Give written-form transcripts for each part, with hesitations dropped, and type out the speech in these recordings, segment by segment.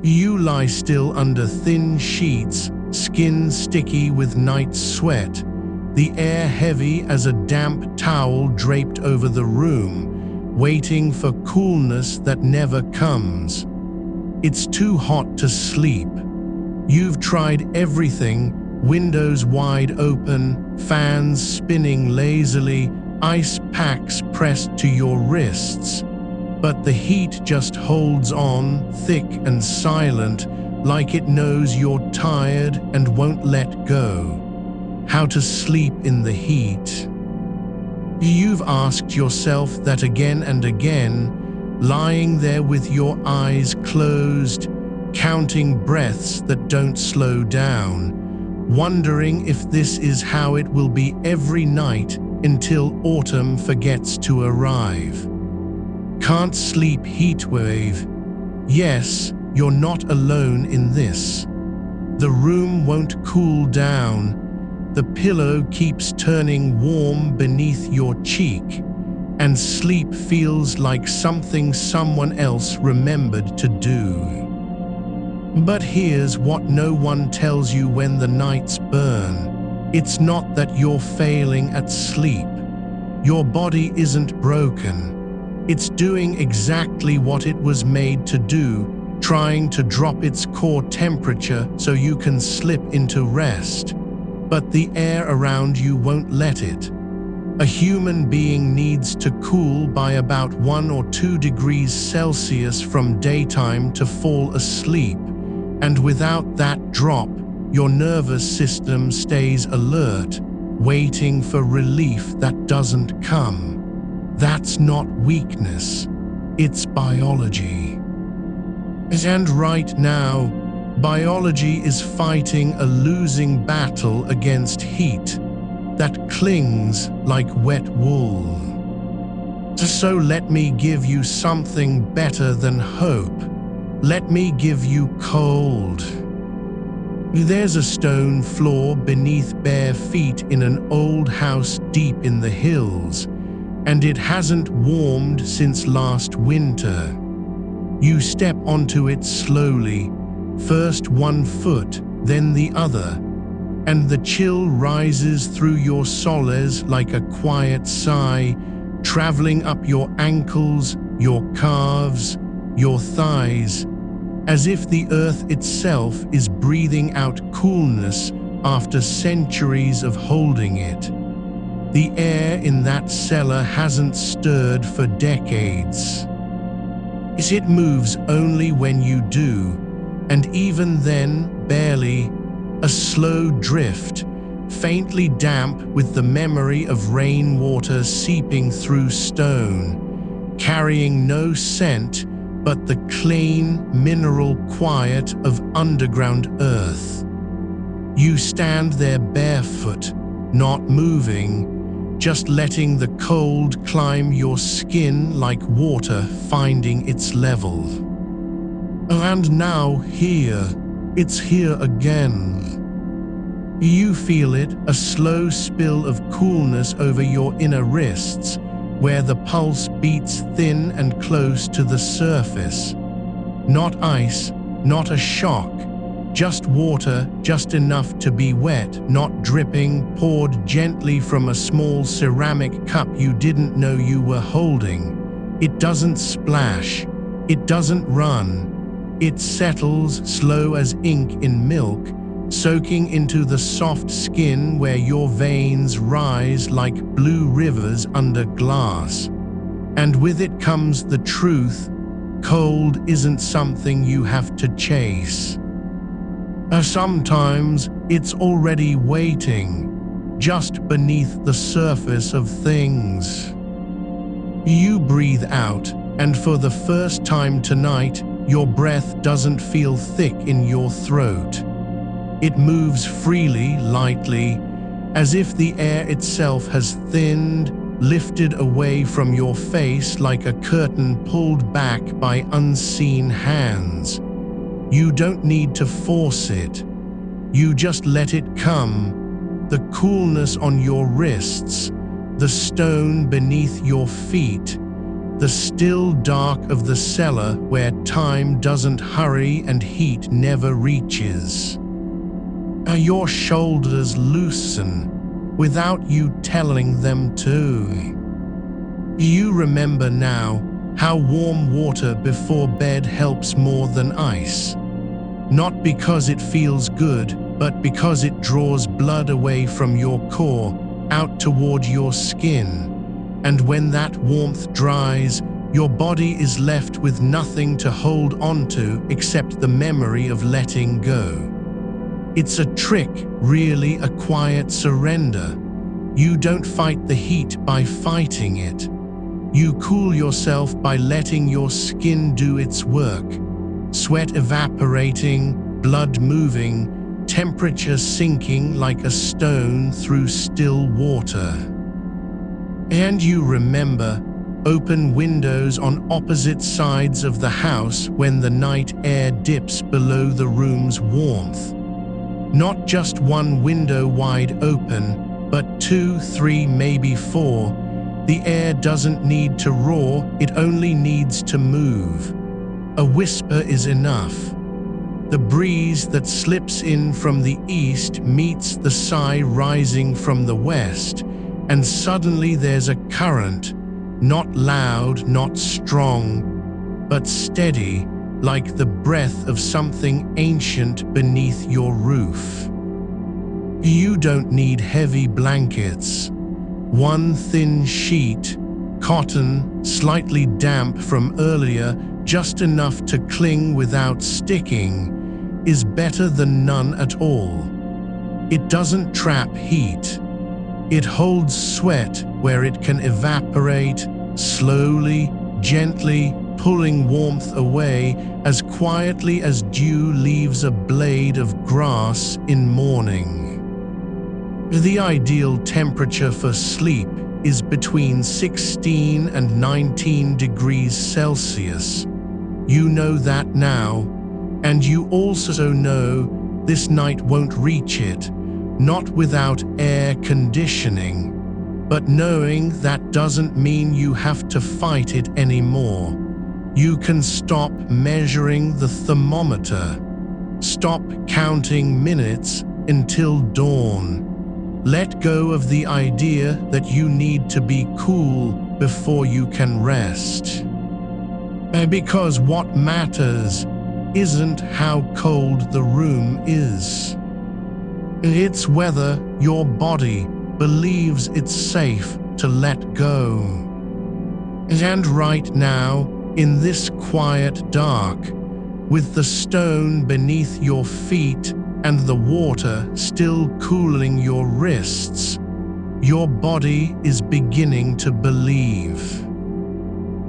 You lie still under thin sheets, skin sticky with night sweat, the air heavy as a damp towel draped over the room, waiting for coolness that never comes. It's too hot to sleep. You've tried everything, windows wide open, fans spinning lazily, ice packs pressed to your wrists. But the heat just holds on, thick and silent, like it knows you're tired and won't let go. How to sleep in the heat. You've asked yourself that again and again, lying there with your eyes closed, counting breaths that don't slow down, wondering if this is how it will be every night until autumn forgets to arrive. Can't sleep, heatwave. Yes, you're not alone in this. The room won't cool down. The pillow keeps turning warm beneath your cheek, and sleep feels like something someone else remembered to do. But here's what no one tells you when the nights burn. It's not that you're failing at sleep. Your body isn't broken. It's doing exactly what it was made to do, trying to drop its core temperature so you can slip into rest. But the air around you won't let it. A human being needs to cool by about 1 or 2 degrees Celsius from daytime to fall asleep, and without that drop, your nervous system stays alert, waiting for relief that doesn't come. That's not weakness, it's biology. And right now, biology is fighting a losing battle against heat that clings like wet wool. So let me give you something better than hope. Let me give you cold. There's a stone floor beneath bare feet in an old house deep in the hills, and it hasn't warmed since last winter. You step onto it slowly, first one foot, then the other, and the chill rises through your soles like a quiet sigh, traveling up your ankles, your calves, your thighs, as if the earth itself is breathing out coolness after centuries of holding it. The air in that cellar hasn't stirred for decades. It moves only when you do, and even then, barely, a slow drift, faintly damp with the memory of rainwater seeping through stone, carrying no scent but the clean, mineral quiet of underground earth. You stand there barefoot, not moving, just letting the cold climb your skin like water finding its level. And now it's here again. You feel it, a slow spill of coolness over your inner wrists, where the pulse beats thin and close to the surface. Not ice, not a shock, just water, just enough to be wet, not dripping, poured gently from a small ceramic cup you didn't know you were holding. It doesn't splash, it doesn't run. It settles, slow as ink in milk, soaking into the soft skin where your veins rise like blue rivers under glass. And with it comes the truth: cold isn't something you have to chase. Sometimes it's already waiting, just beneath the surface of things. You breathe out, and for the first time tonight, your breath doesn't feel thick in your throat. It moves freely, lightly, as if the air itself has thinned, lifted away from your face like a curtain pulled back by unseen hands. You don't need to force it. You just let it come. The coolness on your wrists, the stone beneath your feet, the still dark of the cellar where time doesn't hurry and heat never reaches. Your shoulders loosen without you telling them to. You remember now how warm water before bed helps more than ice. Not because it feels good, but because it draws blood away from your core out toward your skin. And when that warmth dries, your body is left with nothing to hold onto except the memory of letting go. It's a trick, really a quiet surrender. You don't fight the heat by fighting it. You cool yourself by letting your skin do its work. Sweat evaporating, blood moving, temperature sinking like a stone through still water. And you remember open windows on opposite sides of the house when the night air dips below the room's warmth. Not just one window wide open, but 2, 3, maybe 4. The air doesn't need to roar, it only needs to move. A whisper is enough. The breeze that slips in from the east meets the sigh rising from the west, and suddenly there's a current, not loud, not strong, but steady, like the breath of something ancient beneath your roof. You don't need heavy blankets. One thin sheet, cotton, slightly damp from earlier, just enough to cling without sticking, is better than none at all. It doesn't trap heat. It holds sweat where it can evaporate, slowly, gently, pulling warmth away as quietly as dew leaves a blade of grass in morning. The ideal temperature for sleep is between 16 and 19 degrees Celsius. You know that now, and you also know this night won't reach it, not without air conditioning. But knowing that doesn't mean you have to fight it anymore. You can stop measuring the thermometer. Stop counting minutes until dawn. Let go of the idea that you need to be cool before you can rest. Because what matters isn't how cold the room is. It's whether your body believes it's safe to let go. And right now, in this quiet dark, with the stone beneath your feet and the water still cooling your wrists, your body is beginning to believe.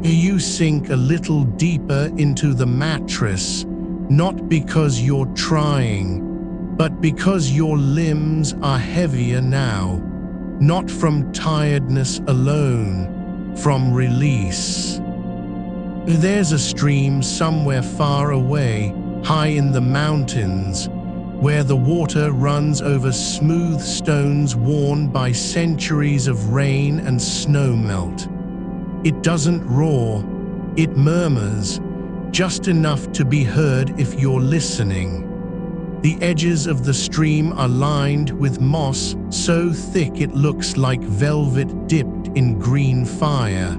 You sink a little deeper into the mattress, not because you're trying, but because your limbs are heavier now, not from tiredness alone, from release. There's a stream somewhere far away, high in the mountains, where the water runs over smooth stones worn by centuries of rain and snowmelt. It doesn't roar, it murmurs, just enough to be heard if you're listening. The edges of the stream are lined with moss so thick it looks like velvet dipped in green fire.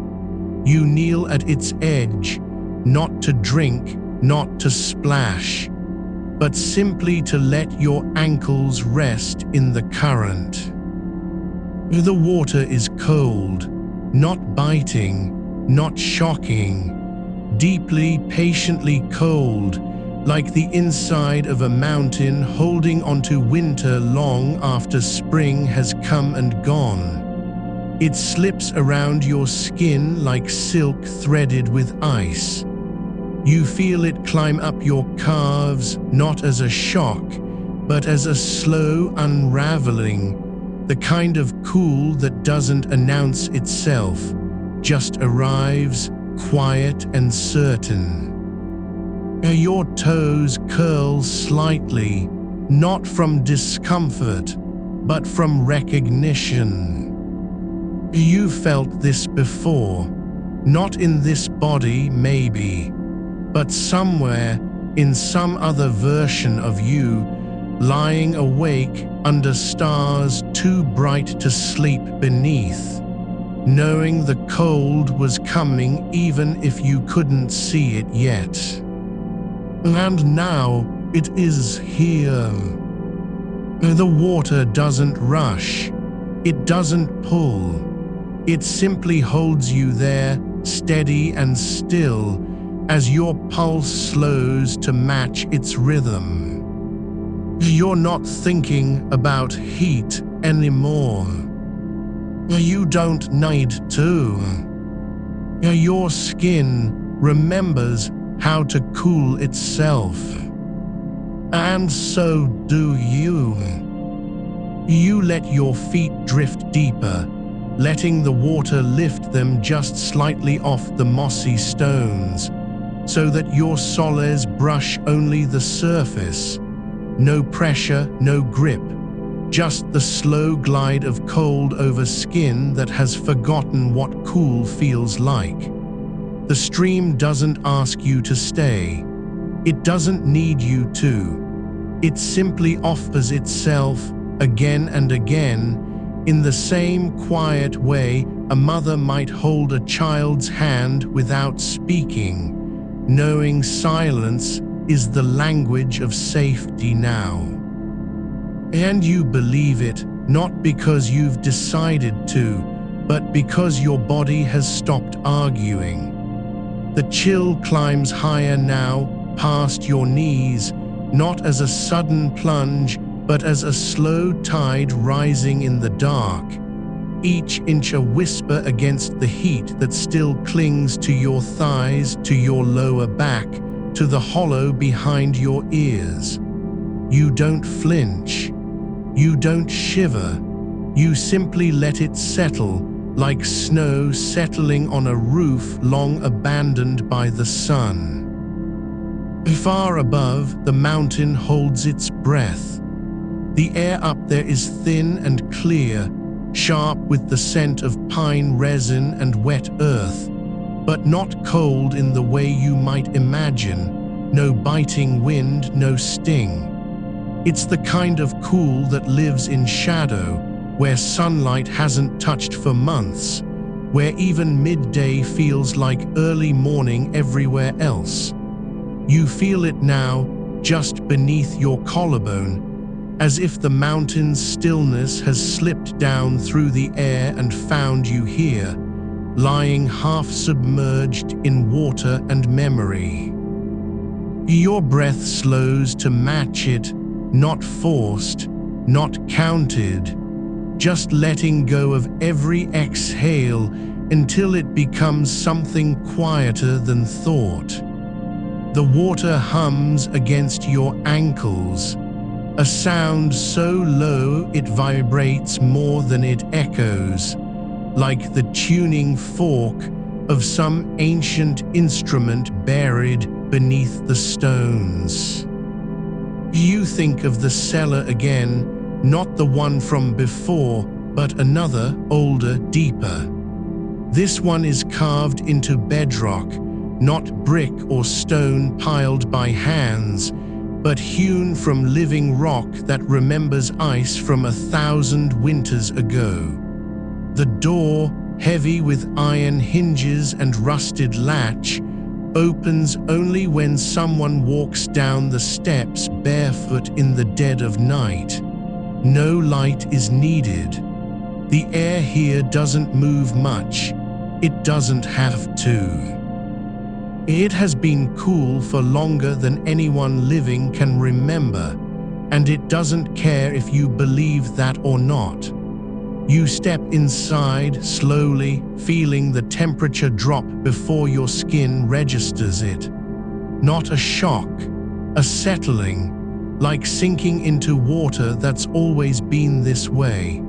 You kneel at its edge, not to drink, not to splash, but simply to let your ankles rest in the current. The water is cold, not biting, not shocking, deeply, patiently cold, like the inside of a mountain holding onto winter long after spring has come and gone. It slips around your skin like silk threaded with ice. You feel it climb up your calves, not as a shock, but as a slow unraveling, the kind of cool that doesn't announce itself, just arrives, quiet and certain. Your toes curl slightly, not from discomfort, but from recognition. You felt this before. Not in this body, maybe, but somewhere in some other version of you, lying awake under stars too bright to sleep beneath, knowing the cold was coming even if you couldn't see it yet. And now it is here. The water doesn't rush, it doesn't pull, it simply holds you there, steady and still, as your pulse slows to match its rhythm. You're not thinking about heat anymore. You don't need to. Your skin remembers how to cool itself. And so do you. You let your feet drift deeper, letting the water lift them just slightly off the mossy stones, so that your soles brush only the surface. No pressure, no grip, just the slow glide of cold over skin that has forgotten what cool feels like. The stream doesn't ask you to stay. It doesn't need you to. It simply offers itself again and again, in the same quiet way a mother might hold a child's hand without speaking, knowing silence is the language of safety now. And you believe it, not because you've decided to, but because your body has stopped arguing. The chill climbs higher now, past your knees, not as a sudden plunge, but as a slow tide rising in the dark, each inch a whisper against the heat that still clings to your thighs, to your lower back, to the hollow behind your ears. You don't flinch. You don't shiver. You simply let it settle, like snow settling on a roof long abandoned by the sun. Far above, the mountain holds its breath. The air up there is thin and clear, sharp with the scent of pine resin and wet earth, but not cold in the way you might imagine. No biting wind, no sting. It's the kind of cool that lives in shadow, where sunlight hasn't touched for months, where even midday feels like early morning everywhere else. You feel it now, just beneath your collarbone, as if the mountain's stillness has slipped down through the air and found you here, lying half submerged in water and memory. Your breath slows to match it, not forced, not counted, just letting go of every exhale until it becomes something quieter than thought. The water hums against your ankles, a sound so low it vibrates more than it echoes, like the tuning fork of some ancient instrument buried beneath the stones. You think of the cellar again, not the one from before, but another, older, deeper. This one is carved into bedrock, not brick or stone piled by hands, but hewn from living rock that remembers ice from 1,000 winters ago. The door, heavy with iron hinges and rusted latch, opens only when someone walks down the steps barefoot in the dead of night. No light is needed. The air here doesn't move much. It doesn't have to. It has been cool for longer than anyone living can remember, and it doesn't care if you believe that or not. You step inside slowly, feeling the temperature drop before your skin registers it. Not a shock, a settling, like sinking into water that's always been this way.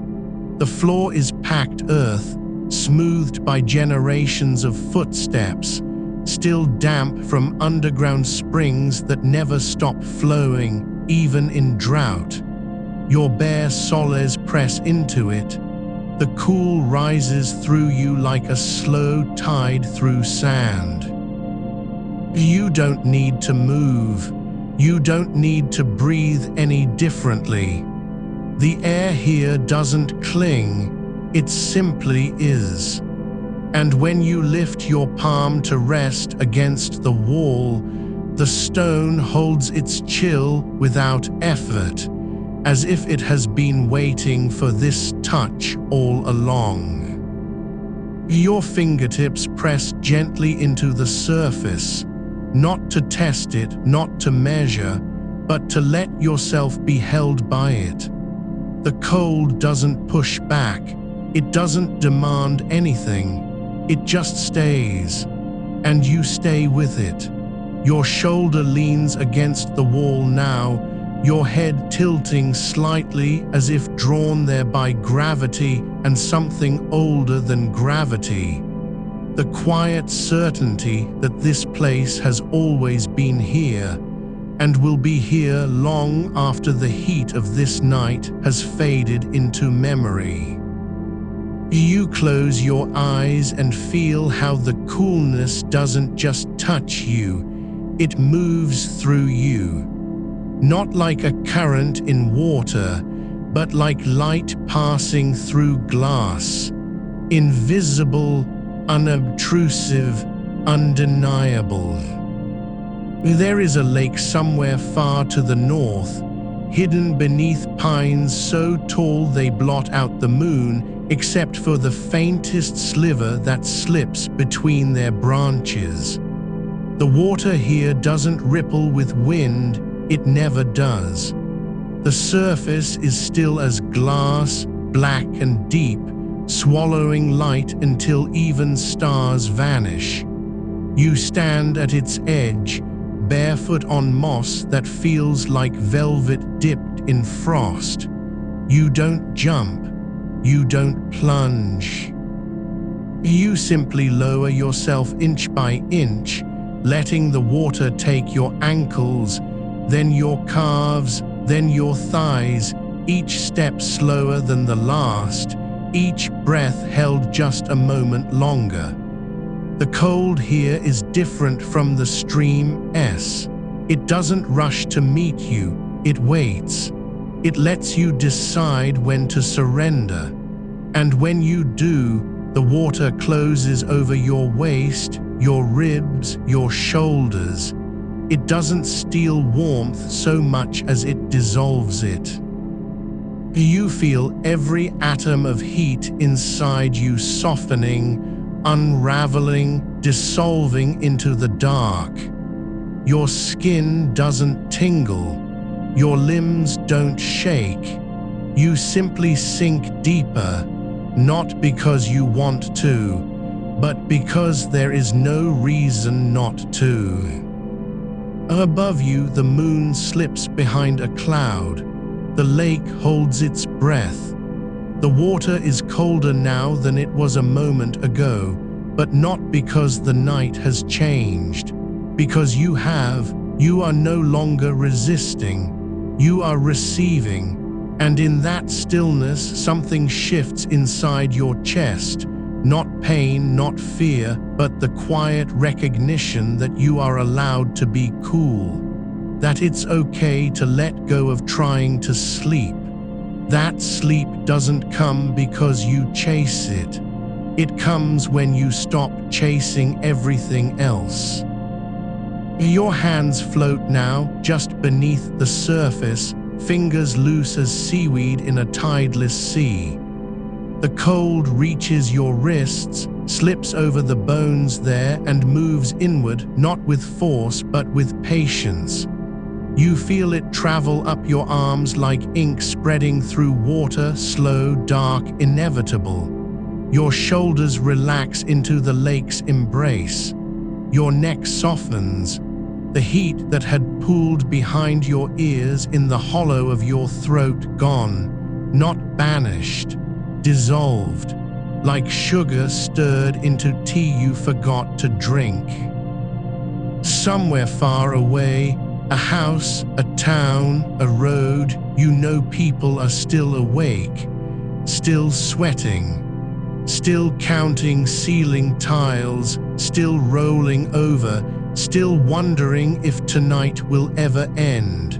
The floor is packed earth, smoothed by generations of footsteps, still damp from underground springs that never stop flowing, even in drought. Your bare soles press into it. The cool rises through you like a slow tide through sand. You don't need to move. You don't need to breathe any differently. The air here doesn't cling, it simply is. And when you lift your palm to rest against the wall, the stone holds its chill without effort, as if it has been waiting for this touch all along. Your fingertips press gently into the surface, not to test it, not to measure, but to let yourself be held by it. The cold doesn't push back, it doesn't demand anything, it just stays, and you stay with it. Your shoulder leans against the wall now, your head tilting slightly as if drawn there by gravity and something older than gravity. The quiet certainty that this place has always been here and will be here long after the heat of this night has faded into memory. You close your eyes and feel how the coolness doesn't just touch you, it moves through you. Not like a current in water, but like light passing through glass. Invisible, unobtrusive, undeniable. There is a lake somewhere far to the north, hidden beneath pines so tall they blot out the moon, except for the faintest sliver that slips between their branches. The water here doesn't ripple with wind, it never does. The surface is still as glass, black and deep, swallowing light until even stars vanish. You stand at its edge, barefoot on moss that feels like velvet dipped in frost. You don't jump, you don't plunge. You simply lower yourself inch by inch, letting the water take your ankles, then your calves, then your thighs, each step slower than the last, each breath held just a moment longer. The cold here is different from the stream's. It doesn't rush to meet you, it waits. It lets you decide when to surrender. And when you do, the water closes over your waist, your ribs, your shoulders. It doesn't steal warmth so much as it dissolves it. You feel every atom of heat inside you softening, unraveling, dissolving into the dark. Your skin doesn't tingle, your limbs don't shake. You simply sink deeper, not because you want to, but because there is no reason not to. Above you, the moon slips behind a cloud. The lake holds its breath. The water is colder now than it was a moment ago, but not because the night has changed. Because you are no longer resisting, you are receiving, and in that stillness something shifts inside your chest. Not pain, not fear, but the quiet recognition that you are allowed to be cool. That it's okay to let go of trying to sleep. That sleep doesn't come because you chase it. It comes when you stop chasing everything else. Your hands float now, just beneath the surface, fingers loose as seaweed in a tideless sea. The cold reaches your wrists, slips over the bones there and moves inward, not with force but with patience. You feel it travel up your arms like ink spreading through water, slow, dark, inevitable. Your shoulders relax into the lake's embrace. Your neck softens. The heat that had pooled behind your ears in the hollow of your throat gone, not banished. Dissolved, like sugar stirred into tea you forgot to drink. Somewhere far away, a house, a town, a road, you know people are still awake. still sweating, still counting ceiling tiles, still rolling over, still wondering if tonight will ever end.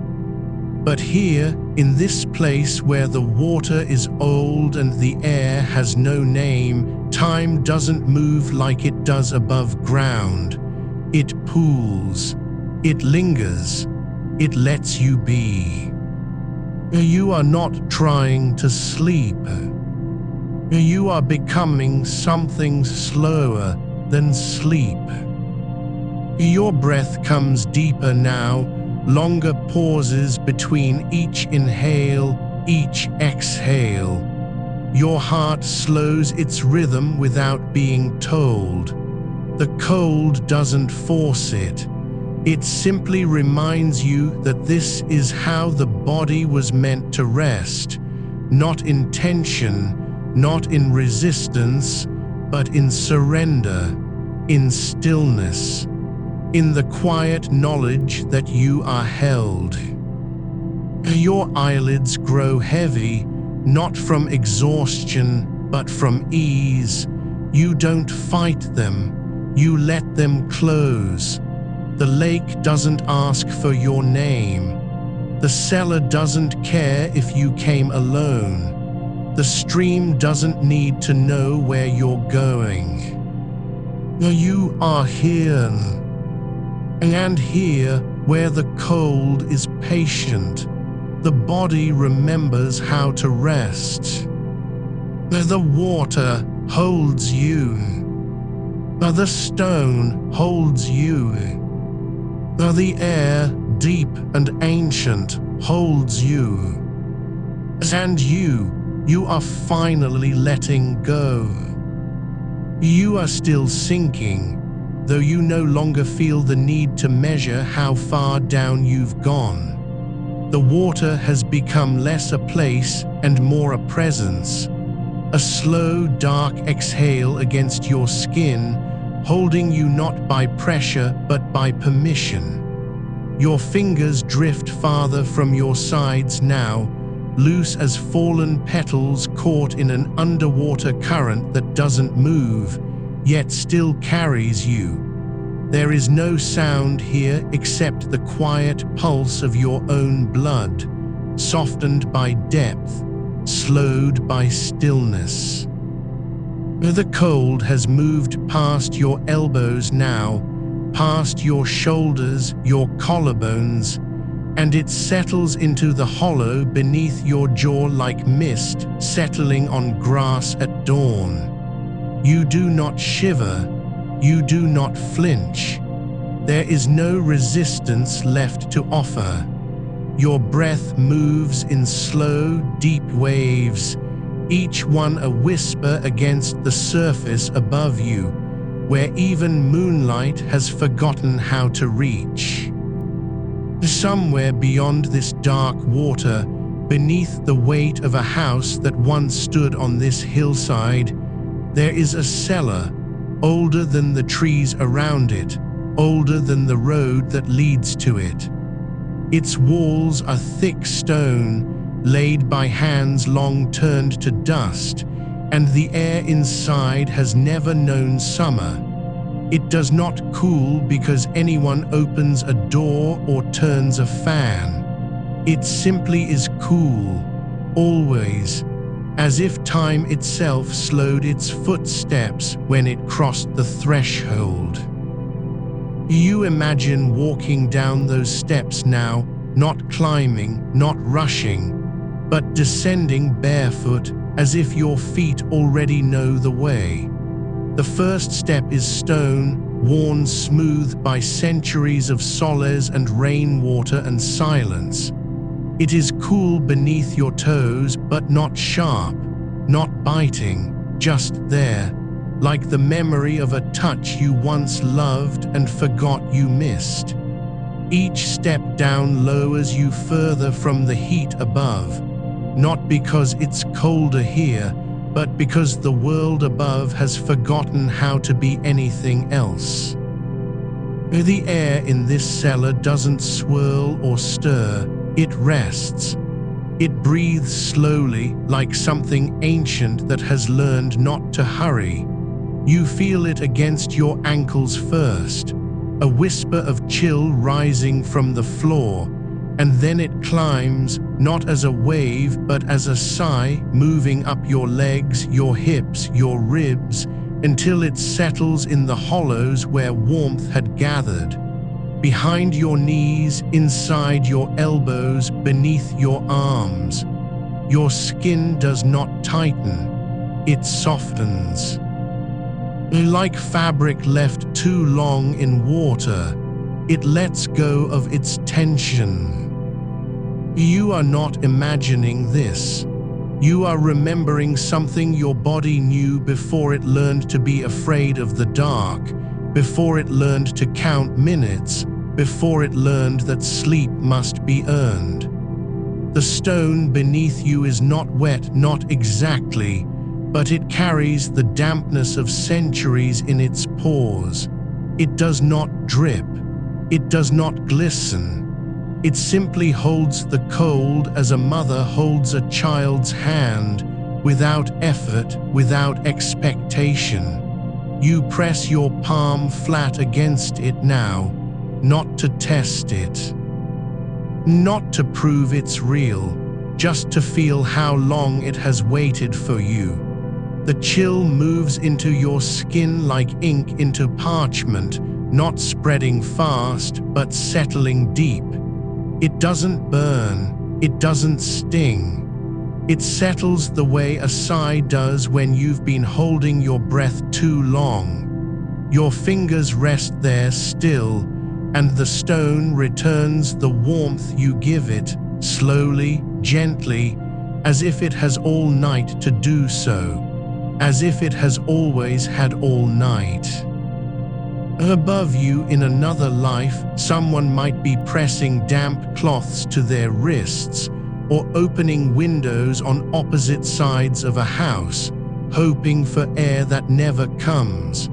But here, in this place where the water is old and the air has no name, time doesn't move like it does above ground. It pools, it lingers, it lets you be. You are not trying to sleep. You are becoming something slower than sleep. Your breath comes deeper now, longer pauses between each inhale, each exhale. Your heart slows its rhythm without being told. The cold doesn't force it. It simply reminds you that this is how the body was meant to rest, not in tension, not in resistance, but in surrender, in stillness, in the quiet knowledge that you are held. Your eyelids grow heavy, not from exhaustion, but from ease. You don't fight them, you let them close. The lake doesn't ask for your name. The cellar doesn't care if you came alone. The stream doesn't need to know where you're going. You are here. And here, where the cold is patient, the body remembers how to rest. The water holds you. The stone holds you. The air, deep and ancient, holds you. And you are finally letting go. You are still sinking, though you no longer feel the need to measure how far down you've gone. The water has become less a place and more a presence. A slow, dark exhale against your skin, holding you not by pressure but by permission. Your fingers drift farther from your sides now, loose as fallen petals caught in an underwater current that doesn't move, yet still carries you. There is no sound here except the quiet pulse of your own blood, softened by depth, slowed by stillness. The cold has moved past your elbows now, past your shoulders, your collarbones, and it settles into the hollow beneath your jaw like mist settling on grass at dawn. You do not shiver, you do not flinch. There is no resistance left to offer. Your breath moves in slow, deep waves, each one a whisper against the surface above you, where even moonlight has forgotten how to reach. Somewhere beyond this dark water, beneath the weight of a house that once stood on this hillside, there is a cellar, older than the trees around it, older than the road that leads to it. Its walls are thick stone, laid by hands long turned to dust, and the air inside has never known summer. It does not cool because anyone opens a door or turns a fan. It simply is cool, always, as if time itself slowed its footsteps when it crossed the threshold. You imagine walking down those steps now, not climbing, not rushing, but descending barefoot as if your feet already know the way. The first step is stone, worn smooth by centuries of solace and rainwater and silence. It is cool beneath your toes, but not sharp, not biting, just there, like the memory of a touch you once loved and forgot you missed. Each step down lowers you further from the heat above, not because it's colder here, but because the world above has forgotten how to be anything else. The air in this cellar doesn't swirl or stir, it rests. It breathes slowly, like something ancient that has learned not to hurry. You feel it against your ankles first, a whisper of chill rising from the floor, and then it climbs, not as a wave but as a sigh, moving up your legs, your hips, your ribs, until it settles in the hollows where warmth had gathered. Behind your knees, inside your elbows, beneath your arms. Your skin does not tighten, it softens. Like fabric left too long in water, it lets go of its tension. You are not imagining this. You are remembering something your body knew before it learned to be afraid of the dark, before it learned to count minutes, before it learned that sleep must be earned. The stone beneath you is not wet, not exactly, but it carries the dampness of centuries in its pores. It does not drip. It does not glisten. It simply holds the cold as a mother holds a child's hand, without effort, without expectation. You press your palm flat against it now, not to test it, not to prove it's real, just to feel how long it has waited for you. The chill moves into your skin like ink into parchment, not spreading fast, but settling deep. It doesn't burn, it doesn't sting. It settles the way a sigh does when you've been holding your breath too long. Your fingers rest there still, and the stone returns the warmth you give it, slowly, gently, as if it has all night to do so, as if it has always had all night. Above you, in another life, someone might be pressing damp cloths to their wrists or opening windows on opposite sides of a house, hoping for air that never comes.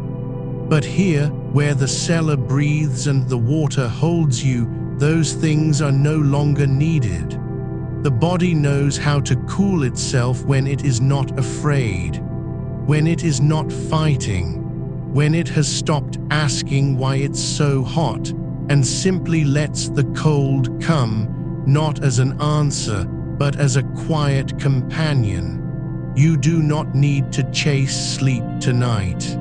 But here, where the cellar breathes and the water holds you, those things are no longer needed. The body knows how to cool itself when it is not afraid, when it is not fighting, when it has stopped asking why it's so hot and simply lets the cold come, not as an answer, but as a quiet companion. You do not need to chase sleep tonight.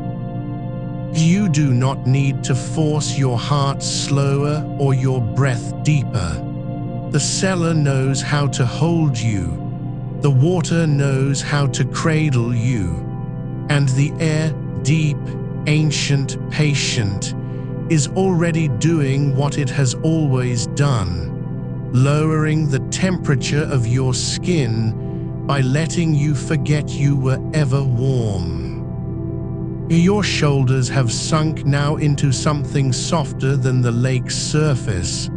You do not need to force your heart slower or your breath deeper. The cellar knows how to hold you. The water knows how to cradle you. And the air, deep, ancient, patient, is already doing what it has always done, lowering the temperature of your skin by letting you forget you were ever warm. Your shoulders have sunk now into something softer than the lake's surface,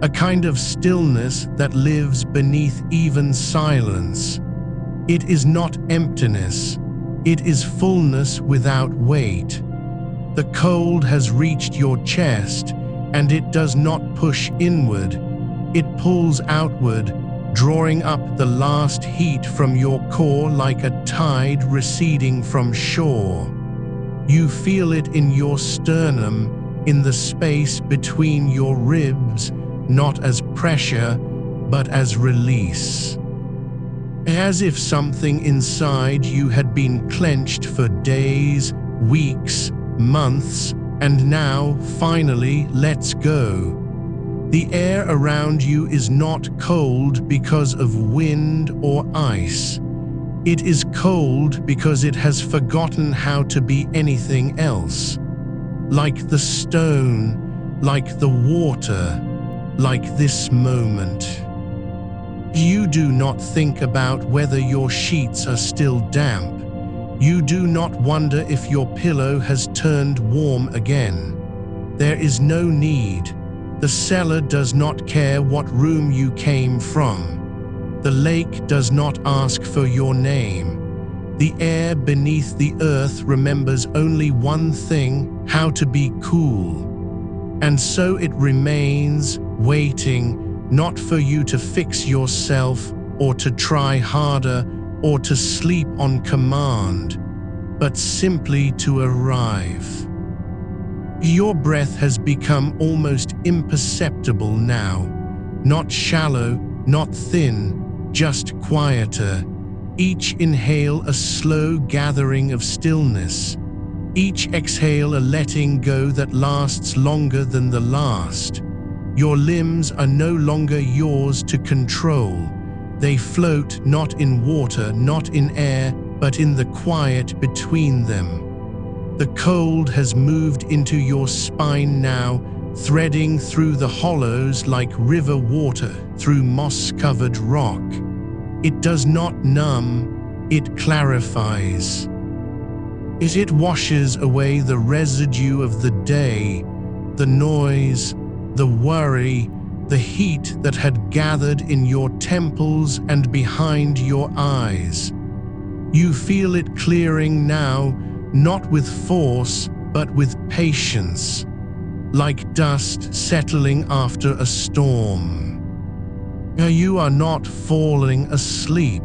a kind of stillness that lives beneath even silence. It is not emptiness, it is fullness without weight. The cold has reached your chest, and it does not push inward, it pulls outward, drawing up the last heat from your core like a tide receding from shore. You feel it in your sternum, in the space between your ribs, not as pressure, but as release. As if something inside you had been clenched for days, weeks, months, and now, finally, lets go. The air around you is not cold because of wind or ice. It is cold because it has forgotten how to be anything else. Like the stone, like the water, like this moment. You do not think about whether your sheets are still damp. You do not wonder if your pillow has turned warm again. There is no need. The cellar does not care what room you came from. The lake does not ask for your name. The air beneath the earth remembers only one thing: how to be cool. And so it remains, waiting, not for you to fix yourself, or to try harder, or to sleep on command, but simply to arrive. Your breath has become almost imperceptible now, not shallow, not thin, just quieter. Each inhale a slow gathering of stillness, each exhale a letting go that lasts longer than the last. Your limbs are no longer yours to control. They float not in water, not in air, but in the quiet between them. The cold has moved into your spine now, threading through the hollows like river water through moss-covered rock. It does not numb, it clarifies. It washes away the residue of the day, the noise, the worry, the heat that had gathered in your temples and behind your eyes. You feel it clearing now, not with force, but with patience, like dust settling after a storm. You are not falling asleep,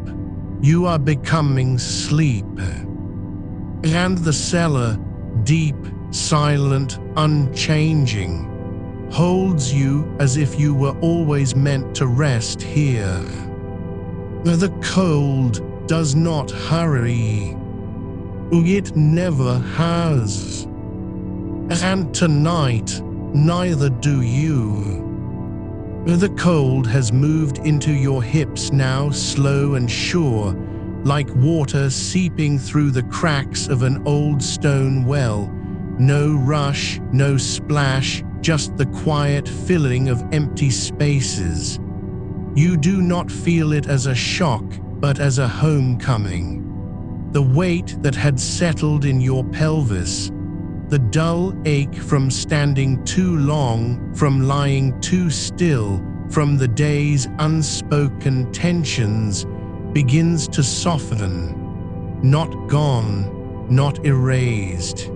you are becoming sleep. And the cellar, deep, silent, unchanging, holds you as if you were always meant to rest here. The cold does not hurry. It never has. And tonight, neither do you. The cold has moved into your hips now, slow and sure, like water seeping through the cracks of an old stone well. No rush, no splash, just the quiet filling of empty spaces. You do not feel it as a shock, but as a homecoming. The weight that had settled in your pelvis, the dull ache from standing too long, from lying too still, from the day's unspoken tensions, begins to soften, not gone, not erased,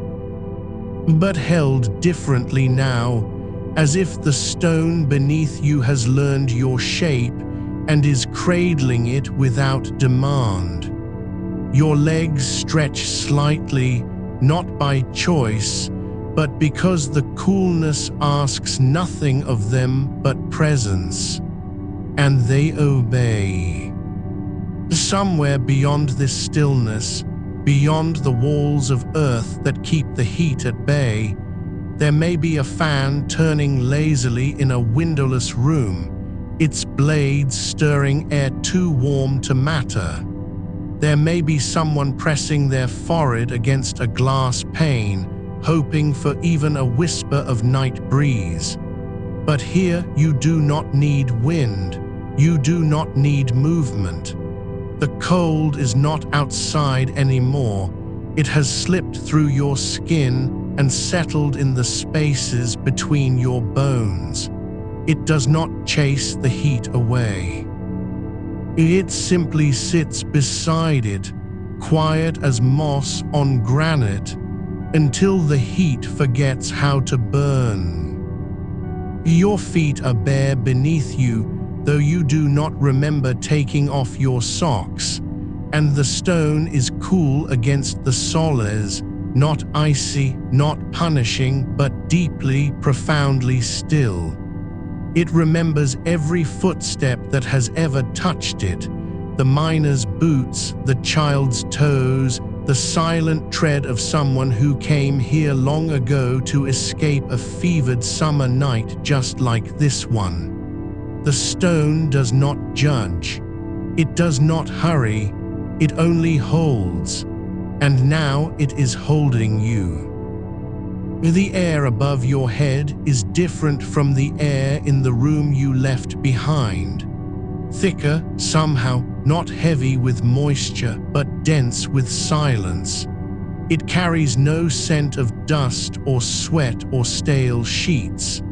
but held differently now, as if the stone beneath you has learned your shape and is cradling it without demand. Your legs stretch slightly, not by choice, but because the coolness asks nothing of them but presence, and they obey. Somewhere beyond this stillness, beyond the walls of earth that keep the heat at bay, there may be a fan turning lazily in a windowless room, its blades stirring air too warm to matter. There may be someone pressing their forehead against a glass pane, hoping for even a whisper of night breeze. But here you do not need wind, you do not need movement. The cold is not outside anymore. It has slipped through your skin and settled in the spaces between your bones. It does not chase the heat away. It simply sits beside it, quiet as moss on granite, until the heat forgets how to burn. Your feet are bare beneath you, though you do not remember taking off your socks, and the stone is cool against the soles, not icy, not punishing, but deeply, profoundly still. It remembers every footstep that has ever touched it, the miner's boots, the child's toes, the silent tread of someone who came here long ago to escape a fevered summer night just like this one. The stone does not judge. It does not hurry. It only holds. And now it is holding you. The air above your head is different from the air in the room you left behind. Thicker, somehow, not heavy with moisture, but dense with silence. It carries no scent of dust or sweat or stale sheets.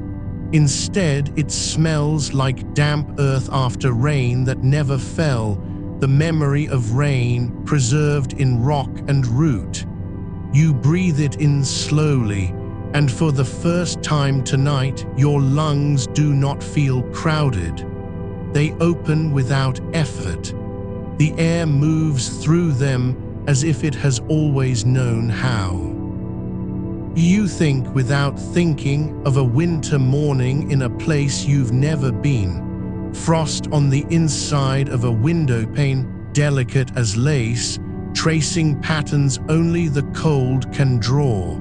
Instead, it smells like damp earth after rain that never fell, the memory of rain preserved in rock and root. You breathe it in slowly, and for the first time tonight, your lungs do not feel crowded. They open without effort. The air moves through them as if it has always known how. You think without thinking of a winter morning in a place you've never been. Frost on the inside of a window pane, delicate as lace, tracing patterns only the cold can draw.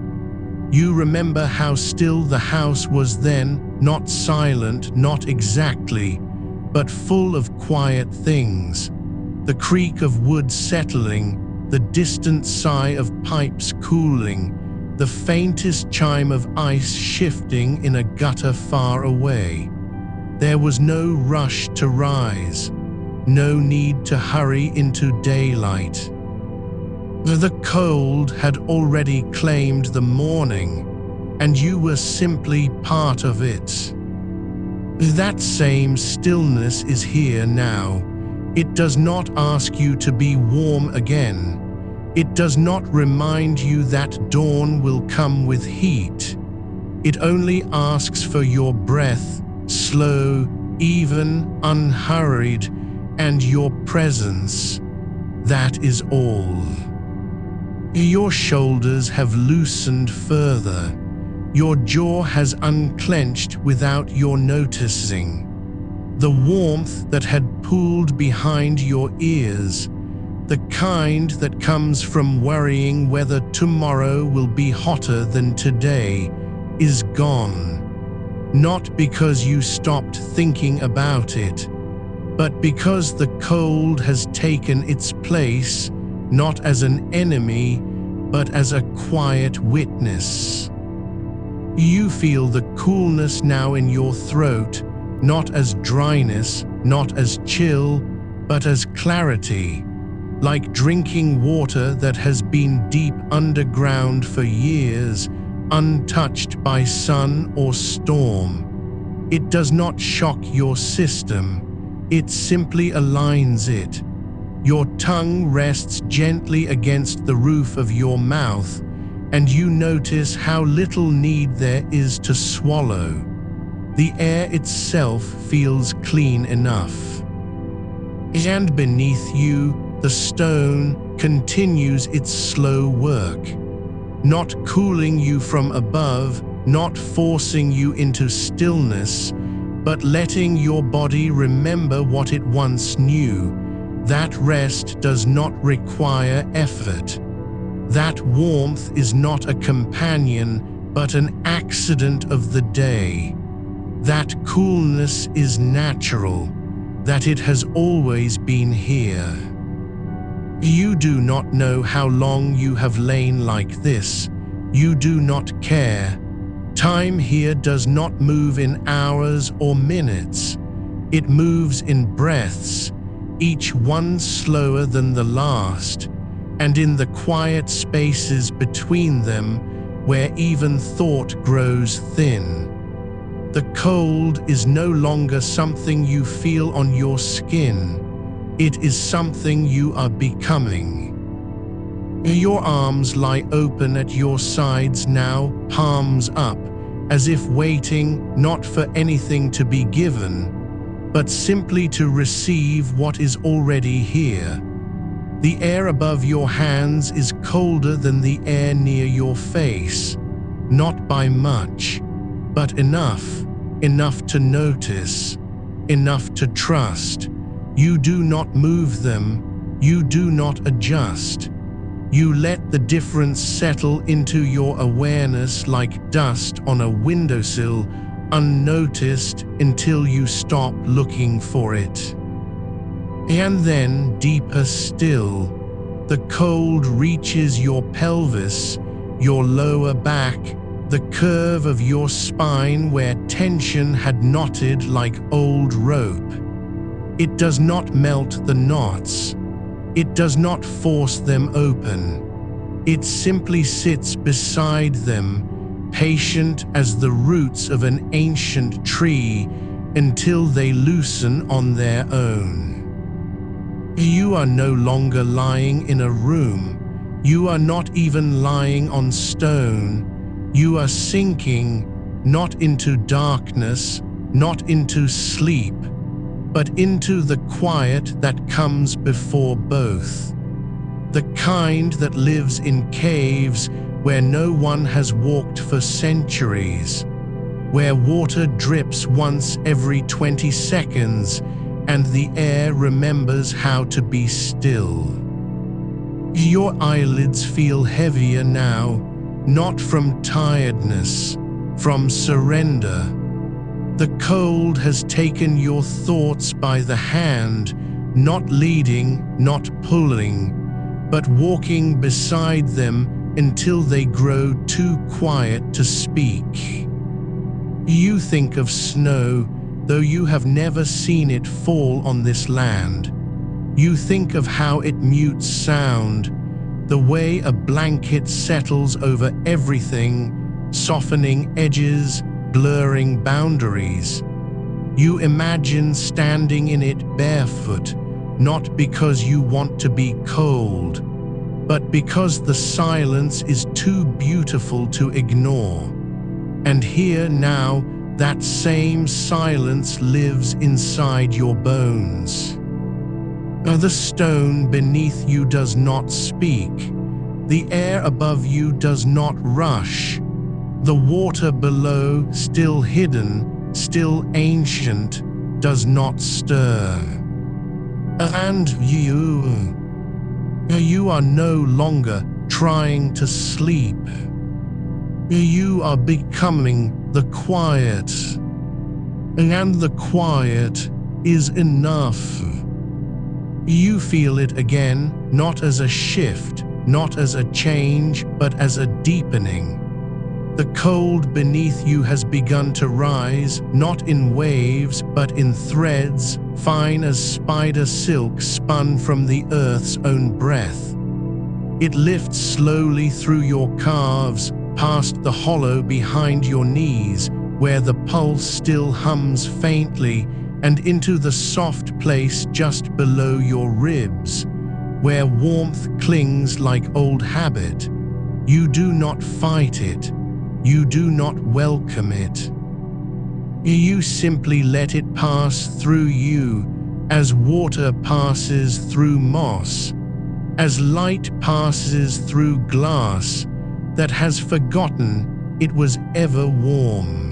You remember how still the house was then, not silent, not exactly, but full of quiet things. The creak of wood settling, the distant sigh of pipes cooling, the faintest chime of ice shifting in a gutter far away. There was no rush to rise, no need to hurry into daylight. The cold had already claimed the morning, and you were simply part of it. That same stillness is here now. It does not ask you to be warm again. It does not remind you that dawn will come with heat. It only asks for your breath, slow, even, unhurried, and your presence. That is all. Your shoulders have loosened further. Your jaw has unclenched without your noticing. The warmth that had pooled behind your ears, the kind that comes from worrying whether tomorrow will be hotter than today, is gone. Not because you stopped thinking about it, but because the cold has taken its place, not as an enemy, but as a quiet witness. You feel the coolness now in your throat, not as dryness, not as chill, but as clarity, like drinking water that has been deep underground for years, untouched by sun or storm. It does not shock your system, it simply aligns it. Your tongue rests gently against the roof of your mouth, and you notice how little need there is to swallow. The air itself feels clean enough. And beneath you, the stone continues its slow work, not cooling you from above, not forcing you into stillness, but letting your body remember what it once knew. That rest does not require effort. That warmth is not a companion, but an accident of the day. That coolness is natural, that it has always been here. You do not know how long you have lain like this. You do not care. Time here does not move in hours or minutes. It moves in breaths, each one slower than the last, and in the quiet spaces between them, where even thought grows thin. The cold is no longer something you feel on your skin. It is something you are becoming. Your arms lie open at your sides now, palms up, as if waiting not for anything to be given, but simply to receive what is already here. The air above your hands is colder than the air near your face, not by much, but enough to notice, enough to trust. You do not move them, you do not adjust. You let the difference settle into your awareness like dust on a windowsill, unnoticed until you stop looking for it. And then, deeper still, the cold reaches your pelvis, your lower back, the curve of your spine where tension had knotted like old rope. It does not melt the knots. It does not force them open. It simply sits beside them, patient as the roots of an ancient tree, until they loosen on their own. You are no longer lying in a room. You are not even lying on stone. You are sinking, not into darkness, not into sleep, but into the quiet that comes before both. The kind that lives in caves where no one has walked for centuries, where water drips once every 20 seconds and the air remembers how to be still. Your eyelids feel heavier now, not from tiredness, from surrender. The cold has taken your thoughts by the hand, not leading, not pulling, but walking beside them until they grow too quiet to speak. You think of snow, though you have never seen it fall on this land. You think of how it mutes sound, the way a blanket settles over everything, softening edges, blurring boundaries. You imagine standing in it barefoot, not because you want to be cold, but because the silence is too beautiful to ignore. And here now, that same silence lives inside your bones. The stone beneath you does not speak. The air above you does not rush. The water below, still hidden, still ancient, does not stir. And you are no longer trying to sleep. You are becoming the quiet. And the quiet is enough. You feel it again, not as a shift, not as a change, but as a deepening. The cold beneath you has begun to rise, not in waves, but in threads, fine as spider silk spun from the earth's own breath. It lifts slowly through your calves, past the hollow behind your knees, where the pulse still hums faintly, and into the soft place just below your ribs, where warmth clings like old habit. You do not fight it. You do not welcome it. You simply let it pass through you, as water passes through moss, as light passes through glass that has forgotten it was ever warm.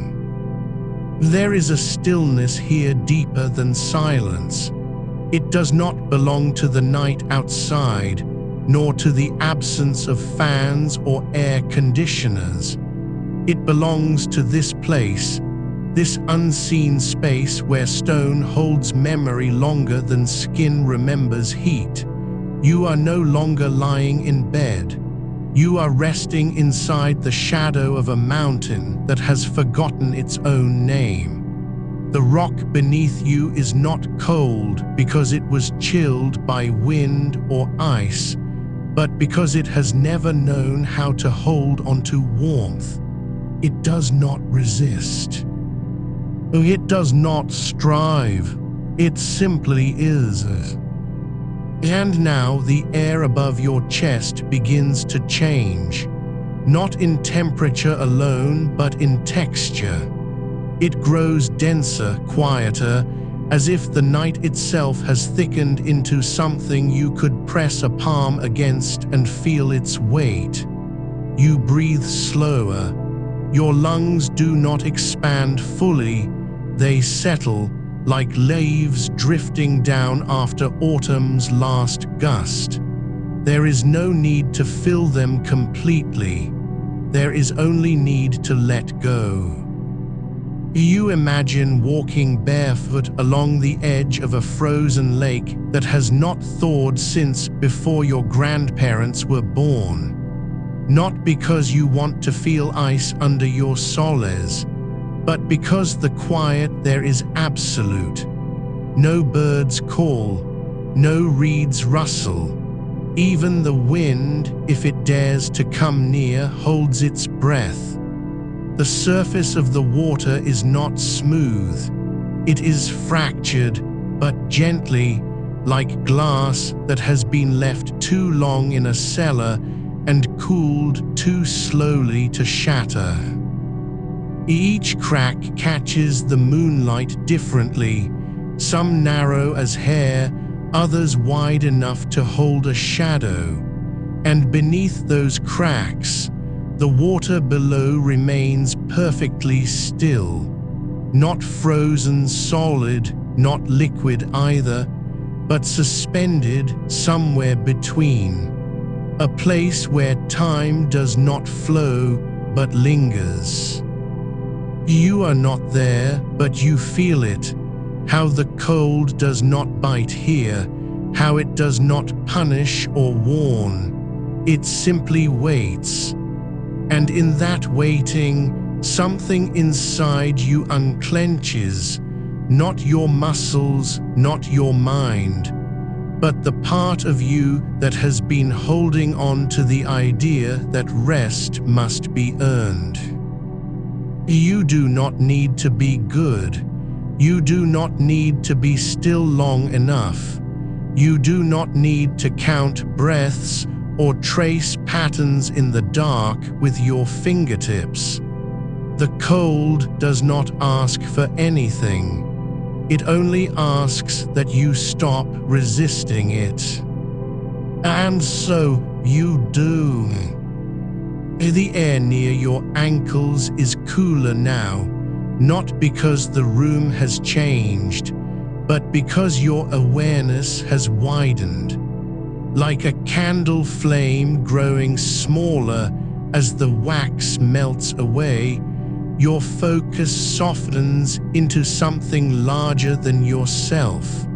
There is a stillness here deeper than silence. It does not belong to the night outside, nor to the absence of fans or air conditioners. It belongs to this place, this unseen space where stone holds memory longer than skin remembers heat. You are no longer lying in bed. You are resting inside the shadow of a mountain that has forgotten its own name. The rock beneath you is not cold because it was chilled by wind or ice, but because it has never known how to hold onto warmth. It does not resist. It does not strive. It simply is. And now the air above your chest begins to change, not in temperature alone, but in texture. It grows denser, quieter, as if the night itself has thickened into something you could press a palm against and feel its weight. You breathe slower. Your lungs do not expand fully, they settle like leaves drifting down after autumn's last gust. There is no need to fill them completely. There is only need to let go. You imagine walking barefoot along the edge of a frozen lake that has not thawed since before your grandparents were born. Not because you want to feel ice under your soles, but because the quiet there is absolute. No birds call, no reeds rustle. Even the wind, if it dares to come near, holds its breath. The surface of the water is not smooth. It is fractured, but gently, like glass that has been left too long in a cellar and cooled too slowly to shatter. Each crack catches the moonlight differently, some narrow as hair, others wide enough to hold a shadow. And beneath those cracks, the water below remains perfectly still, not frozen solid, not liquid either, but suspended somewhere between, a place where time does not flow but lingers. You are not there, but you feel it, how the cold does not bite here, how it does not punish or warn. It simply waits. And in that waiting, something inside you unclenches, not your muscles, not your mind, but the part of you that has been holding on to the idea that rest must be earned. You do not need to be good. You do not need to be still long enough. You do not need to count breaths or trace patterns in the dark with your fingertips. The cold does not ask for anything. It only asks that you stop resisting it. And so you do. The air near your ankles is cooler now, not because the room has changed, but because your awareness has widened. Like a candle flame growing smaller as the wax melts away, your focus softens into something larger than yourself.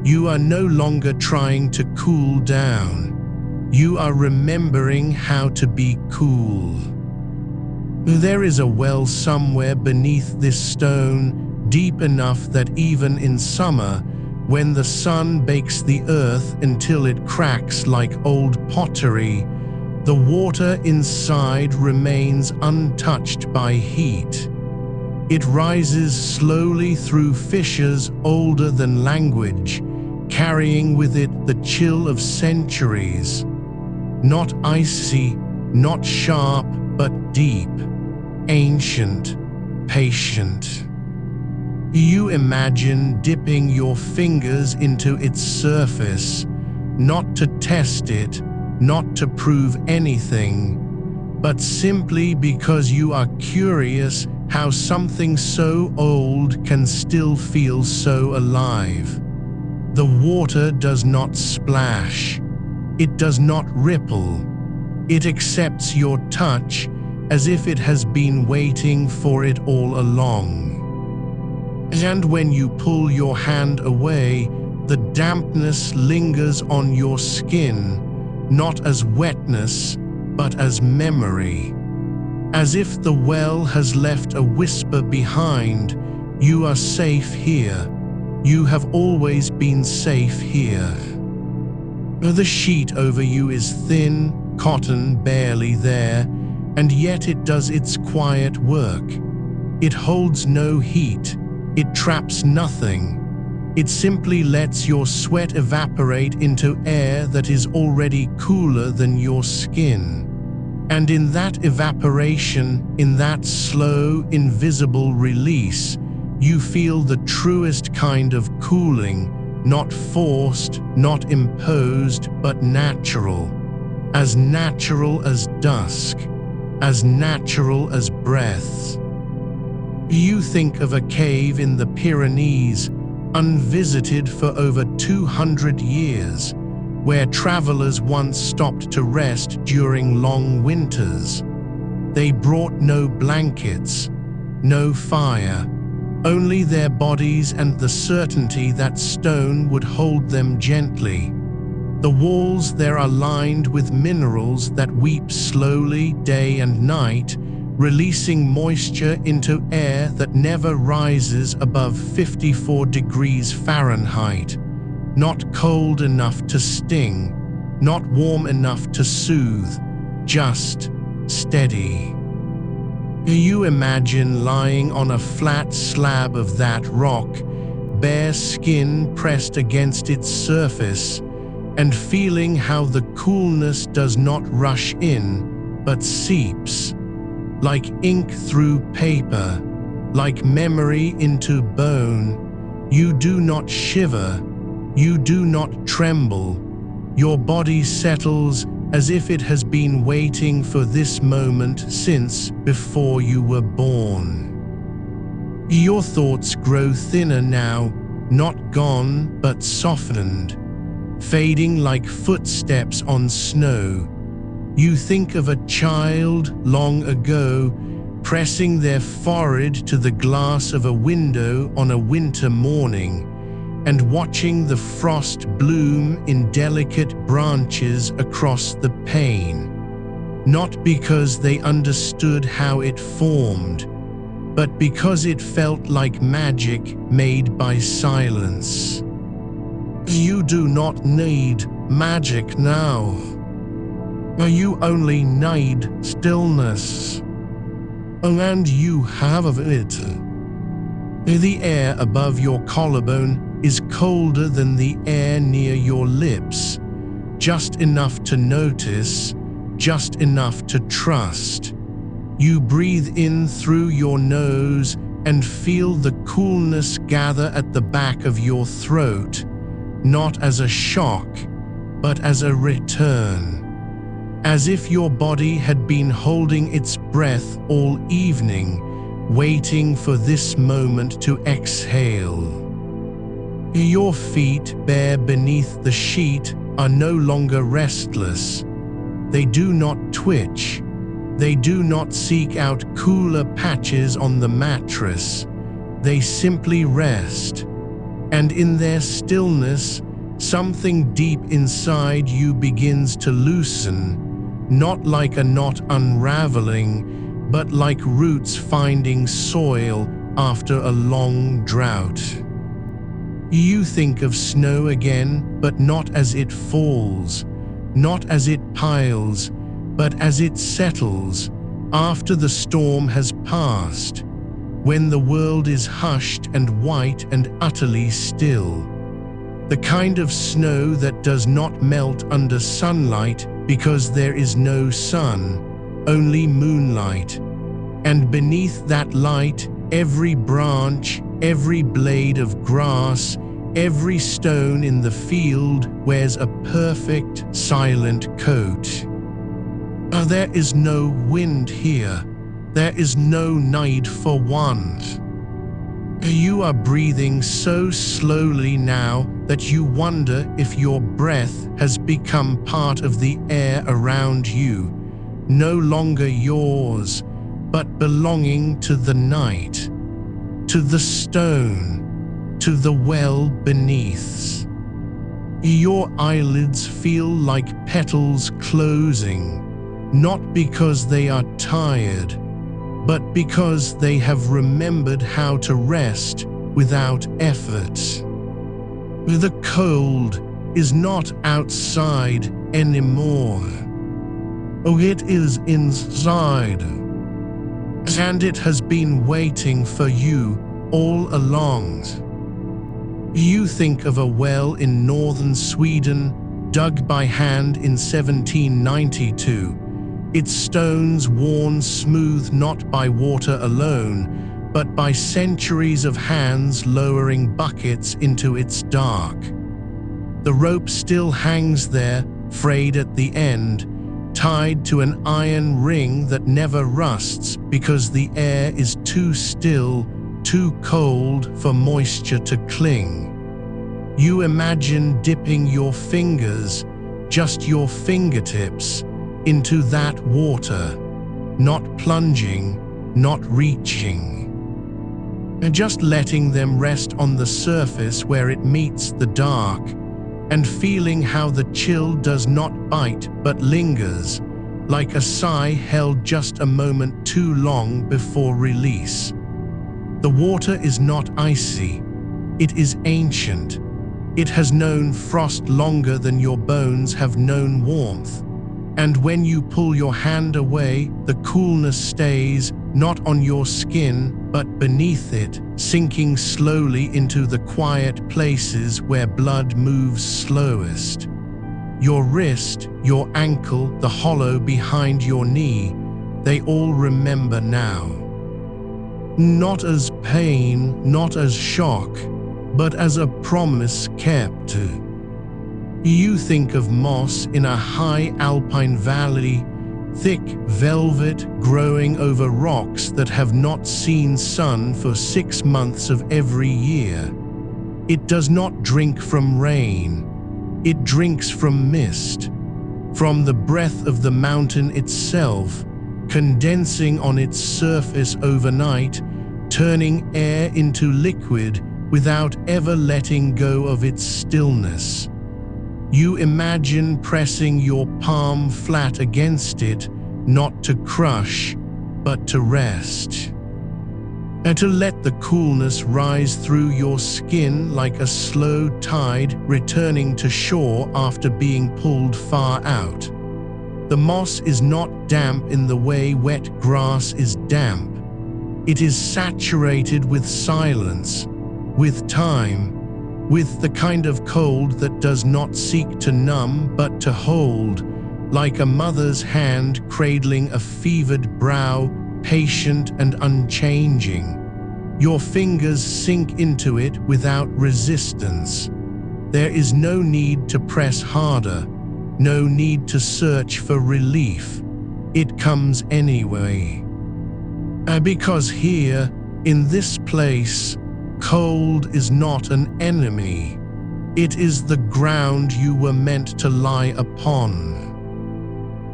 You are no longer trying to cool down. You are remembering how to be cool. There is a well somewhere beneath this stone, deep enough that even in summer, when the sun bakes the earth until it cracks like old pottery, the water inside remains untouched by heat. It rises slowly through fissures older than language, carrying with it the chill of centuries. Not icy, not sharp, but deep, ancient, patient. You imagine dipping your fingers into its surface, not to test it, not to prove anything, but simply because you are curious how something so old can still feel so alive. The water does not splash. It does not ripple. It accepts your touch as if it has been waiting for it all along. And when you pull your hand away, the dampness lingers on your skin, not as wetness, but as memory. As if the well has left a whisper behind, you are safe here. You have always been safe here. The sheet over you is thin, cotton barely there, and yet it does its quiet work. It holds no heat. It traps nothing. It simply lets your sweat evaporate into air that is already cooler than your skin. And in that evaporation, in that slow, invisible release, you feel the truest kind of cooling, not forced, not imposed, but natural as dusk, as natural as breath. You think of a cave in the Pyrenees, unvisited for over 200 years, where travelers once stopped to rest during long winters. They brought no blankets, no fire, only their bodies and the certainty that stone would hold them gently. The walls there are lined with minerals that weep slowly day and night, releasing moisture into air that never rises above 54 degrees Fahrenheit, not cold enough to sting, not warm enough to soothe, just steady. You imagine lying on a flat slab of that rock, bare skin pressed against its surface, and feeling how the coolness does not rush in, but seeps, like ink through paper, like memory into bone, You do not shiver, you do not tremble. Your body settles as if it has been waiting for this moment since before you were born. Your thoughts grow thinner now, not gone but softened, fading like footsteps on snow. You think of a child long ago, pressing their forehead to the glass of a window on a winter morning, and watching the frost bloom in delicate branches across the pane. Not because they understood how it formed, but because it felt like magic made by silence. You do not need magic now. You only need stillness. And you have of it. The air above your collarbone is colder than the air near your lips, just enough to notice, just enough to trust. You breathe in through your nose and feel the coolness gather at the back of your throat, not as a shock, but as a return. As if your body had been holding its breath all evening, waiting for this moment to exhale. Your feet, bare beneath the sheet, are no longer restless. They do not twitch. They do not seek out cooler patches on the mattress. They simply rest. And in their stillness, something deep inside you begins to loosen, not like a knot unraveling, but like roots finding soil after a long drought. You think of snow again, but not as it falls, not as it piles, but as it settles, after the storm has passed, when the world is hushed and white and utterly still. The kind of snow that does not melt under sunlight because there is no sun, only moonlight. And beneath that light, every branch, every blade of grass, every stone in the field wears a perfect, silent coat. There is no wind here. There is no need for one. You are breathing so slowly now that you wonder if your breath has become part of the air around you, no longer yours, but belonging to the night, to the stone, to the well beneath. Your eyelids feel like petals closing, not because they are tired, but because they have remembered how to rest without effort. The cold is not outside anymore. It is inside. And it has been waiting for you all along. You think of a well in northern Sweden, dug by hand in 1792, its stones worn smooth not by water alone, but by centuries of hands lowering buckets into its dark. The rope still hangs there, frayed at the end, tied to an iron ring that never rusts because the air is too still, too cold for moisture to cling. You imagine dipping your fingers, just your fingertips, into that water, not plunging, not reaching, and just letting them rest on the surface where it meets the dark, and feeling how the chill does not bite but lingers, like a sigh held just a moment too long before release. The water is not icy, it is ancient. It has known frost longer than your bones have known warmth. And when you pull your hand away, the coolness stays, not on your skin, but beneath it, sinking slowly into the quiet places where blood moves slowest. Your wrist, your ankle, the hollow behind your knee, they all remember now. Not as pain, not as shock, but as a promise kept. You think of moss in a high alpine valley, thick velvet growing over rocks that have not seen sun for 6 months of every year. It does not drink from rain. It drinks from mist, from the breath of the mountain itself, condensing on its surface overnight, turning air into liquid without ever letting go of its stillness. You imagine pressing your palm flat against it, not to crush, but to rest. And to let the coolness rise through your skin like a slow tide returning to shore after being pulled far out. The moss is not damp in the way wet grass is damp. It is saturated with silence, with time, with the kind of cold that does not seek to numb but to hold, like a mother's hand cradling a fevered brow, patient and unchanging. Your fingers sink into it without resistance. There is no need to press harder, no need to search for relief. It comes anyway. Because here, in this place, cold is not an enemy. It is the ground you were meant to lie upon.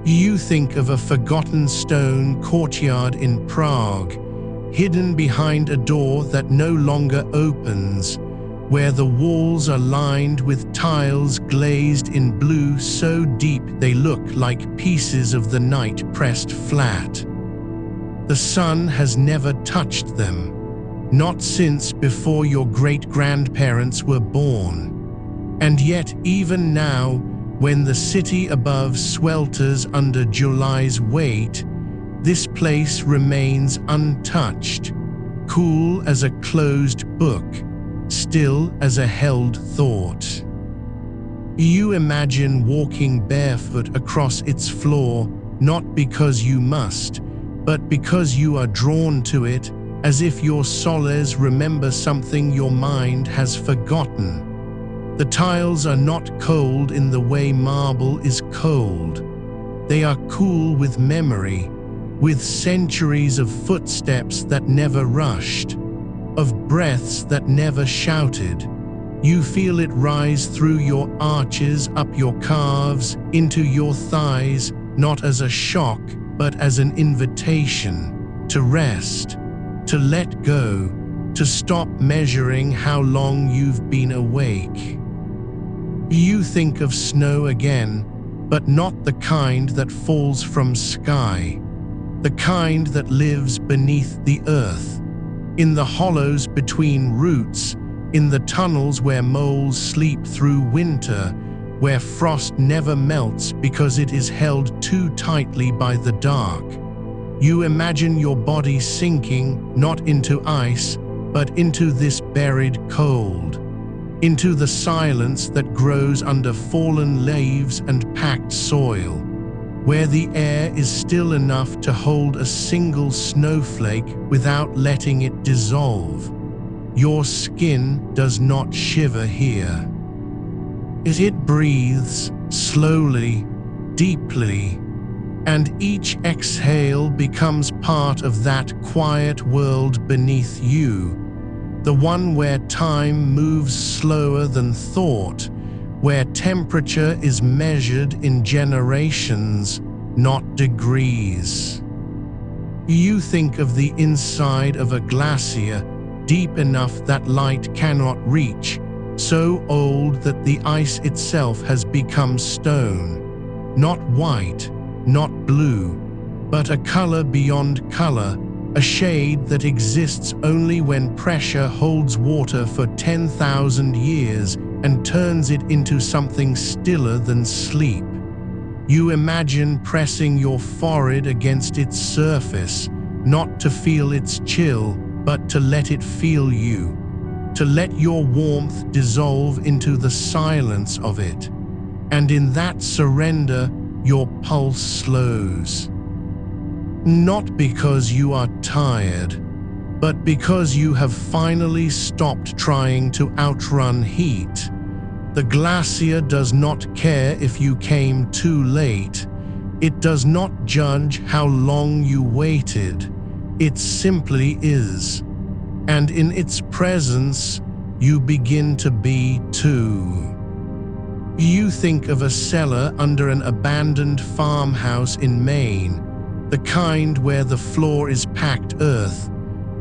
You think of a forgotten stone courtyard in Prague, hidden behind a door that no longer opens, where the walls are lined with tiles glazed in blue so deep they look like pieces of the night pressed flat. The sun has never touched them. Not since before your great-grandparents were born. And yet even now, when the city above swelters under July's weight, this place remains untouched, cool as a closed book, still as a held thought. You imagine walking barefoot across its floor, not because you must, but because you are drawn to it, as if your soles remember something your mind has forgotten. The tiles are not cold in the way marble is cold. They are cool with memory, with centuries of footsteps that never rushed, of breaths that never shouted. You feel it rise through your arches, up your calves, into your thighs, not as a shock, but as an invitation to rest, to let go, to stop measuring how long you've been awake. You think of snow again, but not the kind that falls from sky, the kind that lives beneath the earth, in the hollows between roots, in the tunnels where moles sleep through winter, where frost never melts because it is held too tightly by the dark. You imagine your body sinking, not into ice, but into this buried cold, into the silence that grows under fallen leaves and packed soil, where the air is still enough to hold a single snowflake without letting it dissolve. Your skin does not shiver here. It breathes slowly, deeply, and each exhale becomes part of that quiet world beneath you, the one where time moves slower than thought, where temperature is measured in generations, not degrees. You think of the inside of a glacier, deep enough that light cannot reach, so old that the ice itself has become stone, not white, not blue, but a color beyond color, a shade that exists only when pressure holds water for 10,000 years and turns it into something stiller than sleep. You imagine pressing your forehead against its surface, not to feel its chill, but to let it feel you, to let your warmth dissolve into the silence of it. And in that surrender, your pulse slows. Not because you are tired, but because you have finally stopped trying to outrun heat. The glacier does not care if you came too late. It does not judge how long you waited. It simply is. And in its presence, you begin to be too. You think of a cellar under an abandoned farmhouse in Maine, the kind where the floor is packed earth,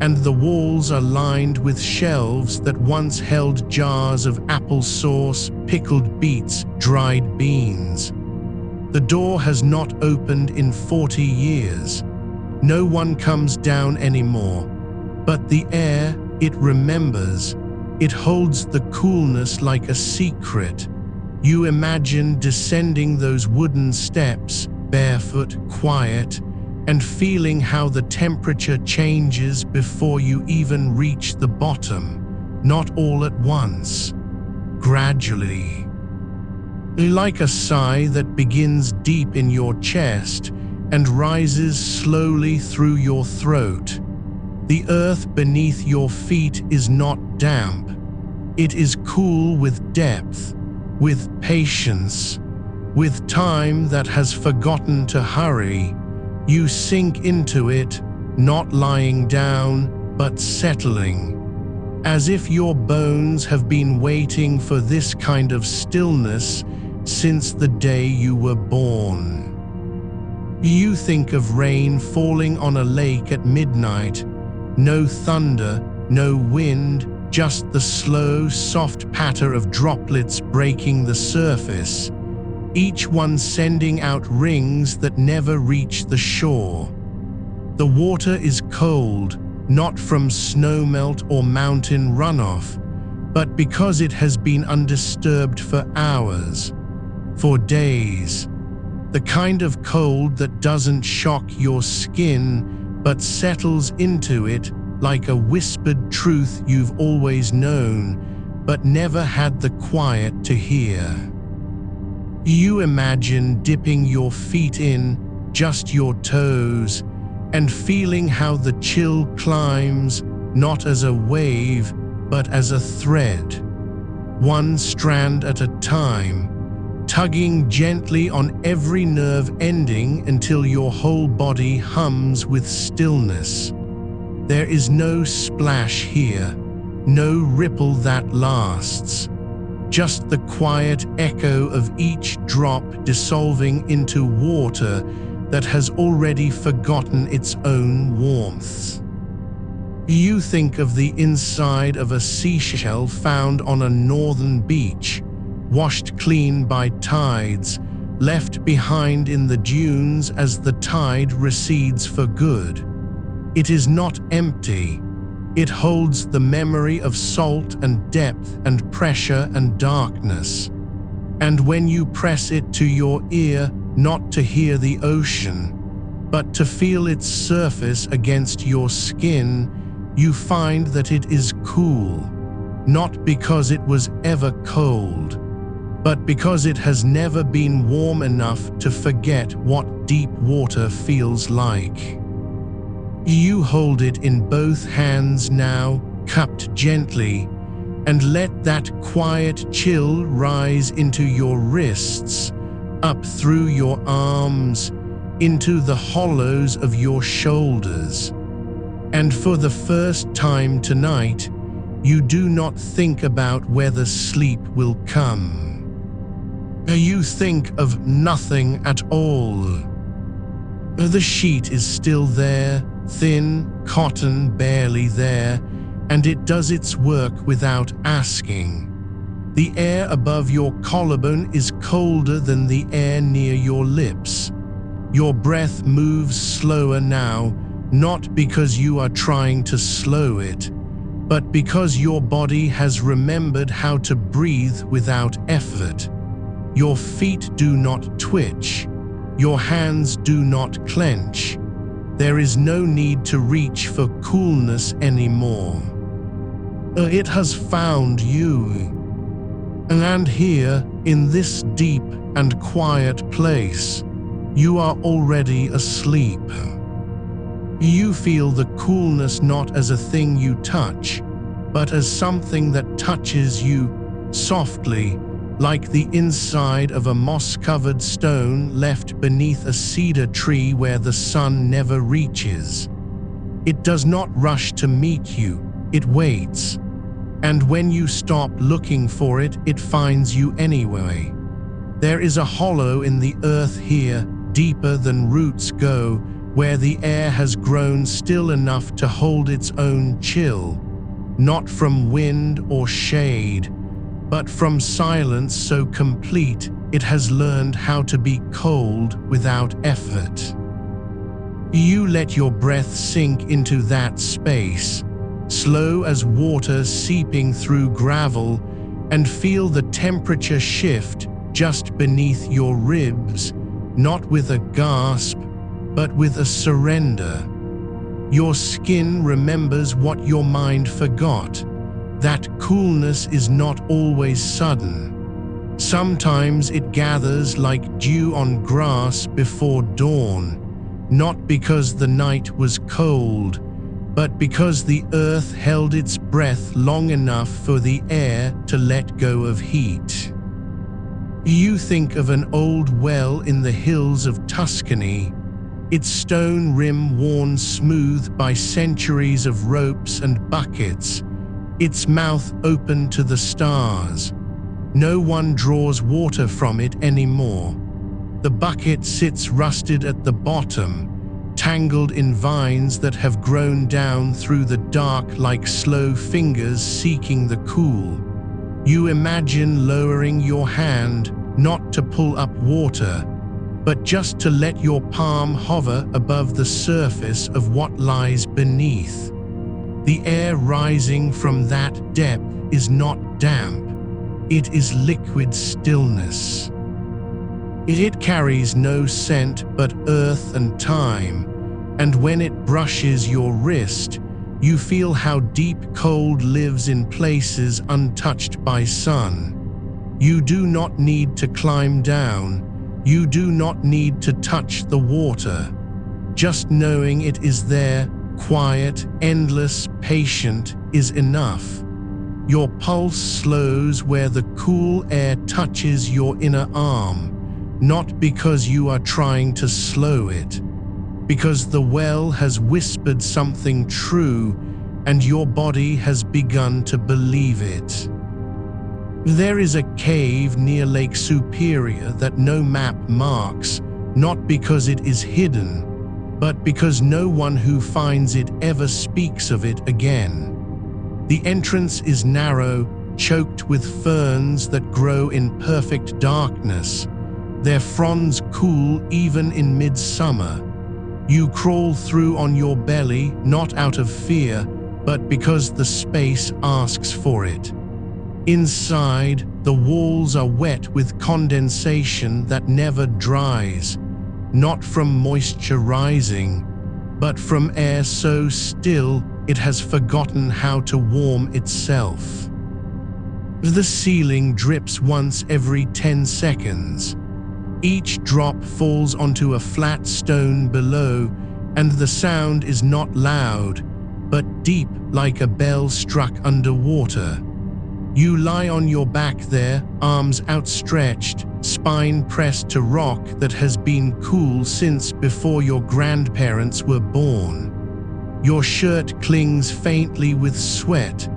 and the walls are lined with shelves that once held jars of applesauce, pickled beets, dried beans. The door has not opened in 40 years. No one comes down anymore. But the air, it remembers. It holds the coolness like a secret. You imagine descending those wooden steps, barefoot, quiet, and feeling how the temperature changes before you even reach the bottom, not all at once, gradually. Like a sigh that begins deep in your chest and rises slowly through your throat. The earth beneath your feet is not damp. It is cool with depth, with patience, with time that has forgotten to hurry. You sink into it, not lying down, but settling, as if your bones have been waiting for this kind of stillness since the day you were born. You think of rain falling on a lake at midnight, no thunder, no wind, just the slow, soft patter of droplets breaking the surface, each one sending out rings that never reach the shore. The water is cold, not from snowmelt or mountain runoff, but because it has been undisturbed for hours, for days. The kind of cold that doesn't shock your skin, but settles into it like a whispered truth you've always known, but never had the quiet to hear. You imagine dipping your feet in, just your toes, and feeling how the chill climbs, not as a wave, but as a thread, one strand at a time, tugging gently on every nerve ending until your whole body hums with stillness. There is no splash here, no ripple that lasts, just the quiet echo of each drop dissolving into water that has already forgotten its own warmth. You think of the inside of a seashell found on a northern beach, washed clean by tides, left behind in the dunes as the tide recedes for good. It is not empty. It holds the memory of salt and depth and pressure and darkness. And when you press it to your ear, not to hear the ocean, but to feel its surface against your skin, you find that it is cool, not because it was ever cold, but because it has never been warm enough to forget what deep water feels like. You hold it in both hands now, cupped gently, and let that quiet chill rise into your wrists, up through your arms, into the hollows of your shoulders. And for the first time tonight, you do not think about whether sleep will come. You think of nothing at all. The sheet is still there, thin, cotton barely there, and it does its work without asking. The air above your collarbone is colder than the air near your lips. Your breath moves slower now, not because you are trying to slow it, but because your body has remembered how to breathe without effort. Your feet do not twitch. Your hands do not clench. There is no need to reach for coolness anymore. It has found you. And here, in this deep and quiet place, you are already asleep. You feel the coolness not as a thing you touch, but as something that touches you softly, like the inside of a moss-covered stone left beneath a cedar tree where the sun never reaches. It does not rush to meet you, it waits. And when you stop looking for it, it finds you anyway. There is a hollow in the earth here, deeper than roots go, where the air has grown still enough to hold its own chill, not from wind or shade, but from silence so complete it has learned how to be cold without effort. You let your breath sink into that space, slow as water seeping through gravel, and feel the temperature shift just beneath your ribs, not with a gasp, but with a surrender. Your skin remembers what your mind forgot. That coolness is not always sudden. Sometimes it gathers like dew on grass before dawn, not because the night was cold, but because the earth held its breath long enough for the air to let go of heat. You think of an old well in the hills of Tuscany, its stone rim worn smooth by centuries of ropes and buckets, its mouth open to the stars. No one draws water from it anymore. The bucket sits rusted at the bottom, tangled in vines that have grown down through the dark like slow fingers seeking the cool. You imagine lowering your hand, not to pull up water, but just to let your palm hover above the surface of what lies beneath. The air rising from that depth is not damp, it is liquid stillness. It carries no scent but earth and time, and when it brushes your wrist, you feel how deep cold lives in places untouched by sun. You do not need to climb down. You do not need to touch the water. Just knowing it is there, quiet, endless, patient, is enough. Your pulse slows where the cool air touches your inner arm, not because you are trying to slow it, because the well has whispered something true and your body has begun to believe it. There is a cave near Lake Superior that no map marks, not because it is hidden, but because no one who finds it ever speaks of it again. The entrance is narrow, choked with ferns that grow in perfect darkness, their fronds cool even in midsummer. You crawl through on your belly, not out of fear, but because the space asks for it. Inside, the walls are wet with condensation that never dries, not from moisture rising, but from air so still it has forgotten how to warm itself. The ceiling drips once every 10 seconds. Each drop falls onto a flat stone below, and the sound is not loud, but deep like a bell struck underwater. You lie on your back there, arms outstretched, spine pressed to rock that has been cool since before your grandparents were born. Your shirt clings faintly with sweat,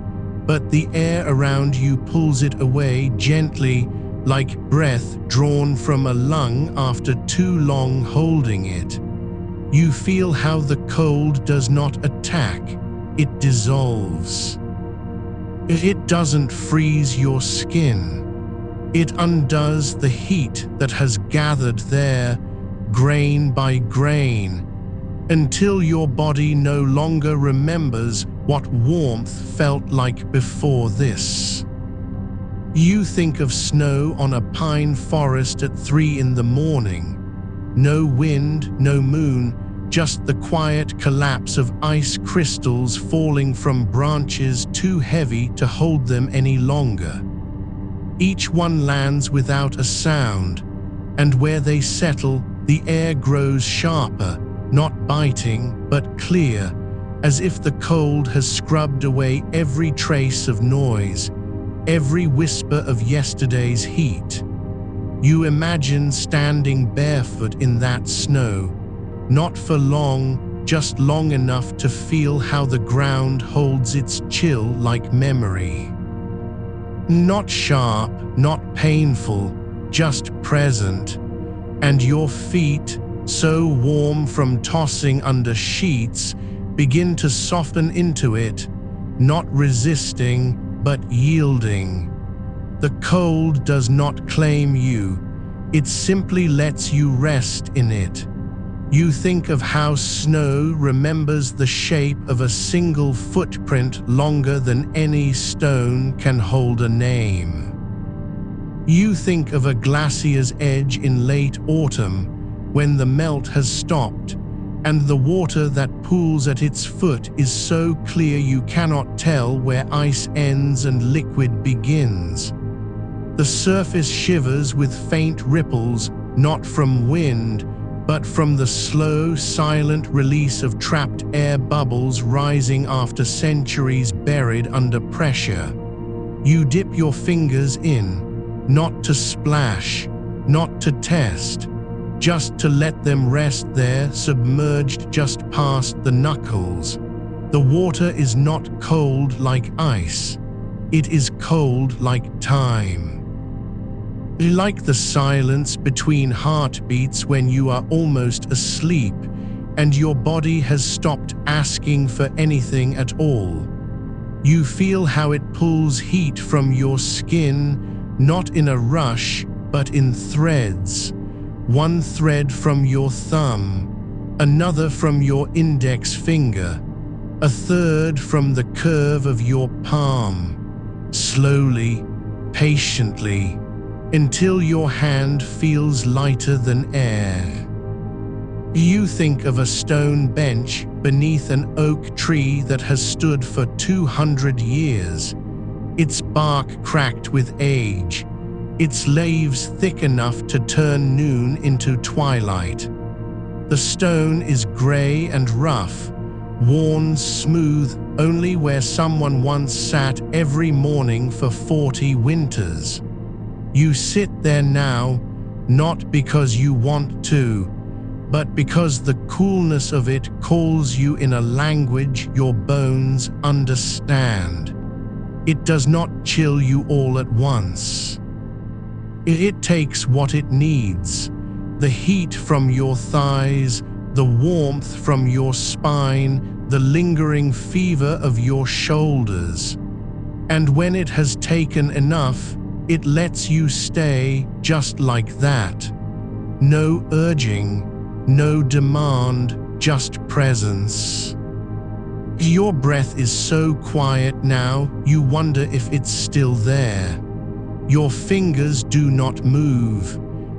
but the air around you pulls it away gently, like breath drawn from a lung after too long holding it. You feel how the cold does not attack, it dissolves. It doesn't freeze your skin. It undoes the heat that has gathered there, grain by grain, until your body no longer remembers what warmth felt like before this. You think of snow on a pine forest at 3 in the morning. No wind, no moon, just the quiet collapse of ice crystals falling from branches too heavy to hold them any longer. Each one lands without a sound, and where they settle, the air grows sharper, not biting, but clear, as if the cold has scrubbed away every trace of noise, every whisper of yesterday's heat. You imagine standing barefoot in that snow, not for long, just long enough to feel how the ground holds its chill like memory. Not sharp, not painful, just present, and your feet, so warm from tossing under sheets, begin to soften into it, not resisting, but yielding. The cold does not claim you, it simply lets you rest in it. You think of how snow remembers the shape of a single footprint longer than any stone can hold a name. You think of a glacier's edge in late autumn, when the melt has stopped, and the water that pools at its foot is so clear you cannot tell where ice ends and liquid begins. The surface shivers with faint ripples, not from wind, but from the slow, silent release of trapped air bubbles rising after centuries buried under pressure. You dip your fingers in, not to splash, not to test, just to let them rest there, submerged just past the knuckles. The water is not cold like ice. It is cold like time. Like the silence between heartbeats when you are almost asleep and your body has stopped asking for anything at all. You feel how it pulls heat from your skin, not in a rush, but in threads. One thread from your thumb, another from your index finger, a third from the curve of your palm. Slowly, patiently, until your hand feels lighter than air. You think of a stone bench beneath an oak tree that has stood for 200 years, its bark cracked with age, its leaves thick enough to turn noon into twilight. The stone is gray and rough, worn smooth only where someone once sat every morning for 40 winters. You sit there now, not because you want to, but because the coolness of it calls you in a language your bones understand. It does not chill you all at once. It takes what it needs: the heat from your thighs, the warmth from your spine, the lingering fever of your shoulders. And when it has taken enough, it lets you stay just like that. No urging, no demand, just presence. Your breath is so quiet now, you wonder if it's still there. Your fingers do not move.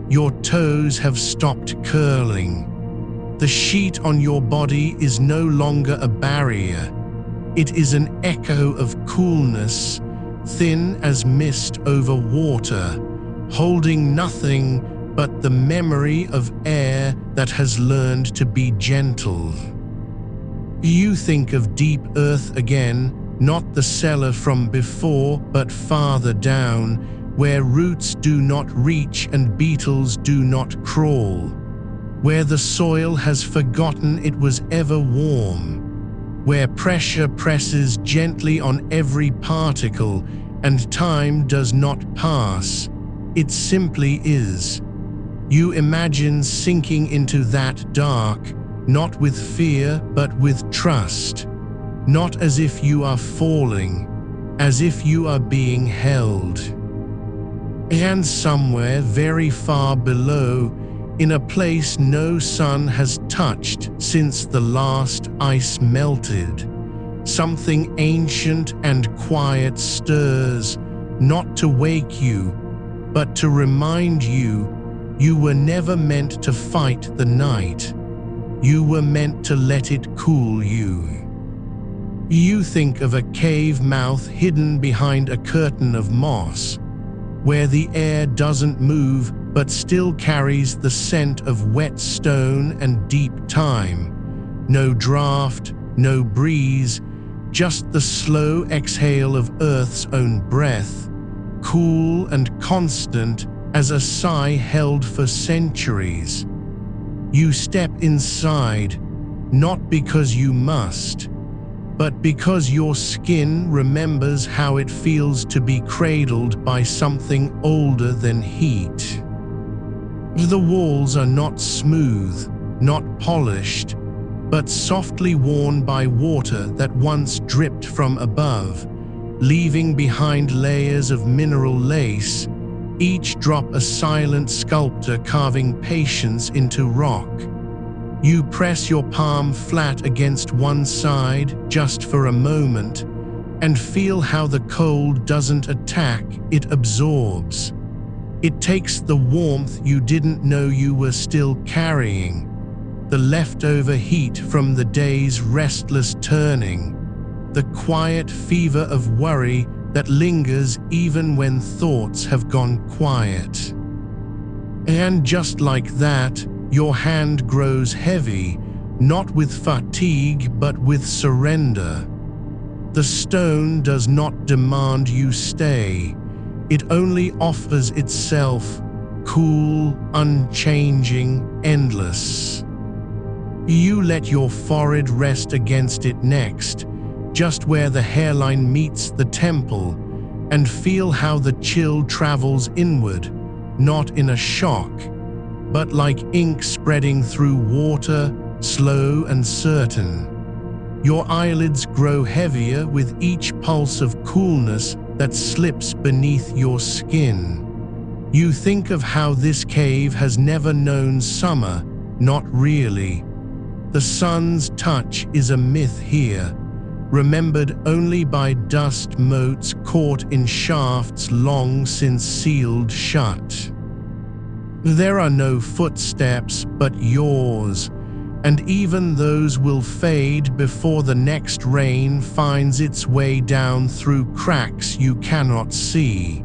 Your toes have stopped curling. The sheet on your body is no longer a barrier. It is an echo of coolness, thin as mist over water, holding nothing but the memory of air that has learned to be gentle. You think of deep earth again, not the cellar from before, but farther down, where roots do not reach and beetles do not crawl, where the soil has forgotten it was ever warm, where pressure presses gently on every particle and time does not pass, it simply is. You imagine sinking into that dark, not with fear but with trust, not as if you are falling, as if you are being held. And somewhere very far below, in a place no sun has touched since the last ice melted, something ancient and quiet stirs, not to wake you, but to remind you you were never meant to fight the night. You were meant to let it cool you. You think of a cave mouth hidden behind a curtain of moss, where the air doesn't move but still carries the scent of wet stone and deep time. No draft, no breeze, just the slow exhale of Earth's own breath, cool and constant as a sigh held for centuries. You step inside, not because you must, but because your skin remembers how it feels to be cradled by something older than heat. The walls are not smooth, not polished, but softly worn by water that once dripped from above, leaving behind layers of mineral lace, each drop a silent sculptor carving patience into rock. You press your palm flat against one side just for a moment and feel how the cold doesn't attack, it absorbs. It takes the warmth you didn't know you were still carrying, the leftover heat from the day's restless turning, the quiet fever of worry that lingers even when thoughts have gone quiet. And just like that, your hand grows heavy, not with fatigue but with surrender. The stone does not demand you stay. It only offers itself, cool, unchanging, endless. You let your forehead rest against it next, just where the hairline meets the temple, and feel how the chill travels inward, not in a shock, but like ink spreading through water, slow and certain. Your eyelids grow heavier with each pulse of coolness that slips beneath your skin. You think of how this cave has never known summer, not really. The sun's touch is a myth here, remembered only by dust motes caught in shafts long since sealed shut. There are no footsteps but yours, and even those will fade before the next rain finds its way down through cracks you cannot see.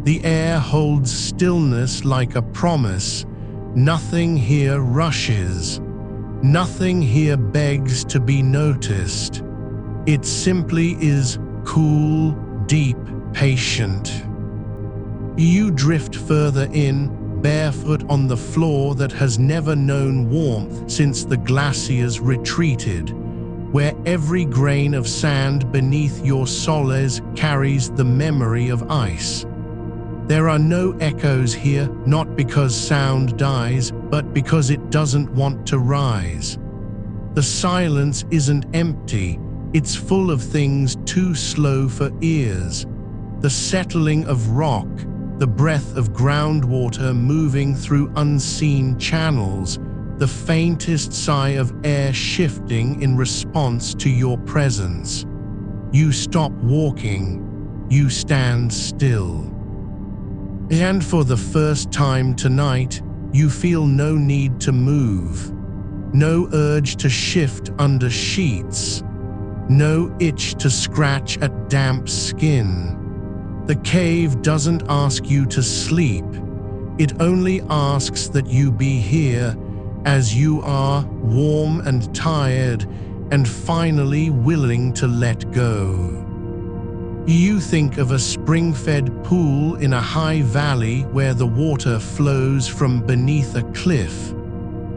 The air holds stillness like a promise. Nothing here rushes. Nothing here begs to be noticed. It simply is cool, deep, patient. You drift further in, barefoot on the floor that has never known warmth since the glaciers retreated, where every grain of sand beneath your soles carries the memory of ice. There are no echoes here, not because sound dies, but because it doesn't want to rise. The silence isn't empty, it's full of things too slow for ears. The settling of rock, the breath of groundwater moving through unseen channels, the faintest sigh of air shifting in response to your presence. You stop walking, you stand still. And for the first time tonight, you feel no need to move, no urge to shift under sheets, no itch to scratch at damp skin. The cave doesn't ask you to sleep, it only asks that you be here as you are, warm and tired, and finally willing to let go. You think of a spring-fed pool in a high valley where the water flows from beneath a cliff,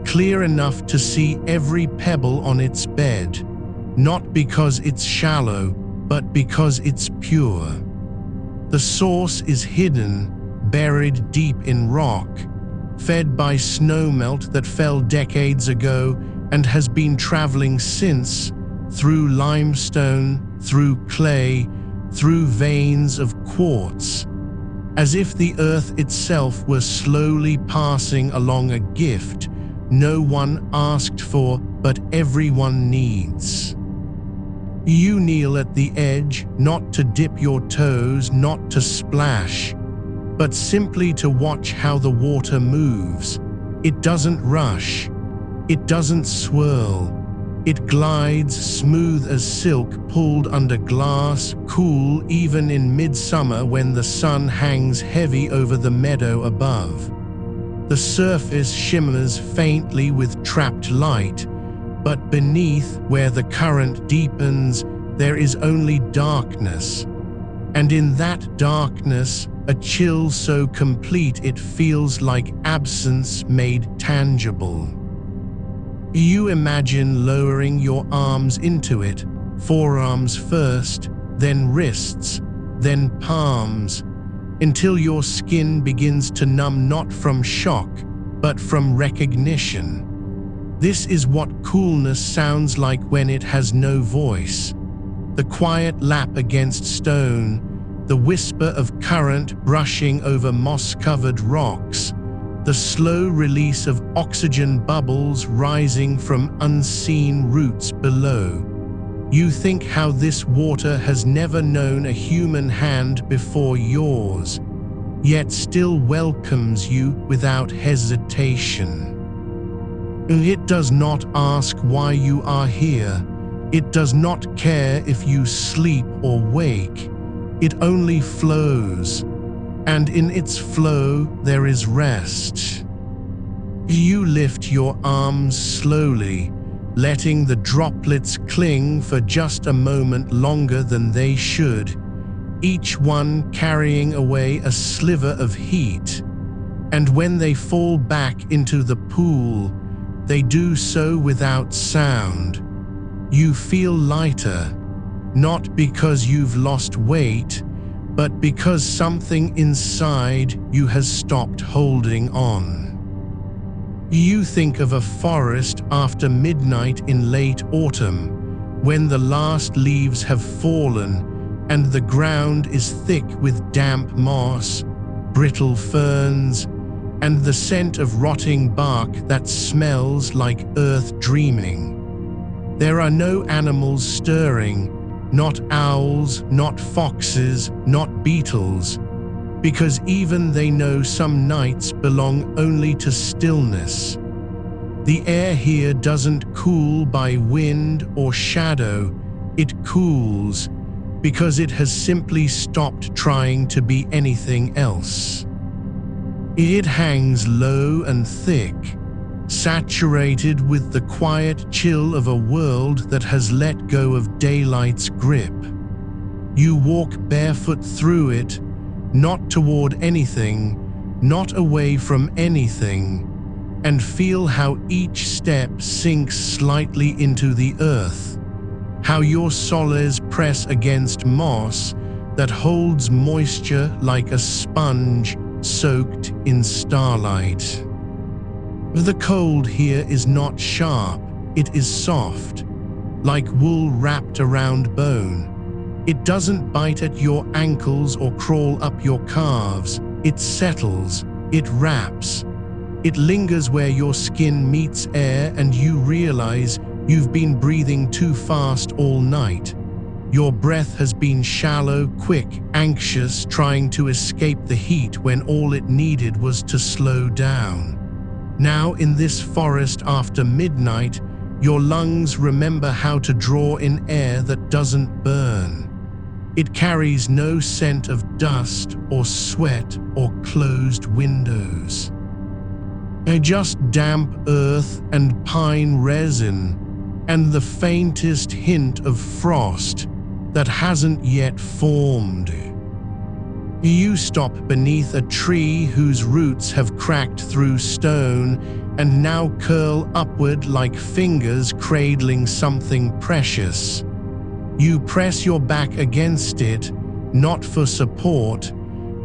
clear enough to see every pebble on its bed, not because it's shallow, but because it's pure. The source is hidden, buried deep in rock, fed by snowmelt that fell decades ago and has been traveling since, through limestone, through clay, through veins of quartz, as if the earth itself were slowly passing along a gift no one asked for but everyone needs. You kneel at the edge, not to dip your toes, not to splash, but simply to watch how the water moves. It doesn't rush, it doesn't swirl. It glides smooth as silk pulled under glass, cool even in midsummer when the sun hangs heavy over the meadow above. The surface shimmers faintly with trapped light, but beneath, where the current deepens, there is only darkness. And in that darkness, a chill so complete it feels like absence made tangible. You imagine lowering your arms into it, forearms first, then wrists, then palms, until your skin begins to numb not from shock, but from recognition. This is what coolness sounds like when it has no voice. The quiet lap against stone, the whisper of current brushing over moss-covered rocks, the slow release of oxygen bubbles rising from unseen roots below. You think how this water has never known a human hand before yours, yet still welcomes you without hesitation. It does not ask why you are here. It does not care if you sleep or wake. It only flows, and in its flow there is rest. You lift your arms slowly, letting the droplets cling for just a moment longer than they should, each one carrying away a sliver of heat. And when they fall back into the pool, they do so without sound. You feel lighter, not because you've lost weight, but because something inside you has stopped holding on. You think of a forest after midnight in late autumn, when the last leaves have fallen and the ground is thick with damp moss, brittle ferns, and the scent of rotting bark that smells like earth dreaming. There are no animals stirring, not owls, not foxes, not beetles, because even they know some nights belong only to stillness. The air here doesn't cool by wind or shadow, it cools because it has simply stopped trying to be anything else. It hangs low and thick, saturated with the quiet chill of a world that has let go of daylight's grip. You walk barefoot through it, not toward anything, not away from anything, and feel how each step sinks slightly into the earth, how your soles press against moss that holds moisture like a sponge soaked in starlight. The cold here is not sharp, it is soft, like wool wrapped around bone. It doesn't bite at your ankles or crawl up your calves. It settles, it wraps. It lingers where your skin meets air and you realize you've been breathing too fast all night. Your breath has been shallow, quick, anxious, trying to escape the heat when all it needed was to slow down. Now in this forest after midnight, your lungs remember how to draw in air that doesn't burn. It carries no scent of dust or sweat or closed windows. Just damp earth and pine resin, and the faintest hint of frost that hasn't yet formed. You stop beneath a tree whose roots have cracked through stone and now curl upward like fingers cradling something precious. You press your back against it, not for support,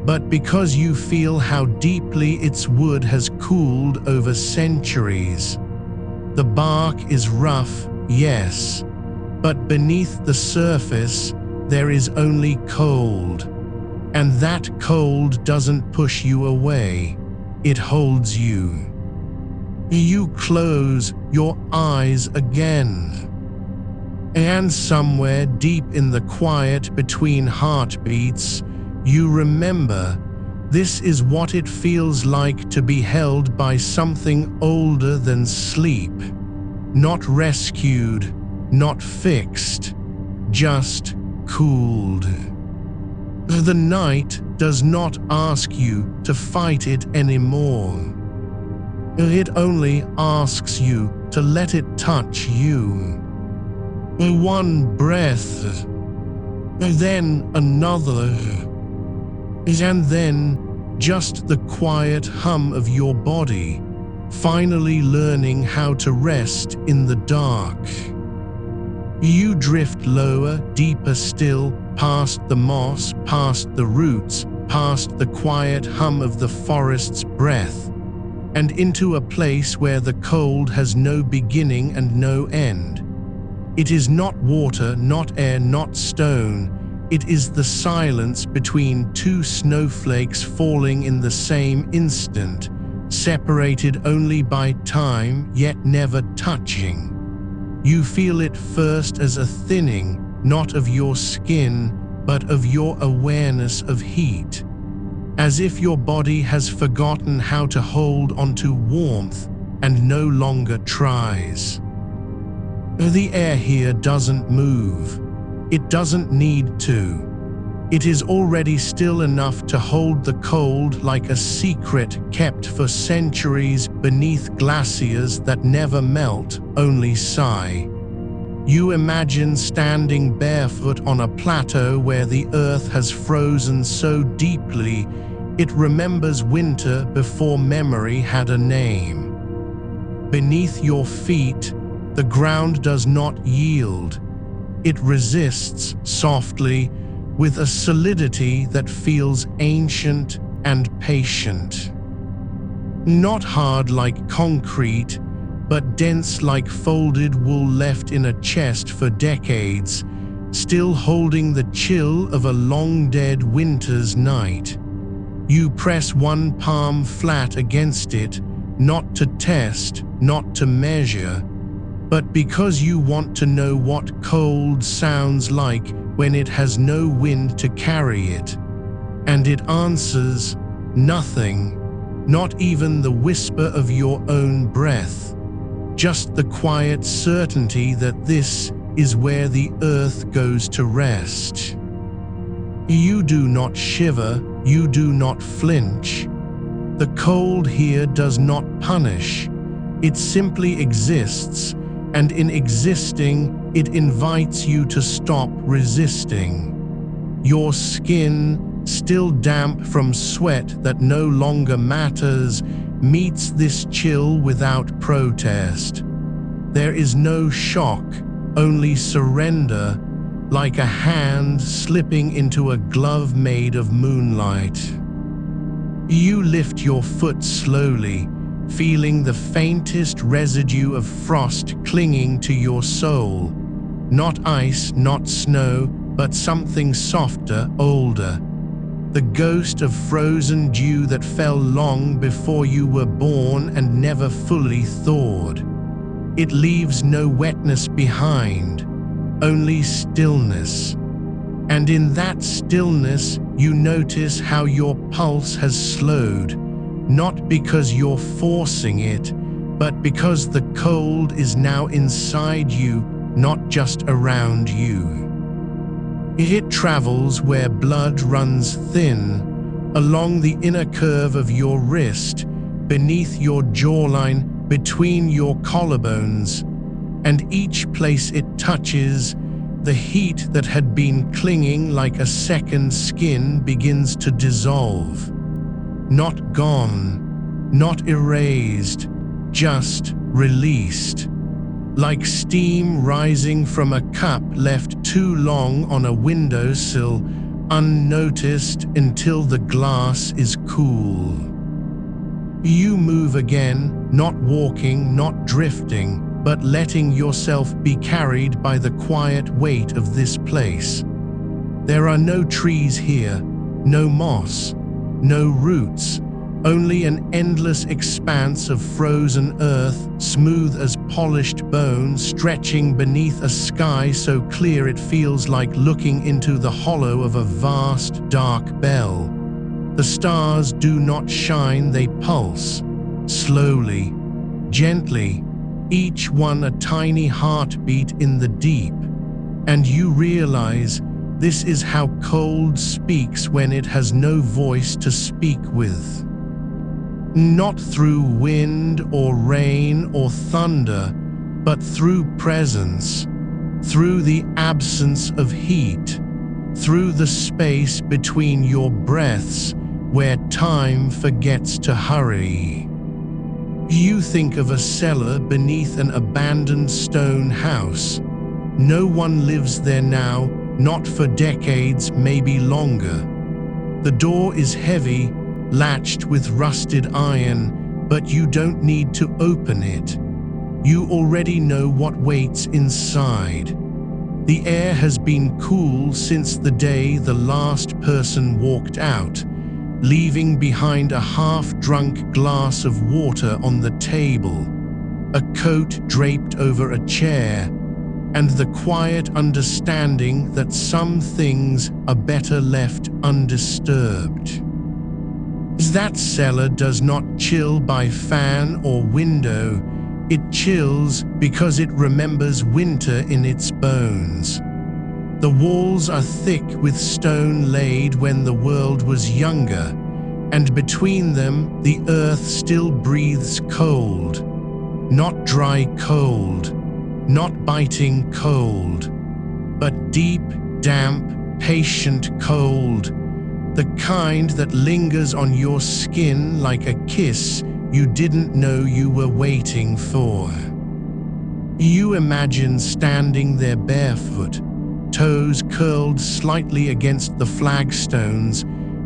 but because you feel how deeply its wood has cooled over centuries. The bark is rough, yes, but beneath the surface there is only cold. And that cold doesn't push you away, it holds you. You close your eyes again. And somewhere deep in the quiet between heartbeats, you remember this is what it feels like to be held by something older than sleep. Not rescued, not fixed, just cooled. The night does not ask you to fight it anymore. It only asks you to let it touch you. One breath, then another, and then just the quiet hum of your body, finally learning how to rest in the dark. You drift lower, deeper still, past the moss, past the roots, past the quiet hum of the forest's breath, and into a place where the cold has no beginning and no end. It is not water, not air, not stone. It is the silence between two snowflakes falling in the same instant, separated only by time, yet never touching. You feel it first as a thinning, not of your skin, but of your awareness of heat, as if your body has forgotten how to hold onto warmth and no longer tries. The air here doesn't move. It doesn't need to. It is already still enough to hold the cold like a secret kept for centuries beneath glaciers that never melt, only sigh. You imagine standing barefoot on a plateau where the earth has frozen so deeply it remembers winter before memory had a name. Beneath your feet, the ground does not yield. It resists softly, with a solidity that feels ancient and patient. Not hard like concrete, but dense like folded wool left in a chest for decades, still holding the chill of a long-dead winter's night. You press one palm flat against it, not to test, not to measure, but because you want to know what cold sounds like when it has no wind to carry it. And it answers nothing, not even the whisper of your own breath, just the quiet certainty that this is where the earth goes to rest. You do not shiver, you do not flinch. The cold here does not punish, it simply exists, and in existing, it invites you to stop resisting. Your skin, still damp from sweat that no longer matters, meets this chill without protest. There is no shock, only surrender, like a hand slipping into a glove made of moonlight. You lift your foot slowly, feeling the faintest residue of frost clinging to your sole. Not ice, not snow, but something softer, older. The ghost of frozen dew that fell long before you were born and never fully thawed. It leaves no wetness behind, only stillness. And in that stillness, you notice how your pulse has slowed, not because you're forcing it, but because the cold is now inside you, not just around you. It travels where blood runs thin, along the inner curve of your wrist, beneath your jawline, between your collarbones, and each place it touches, the heat that had been clinging like a second skin begins to dissolve. Not gone, not erased, just released. Like steam rising from a cup left too long on a windowsill, unnoticed until the glass is cool. You move again, not walking, not drifting, but letting yourself be carried by the quiet weight of this place. There are no trees here, no moss, no roots, only an endless expanse of frozen earth, smooth as polished bone, stretching beneath a sky so clear it feels like looking into the hollow of a vast, dark bell. The stars do not shine, they pulse, slowly, gently, each one a tiny heartbeat in the deep, and you realize this is how cold speaks when it has no voice to speak with. Not through wind or rain or thunder, but through presence, through the absence of heat, through the space between your breaths where time forgets to hurry. You think of a cellar beneath an abandoned stone house. No one lives there now, not for decades, maybe longer. The door is heavy, latched with rusted iron, but you don't need to open it. You already know what waits inside. The air has been cool since the day the last person walked out, leaving behind a half-drunk glass of water on the table, a coat draped over a chair, and the quiet understanding that some things are better left undisturbed. That cellar does not chill by fan or window. It chills because it remembers winter in its bones. The walls are thick with stone laid when the world was younger, and between them the earth still breathes cold. Not dry cold, not biting cold, but deep, damp, patient cold, the kind that lingers on your skin like a kiss you didn't know you were waiting for. You imagine standing there barefoot, toes curled slightly against the flagstones,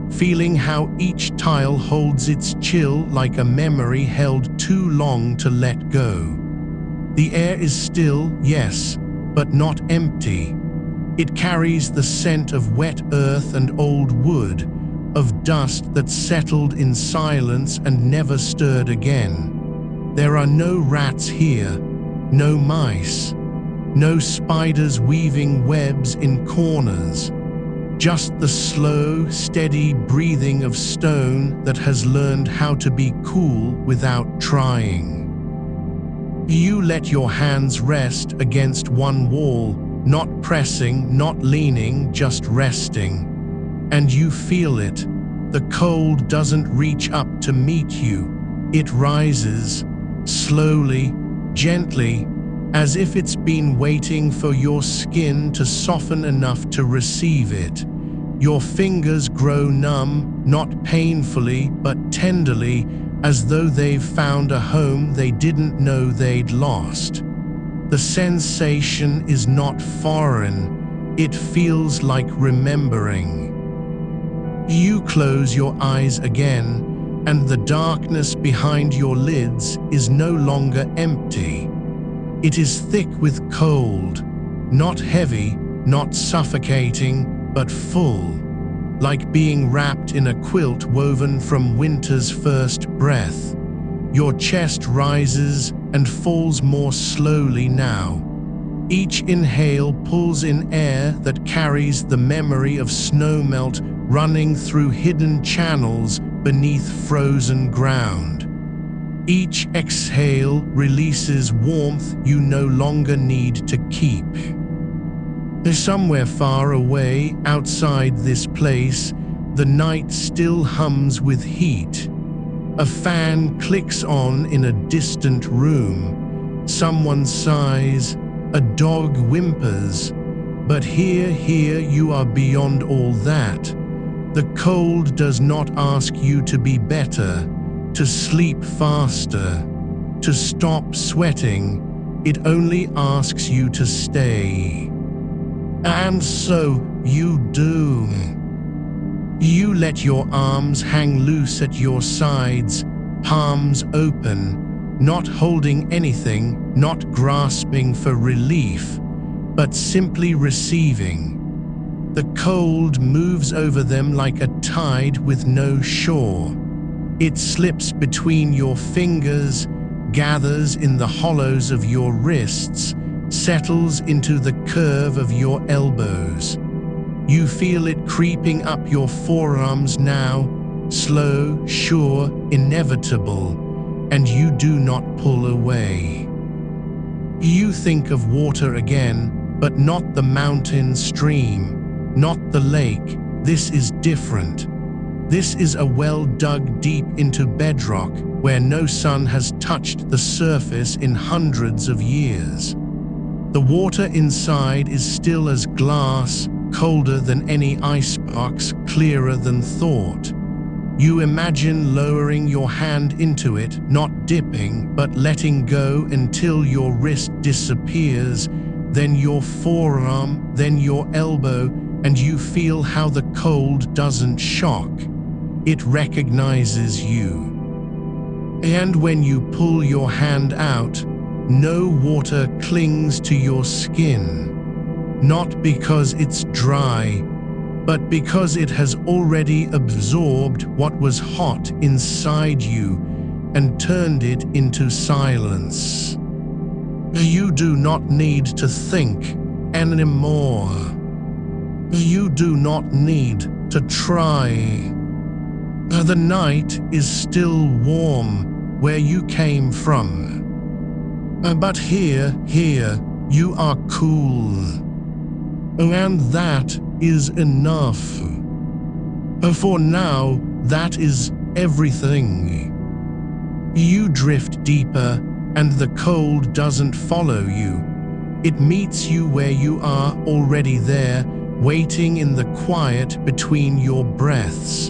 feeling how each tile holds its chill like a memory held too long to let go. The air is still, yes, but not empty. It carries the scent of wet earth and old wood, of dust that settled in silence and never stirred again. There are no rats here, no mice, no spiders weaving webs in corners, just the slow, steady breathing of stone that has learned how to be cool without trying. You let your hands rest against one wall, not pressing, not leaning, just resting. And you feel it. The cold doesn't reach up to meet you. It rises, slowly, gently, as if it's been waiting for your skin to soften enough to receive it. Your fingers grow numb, not painfully, but tenderly, as though they've found a home they didn't know they'd lost. The sensation is not foreign. It feels like remembering. You close your eyes again, and the darkness behind your lids is no longer empty. It is thick with cold, not heavy, not suffocating, but full, like being wrapped in a quilt woven from winter's first breath. Your chest rises and falls more slowly now. Each inhale pulls in air that carries the memory of snowmelt running through hidden channels beneath frozen ground. Each exhale releases warmth you no longer need to keep. Somewhere far away, outside this place, the night still hums with heat. A fan clicks on in a distant room. Someone sighs, a dog whimpers. But here you are beyond all that. The cold does not ask you to be better, to sleep faster, to stop sweating. It only asks you to stay. And so you do. You let your arms hang loose at your sides, palms open, not holding anything, not grasping for relief, but simply receiving. The cold moves over them like a tide with no shore. It slips between your fingers, gathers in the hollows of your wrists, settles into the curve of your elbows. You feel it creeping up your forearms now, slow, sure, inevitable, and you do not pull away. You think of water again, but not the mountain stream, not the lake. This is different. This is a well dug deep into bedrock where no sun has touched the surface in hundreds of years. The water inside is still as glass, colder than any icebox, clearer than thought. You imagine lowering your hand into it, not dipping, but letting go until your wrist disappears, then your forearm, then your elbow, and you feel how the cold doesn't shock. It recognizes you. And when you pull your hand out, no water clings to your skin. Not because it's dry, but because it has already absorbed what was hot inside you and turned it into silence. You do not need to think anymore. You do not need to try. The night is still warm where you came from. But here, you are cool. And that is enough. For now, that is everything. You drift deeper, and the cold doesn't follow you. It meets you where you are already there, waiting in the quiet between your breaths.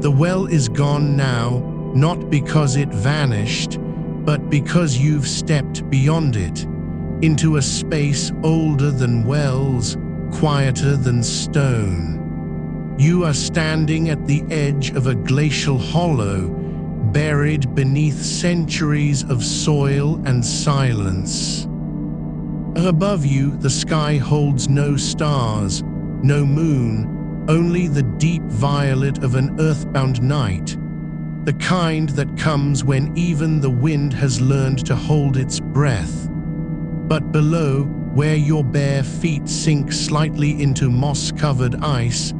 The well is gone now, not because it vanished, but because you've stepped beyond it, into a space older than wells, quieter than stone. You are standing at the edge of a glacial hollow, buried beneath centuries of soil and silence. Above you, the sky holds no stars, no moon, only the deep violet of an earthbound night, the kind that comes when even the wind has learned to hold its breath. But below, where your bare feet sink slightly into moss-covered ice,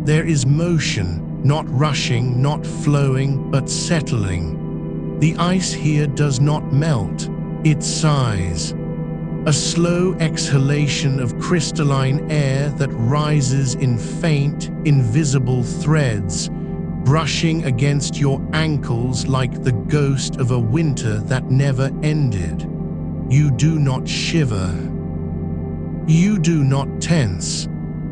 there is motion, not rushing, not flowing, but settling. The ice here does not melt, it sighs. A slow exhalation of crystalline air that rises in faint, invisible threads, brushing against your ankles like the ghost of a winter that never ended. You do not shiver. You do not tense.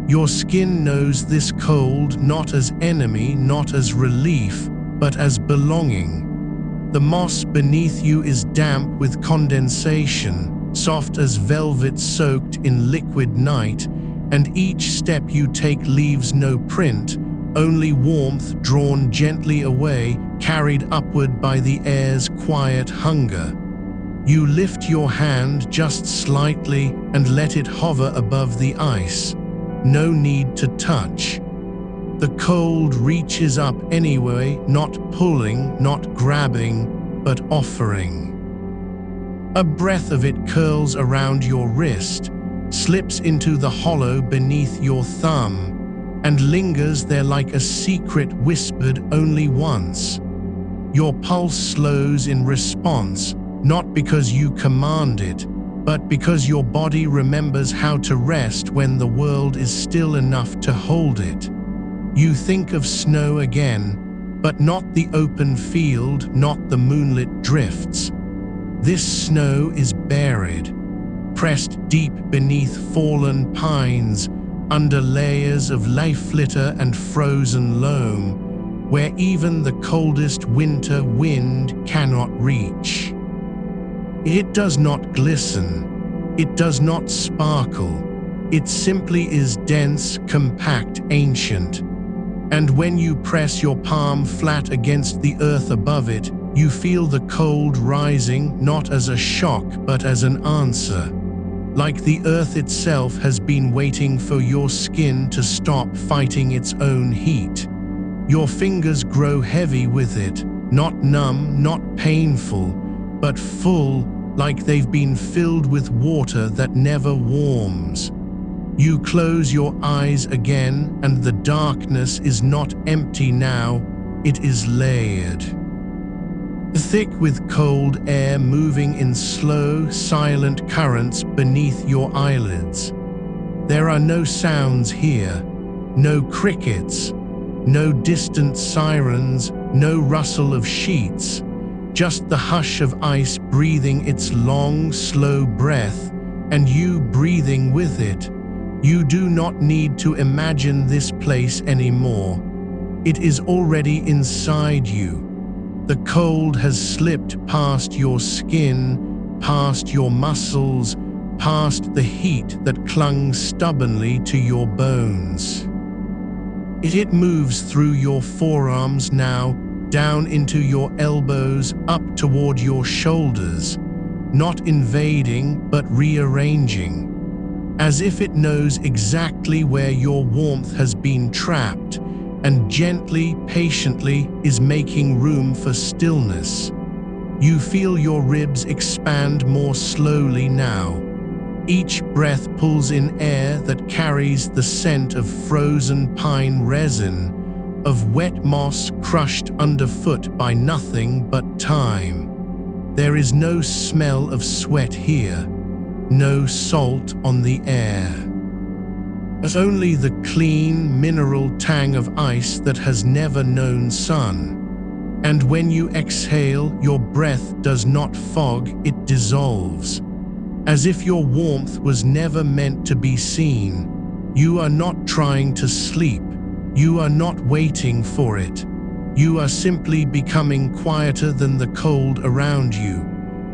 Your skin knows this cold not as enemy, not as relief, but as belonging. The moss beneath you is damp with condensation, soft as velvet soaked in liquid night, and each step you take leaves no print, only warmth drawn gently away, carried upward by the air's quiet hunger. You lift your hand just slightly and let it hover above the ice. No need to touch. The cold reaches up anyway, not pulling, not grabbing, but offering. A breath of it curls around your wrist, slips into the hollow beneath your thumb, and lingers there like a secret whispered only once. Your pulse slows in response, not because you command it, but because your body remembers how to rest when the world is still enough to hold it. You think of snow again, but not the open field, not the moonlit drifts. This snow is buried, pressed deep beneath fallen pines, under layers of leaf litter and frozen loam, where even the coldest winter wind cannot reach. It does not glisten, it does not sparkle, it simply is dense, compact, ancient. And when you press your palm flat against the earth above it, you feel the cold rising not as a shock but as an answer. Like the earth itself has been waiting for your skin to stop fighting its own heat. Your fingers grow heavy with it, not numb, not painful, but full, like they've been filled with water that never warms. You close your eyes again, and the darkness is not empty now, it is layered. Thick with cold air moving in slow, silent currents beneath your eyelids. There are no sounds here, no crickets, No distant sirens, no rustle of sheets, just the hush of ice breathing its long, slow breath, and you breathing with it. You do not need to imagine this place anymore. It is already inside you. The cold has slipped past your skin, past your muscles, past the heat that clung stubbornly to your bones. It moves through your forearms now, down into your elbows, up toward your shoulders, not invading but rearranging, as if it knows exactly where your warmth has been trapped, and gently, patiently is making room for stillness. You feel your ribs expand more slowly now. Each breath pulls in air that carries the scent of frozen pine resin, of wet moss crushed underfoot by nothing but time. There is no smell of sweat here, no salt on the air. But only the clean, mineral tang of ice that has never known sun. And when you exhale, your breath does not fog, it dissolves. As if your warmth was never meant to be seen. You are not trying to sleep. You are not waiting for it. You are simply becoming quieter than the cold around you.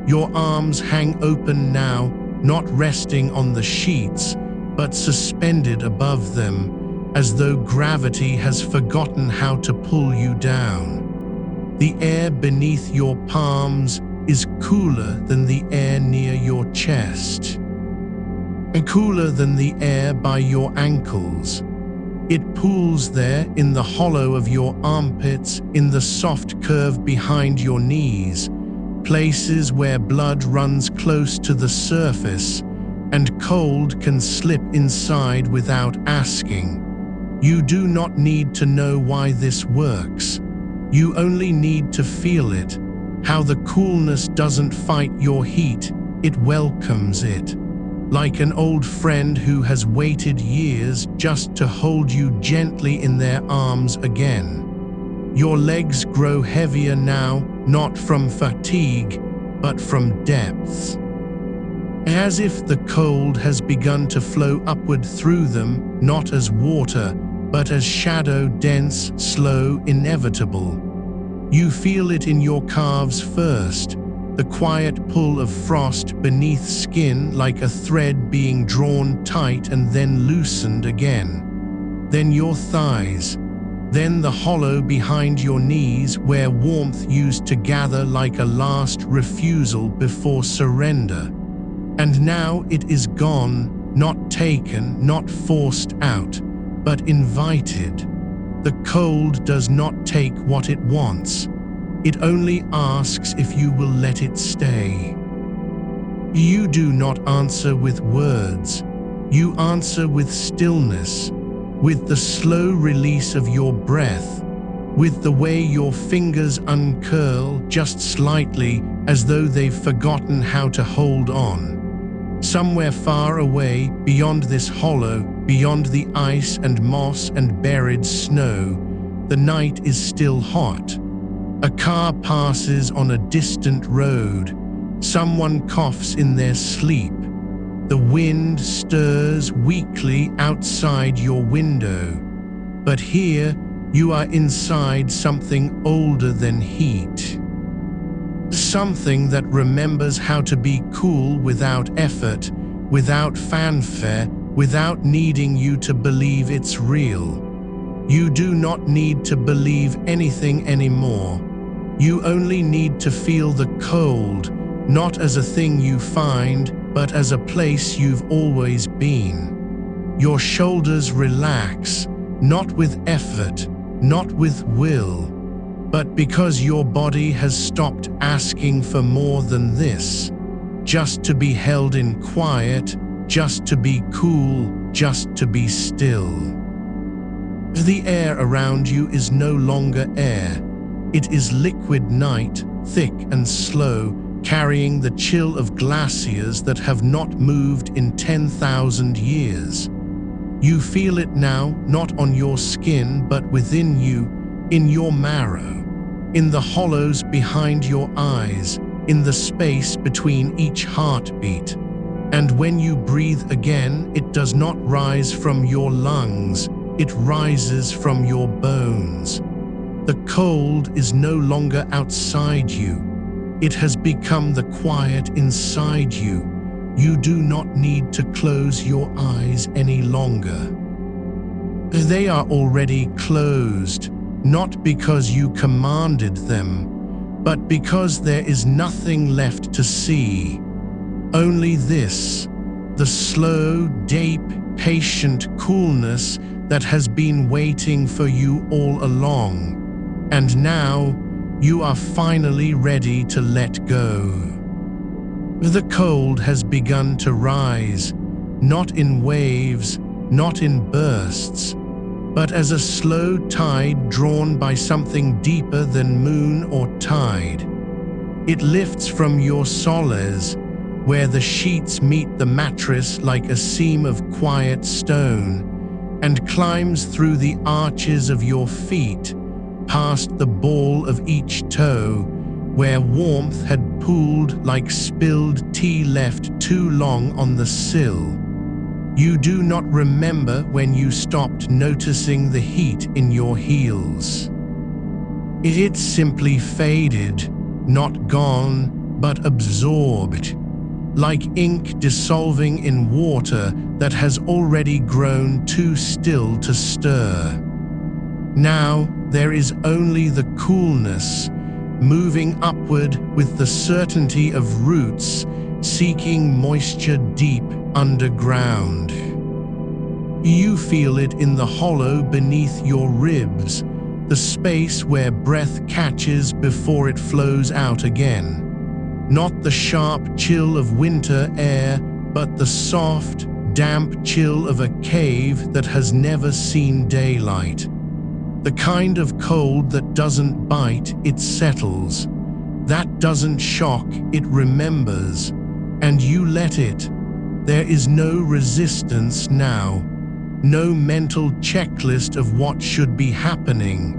Your arms hang open now, not resting on the sheets, but suspended above them, as though gravity has forgotten how to pull you down. The air beneath your palms is cooler than the air near your chest, and cooler than the air by your ankles. It pools there in the hollow of your armpits, in the soft curve behind your knees, places where blood runs close to the surface, and cold can slip inside without asking. You do not need to know why this works. You only need to feel it. How the coolness doesn't fight your heat, it welcomes it. Like an old friend who has waited years just to hold you gently in their arms again. Your legs grow heavier now, not from fatigue, but from depth. As if the cold has begun to flow upward through them, not as water, but as shadow, dense, slow, inevitable. You feel it in your calves first, the quiet pull of frost beneath skin like a thread being drawn tight and then loosened again. Then your thighs, then the hollow behind your knees where warmth used to gather like a last refusal before surrender. And now it is gone, not taken, not forced out, but invited. The cold does not take what it wants. It only asks if you will let it stay. You do not answer with words. You answer with stillness, with the slow release of your breath, with the way your fingers uncurl just slightly as though they've forgotten how to hold on. Somewhere far away, beyond this hollow, beyond the ice and moss and buried snow, the night is still hot. A car passes on a distant road. Someone coughs in their sleep. The wind stirs weakly outside your window. But here, you are inside something older than heat. Something that remembers how to be cool without effort, without fanfare, without needing you to believe it's real. You do not need to believe anything anymore. You only need to feel the cold, not as a thing you find, but as a place you've always been. Your shoulders relax, not with effort, not with will, but because your body has stopped asking for more than this, just to be held in quiet, just to be cool, just to be still. The air around you is no longer air. It is liquid night, thick and slow, carrying the chill of glaciers that have not moved in 10,000 years. You feel it now, not on your skin, but within you, in your marrow, in the hollows behind your eyes, in the space between each heartbeat. And when you breathe again, it does not rise from your lungs, it rises from your bones. The cold is no longer outside you. It has become the quiet inside you. You do not need to close your eyes any longer. They are already closed, not because you commanded them, but because there is nothing left to see. Only this, the slow, deep, patient coolness that has been waiting for you all along. And now, you are finally ready to let go. The cold has begun to rise, not in waves, not in bursts, but as a slow tide drawn by something deeper than moon or tide. It lifts from your solace, where the sheets meet the mattress like a seam of quiet stone, and climbs through the arches of your feet, past the ball of each toe, where warmth had pooled like spilled tea left too long on the sill. You do not remember when you stopped noticing the heat in your heels. It simply faded, not gone, but absorbed, like ink dissolving in water that has already grown too still to stir. Now there is only the coolness, moving upward with the certainty of roots seeking moisture deep underground. You feel it in the hollow beneath your ribs, the space where breath catches before it flows out again. Not the sharp chill of winter air, but the soft, damp chill of a cave that has never seen daylight. The kind of cold that doesn't bite, it settles. That doesn't shock, it remembers. And you let it. There is no resistance now. No mental checklist of what should be happening.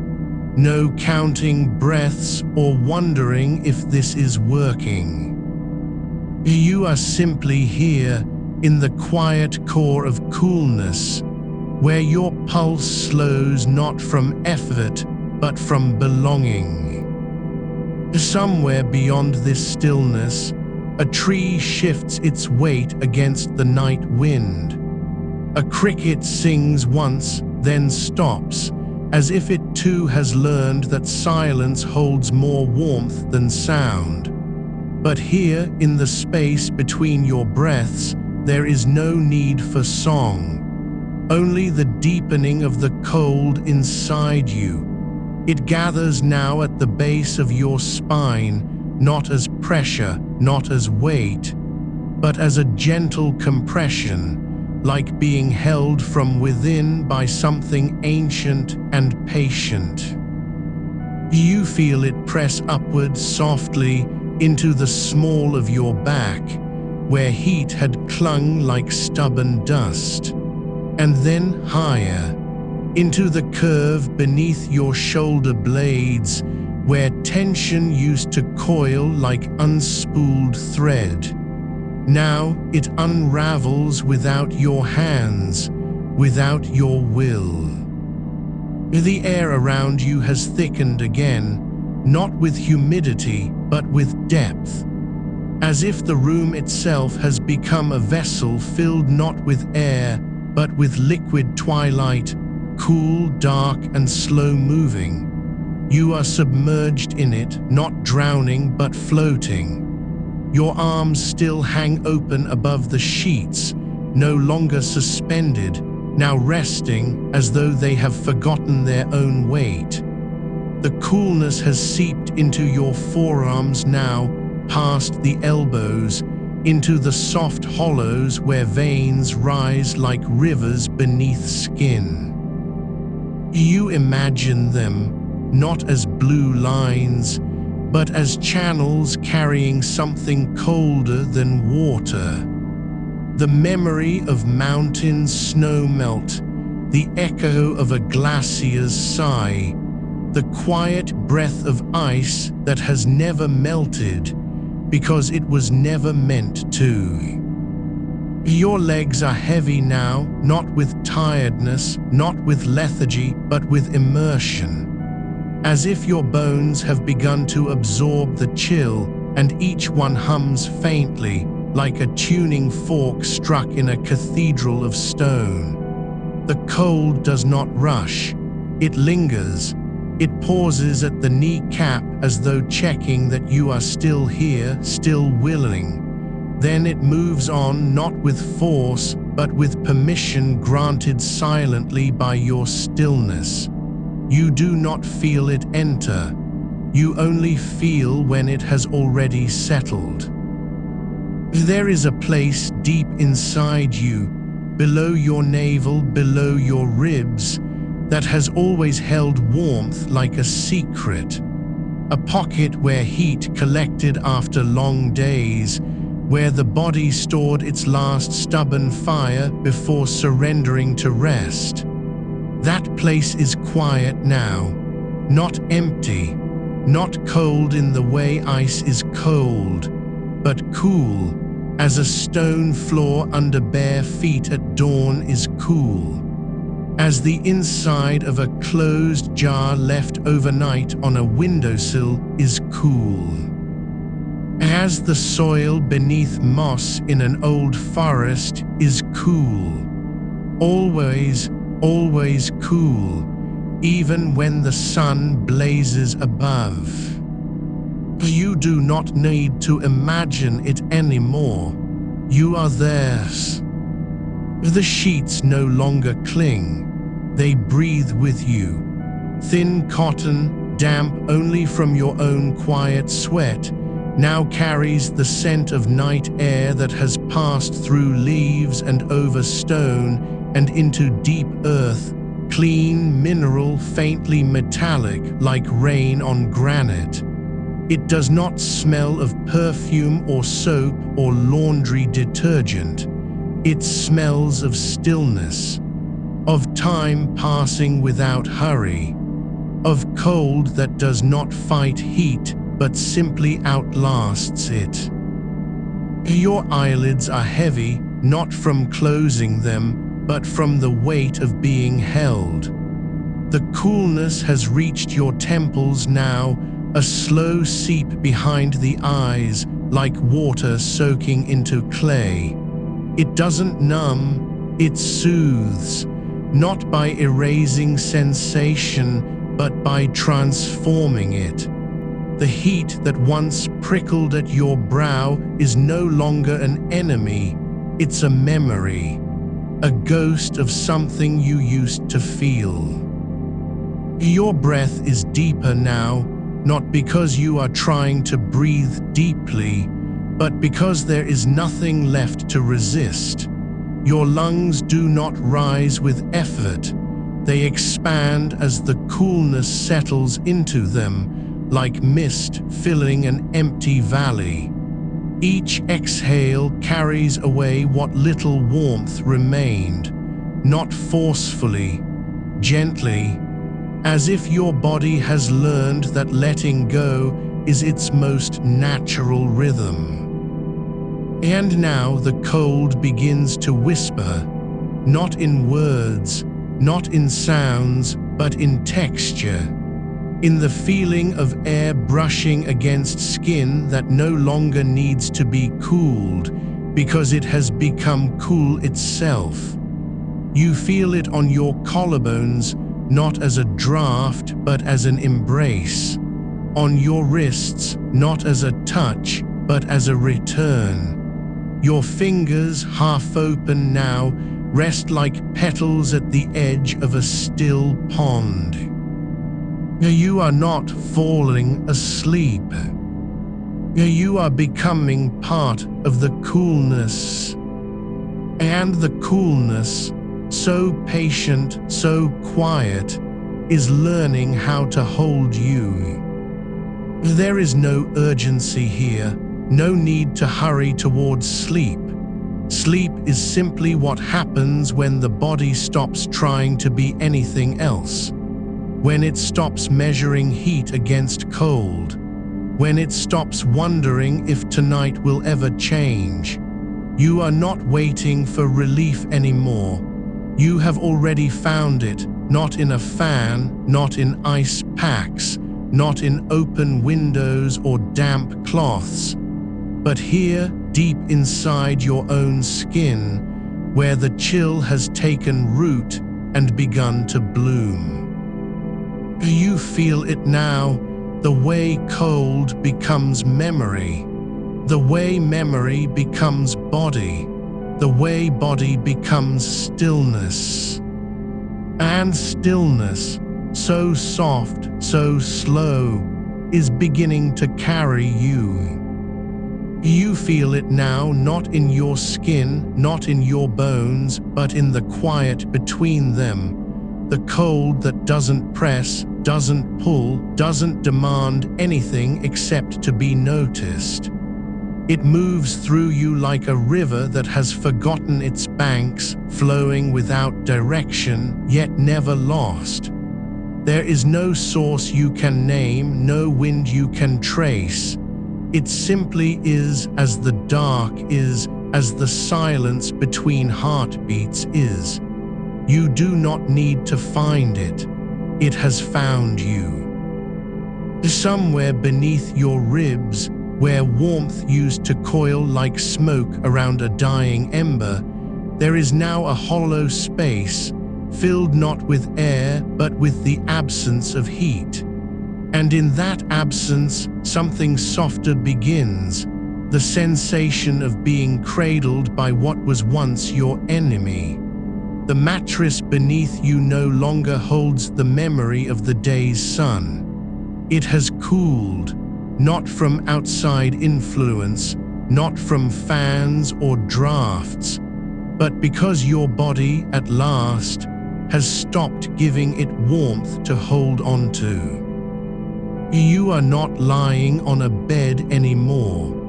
No counting breaths or wondering if this is working. You are simply here in the quiet core of coolness, where your pulse slows not from effort, but from belonging. Somewhere beyond this stillness, a tree shifts its weight against the night wind. A cricket sings once, then stops, as if it too has learned that silence holds more warmth than sound. But here, in the space between your breaths, there is no need for song. Only the deepening of the cold inside you. It gathers now at the base of your spine, not as pressure, not as weight, but as a gentle compression, like being held from within by something ancient and patient. You feel it press upward softly into the small of your back, where heat had clung like stubborn dust, and then higher, into the curve beneath your shoulder blades, where tension used to coil like unspooled thread. Now it unravels without your hands, without your will. The air around you has thickened again, not with humidity, but with depth, as if the room itself has become a vessel filled not with air, but with liquid twilight, cool, dark, and slow-moving. You are submerged in it, not drowning, but floating. Your arms still hang open above the sheets, no longer suspended, now resting as though they have forgotten their own weight. The coolness has seeped into your forearms now, past the elbows, into the soft hollows where veins rise like rivers beneath skin. You imagine them, not as blue lines, but as channels carrying something colder than water. The memory of mountain snow melt, the echo of a glacier's sigh, the quiet breath of ice that has never melted because it was never meant to. Your legs are heavy now, not with tiredness, not with lethargy, but with immersion. As if your bones have begun to absorb the chill, and each one hums faintly, like a tuning fork struck in a cathedral of stone. The cold does not rush, it lingers. It pauses at the kneecap as though checking that you are still here, still willing. Then it moves on, not with force, but with permission granted silently by your stillness. You do not feel it enter. You only feel when it has already settled. There is a place deep inside you, below your navel, below your ribs, that has always held warmth like a secret. A pocket where heat collected after long days, where the body stored its last stubborn fire before surrendering to rest. That place is quiet now, not empty, not cold in the way ice is cold, but cool, as a stone floor under bare feet at dawn is cool, as the inside of a closed jar left overnight on a windowsill is cool, as the soil beneath moss in an old forest is cool, always, always cool, even when the sun blazes above. You do not need to imagine it anymore. You are theirs. The sheets no longer cling. They breathe with you. Thin cotton, damp only from your own quiet sweat, now carries the scent of night air that has passed through leaves and over stone and into deep earth, clean, mineral, faintly metallic like rain on granite. It does not smell of perfume or soap or laundry detergent. It smells of stillness, of time passing without hurry, of cold that does not fight heat but simply outlasts it. Your eyelids are heavy, not from closing them, but from the weight of being held. The coolness has reached your temples now, a slow seep behind the eyes, like water soaking into clay. It doesn't numb, it soothes, not by erasing sensation, but by transforming it. The heat that once prickled at your brow is no longer an enemy, it's a memory, a ghost of something you used to feel. Your breath is deeper now, not because you are trying to breathe deeply, but because there is nothing left to resist. Your lungs do not rise with effort. They expand as the coolness settles into them, like mist filling an empty valley. Each exhale carries away what little warmth remained, not forcefully, gently, as if your body has learned that letting go is its most natural rhythm. And now the cold begins to whisper, not in words, not in sounds, but in texture, in the feeling of air brushing against skin that no longer needs to be cooled because it has become cool itself. You feel it on your collarbones, not as a draft, but as an embrace. On your wrists, not as a touch, but as a return. Your fingers, half open now, rest like petals at the edge of a still pond. You are not falling asleep. You are becoming part of the coolness. And the coolness, so patient, so quiet, is learning how to hold you. There is no urgency here, no need to hurry towards sleep. Sleep is simply what happens when the body stops trying to be anything else. When it stops measuring heat against cold. When it stops wondering if tonight will ever change. You are not waiting for relief anymore. You have already found it, not in a fan, not in ice packs, not in open windows or damp cloths, but here, deep inside your own skin, where the chill has taken root and begun to bloom. Do you feel it now, the way cold becomes memory, the way memory becomes body, the way body becomes stillness? And stillness, so soft, so slow, is beginning to carry you. You feel it now, not in your skin, not in your bones, but in the quiet between them. The cold that doesn't press, doesn't pull, doesn't demand anything except to be noticed. It moves through you like a river that has forgotten its banks, flowing without direction, yet never lost. There is no source you can name, no wind you can trace. It simply is as the dark is, as the silence between heartbeats is. You do not need to find it. It has found you. Somewhere beneath your ribs, where warmth used to coil like smoke around a dying ember, there is now a hollow space, filled not with air but with the absence of heat. And in that absence, something softer begins, the sensation of being cradled by what was once your enemy. The mattress beneath you no longer holds the memory of the day's sun. It has cooled, not from outside influence, not from fans or drafts, but because your body, at last, has stopped giving it warmth to hold on to. You are not lying on a bed anymore.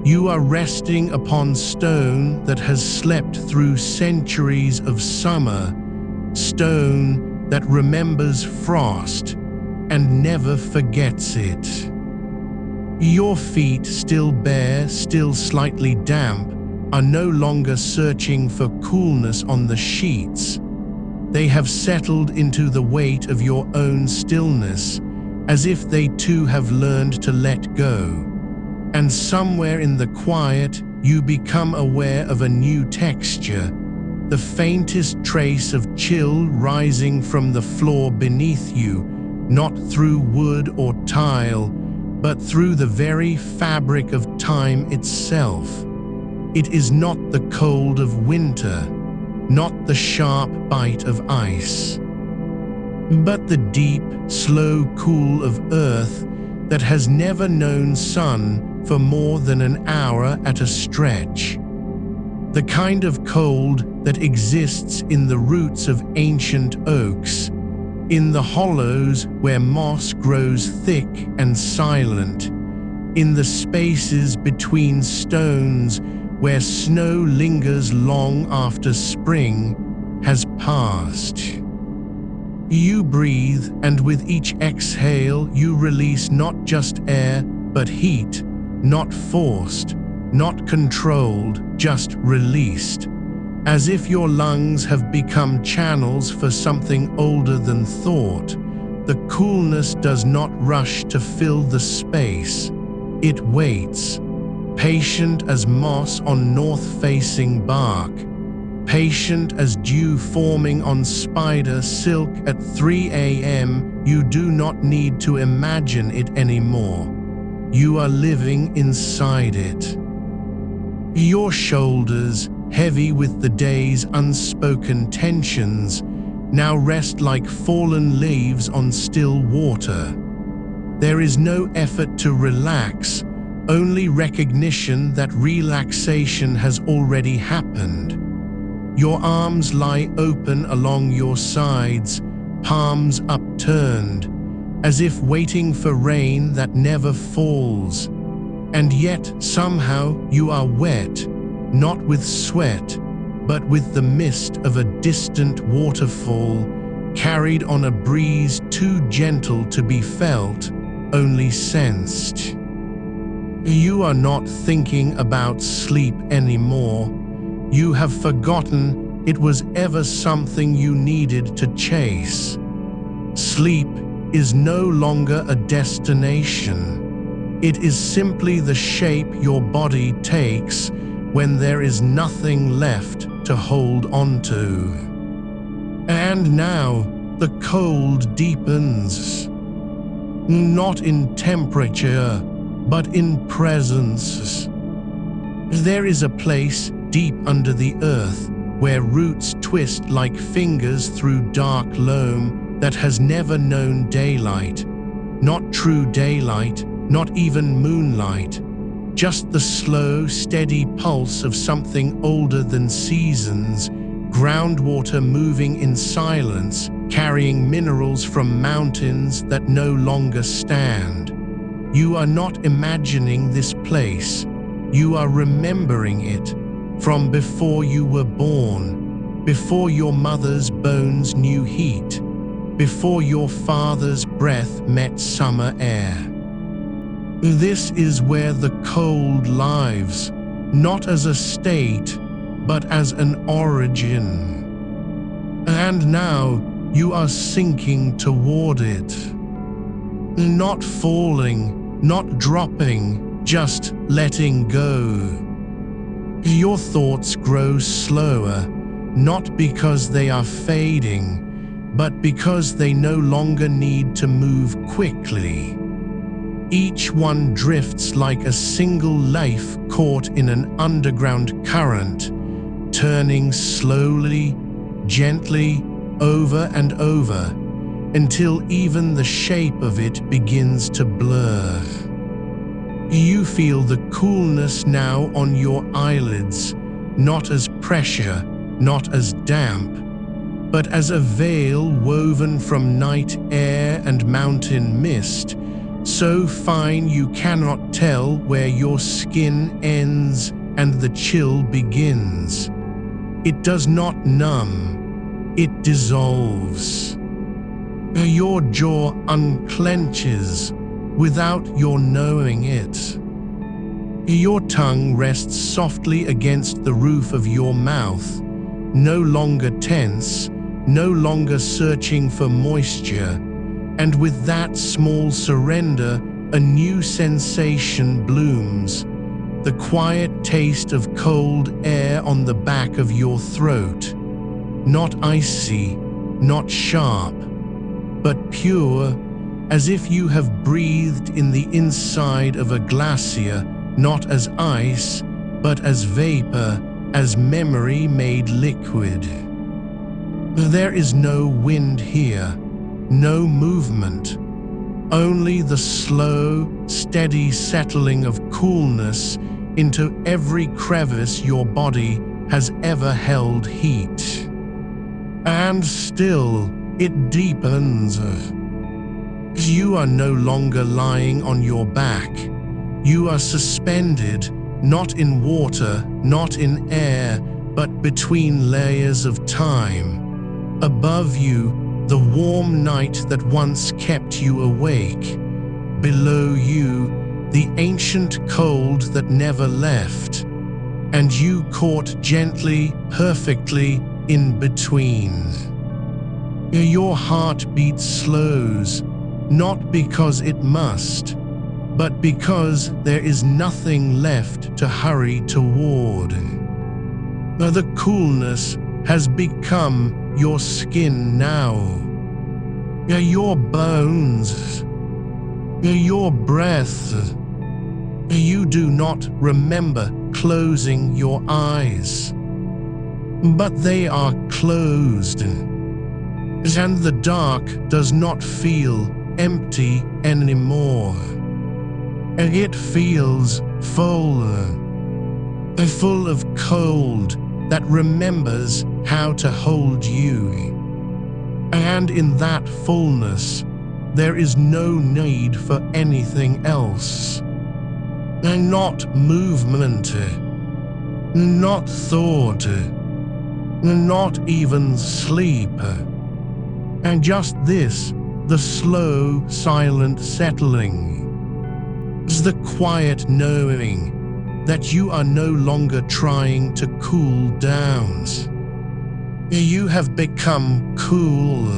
You are resting upon stone that has slept through centuries of summer, stone that remembers frost and never forgets it. Your feet, still bare, still slightly damp, are no longer searching for coolness on the sheets. They have settled into the weight of your own stillness, as if they too have learned to let go. And somewhere in the quiet, you become aware of a new texture, the faintest trace of chill rising from the floor beneath you, not through wood or tile, but through the very fabric of time itself. It is not the cold of winter, not the sharp bite of ice, but the deep, slow cool of earth that has never known sun for more than an hour at a stretch. The kind of cold that exists in the roots of ancient oaks, in the hollows where moss grows thick and silent, in the spaces between stones where snow lingers long after spring has passed. You breathe, and with each exhale you release not just air, but heat, not forced, not controlled, just released, as if your lungs have become channels for something older than thought. The coolness does not rush to fill the space. It waits, patient as moss on north-facing bark, patient as dew forming on spider silk at 3 a.m. You do not need to imagine it anymore. You are living inside it. Your shoulders, heavy with the day's unspoken tensions, now rest like fallen leaves on still water. There is no effort to relax, only recognition that relaxation has already happened. Your arms lie open along your sides, palms upturned, as if waiting for rain that never falls. And yet, somehow, you are wet, not with sweat, but with the mist of a distant waterfall, carried on a breeze too gentle to be felt, only sensed. You are not thinking about sleep anymore. You have forgotten it was ever something you needed to chase. Sleep is no longer a destination. It is simply the shape your body takes when there is nothing left to hold onto. And now the cold deepens, not in temperature, but in presence. There is a place deep under the earth where roots twist like fingers through dark loam that has never known daylight. Not true daylight, not even moonlight. Just the slow, steady pulse of something older than seasons, groundwater moving in silence, carrying minerals from mountains that no longer stand. You are not imagining this place. You are remembering it from before you were born, before your mother's bones knew heat, before your father's breath met summer air. This is where the cold lives, not as a state, but as an origin. And now you are sinking toward it. Not falling, not dropping, just letting go. Your thoughts grow slower, not because they are fading, but because they no longer need to move quickly. Each one drifts like a single leaf caught in an underground current, turning slowly, gently, over and over, until even the shape of it begins to blur. You feel the coolness now on your eyelids, not as pressure, not as damp, but as a veil woven from night air and mountain mist, so fine you cannot tell where your skin ends and the chill begins. It does not numb, it dissolves. Your jaw unclenches without your knowing it. Your tongue rests softly against the roof of your mouth, no longer tense, no longer searching for moisture, and with that small surrender, a new sensation blooms, the quiet taste of cold air on the back of your throat, not icy, not sharp, but pure, as if you have breathed in the inside of a glacier, not as ice, but as vapor, as memory made liquid. There is no wind here, no movement, only the slow, steady settling of coolness into every crevice your body has ever held heat. And still, it deepens. You are no longer lying on your back. You are suspended, not in water, not in air, but between layers of time. Above you, the warm night that once kept you awake. Below you, the ancient cold that never left. And you caught gently, perfectly in between. Your heartbeat slows, not because it must, but because there is nothing left to hurry toward. The coolness has become your skin now, your bones, your breath. You do not remember closing your eyes, but they are closed, and the dark does not feel empty anymore. It feels full of cold that remembers how to hold you. And in that fullness, there is no need for anything else. Not movement, not thought, not even sleep. And just this, the slow, silent settling, is the quiet knowing that you are no longer trying to cool down. You have become cool.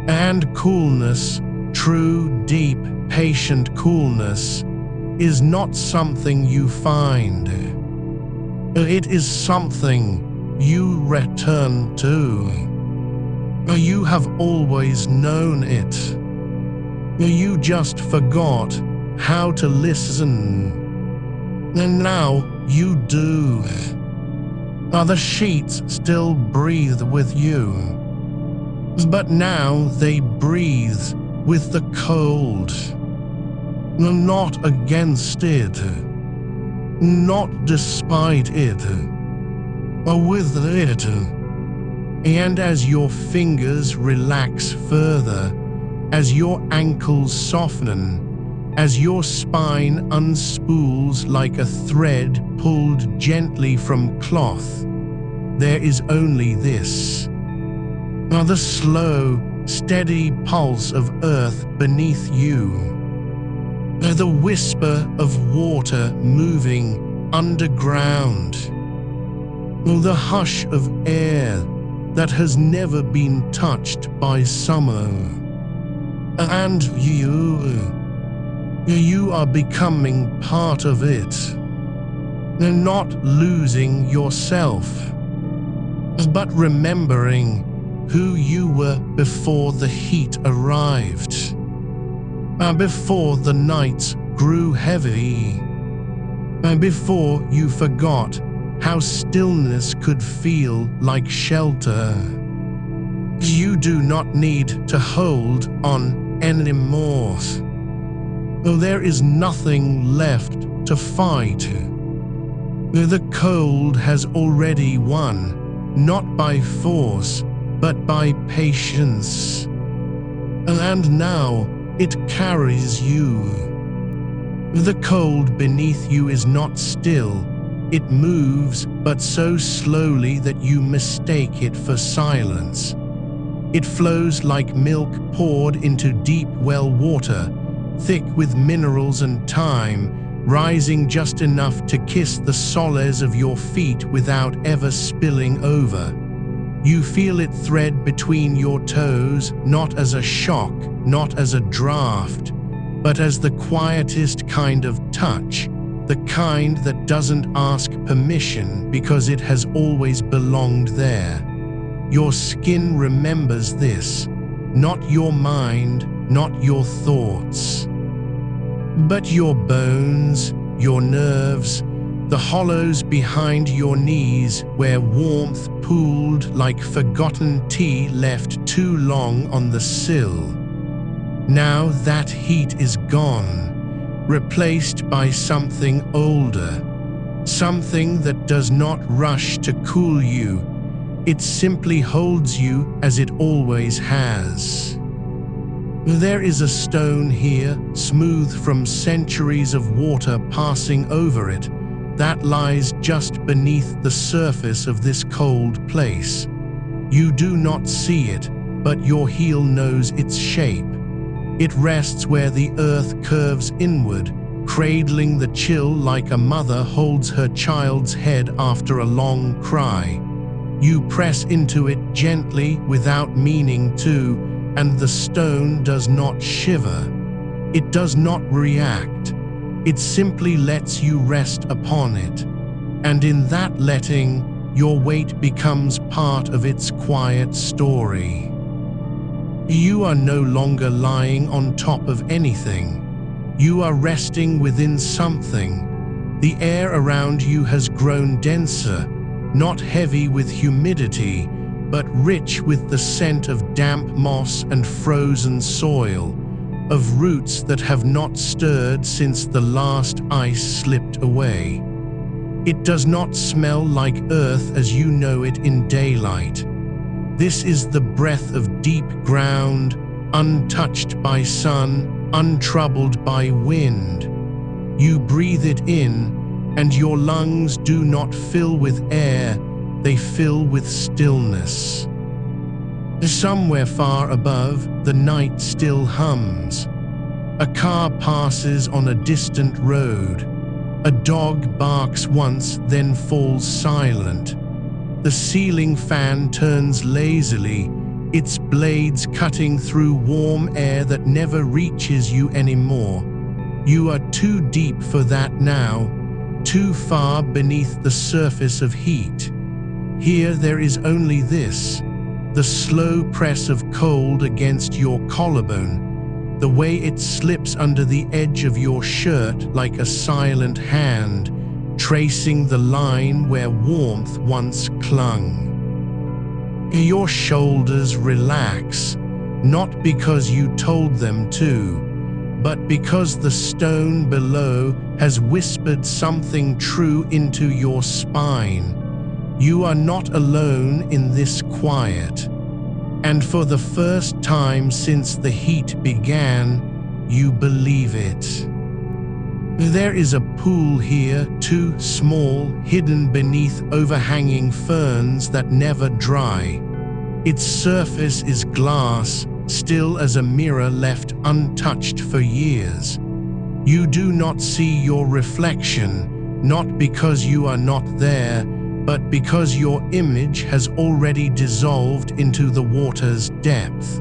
And coolness, true, deep, patient coolness, is not something you find. It is something you return to. You have always known it. You just forgot how to listen. And now you do. The sheets still breathe with you. But now they breathe with the cold. Not against it. Not despite it. With it. And as your fingers relax further, as your ankles soften, as your spine unspools like a thread pulled gently from cloth, there is only this. The slow, steady pulse of earth beneath you. The whisper of water moving underground. The hush of air that has never been touched by summer. And you are becoming part of it. Not losing yourself, but remembering who you were before the heat arrived. Before the nights grew heavy. Before you forgot how stillness could feel like shelter. You do not need to hold on anymore. There is nothing left to fight. The cold has already won, not by force, but by patience. And now it carries you. The cold beneath you is not still. It moves, but so slowly that you mistake it for silence. It flows like milk poured into deep well water, thick with minerals and time, rising just enough to kiss the soles of your feet without ever spilling over. You feel it thread between your toes, not as a shock, not as a draft, but as the quietest kind of touch, the kind that doesn't ask permission because it has always belonged there. Your skin remembers this, not your mind, not your thoughts, but your bones, your nerves, the hollows behind your knees where warmth pooled like forgotten tea left too long on the sill. Now that heat is gone, replaced by something older, something that does not rush to cool you. It simply holds you as it always has. There is a stone here, smooth from centuries of water passing over it, that lies just beneath the surface of this cold place. You do not see it, but your heel knows its shape. It rests where the earth curves inward, cradling the chill like a mother holds her child's head after a long cry. You press into it gently without meaning to, and the stone does not shiver. It does not react. It simply lets you rest upon it. And in that letting, your weight becomes part of its quiet story. You are no longer lying on top of anything. You are resting within something. The air around you has grown denser, not heavy with humidity, but rich with the scent of damp moss and frozen soil, of roots that have not stirred since the last ice slipped away. It does not smell like earth as you know it in daylight. This is the breath of deep ground, untouched by sun, untroubled by wind. You breathe it in, and your lungs do not fill with air, they fill with stillness. Somewhere far above, the night still hums. A car passes on a distant road. A dog barks once, then falls silent. The ceiling fan turns lazily, its blades cutting through warm air that never reaches you anymore. You are too deep for that now, too far beneath the surface of heat. Here there is only this, the slow press of cold against your collarbone, the way it slips under the edge of your shirt like a silent hand, tracing the line where warmth once clung. Your shoulders relax, not because you told them to, but because the stone below has whispered something true into your spine. You are not alone in this quiet. And for the first time since the heat began, you believe it. There is a pool here, too small, hidden beneath overhanging ferns that never dry. Its surface is glass, still as a mirror left untouched for years. You do not see your reflection, not because you are not there, but because your image has already dissolved into the water's depth.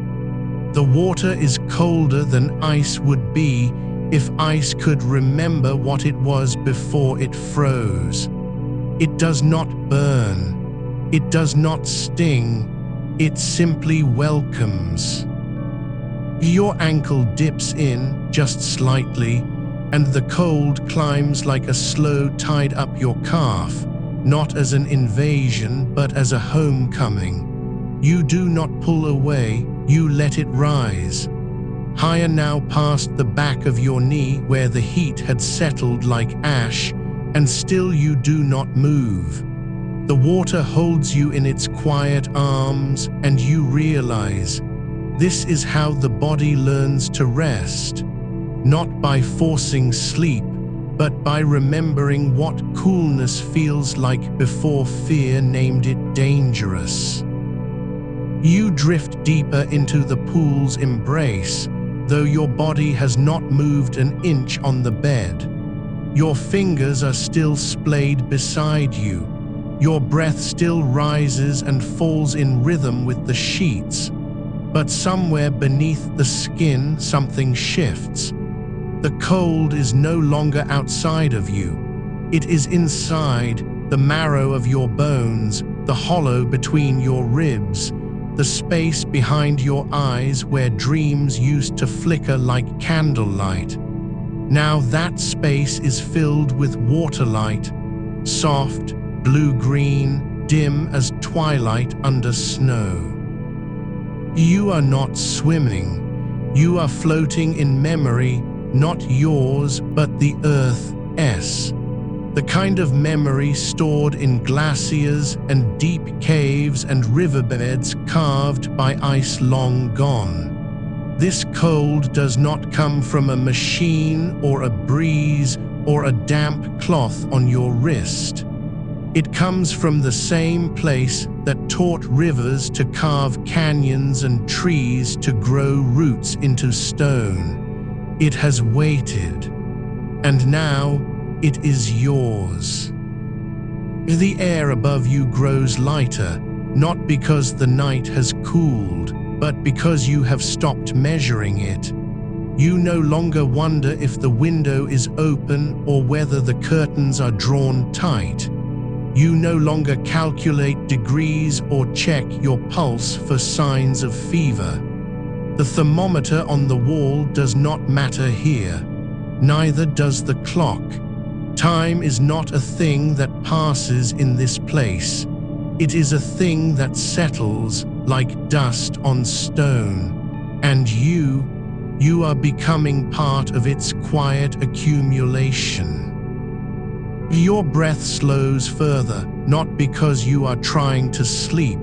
The water is colder than ice would be if ice could remember what it was before it froze. It does not burn. It does not sting. It simply welcomes. Your ankle dips in just slightly, and the cold climbs like a slow tide up your calf, not as an invasion but as a homecoming. You do not pull away, you let it rise. Higher now past the back of your knee where the heat had settled like ash, and still you do not move. The water holds you in its quiet arms, and you realize this is how the body learns to rest, not by forcing sleep, but by remembering what coolness feels like before fear named it dangerous. You drift deeper into the pool's embrace, though your body has not moved an inch on the bed. Your fingers are still splayed beside you. Your breath still rises and falls in rhythm with the sheets. But somewhere beneath the skin, something shifts. The cold is no longer outside of you. It is inside, the marrow of your bones, the hollow between your ribs, the space behind your eyes where dreams used to flicker like candlelight. Now that space is filled with waterlight, soft, blue-green, dim as twilight under snow. You are not swimming. You are floating in memory, not yours, but the Earth's. The kind of memory stored in glaciers and deep caves and riverbeds carved by ice long gone. This cold does not come from a machine or a breeze or a damp cloth on your wrist. It comes from the same place that taught rivers to carve canyons and trees to grow roots into stone. It has waited, and now it is yours. The air above you grows lighter, not because the night has cooled, but because you have stopped measuring it. You no longer wonder if the window is open or whether the curtains are drawn tight. You no longer calculate degrees or check your pulse for signs of fever. The thermometer on the wall does not matter here. Neither does the clock. Time is not a thing that passes in this place. It is a thing that settles like dust on stone. And you are becoming part of its quiet accumulation. Your breath slows further, not because you are trying to sleep,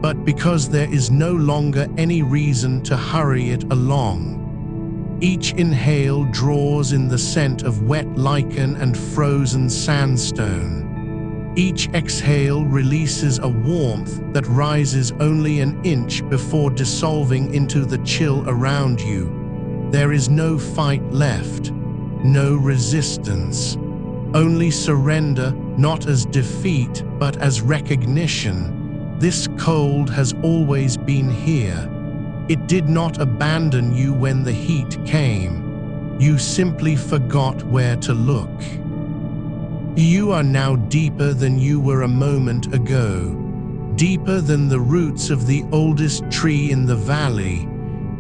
but because there is no longer any reason to hurry it along. Each inhale draws in the scent of wet lichen and frozen sandstone. Each exhale releases a warmth that rises only an inch before dissolving into the chill around you. There is no fight left, no resistance. Only surrender, not as defeat, but as recognition. This cold has always been here. It did not abandon you when the heat came. You simply forgot where to look. You are now deeper than you were a moment ago, deeper than the roots of the oldest tree in the valley,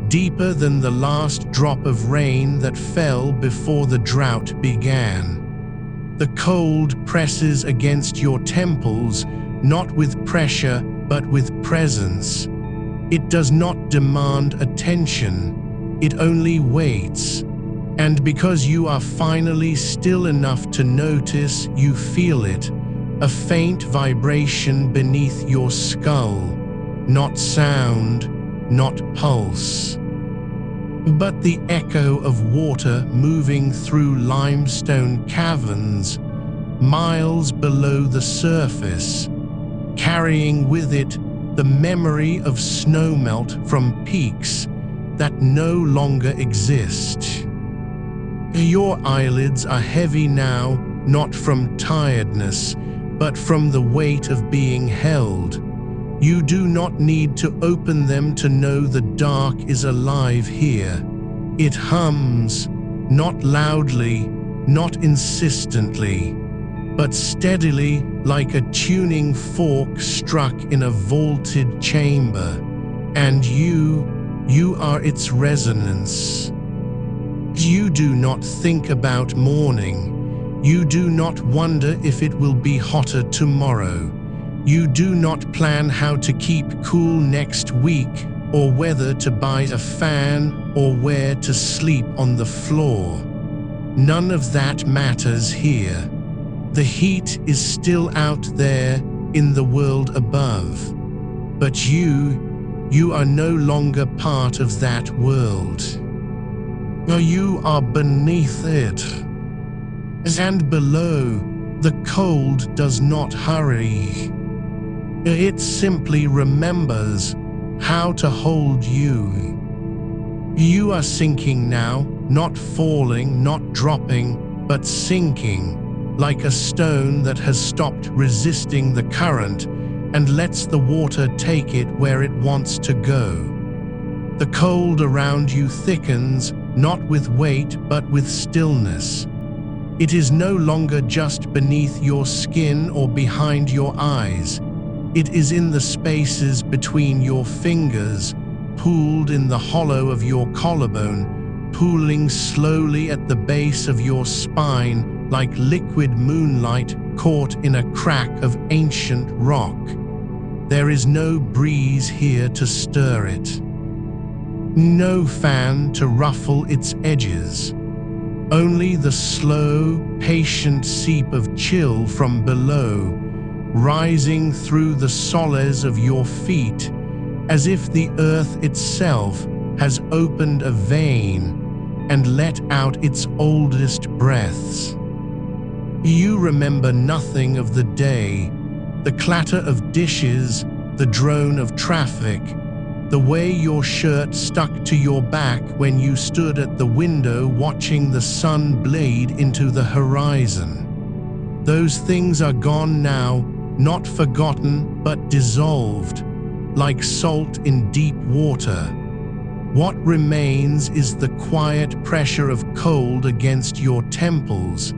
deeper than the last drop of rain that fell before the drought began. The cold presses against your temples, not with pressure, but with presence. It does not demand attention, it only waits. And because you are finally still enough to notice, you feel it, a faint vibration beneath your skull, not sound, not pulse, but the echo of water moving through limestone caverns, miles below the surface, carrying with it the memory of snowmelt from peaks that no longer exist. Your eyelids are heavy now, not from tiredness, but from the weight of being held. You do not need to open them to know the dark is alive here. It hums, not loudly, not insistently, but steadily, like a tuning fork struck in a vaulted chamber. And you are its resonance. You do not think about morning. You do not wonder if it will be hotter tomorrow. You do not plan how to keep cool next week, or whether to buy a fan, or where to sleep on the floor. None of that matters here. The heat is still out there in the world above. But you are no longer part of that world. You are beneath it. And below, the cold does not hurry. It simply remembers how to hold you. You are sinking now, not falling, not dropping, but sinking, like a stone that has stopped resisting the current and lets the water take it where it wants to go. The cold around you thickens, not with weight but with stillness. It is no longer just beneath your skin or behind your eyes. It is in the spaces between your fingers, pooled in the hollow of your collarbone, pooling slowly at the base of your spine like liquid moonlight caught in a crack of ancient rock. There is no breeze here to stir it. No fan to ruffle its edges. Only the slow, patient seep of chill from below, rising through the soles of your feet, as if the earth itself has opened a vein and let out its oldest breaths. You remember nothing of the day, the clatter of dishes, the drone of traffic, the way your shirt stuck to your back when you stood at the window watching the sun bleed into the horizon. Those things are gone now, not forgotten but dissolved, like salt in deep water. What remains is the quiet pressure of cold against your temples,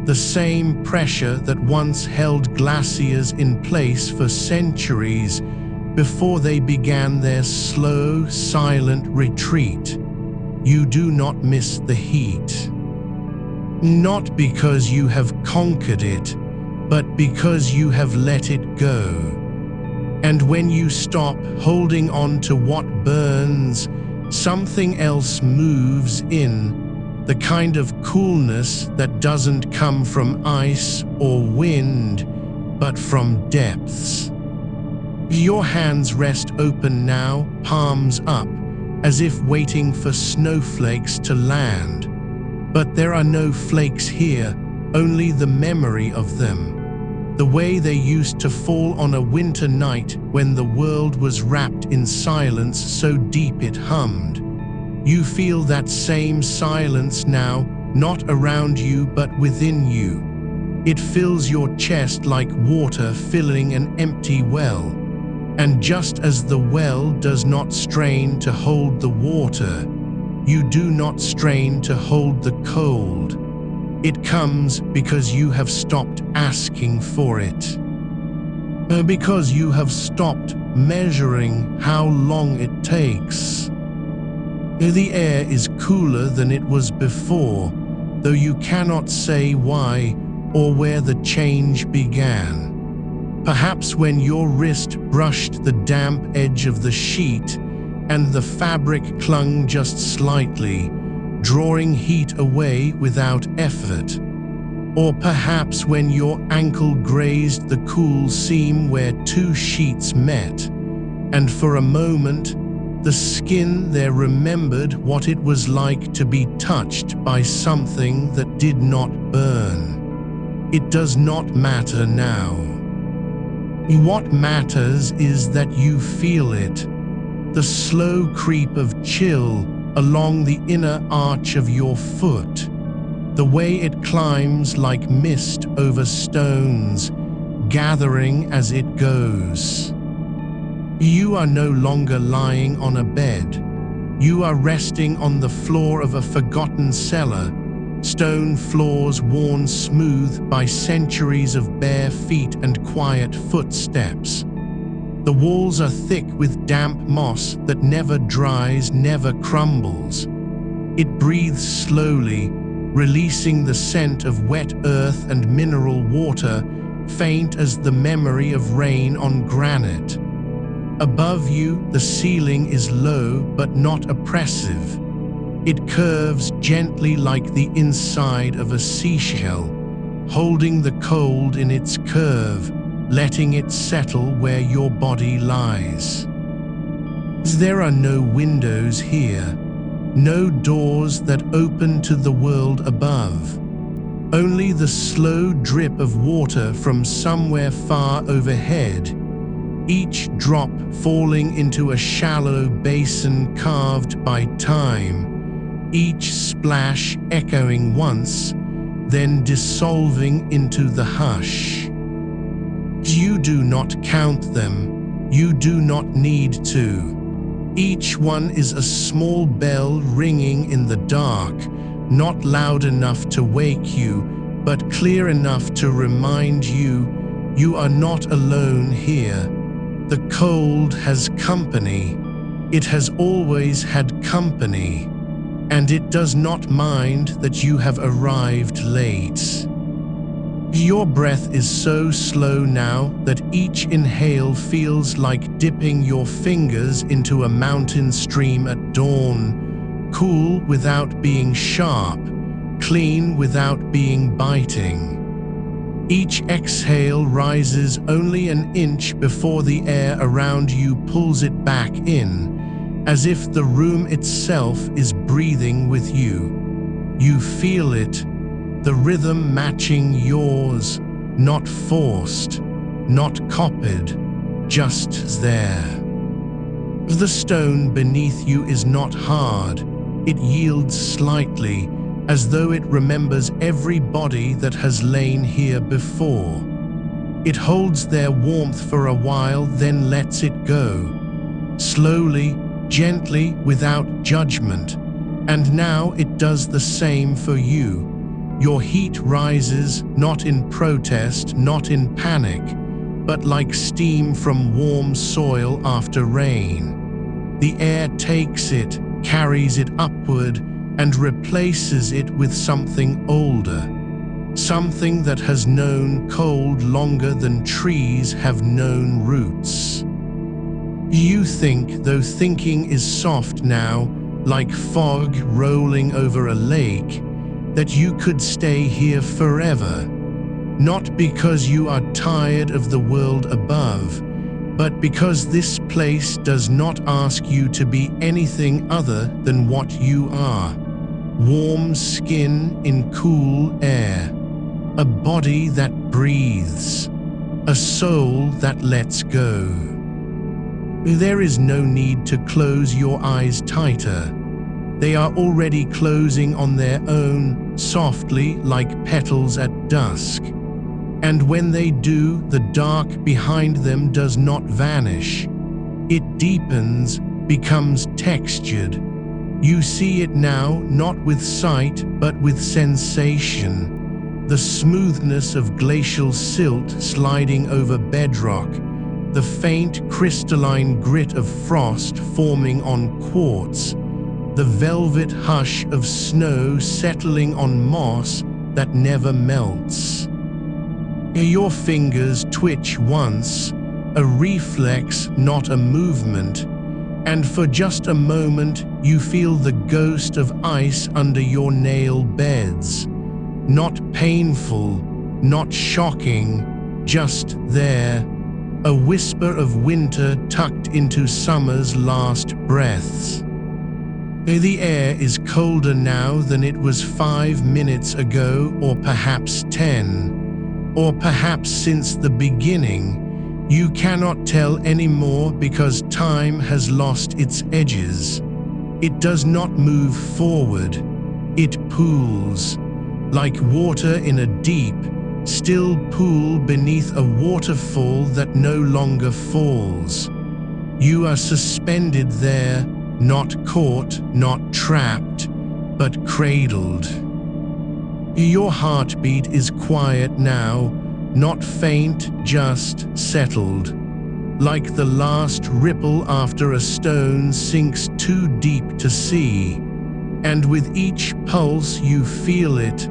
the same pressure that once held glaciers in place for centuries before they began their slow, silent retreat. You do not miss the heat. Not because you have conquered it, but because you have let it go. And when you stop holding on to what burns, something else moves in, the kind of coolness that doesn't come from ice or wind, but from depths. Your hands rest open now, palms up, as if waiting for snowflakes to land. But there are no flakes here, only the memory of them. the way they used to fall on a winter night when the world was wrapped in silence so deep it hummed. You feel that same silence now, not around you but within you. It fills your chest like water filling an empty well. And just as the well does not strain to hold the water, you do not strain to hold the cold. It comes because you have stopped asking for it. Because you have stopped measuring how long it takes. The air is cooler than it was before, though you cannot say why or where the change began. Perhaps when your wrist brushed the damp edge of the sheet and the fabric clung just slightly, drawing heat away without effort. Or perhaps when your ankle grazed the cool seam where two sheets met, and for a moment, the skin there remembered what it was like to be touched by something that did not burn. It does not matter now. What matters is that you feel it, the slow creep of chill along the inner arch of your foot, the way it climbs like mist over stones, gathering as it goes. You are no longer lying on a bed. You are resting on the floor of a forgotten cellar, stone floors worn smooth by centuries of bare feet and quiet footsteps. The walls are thick with damp moss that never dries, never crumbles. It breathes slowly, releasing the scent of wet earth and mineral water, faint as the memory of rain on granite. Above you, the ceiling is low but not oppressive. It curves gently like the inside of a seashell, holding the cold in its curve, letting it settle where your body lies. There are no windows here, no doors that open to the world above. Only the slow drip of water from somewhere far overhead, each drop falling into a shallow basin carved by time, each splash echoing once, then dissolving into the hush. You do not count them, you do not need to. Each one is a small bell ringing in the dark, not loud enough to wake you, but clear enough to remind you, you are not alone here. The cold has company. It has always had company, and it does not mind that you have arrived late. Your breath is so slow now that each inhale feels like dipping your fingers into a mountain stream at dawn, cool without being sharp, clean without being biting. Each exhale rises only an inch before the air around you pulls it back in, as if the room itself is breathing with you. You feel it, the rhythm matching yours, not forced, not copied, just there. The stone beneath you is not hard, it yields slightly, as though it remembers every body that has lain here before. It holds their warmth for a while, then lets it go. Slowly, gently, without judgment. And now it does the same for you. Your heat rises, not in protest, not in panic, but like steam from warm soil after rain. The air takes it, carries it upward, and replaces it with something older, something that has known cold longer than trees have known roots. You think, though thinking is soft now, like fog rolling over a lake, that you could stay here forever, not because you are tired of the world above, but because this place does not ask you to be anything other than what you are. Warm skin in cool air, a body that breathes, a soul that lets go. There is no need to close your eyes tighter. They are already closing on their own, softly like petals at dusk. And when they do, the dark behind them does not vanish. It deepens, becomes textured. You see it now, not with sight, but with sensation. The smoothness of glacial silt sliding over bedrock, the faint crystalline grit of frost forming on quartz, the velvet hush of snow settling on moss that never melts. Your fingers twitch once, a reflex, not a movement, and for just a moment you feel the ghost of ice under your nail beds. Not painful, not shocking, just there, a whisper of winter tucked into summer's last breaths. The air is colder now than it was 5 minutes ago, or perhaps 10, or perhaps since the beginning. You cannot tell anymore because time has lost its edges. It does not move forward. It pools, like water in a deep, still pool beneath a waterfall that no longer falls. You are suspended there, not caught, not trapped, but cradled. Your heartbeat is quiet now, not faint, just settled, like the last ripple after a stone sinks too deep to see. And with each pulse you feel it,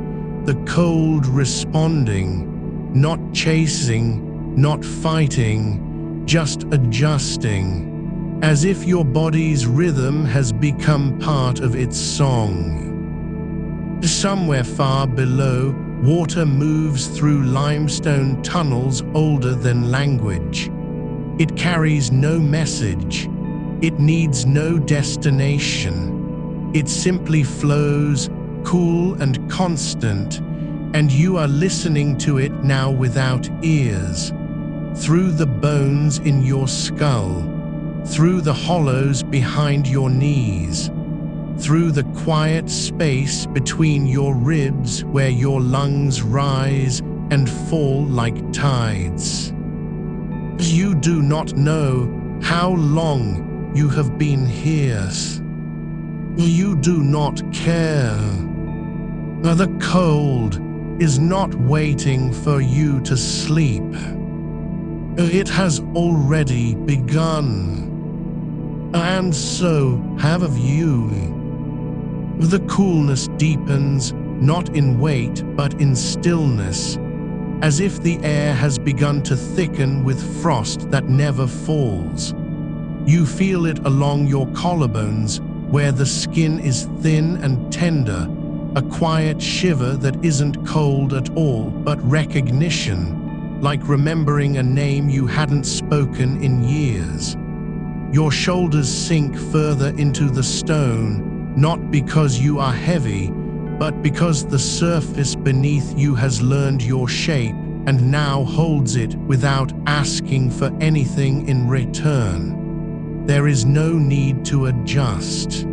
the cold responding, not chasing, not fighting, just adjusting, as if your body's rhythm has become part of its song. Somewhere far below, water moves through limestone tunnels older than language. It carries no message. It needs no destination. It simply flows, cool and constant, and you are listening to it now without ears, through the bones in your skull, through the hollows behind your knees, through the quiet space between your ribs where your lungs rise and fall like tides. You do not know how long you have been here. You do not care. The cold is not waiting for you to sleep. It has already begun. And so have you. The coolness deepens, not in weight but in stillness, as if the air has begun to thicken with frost that never falls. You feel it along your collarbones, where the skin is thin and tender, a quiet shiver that isn't cold at all, but recognition, like remembering a name you hadn't spoken in years. Your shoulders sink further into the stone, not because you are heavy, but because the surface beneath you has learned your shape and now holds it without asking for anything in return. There is no need to adjust.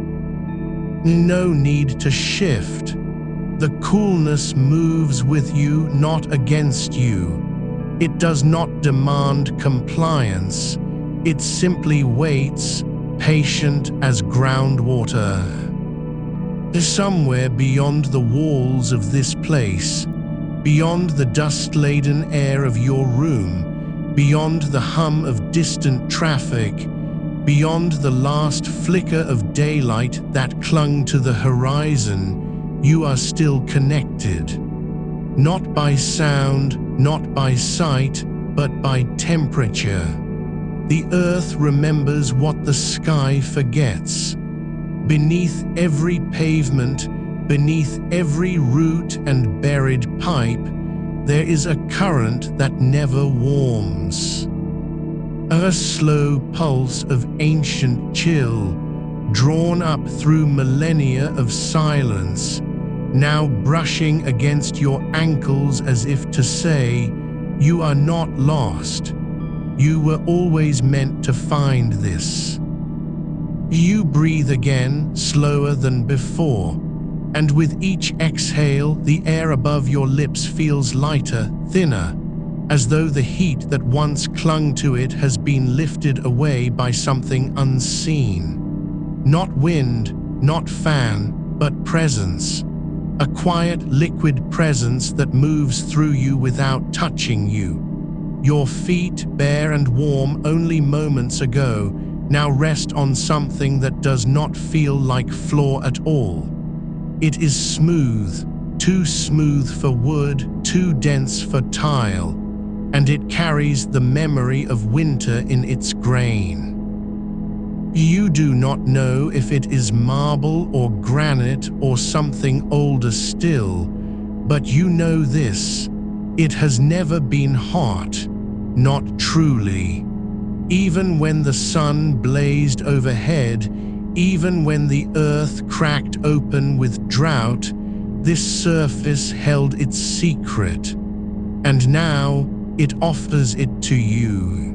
No need to shift. The coolness moves with you, not against you. It does not demand compliance. It simply waits, patient as groundwater. Somewhere beyond the walls of this place, beyond the dust-laden air of your room, beyond the hum of distant traffic, beyond the last flicker of daylight that clung to the horizon, you are still connected. Not by sound, not by sight, but by temperature. The earth remembers what the sky forgets. Beneath every pavement, beneath every root and buried pipe, there is a current that never warms. A slow pulse of ancient chill, drawn up through millennia of silence, now brushing against your ankles as if to say, You are not lost. You were always meant to find this. You breathe again, slower than before, and with each exhale, the air above your lips feels lighter, thinner, as though the heat that once clung to it has been lifted away by something unseen. Not wind, not fan, but presence. A quiet, liquid presence that moves through you without touching you. Your feet, bare and warm only moments ago, now rest on something that does not feel like floor at all. It is smooth, too smooth for wood, too dense for tile, and it carries the memory of winter in its grain. You do not know if it is marble or granite or something older still, but you know this: it has never been hot, not truly. Even when the sun blazed overhead, even when the earth cracked open with drought, this surface held its secret, and now it offers it to you.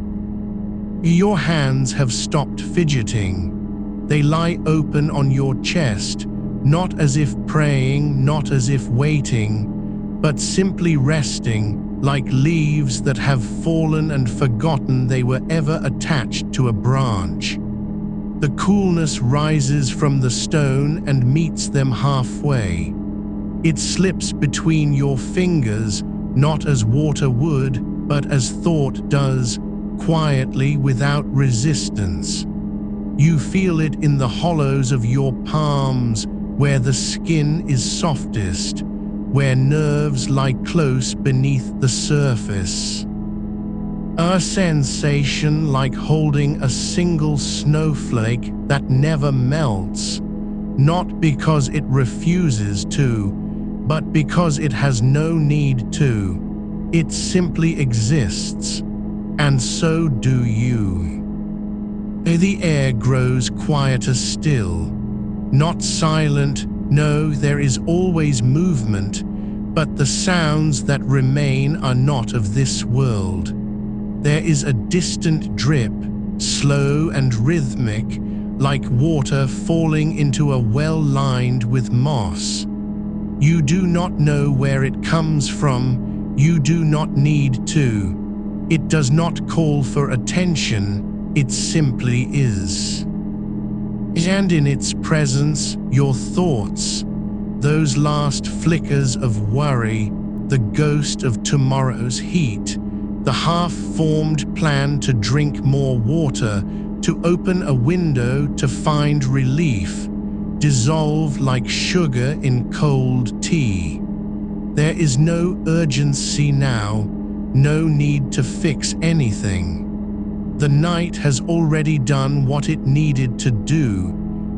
Your hands have stopped fidgeting. They lie open on your chest, not as if praying, not as if waiting, but simply resting, like leaves that have fallen and forgotten they were ever attached to a branch. The coolness rises from the stone and meets them halfway. It slips between your fingers, not as water would, but as thought does, quietly, without resistance. You feel it in the hollows of your palms, where the skin is softest, where nerves lie close beneath the surface. A sensation like holding a single snowflake that never melts, not because it refuses to, but because it has no need to. It simply exists, and so do you. The air grows quieter still, not silent. No, there is always movement, but the sounds that remain are not of this world. There is a distant drip, slow and rhythmic, like water falling into a well lined with moss. You do not know where it comes from, you do not need to. It does not call for attention, it simply is. And in its presence, your thoughts, those last flickers of worry, the ghost of tomorrow's heat, the half-formed plan to drink more water, to open a window to find relief, dissolve like sugar in cold tea. There is no urgency now, no need to fix anything. The night has already done what it needed to do.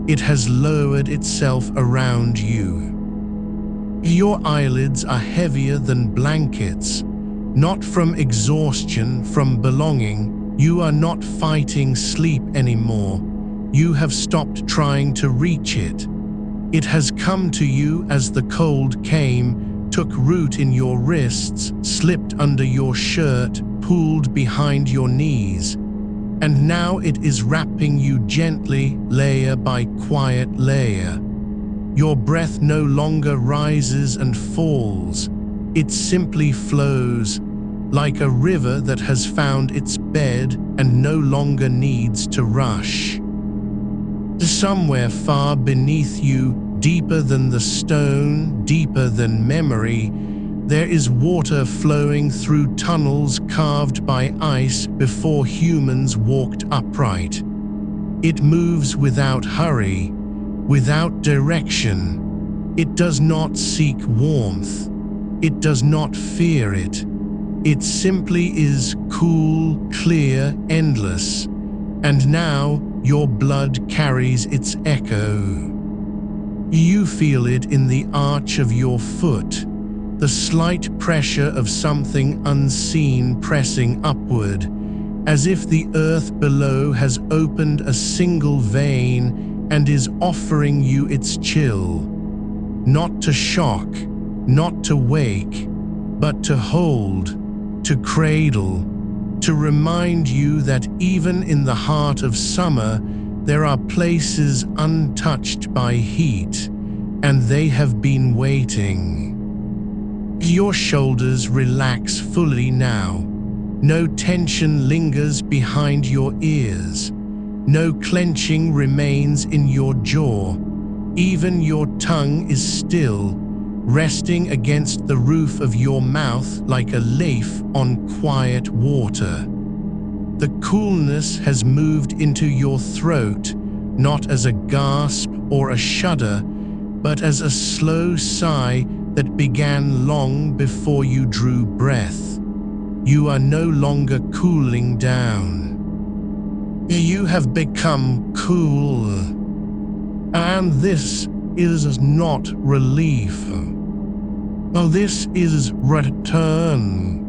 It has lowered itself around you. Your eyelids are heavier than blankets, not from exhaustion, from belonging. You are not fighting sleep anymore. You have stopped trying to reach it. It has come to you as the cold came, took root in your wrists, slipped under your shirt, pulled behind your knees. And now it is wrapping you gently, layer by quiet layer. Your breath no longer rises and falls. It simply flows, like a river that has found its bed and no longer needs to rush. Somewhere far beneath you, deeper than the stone, deeper than memory, there is water flowing through tunnels carved by ice before humans walked upright. It moves without hurry, without direction. It does not seek warmth. It does not fear it. It simply is cool, clear, endless. And now your blood carries its echo. You feel it in the arch of your foot, the slight pressure of something unseen pressing upward, as if the earth below has opened a single vein and is offering you its chill. Not to shock, not to wake, but to hold, to cradle, to remind you that even in the heart of summer, there are places untouched by heat, and they have been waiting. Your shoulders relax fully now. No tension lingers behind your ears. No clenching remains in your jaw. Even your tongue is still, resting against the roof of your mouth like a leaf on quiet water. The coolness has moved into your throat, not as a gasp or a shudder, but as a slow sigh that began long before you drew breath. You are no longer cooling down. You have become cool. And this is not relief. Oh, this is return.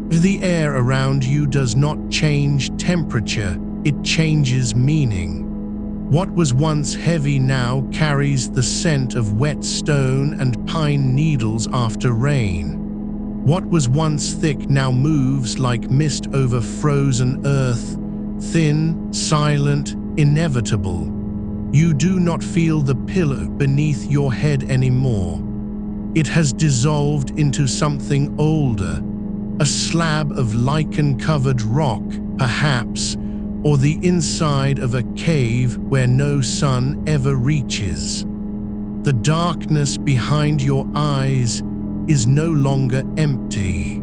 The air around you does not change temperature, it changes meaning. What was once heavy now carries the scent of wet stone and pine needles after rain. What was once thick now moves like mist over frozen earth, thin, silent, inevitable. You do not feel the pillow beneath your head anymore. It has dissolved into something older, a slab of lichen-covered rock, perhaps, or the inside of a cave where no sun ever reaches. The darkness behind your eyes is no longer empty.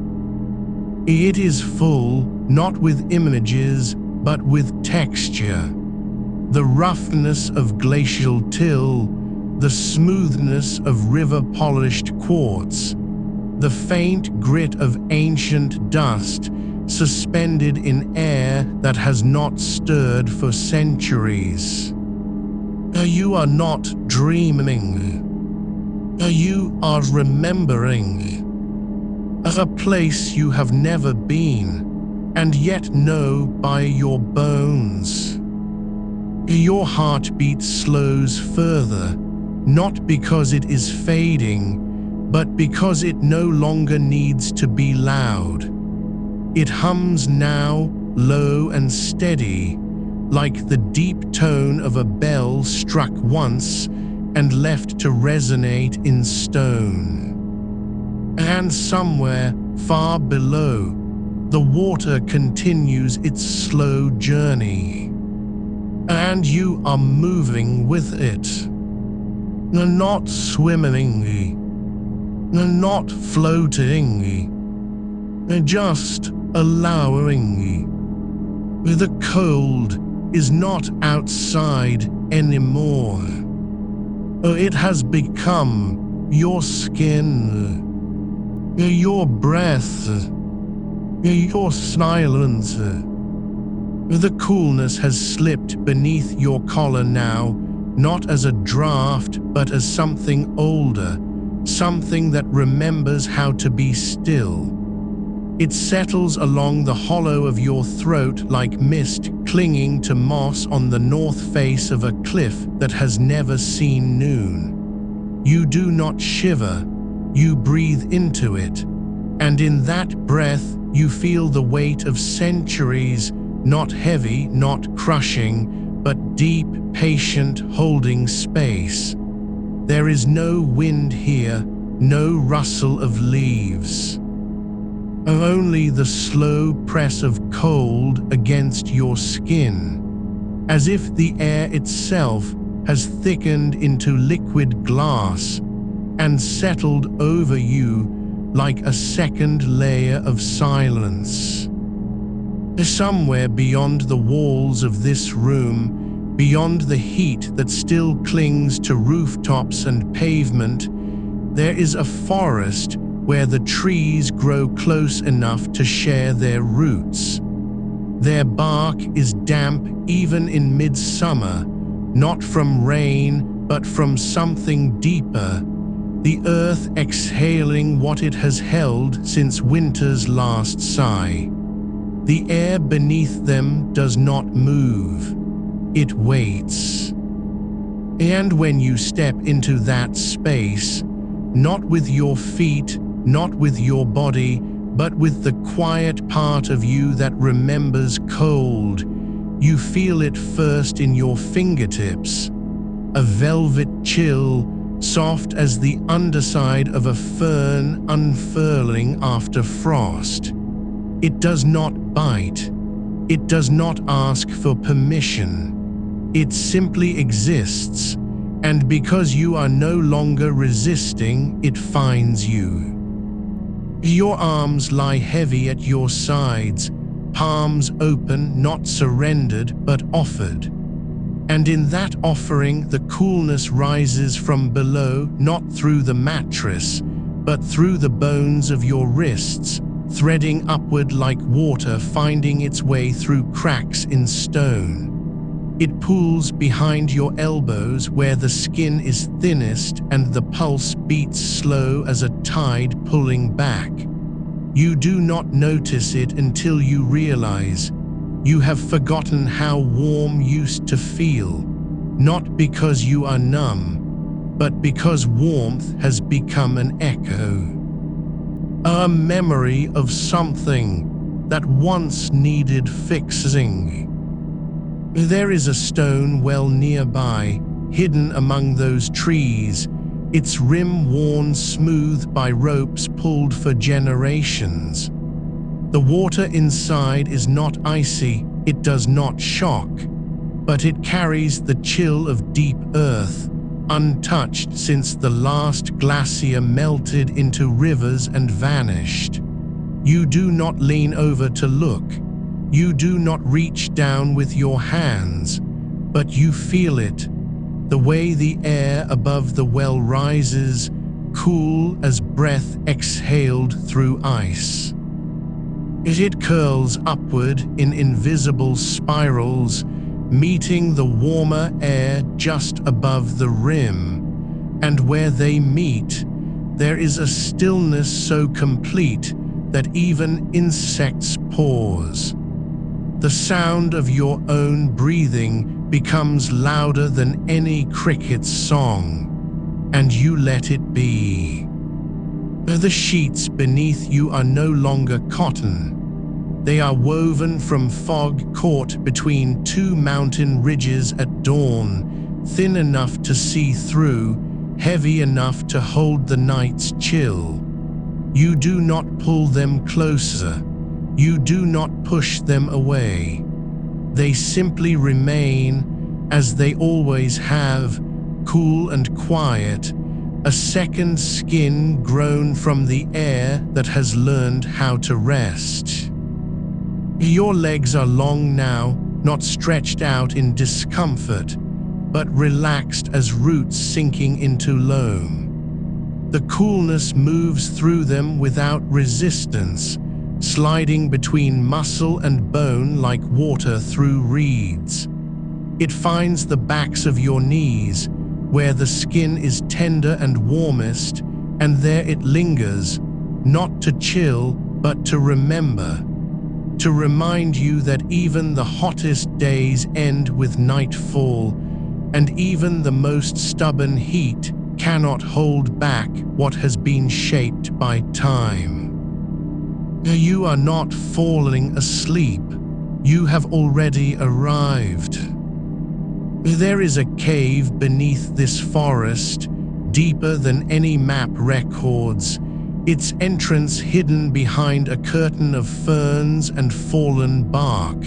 It is full, not with images, but with texture. The roughness of glacial till, the smoothness of river-polished quartz, the faint grit of ancient dust suspended in air that has not stirred for centuries. You are not dreaming. You are remembering. A place you have never been, and yet know by your bones. Your heartbeat slows further, not because it is fading, but because it no longer needs to be loud. It hums now, low and steady, like the deep tone of a bell struck once and left to resonate in stone. And somewhere, far below, the water continues its slow journey. And you are moving with it. Not swimming, not floating, just allowing. The cold is not outside anymore. It has become your skin, your breath, your silence. The coolness has slipped beneath your collar now, not as a draft, but as something older, something that remembers how to be still. It settles along the hollow of your throat like mist clinging to moss on the north face of a cliff that has never seen noon. You do not shiver, you breathe into it, and in that breath you feel the weight of centuries, not heavy, not crushing, but deep, patient, holding space. There is no wind here, no rustle of leaves. Only the slow press of cold against your skin, as if the air itself has thickened into liquid glass and settled over you like a second layer of silence. Somewhere beyond the walls of this room, beyond the heat that still clings to rooftops and pavement, there is a forest where the trees grow close enough to share their roots. Their bark is damp even in midsummer, not from rain, but from something deeper, the earth exhaling what it has held since winter's last sigh. The air beneath them does not move, it waits. And when you step into that space, not with your feet, not with your body, but with the quiet part of you that remembers cold. You feel it first in your fingertips, a velvet chill, soft as the underside of a fern unfurling after frost. It does not bite. It does not ask for permission. It simply exists, and because you are no longer resisting, it finds you. Your arms lie heavy at your sides, palms open, not surrendered but offered. And in that offering, the coolness rises from below, not through the mattress, but through the bones of your wrists, threading upward like water finding its way through cracks in stone. It pools behind your elbows where the skin is thinnest and the pulse beats slow as a tide pulling back. You do not notice it until you realize you have forgotten how warm used to feel, not because you are numb, but because warmth has become an echo. A memory of something that once needed fixing. There is a stone well nearby, hidden among those trees, its rim worn smooth by ropes pulled for generations. The water inside is not icy, it does not shock, but it carries the chill of deep earth, untouched since the last glacier melted into rivers and vanished. You do not lean over to look. You do not reach down with your hands, but you feel it, the way the air above the well rises, cool as breath exhaled through ice. It curls upward in invisible spirals, meeting the warmer air just above the rim, and where they meet, there is a stillness so complete that even insects pause. The sound of your own breathing becomes louder than any cricket's song, and you let it be. The sheets beneath you are no longer cotton. They are woven from fog caught between two mountain ridges at dawn, thin enough to see through, heavy enough to hold the night's chill. You do not pull them closer. You do not push them away. They simply remain, as they always have, cool and quiet, a second skin grown from the air that has learned how to rest. Your legs are long now, not stretched out in discomfort, but relaxed as roots sinking into loam. The coolness moves through them without resistance, sliding between muscle and bone like water through reeds. It finds the backs of your knees, where the skin is tender and warmest, and there it lingers, not to chill, but to remember. To remind you that even the hottest days end with nightfall, and even the most stubborn heat cannot hold back what has been shaped by time. You are not falling asleep. You have already arrived. There is a cave beneath this forest, deeper than any map records, its entrance hidden behind a curtain of ferns and fallen bark.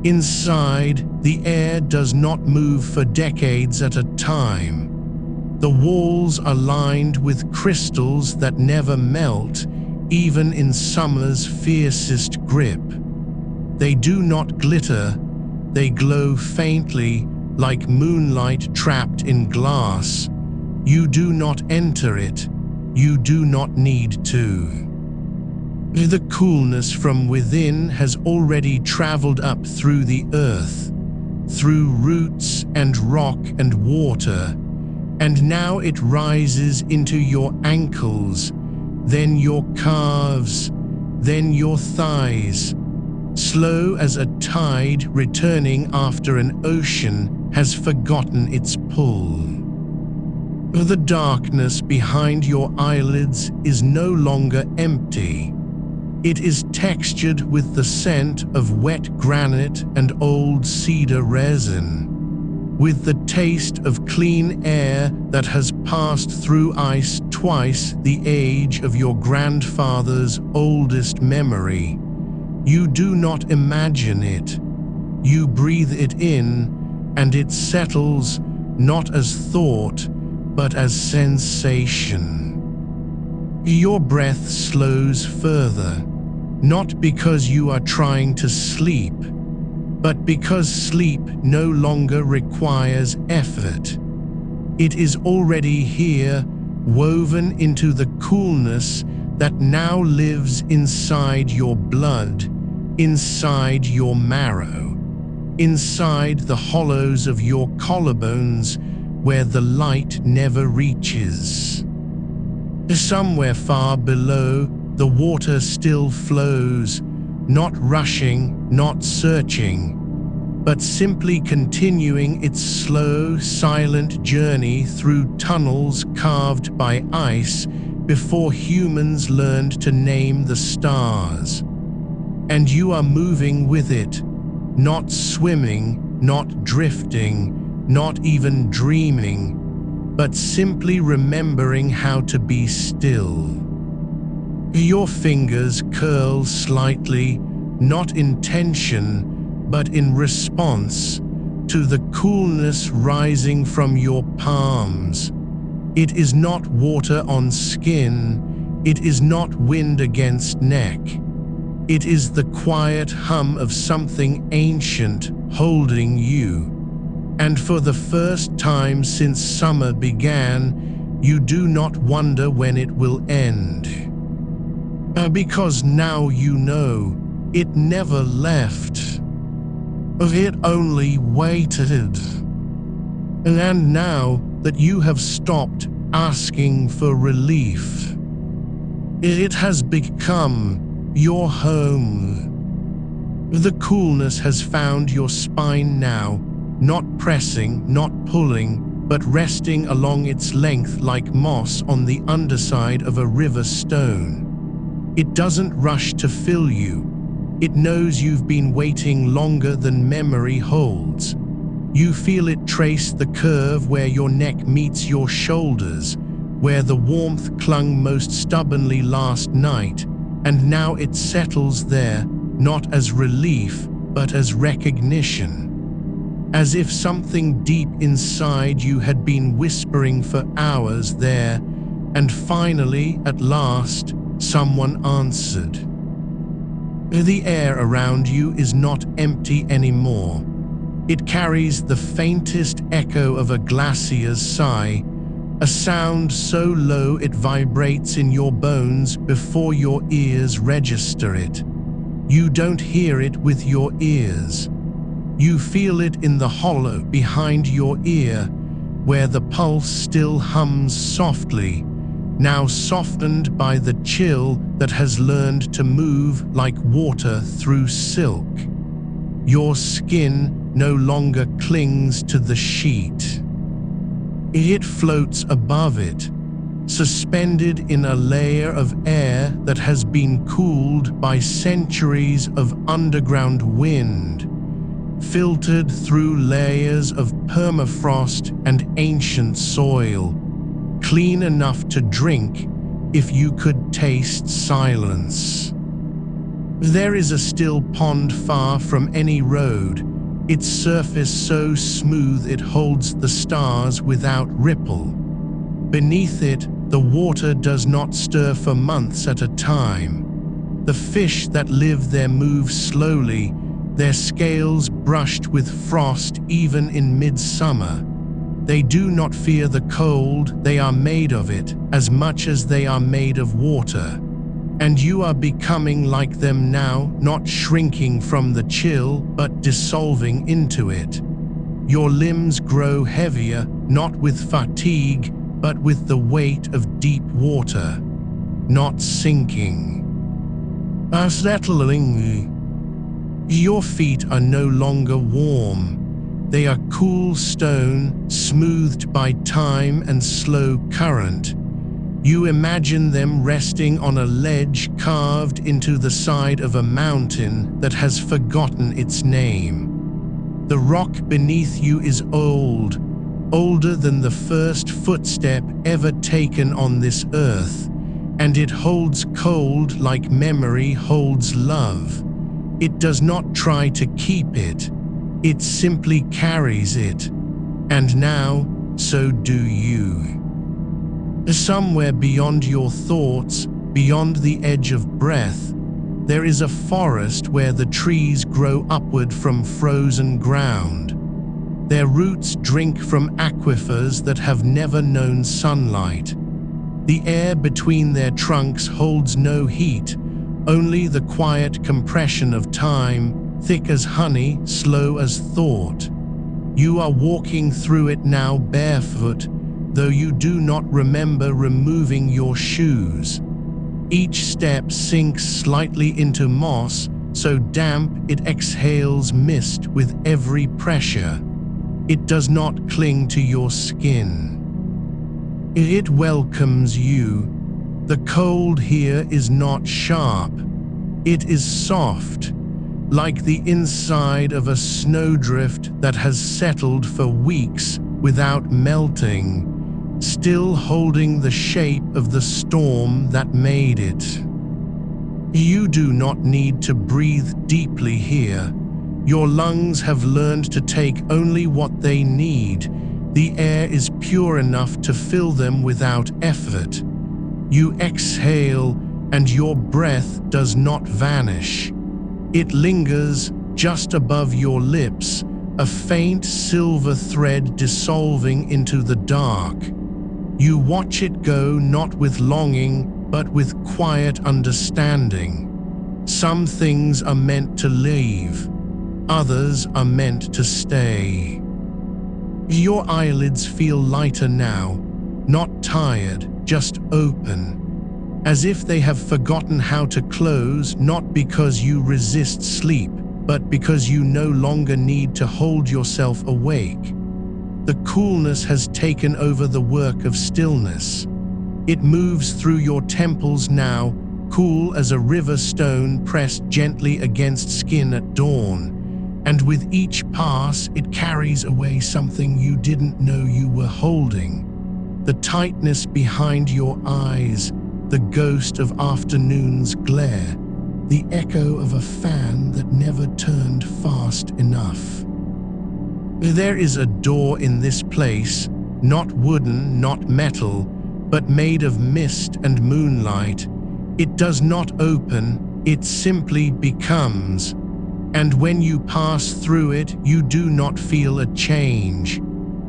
Inside, the air does not move for decades at a time. The walls are lined with crystals that never melt, even in summer's fiercest grip. They do not glitter, they glow faintly, like moonlight trapped in glass. You do not enter it, you do not need to. The coolness from within has already traveled up through the earth, through roots and rock and water, and now it rises into your ankles, then your calves, then your thighs. Slow as a tide returning after an ocean has forgotten its pull. The darkness behind your eyelids is no longer empty. It is textured with the scent of wet granite and old cedar resin, with the taste of clean air that has passed through ice twice the age of your grandfather's oldest memory. You do not imagine it. You breathe it in, and it settles not as thought, but as sensation. Your breath slows further, not because you are trying to sleep, but because sleep no longer requires effort. It is already here, woven into the coolness that now lives inside your blood, inside your marrow, inside the hollows of your collarbones where the light never reaches. Somewhere far below, the water still flows, not rushing, not searching, but simply continuing its slow, silent journey through tunnels carved by ice before humans learned to name the stars. And you are moving with it, not swimming, not drifting, not even dreaming, but simply remembering how to be still. Your fingers curl slightly, not in tension, but in response to the coolness rising from your palms. It is not water on skin, it is not wind against neck. It is the quiet hum of something ancient holding you. And for the first time since summer began, you do not wonder when it will end. Because now you know, it never left. It only waited. And now that you have stopped asking for relief, it has become your home. The coolness has found your spine now, not pressing, not pulling, but resting along its length like moss on the underside of a river stone. It doesn't rush to fill you. It knows you've been waiting longer than memory holds. You feel it trace the curve where your neck meets your shoulders, where the warmth clung most stubbornly last night, and now it settles there, not as relief, but as recognition. As if something deep inside you had been whispering for hours there, and finally, at last, someone answered. The air around you is not empty anymore. It carries the faintest echo of a glacier's sigh, a sound so low it vibrates in your bones before your ears register it. You don't hear it with your ears. You feel it in the hollow behind your ear, where the pulse still hums softly, now softened by the chill that has learned to move like water through silk. Your skin no longer clings to the sheet. It floats above it, suspended in a layer of air that has been cooled by centuries of underground wind, filtered through layers of permafrost and ancient soil, clean enough to drink if you could taste silence. There is a still pond far from any road, its surface so smooth it holds the stars without ripple. Beneath it, the water does not stir for months at a time. The fish that live there move slowly, their scales brushed with frost even in midsummer. They do not fear the cold, they are made of it as much as they are made of water. And you are becoming like them now, not shrinking from the chill, but dissolving into it. Your limbs grow heavier, not with fatigue, but with the weight of deep water, not sinking. Settling. Your feet are no longer warm. They are cool stone, smoothed by time and slow current. You imagine them resting on a ledge carved into the side of a mountain that has forgotten its name. The rock beneath you is old, older than the first footstep ever taken on this earth, and it holds cold like memory holds love. It does not try to keep it, it simply carries it. And now, so do you. Somewhere beyond your thoughts, beyond the edge of breath, there is a forest where the trees grow upward from frozen ground. Their roots drink from aquifers that have never known sunlight. The air between their trunks holds no heat, only the quiet compression of time, thick as honey, slow as thought. You are walking through it now barefoot, though you do not remember removing your shoes. Each step sinks slightly into moss, so damp it exhales mist with every pressure. It does not cling to your skin. It welcomes you. The cold here is not sharp. It is soft, like the inside of a snowdrift that has settled for weeks without melting, still holding the shape of the storm that made it. You do not need to breathe deeply here. Your lungs have learned to take only what they need. The air is pure enough to fill them without effort. You exhale, and your breath does not vanish. It lingers just above your lips, a faint silver thread dissolving into the dark. You watch it go, not with longing, but with quiet understanding. Some things are meant to leave, others are meant to stay. Your eyelids feel lighter now, not tired, just open, as if they have forgotten how to close, not because you resist sleep, but because you no longer need to hold yourself awake. The coolness has taken over the work of stillness. It moves through your temples now, cool as a river stone pressed gently against skin at dawn. And with each pass, it carries away something you didn't know you were holding. The tightness behind your eyes, the ghost of afternoon's glare, the echo of a fan that never turned fast enough. There is a door in this place, not wooden, not metal, but made of mist and moonlight. It does not open, it simply becomes. And when you pass through it, you do not feel a change.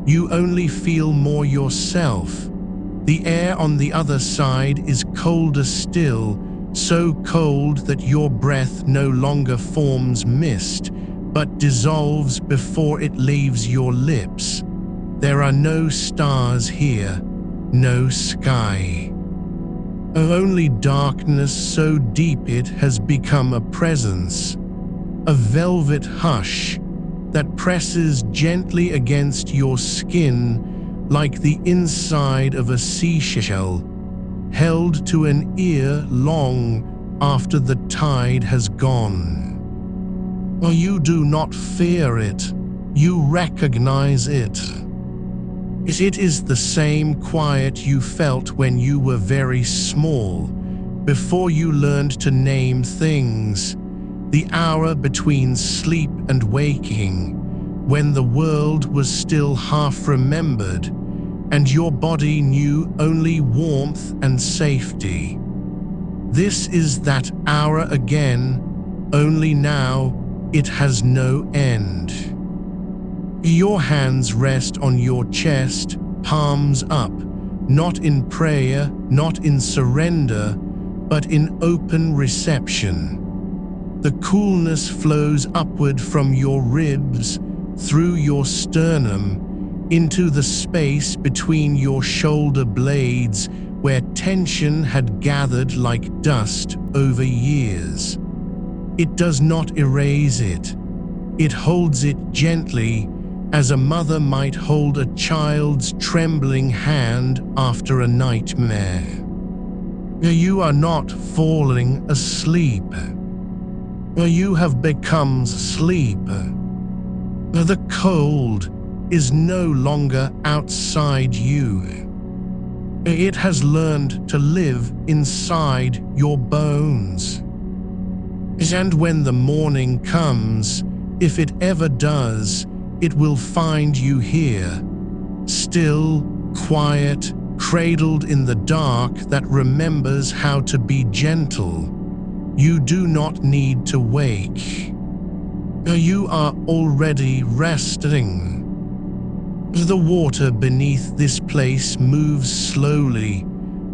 You only feel more yourself. The air on the other side is colder still, so cold that your breath no longer forms mist, but dissolves before it leaves your lips. There are no stars here, no sky. Only darkness so deep it has become a presence, a velvet hush that presses gently against your skin like the inside of a seashell, held to an ear long after the tide has gone. You do not fear it, you recognize it. It is the same quiet you felt when you were very small, before you learned to name things, the hour between sleep and waking, when the world was still half remembered, and your body knew only warmth and safety. This is that hour again, only now it has no end. Your hands rest on your chest, palms up, not in prayer, not in surrender, but in open reception. The coolness flows upward from your ribs, through your sternum, into the space between your shoulder blades, where tension had gathered like dust over years. It does not erase it. It holds it gently, as a mother might hold a child's trembling hand after a nightmare. You are not falling asleep. You have become sleep. The cold is no longer outside you. It has learned to live inside your bones. And when the morning comes, if it ever does, it will find you here, still, quiet, cradled in the dark that remembers how to be gentle. You do not need to wake. You are already resting. The water beneath this place moves slowly,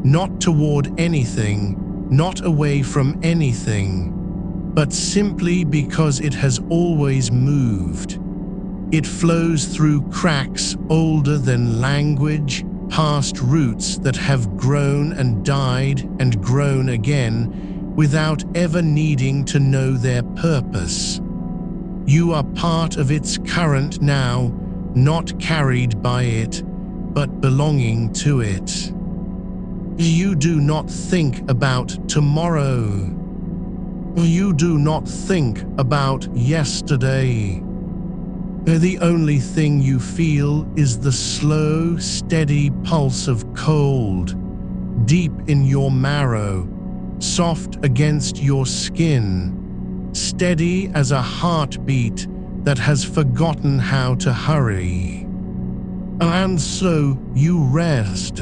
not toward anything, not away from anything, but simply because it has always moved. It flows through cracks older than language, past roots that have grown and died and grown again without ever needing to know their purpose. You are part of its current now, not carried by it, but belonging to it. You do not think about tomorrow. You do not think about yesterday. The only thing you feel is the slow, steady pulse of cold, deep in your marrow, soft against your skin, steady as a heartbeat that has forgotten how to hurry. And so you rest.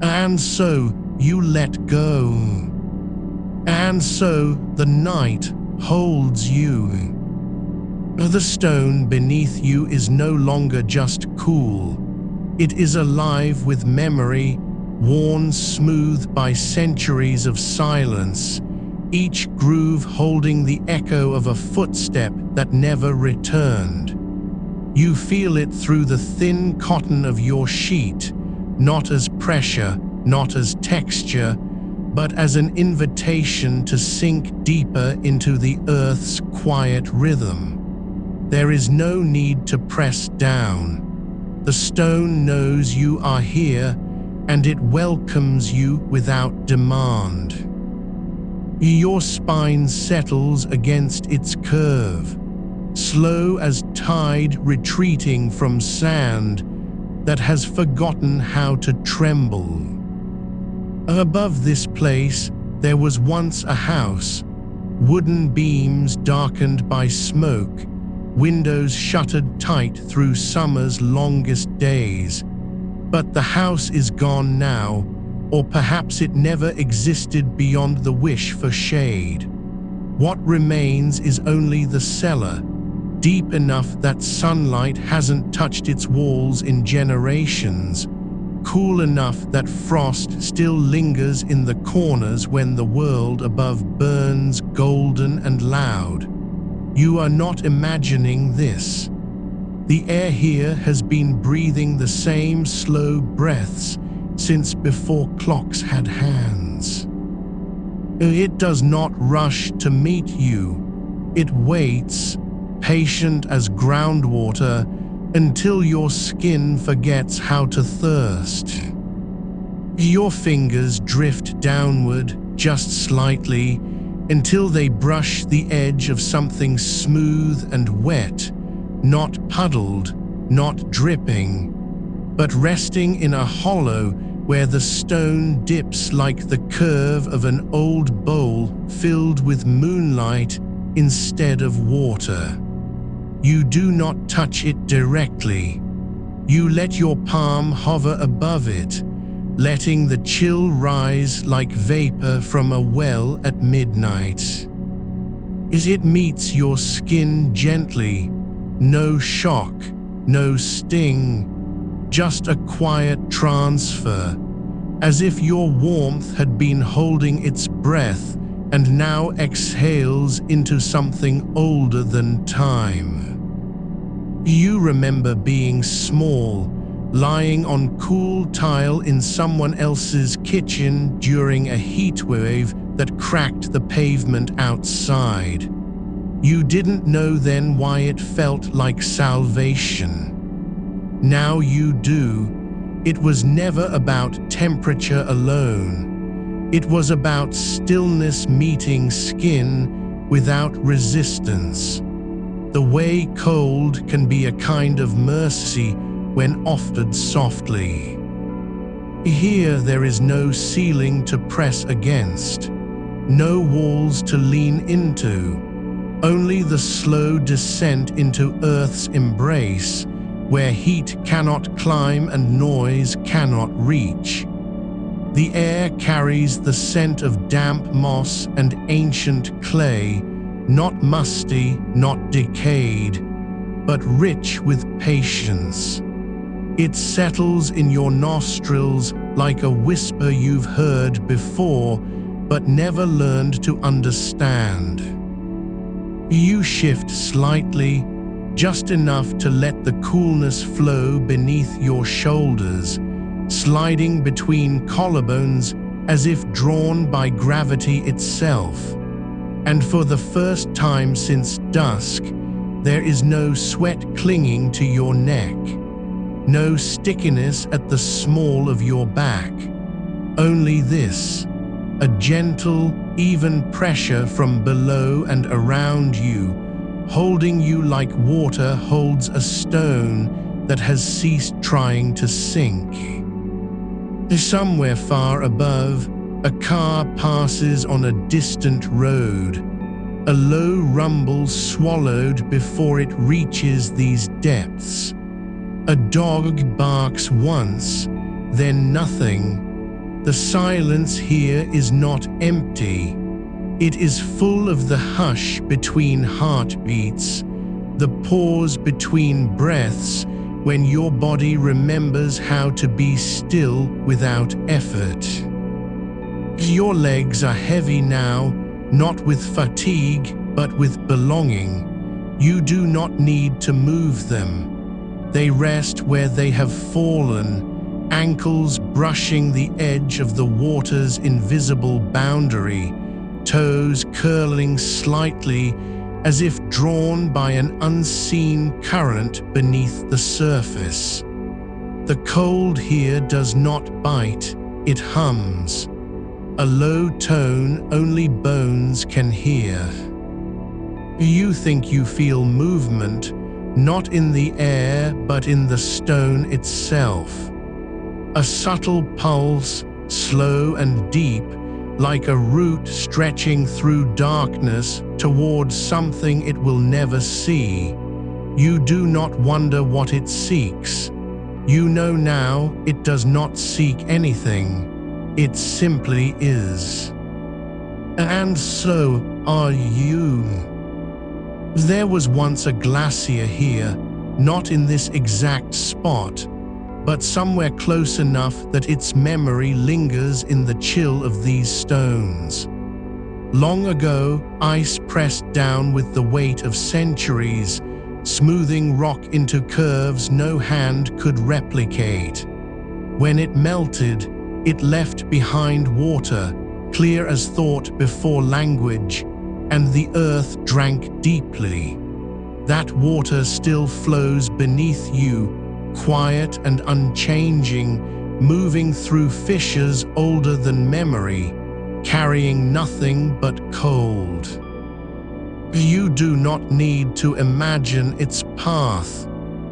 And so you let go. And so the night holds you. The stone beneath you is no longer just cool. It is alive with memory, worn smooth by centuries of silence, each groove holding the echo of a footstep that never returned. You feel it through the thin cotton of your sheet, not as pressure, not as texture, but as an invitation to sink deeper into the earth's quiet rhythm. There is no need to press down. The stone knows you are here, and it welcomes you without demand. Your spine settles against its curve, slow as tide retreating from sand that has forgotten how to tremble. Above this place, there was once a house, wooden beams darkened by smoke, windows shuttered tight through summer's longest days. But the house is gone now, or perhaps it never existed beyond the wish for shade. What remains is only the cellar, deep enough that sunlight hasn't touched its walls in generations, cool enough that frost still lingers in the corners when the world above burns golden and loud. You are not imagining this. The air here has been breathing the same slow breaths since before clocks had hands. It does not rush to meet you. It waits, patient as groundwater, until your skin forgets how to thirst. Your fingers drift downward just slightly until they brush the edge of something smooth and wet, not puddled, not dripping, but resting in a hollow where the stone dips like the curve of an old bowl filled with moonlight instead of water. You do not touch it directly. You let your palm hover above it, letting the chill rise like vapor from a well at midnight. As it meets your skin gently, no shock, no sting, just a quiet transfer, as if your warmth had been holding its breath and now exhales into something older than time. You remember being small, lying on cool tile in someone else's kitchen during a heatwave that cracked the pavement outside. You didn't know then why it felt like salvation. Now you do. It was never about temperature alone. It was about stillness meeting skin without resistance. The way cold can be a kind of mercy when offered softly. Here there is no ceiling to press against, no walls to lean into, only the slow descent into Earth's embrace, where heat cannot climb and noise cannot reach. The air carries the scent of damp moss and ancient clay, not musty, not decayed, but rich with patience. It settles in your nostrils like a whisper you've heard before, but never learned to understand. You shift slightly, just enough to let the coolness flow beneath your shoulders, sliding between collarbones as if drawn by gravity itself. And for the first time since dusk, there is no sweat clinging to your neck, no stickiness at the small of your back. Only this, a gentle, even pressure from below and around you, holding you like water holds a stone that has ceased trying to sink. Somewhere far above, a car passes on a distant road, a low rumble swallowed before it reaches these depths. A dog barks once, then nothing. The silence here is not empty. It is full of the hush between heartbeats, the pause between breaths when your body remembers how to be still without effort. Your legs are heavy now, not with fatigue, but with belonging. You do not need to move them. They rest where they have fallen, ankles brushing the edge of the water's invisible boundary, toes curling slightly as if drawn by an unseen current beneath the surface. The cold here does not bite, it hums, a low tone only bones can hear. You think you feel movement, not in the air but in the stone itself. A subtle pulse, slow and deep, like a root stretching through darkness towards something it will never see. You do not wonder what it seeks. You know now it does not seek anything. It simply is. And so are you. There was once a glacier here, not in this exact spot, but somewhere close enough that its memory lingers in the chill of these stones. Long ago, ice pressed down with the weight of centuries, smoothing rock into curves no hand could replicate. When it melted, it left behind water, clear as thought before language, and the earth drank deeply. That water still flows beneath you, quiet and unchanging, moving through fissures older than memory, carrying nothing but cold. You do not need to imagine its path.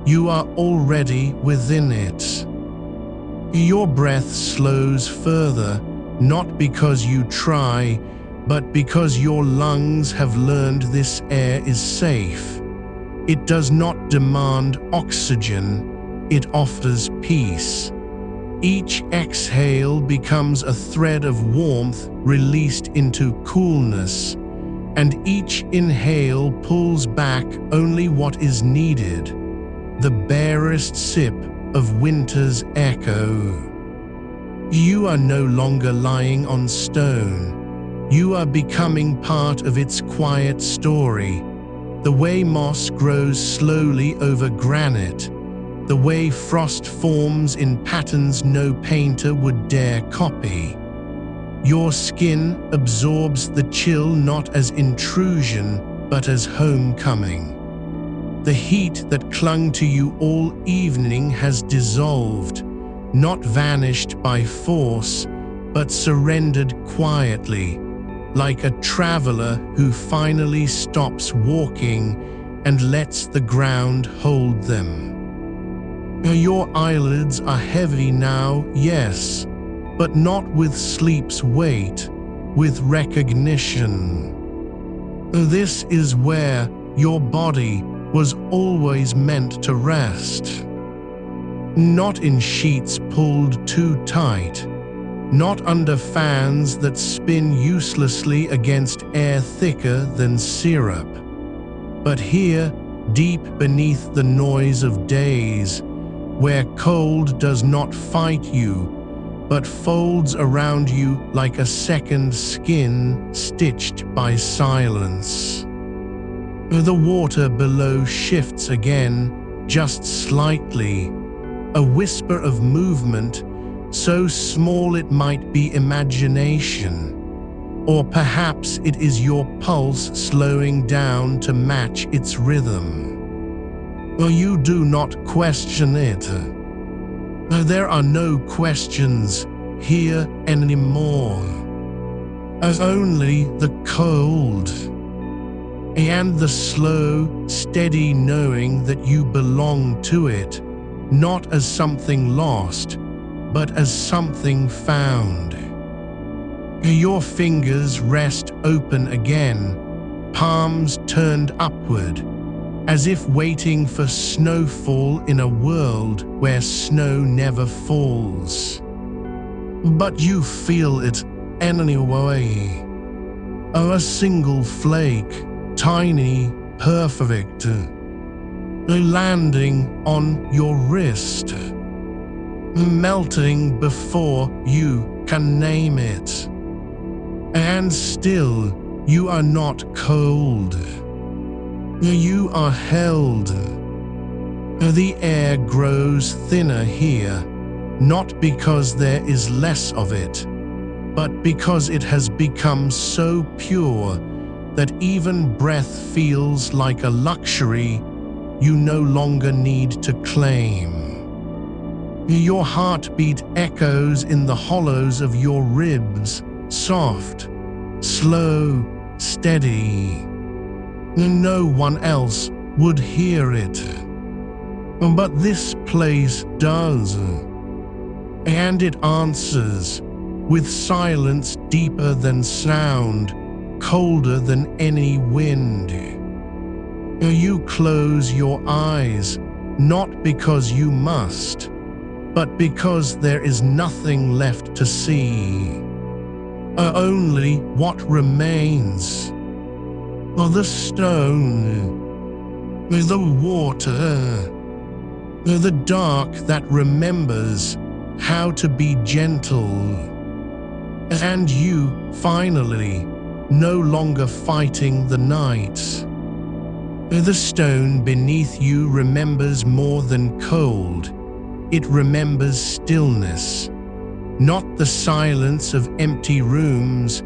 You are already within it. Your breath slows further, not because you try, but because your lungs have learned this air is safe. It does not demand oxygen. It offers peace. Each exhale becomes a thread of warmth released into coolness, and each inhale pulls back only what is needed, the barest sip of winter's echo. You are no longer lying on stone. You are becoming part of its quiet story, the way moss grows slowly over granite, the way frost forms in patterns no painter would dare copy. Your skin absorbs the chill not as intrusion, but as homecoming. The heat that clung to you all evening has dissolved, not vanished by force, but surrendered quietly, like a traveler who finally stops walking and lets the ground hold them. Your eyelids are heavy now, yes, but not with sleep's weight, with recognition. This is where your body was always meant to rest. Not in sheets pulled too tight, not under fans that spin uselessly against air thicker than syrup, but here, deep beneath the noise of days, where cold does not fight you, but folds around you like a second skin stitched by silence. The water below shifts again, just slightly, a whisper of movement, so small it might be imagination, or perhaps it is your pulse slowing down to match its rhythm. You do not question it. There are no questions here anymore, as only the cold and the slow, steady knowing that you belong to it, not as something lost, but as something found. Your fingers rest open again, palms turned upward, as if waiting for snowfall in a world where snow never falls. But you feel it anyway. A single flake, tiny, perfect, landing on your wrist, melting before you can name it. And still, you are not cold. You are held. The air grows thinner here, not because there is less of it, but because it has become so pure that even breath feels like a luxury you no longer need to claim. Your heartbeat echoes in the hollows of your ribs, soft, slow, steady. No one else would hear it. But this place does. And it answers, with silence deeper than sound, colder than any wind. You close your eyes, not because you must, but because there is nothing left to see. Only what remains. The stone, the water, the dark that remembers how to be gentle. And you, finally, no longer fighting the night. The stone beneath you remembers more than cold. It remembers stillness, not the silence of empty rooms,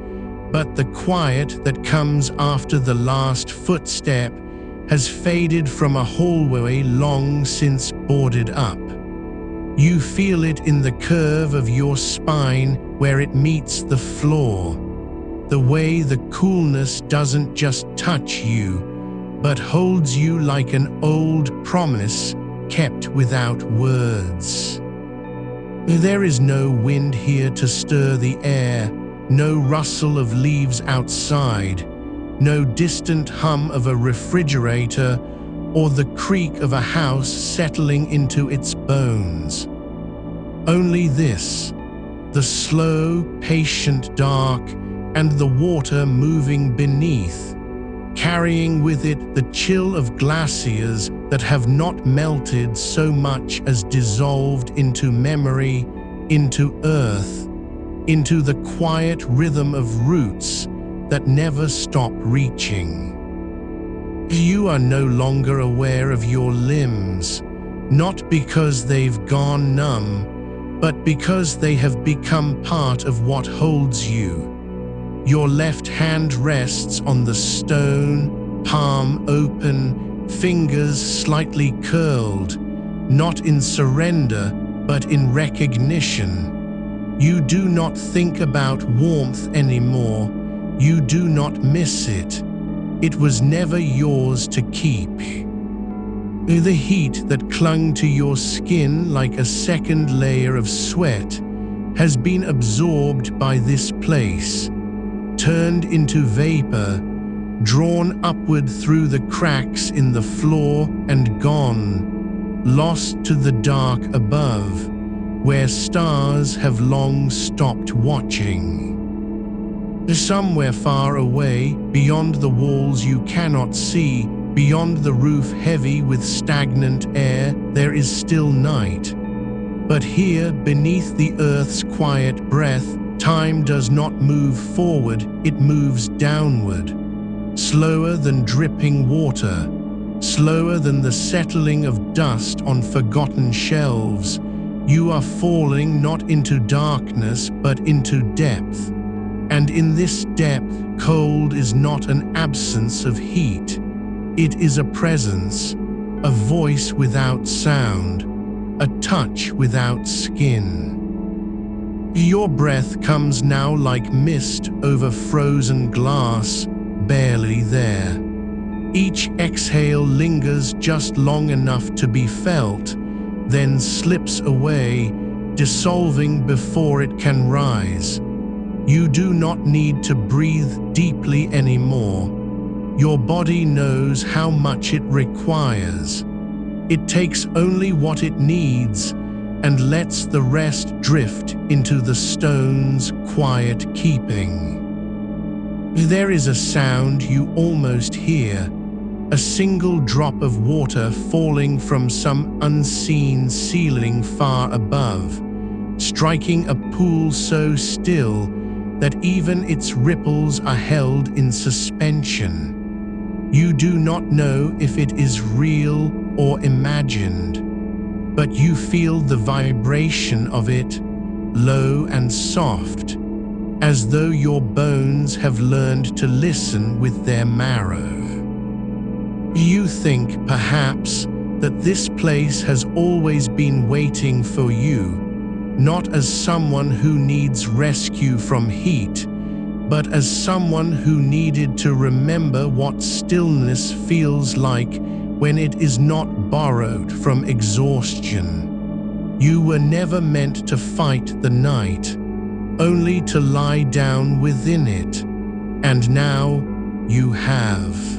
but the quiet that comes after the last footstep has faded from a hallway long since boarded up. You feel it in the curve of your spine where it meets the floor, the way the coolness doesn't just touch you, but holds you like an old promise kept without words. There is no wind here to stir the air, no rustle of leaves outside, no distant hum of a refrigerator or the creak of a house settling into its bones. Only this, the slow, patient dark, and the water moving beneath, carrying with it the chill of glaciers that have not melted so much as dissolved into memory, into earth, into the quiet rhythm of roots that never stop reaching. You are no longer aware of your limbs, not because they've gone numb, but because they have become part of what holds you. Your left hand rests on the stone, palm open, fingers slightly curled, not in surrender, but in recognition. You do not think about warmth anymore. You do not miss it. It was never yours to keep. The heat that clung to your skin like a second layer of sweat has been absorbed by this place, turned into vapor, drawn upward through the cracks in the floor and gone, lost to the dark above, where stars have long stopped watching. Somewhere far away, beyond the walls you cannot see, beyond the roof heavy with stagnant air, there is still night. But here, beneath the earth's quiet breath, time does not move forward, it moves downward. Slower than dripping water, slower than the settling of dust on forgotten shelves, you are falling not into darkness but into depth. And in this depth, cold is not an absence of heat. It is a presence, a voice without sound, a touch without skin. Your breath comes now like mist over frozen glass, barely there. Each exhale lingers just long enough to be felt, then slips away, dissolving before it can rise. You do not need to breathe deeply anymore. Your body knows how much it requires. It takes only what it needs and lets the rest drift into the stone's quiet keeping. There is a sound you almost hear, a single drop of water falling from some unseen ceiling far above, striking a pool so still that even its ripples are held in suspension. You do not know if it is real or imagined, but you feel the vibration of it, low and soft, as though your bones have learned to listen with their marrow. You think, perhaps, that this place has always been waiting for you, not as someone who needs rescue from heat, but as someone who needed to remember what stillness feels like when it is not borrowed from exhaustion. You were never meant to fight the night, only to lie down within it, and now you have.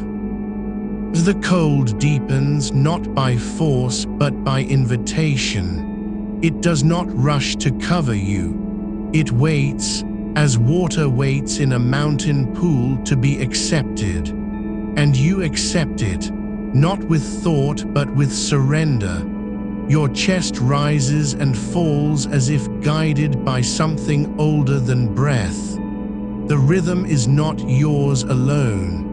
The cold deepens not by force but by invitation. It does not rush to cover you. It waits, as water waits in a mountain pool to be accepted. And you accept it, not with thought but with surrender. Your chest rises and falls as if guided by something older than breath. The rhythm is not yours alone.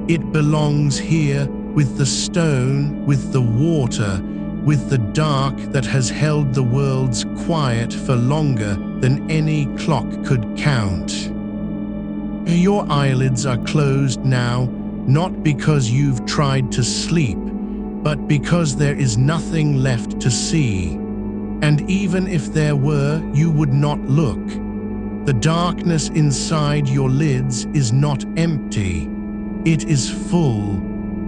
It belongs here with the stone, with the water, with the dark that has held the world's quiet for longer than any clock could count. Your eyelids are closed now, not because you've tried to sleep, but because there is nothing left to see. And even if there were, you would not look. The darkness inside your lids is not empty. It is full,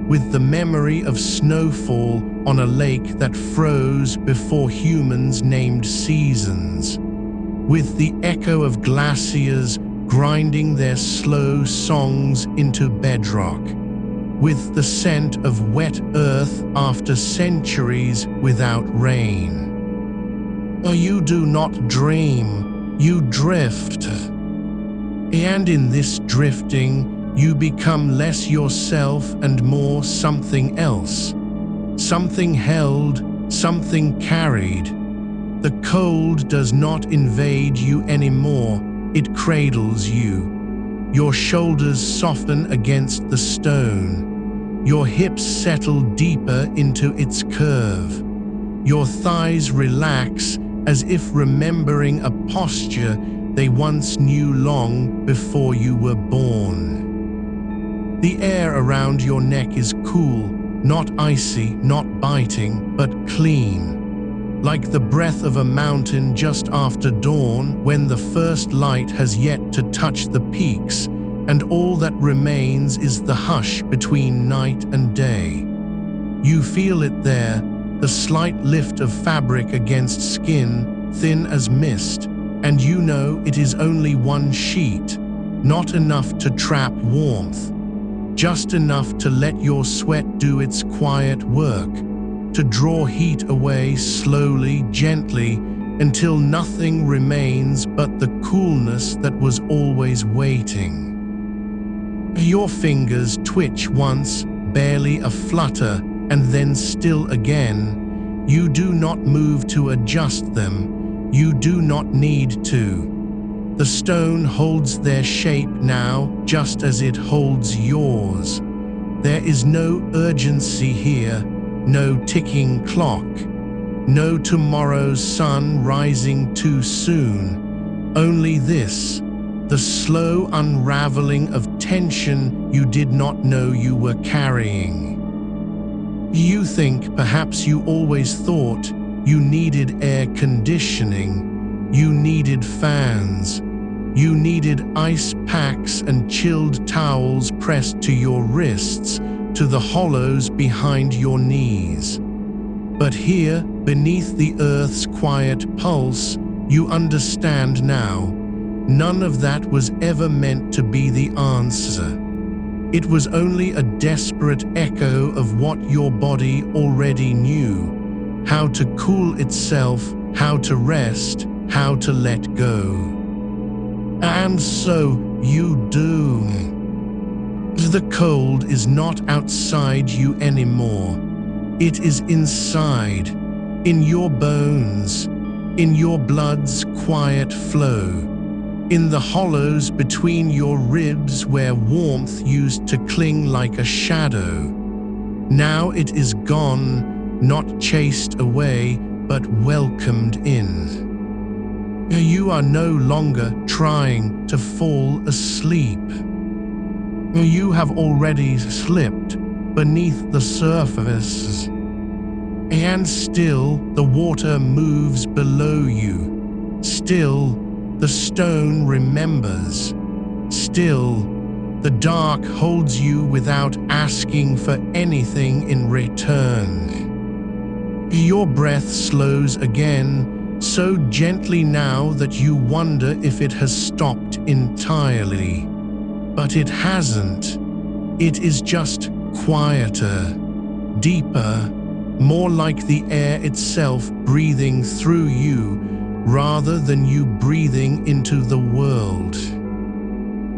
with the memory of snowfall on a lake that froze before humans named seasons, with the echo of glaciers grinding their slow songs into bedrock, with the scent of wet earth after centuries without rain. You do not dream, you drift. And in this drifting, you become less yourself and more something else. Something held, something carried. The cold does not invade you anymore, it cradles you. Your shoulders soften against the stone. Your hips settle deeper into its curve. Your thighs relax as if remembering a posture they once knew long before you were born. The air around your neck is cool, not icy, not biting, but clean. like the breath of a mountain just after dawn when the first light has yet to touch the peaks, and all that remains is the hush between night and day. You feel it there, the slight lift of fabric against skin, thin as mist, and you know it is only one sheet, not enough to trap warmth, just enough to let your sweat do its quiet work, to draw heat away slowly, gently, until nothing remains but the coolness that was always waiting. Your fingers twitch once, barely a flutter, and then still again. You do not move to adjust them. You do not need to. The stone holds their shape now, just as it holds yours. There is no urgency here, no ticking clock, no tomorrow's sun rising too soon. Only this, the slow unraveling of tension you did not know you were carrying. You think, perhaps you always thought, you needed air conditioning, you needed fans, you needed ice packs and chilled towels pressed to your wrists, to the hollows behind your knees. But here, beneath the earth's quiet pulse, you understand now. None of that was ever meant to be the answer. It was only a desperate echo of what your body already knew: how to cool itself, how to rest, how to let go. And so you do. The cold is not outside you anymore. It is inside, in your bones, in your blood's quiet flow, in the hollows between your ribs where warmth used to cling like a shadow. Now it is gone, not chased away, but welcomed in. You are no longer trying to fall asleep. You have already slipped beneath the surface, and still the water moves below you. Still, the stone remembers. Still, the dark holds you without asking for anything in return. Your breath slows again, so gently now that you wonder if it has stopped entirely. But it hasn't. It is just quieter, deeper, more like the air itself breathing through you, rather than you breathing into the world.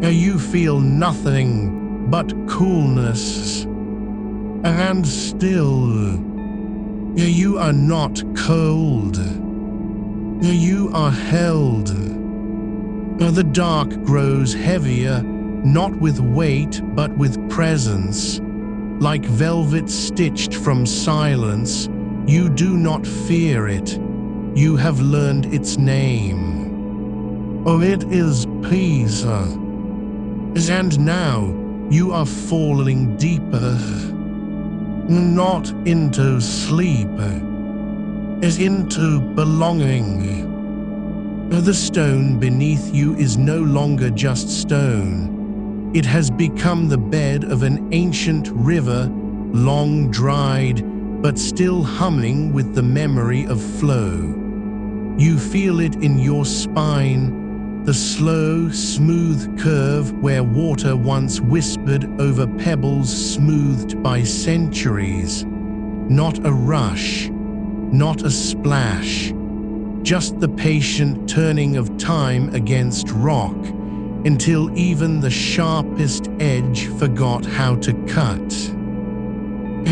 You feel nothing but coolness. And still, you are not cold. You are held. The dark grows heavier, not with weight but with presence. Like velvet stitched from silence, you do not fear it. You have learned its name. Oh, it is peace. And now you are falling deeper, not into sleep, as into belonging. The stone beneath you is no longer just stone. It has become the bed of an ancient river, long dried, but still humming with the memory of flow. You feel it in your spine, the slow, smooth curve where water once whispered over pebbles smoothed by centuries. Not a rush, not a splash, just the patient turning of time against rock, until even the sharpest edge forgot how to cut.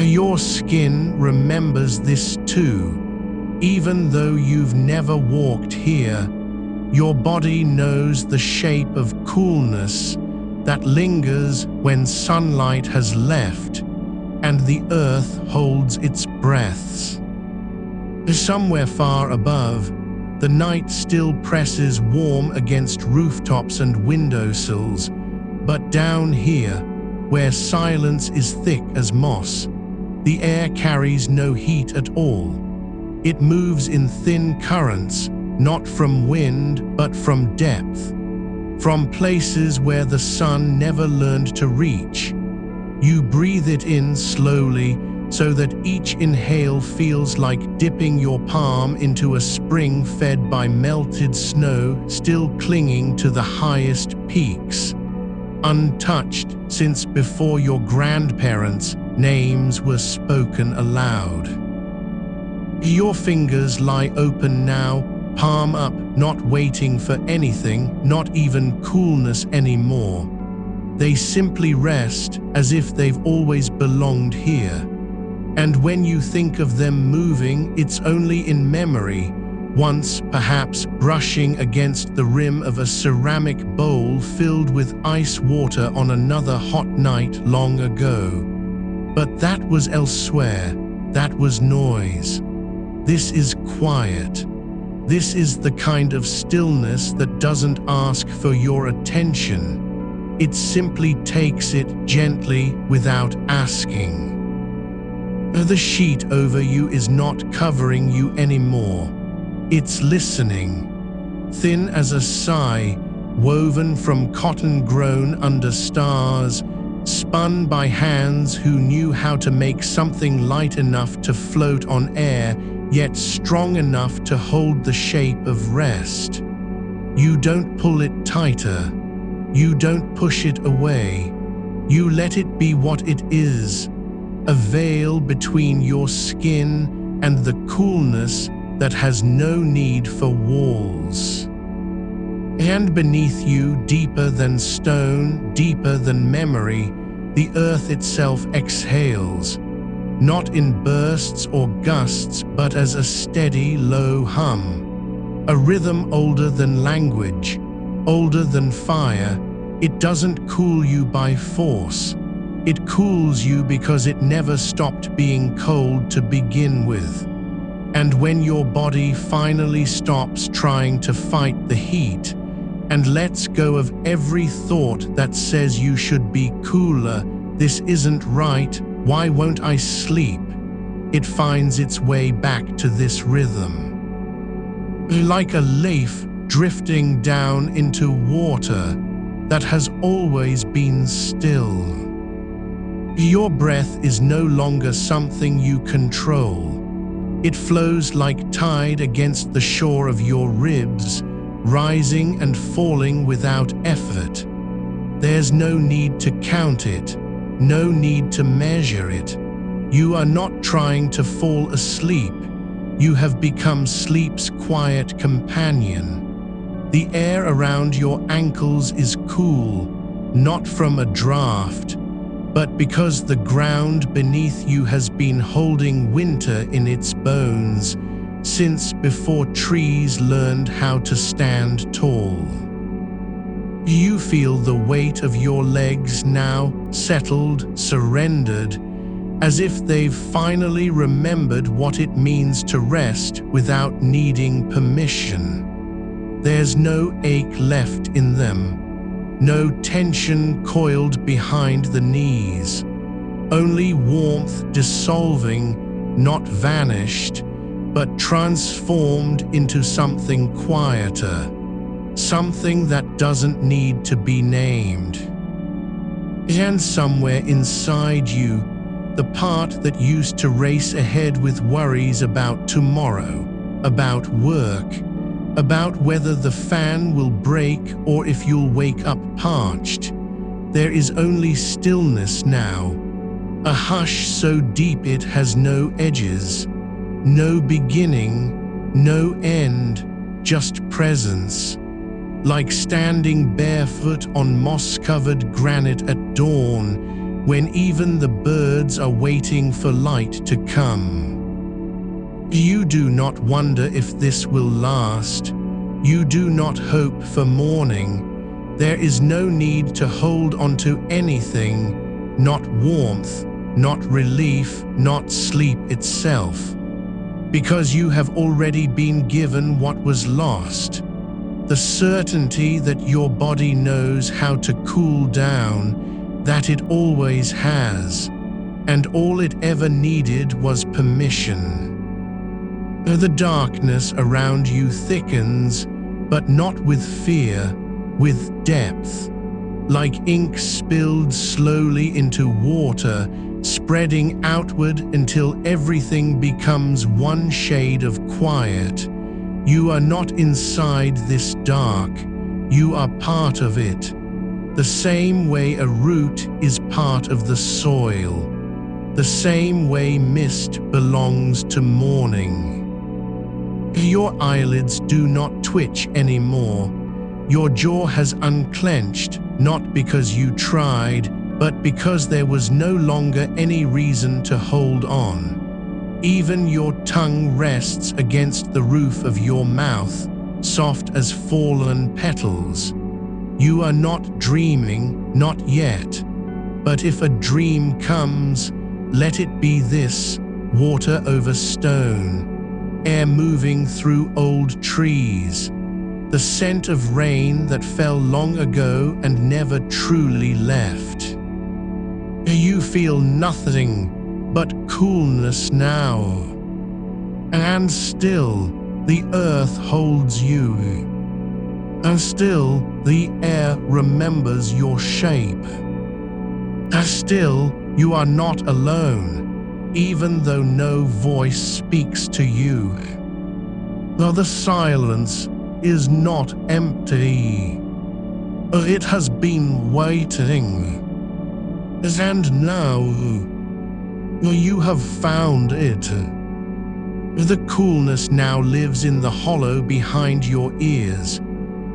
Your skin remembers this too. Even though you've never walked here, your body knows the shape of coolness that lingers when sunlight has left and the earth holds its breaths. Somewhere far above, the night still presses warm against rooftops and windowsills, but down here, where silence is thick as moss, the air carries no heat at all. It moves in thin currents, not from wind, but from depth, from places where the sun never learned to reach. You breathe it in slowly, so that each inhale feels like dipping your palm into a spring fed by melted snow still clinging to the highest peaks, untouched since before your grandparents' names were spoken aloud. Your fingers lie open now, palm up, not waiting for anything, not even coolness anymore. They simply rest as if they've always belonged here. And when you think of them moving, it's only in memory, once perhaps brushing against the rim of a ceramic bowl filled with ice water on another hot night long ago. But that was elsewhere, that was noise. This is quiet. This is the kind of stillness that doesn't ask for your attention. It simply takes it gently without asking. The sheet over you is not covering you anymore. It's listening, thin as a sigh, woven from cotton grown under stars, spun by hands who knew how to make something light enough to float on air, yet strong enough to hold the shape of rest. You don't pull it tighter. You don't push it away. You let it be what it is. A veil between your skin and the coolness that has no need for walls. And beneath you, deeper than stone, deeper than memory, the earth itself exhales, not in bursts or gusts, but as a steady, low hum. A rhythm older than language, older than fire. It doesn't cool you by force. It cools you because it never stopped being cold to begin with. And when your body finally stops trying to fight the heat and lets go of every thought that says you should be cooler, this isn't right, why won't I sleep? It finds its way back to this rhythm. Like a leaf drifting down into water that has always been still. Your breath is no longer something you control. It flows like tide against the shore of your ribs, rising and falling without effort. There's no need to count it, no need to measure it. You are not trying to fall asleep. You have become sleep's quiet companion. The air around your ankles is cool, not from a draft, but because the ground beneath you has been holding winter in its bones since before trees learned how to stand tall. You feel the weight of your legs now, settled, surrendered, as if they've finally remembered what it means to rest without needing permission. There's no ache left in them. No tension coiled behind the knees, only warmth dissolving, not vanished, but transformed into something quieter, something that doesn't need to be named. And somewhere inside you, the part that used to race ahead with worries about tomorrow, about work, about whether the fan will break or if you'll wake up parched. There is only stillness now, a hush so deep it has no edges, no beginning, no end, just presence, like standing barefoot on moss-covered granite at dawn, when even the birds are waiting for light to come. You do not wonder if this will last. You do not hope for morning. There is no need to hold onto anything, not warmth, not relief, not sleep itself, because you have already been given what was lost. The certainty that your body knows how to cool down, that it always has, and all it ever needed was permission. The darkness around you thickens, but not with fear, with depth. Like ink spilled slowly into water, spreading outward until everything becomes one shade of quiet. You are not inside this dark, you are part of it. The same way a root is part of the soil. The same way mist belongs to morning. Your eyelids do not twitch anymore. Your jaw has unclenched, not because you tried, but because there was no longer any reason to hold on. Even your tongue rests against the roof of your mouth, soft as fallen petals. You are not dreaming, not yet. But if a dream comes, let it be this: water over stone, air moving through old trees, the scent of rain that fell long ago and never truly left. You feel nothing but coolness now. And still, the earth holds you. And still, the air remembers your shape. And still, you are not alone, even though no voice speaks to you. Though the silence is not empty. It has been waiting. And now, you have found it. The coolness now lives in the hollow behind your ears,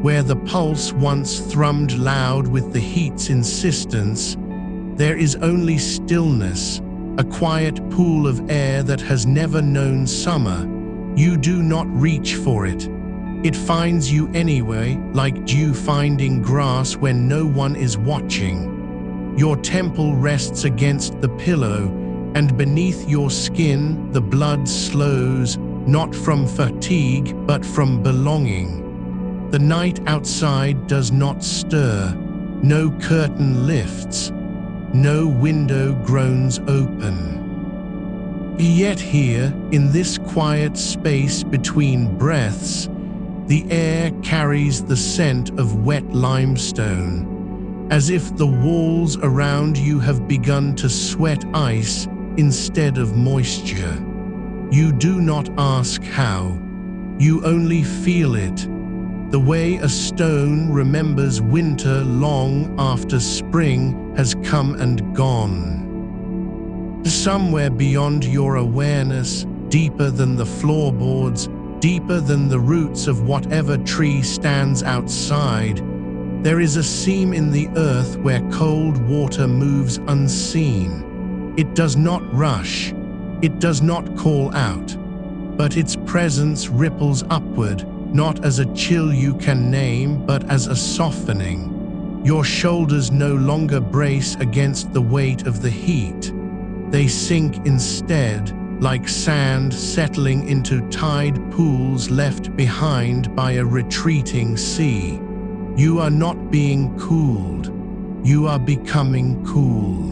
where the pulse once thrummed loud with the heat's insistence. There is only stillness, a quiet pool of air that has never known summer. You do not reach for it. It finds you anyway, like dew finding grass when no one is watching. Your temple rests against the pillow, and beneath your skin the blood slows, not from fatigue but from belonging. The night outside does not stir, no curtain lifts, no window groans open. Yet here, in this quiet space between breaths, the air carries the scent of wet limestone, as if the walls around you have begun to sweat ice instead of moisture. You do not ask how, you only feel it, the way a stone remembers winter long after spring has come and gone. Somewhere beyond your awareness, deeper than the floorboards, deeper than the roots of whatever tree stands outside, there is a seam in the earth where cold water moves unseen. It does not rush, it does not call out, but its presence ripples upward, not as a chill you can name, but as a softening. Your shoulders no longer brace against the weight of the heat. They sink instead, like sand settling into tide pools left behind by a retreating sea. You are not being cooled, you are becoming cool.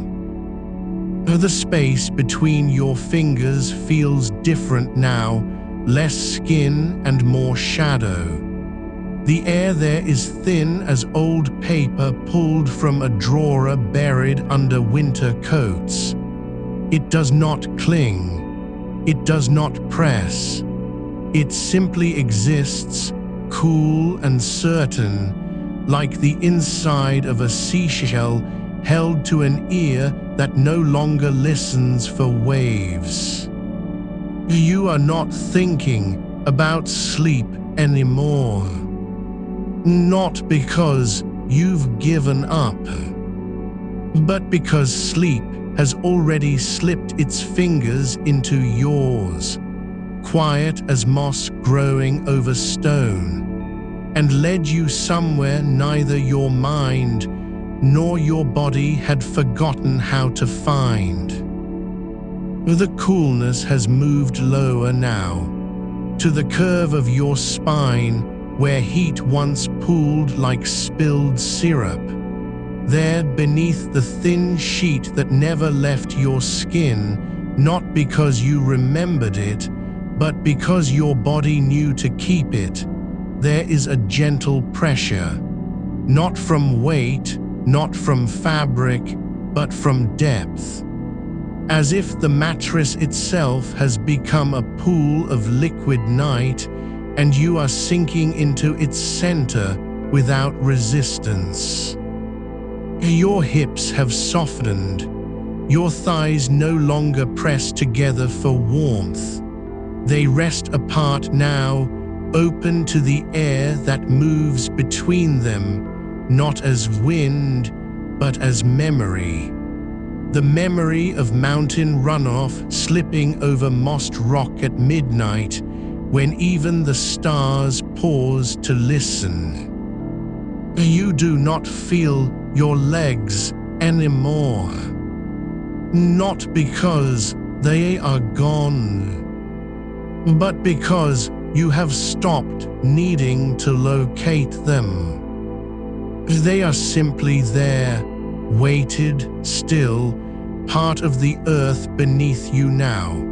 The space between your fingers feels different now, less skin and more shadow. The air there is thin as old paper pulled from a drawer buried under winter coats. It does not cling, it does not press. It simply exists, cool and certain, like the inside of a seashell held to an ear that no longer listens for waves. You are not thinking about sleep anymore. Not because you've given up, but because sleep has already slipped its fingers into yours, quiet as moss growing over stone, and led you somewhere neither your mind nor your body had forgotten how to find. The coolness has moved lower now, to the curve of your spine where heat once pooled like spilled syrup. There beneath the thin sheet that never left your skin, not because you remembered it, But because your body knew to keep it, there is a gentle pressure, not from weight, not from fabric, but from depth. As if the mattress itself has become a pool of liquid night and you are sinking into its center without resistance. Your hips have softened. Your thighs no longer press together for warmth. They rest apart now, open to the air that moves between them, not as wind, but as memory. The memory of mountain runoff slipping over mossed rock at midnight, when even the stars pause to listen. You do not feel your legs anymore. Not because they are gone, but because you have stopped needing to locate them. They are simply there, weighted, still, part of the earth beneath you now,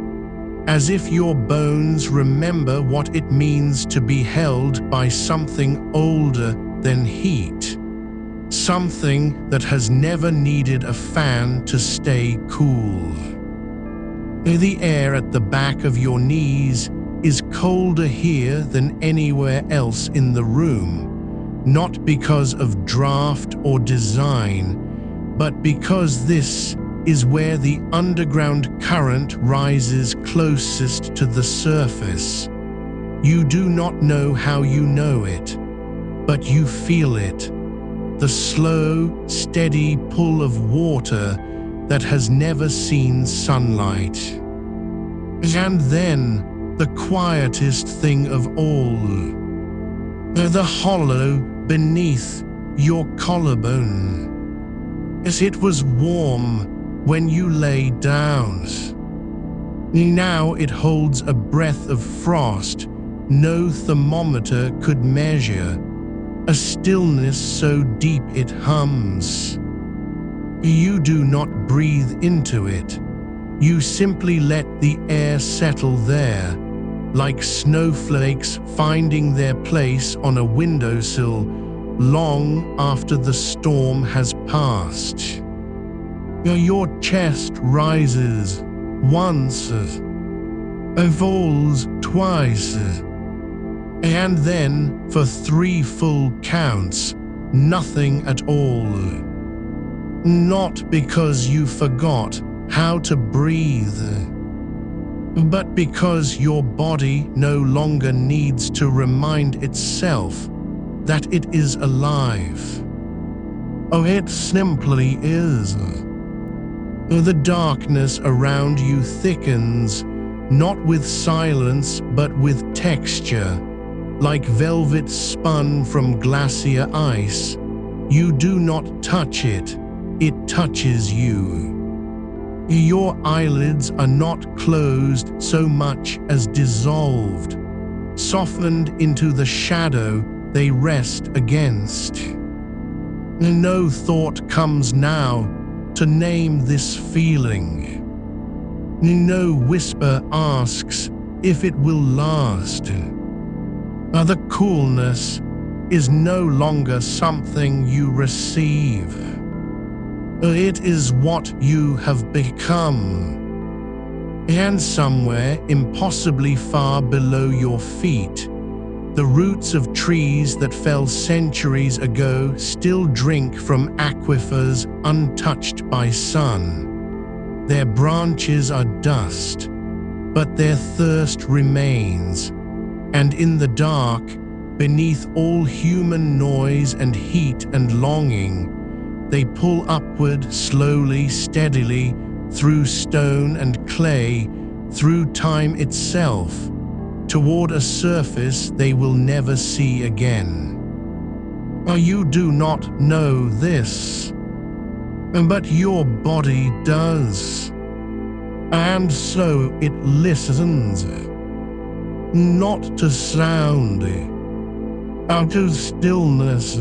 as if your bones remember what it means to be held by something older than heat, something that has never needed a fan to stay cool. The air at the back of your knees is colder here than anywhere else in the room, not because of draft or design, but because this is where the underground current rises closest to the surface. You do not know how you know it, but you feel it, the slow, steady pull of water that has never seen sunlight. And then, the quietest thing of all, the hollow beneath your collarbone. As it was warm when you lay down. Now it holds a breath of frost no thermometer could measure, a stillness so deep it hums. You do not breathe into it. You simply let the air settle there, like snowflakes finding their place on a windowsill long after the storm has passed. Your chest rises once, falls twice, and then for 3 full counts, nothing at all. Not because you forgot how to breathe, but because your body no longer needs to remind itself that it is alive. Oh, it simply is. The darkness around you thickens, not with silence but with texture, like velvet spun from glacier ice. You do not touch it, it touches you. Your eyelids are not closed so much as dissolved, softened into the shadow they rest against. No thought comes now to name this feeling. No whisper asks if it will last. The coolness is no longer something you receive. It is what you have become. And somewhere impossibly far below your feet, the roots of trees that fell centuries ago still drink from aquifers untouched by sun. Their branches are dust, but their thirst remains, and in the dark, beneath all human noise and heat and longing, they pull upward slowly, steadily, through stone and clay, through time itself, toward a surface they will never see again. You do not know this, but your body does. And so it listens, not to sound, but to stillness,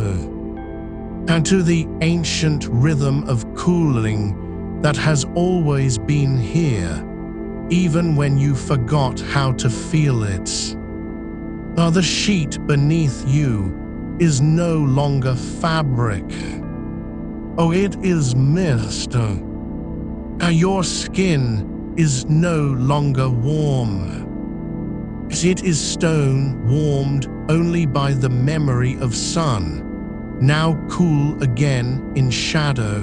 and to the ancient rhythm of cooling that has always been here, even when you forgot how to feel it. The sheet beneath you is no longer fabric. It is mist. Your skin is no longer warm. It is stone warmed only by the memory of sun, now cool again in shadow.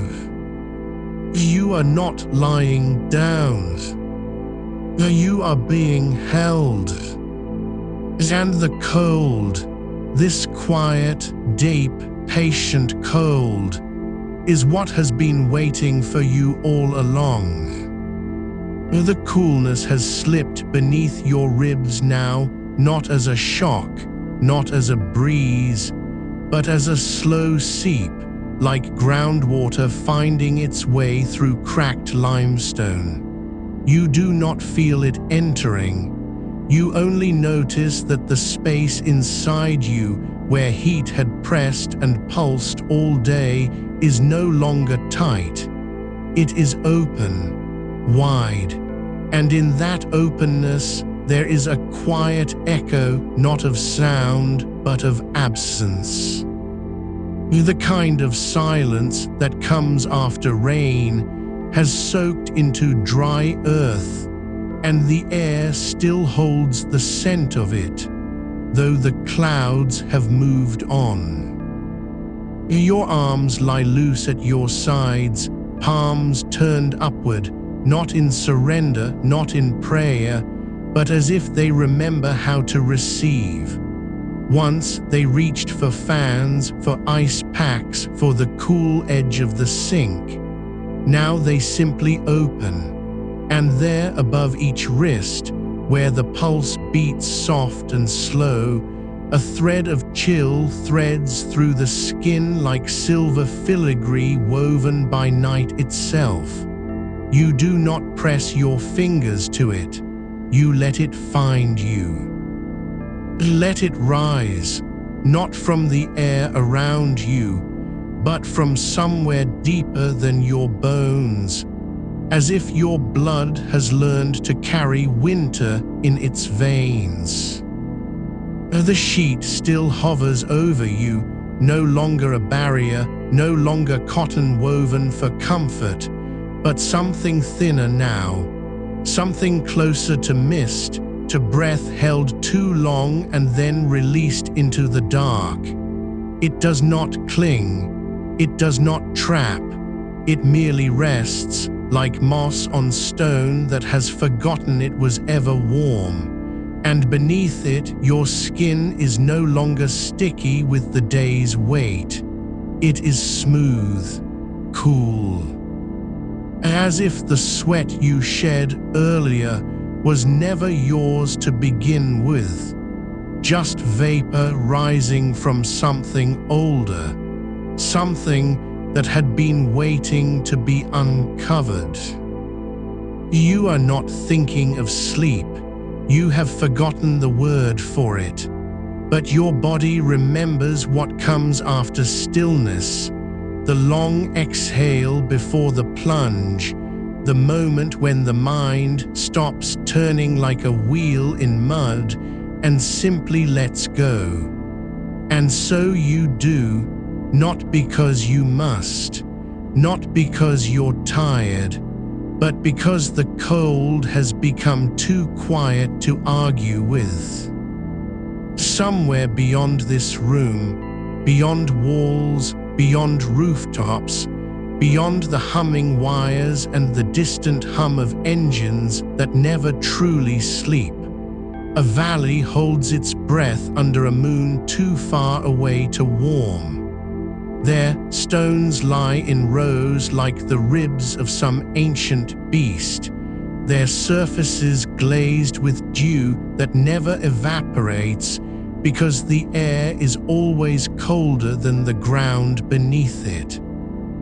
You are not lying down. You are being held. And the cold, this quiet, deep, patient cold, is what has been waiting for you all along. The coolness has slipped beneath your ribs now, not as a shock, not as a breeze, but as a slow seep, like groundwater finding its way through cracked limestone. You do not feel it entering. You only notice that the space inside you, where heat had pressed and pulsed all day, is no longer tight. It is open, wide, and in that openness there is a quiet echo, not of sound, but of absence. The kind of silence that comes after rain has soaked into dry earth, and the air still holds the scent of it, though the clouds have moved on. Your arms lie loose at your sides, palms turned upward, not in surrender, not in prayer, but as if they remember how to receive. Once they reached for fans, for ice packs, for the cool edge of the sink. Now they simply open, and there above each wrist, where the pulse beats soft and slow, a thread of chill threads through the skin like silver filigree woven by night itself. You do not press your fingers to it, you let it find you. Let it rise, not from the air around you, but from somewhere deeper than your bones, as if your blood has learned to carry winter in its veins. The sheet still hovers over you, no longer a barrier, no longer cotton woven for comfort, but something thinner now, something closer to mist, to breath held too long and then released into the dark. It does not cling, it does not trap, it merely rests, like moss on stone that has forgotten it was ever warm. And beneath it, your skin is no longer sticky with the day's weight. It is smooth, cool. As if the sweat you shed earlier was never yours to begin with, just vapor rising from something older, something that had been waiting to be uncovered. You are not thinking of sleep. You have forgotten the word for it, but your body remembers what comes after stillness, the long exhale before the plunge, the moment when the mind stops turning like a wheel in mud and simply lets go. And so you do, not because you must, not because you're tired, but because the cold has become too quiet to argue with. Somewhere beyond this room, beyond walls, beyond rooftops, beyond the humming wires and the distant hum of engines that never truly sleep, a valley holds its breath under a moon too far away to warm. There, stones lie in rows like the ribs of some ancient beast, their surfaces glazed with dew that never evaporates because the air is always colder than the ground beneath it.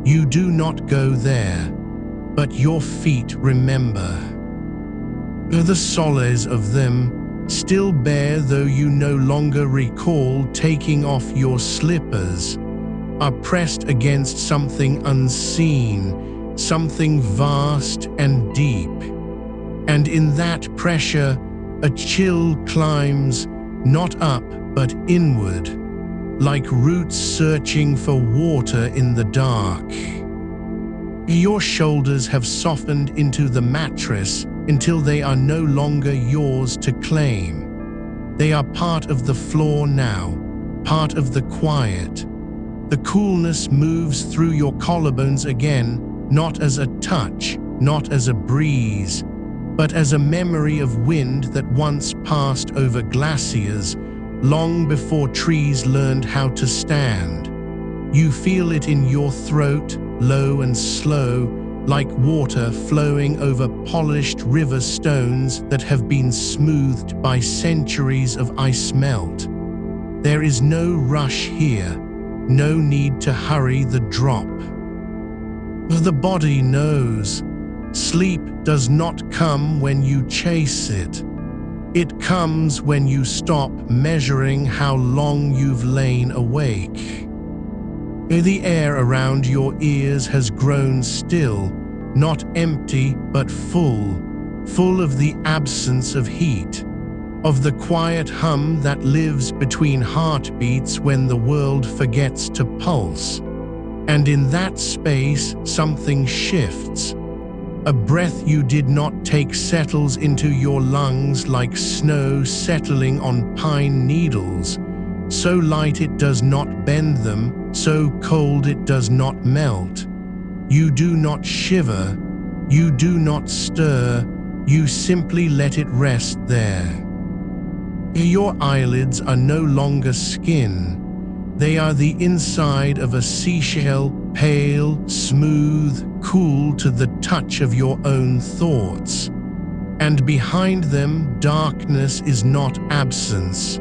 You do not go there, but your feet remember. The soles of them, still bare though you no longer recall taking off your slippers, are pressed against something unseen, something vast and deep. And in that pressure, a chill climbs, not up but inward, like roots searching for water in the dark. Your shoulders have softened into the mattress until they are no longer yours to claim. They are part of the floor now, part of the quiet. The coolness moves through your collarbones again, not as a touch, not as a breeze, but as a memory of wind that once passed over glaciers, long before trees learned how to stand. You feel it in your throat, low and slow, like water flowing over polished river stones that have been smoothed by centuries of ice melt. There is no rush here, no need to hurry the drop. The body knows. Sleep does not come when you chase it. It comes when you stop measuring how long you've lain awake. The air around your ears has grown still, not empty but full, full of the absence of heat, of the quiet hum that lives between heartbeats when the world forgets to pulse. And in that space, something shifts. A breath you did not take settles into your lungs like snow settling on pine needles, so light it does not bend them, so cold it does not melt. You do not shiver, you do not stir, you simply let it rest there. Your eyelids are no longer skin. They are the inside of a seashell, pale, smooth, cool to the touch of your own thoughts. And behind them, darkness is not absence.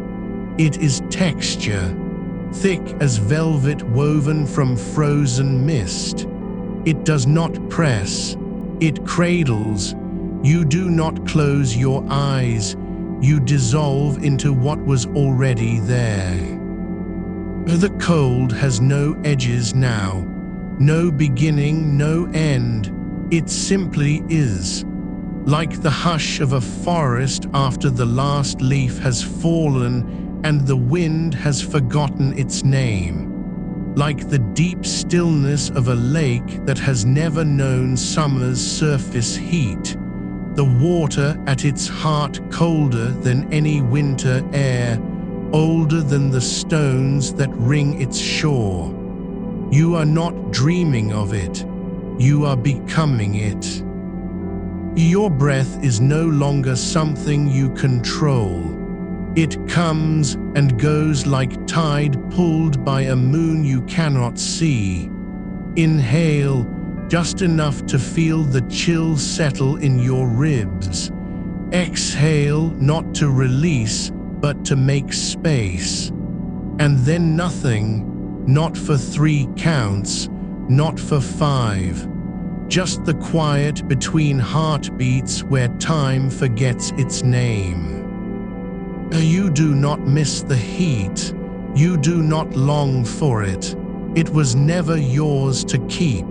It is texture, thick as velvet woven from frozen mist. It does not press, it cradles. You do not close your eyes, you dissolve into what was already there. The cold has no edges now, no beginning, no end. It simply is. Like the hush of a forest after the last leaf has fallen and the wind has forgotten its name. Like the deep stillness of a lake that has never known summer's surface heat. The water at its heart colder than any winter air, older than the stones that ring its shore. You are not dreaming of it, you are becoming it. Your breath is no longer something you control. It comes and goes like tide pulled by a moon you cannot see. Inhale, just enough to feel the chill settle in your ribs. Exhale, not to release, but to make space. And then nothing, not for 3 counts, not for 5. Just the quiet between heartbeats where time forgets its name. You do not miss the heat, you do not long for it. It was never yours to keep,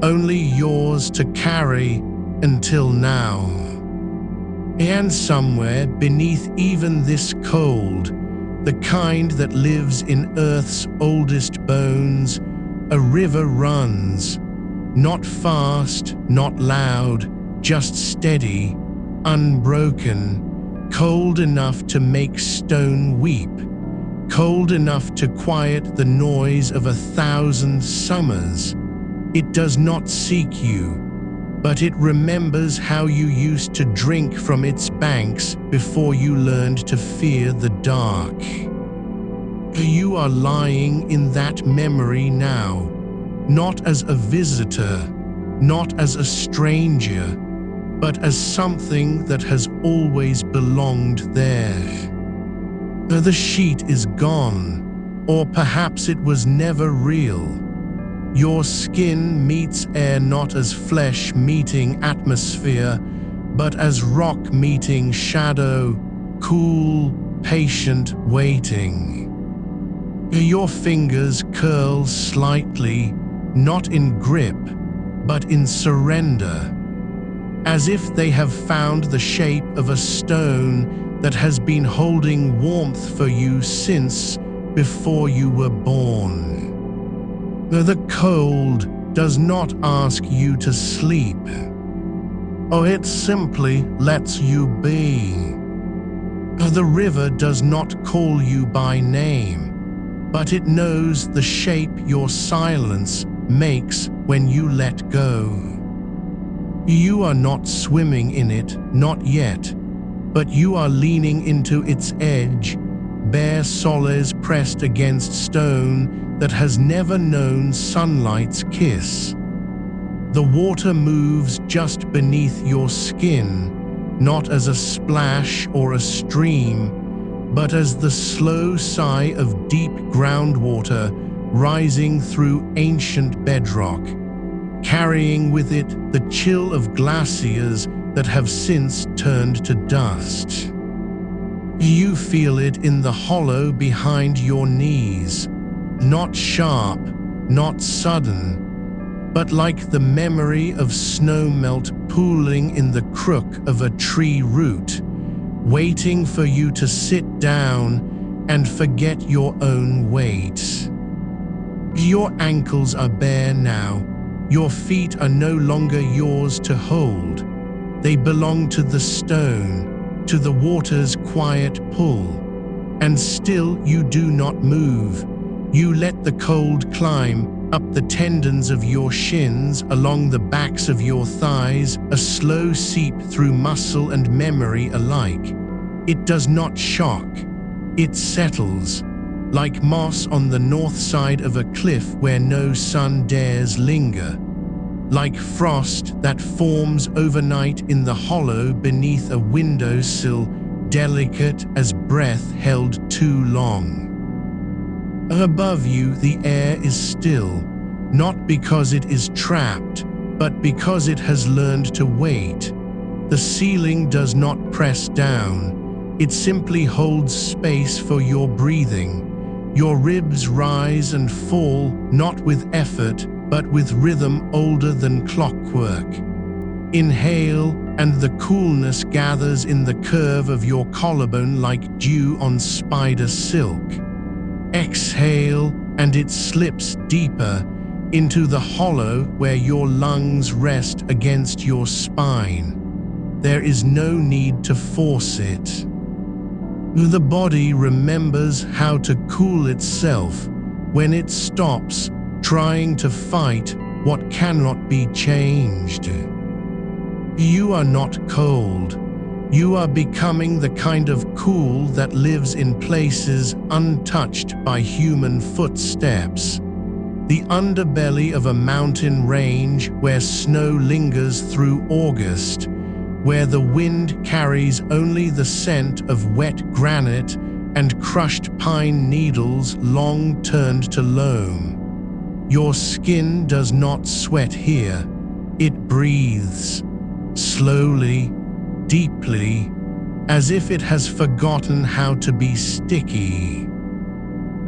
only yours to carry until now. And somewhere beneath even this cold, the kind that lives in Earth's oldest bones, a river runs, not fast, not loud, just steady, unbroken, cold enough to make stone weep, cold enough to quiet the noise of 1,000 summers. It does not seek you, but it remembers how you used to drink from its banks before you learned to fear the dark. You are lying in that memory now, not as a visitor, not as a stranger, but as something that has always belonged there. The sheet is gone, or perhaps it was never real. Your skin meets air not as flesh meeting atmosphere, but as rock meeting shadow, cool, patient, waiting. Your fingers curl slightly, not in grip, but in surrender. as if they have found the shape of a stone that has been holding warmth for you since before you were born. The cold does not ask you to sleep. Oh, it simply lets you be. The river does not call you by name, but it knows the shape your silence makes when you let go. You are not swimming in it, not yet, but you are leaning into its edge, bare soles pressed against stone that has never known sunlight's kiss. The water moves just beneath your skin, not as a splash or a stream, but as the slow sigh of deep groundwater rising through ancient bedrock, carrying with it the chill of glaciers that have since turned to dust. You feel it in the hollow behind your knees, not sharp, not sudden, but like the memory of snowmelt pooling in the crook of a tree root, waiting for you to sit down and forget your own weight. Your ankles are bare now. Your feet are no longer yours to hold. They belong to the stone, to the water's quiet pull. And still you do not move. You let the cold climb up the tendons of your shins, along the backs of your thighs, a slow seep through muscle and memory alike. It does not shock. It settles, like moss on the north side of a cliff where no sun dares linger, like frost that forms overnight in the hollow beneath a windowsill, delicate as breath held too long. Above you, the air is still, not because it is trapped, but because it has learned to wait. The ceiling does not press down. It simply holds space for your breathing. Your ribs rise and fall, not with effort, but with rhythm older than clockwork. Inhale, and the coolness gathers in the curve of your collarbone like dew on spider silk. Exhale, and it slips deeper into the hollow where your lungs rest against your spine. There is no need to force it. The body remembers how to cool itself when it stops trying to fight what cannot be changed. You are not cold. You are becoming the kind of cool that lives in places untouched by human footsteps. The underbelly of a mountain range where snow lingers through August, where the wind carries only the scent of wet granite and crushed pine needles long turned to loam. Your skin does not sweat here. It breathes, slowly, deeply, as if it has forgotten how to be sticky.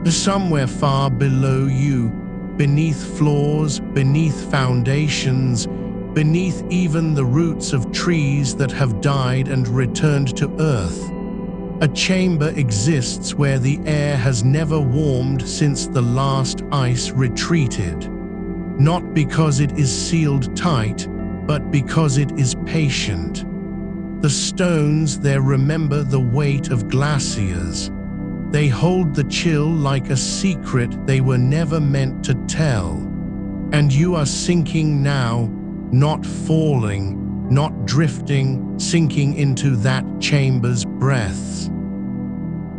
Somewhere far below you, beneath floors, beneath foundations, beneath even the roots of trees that have died and returned to earth, a chamber exists where the air has never warmed since the last ice retreated. Not because it is sealed tight, but because it is patient. The stones there remember the weight of glaciers. They hold the chill like a secret they were never meant to tell. And you are sinking now, not falling, not drifting, sinking into that chamber's breaths.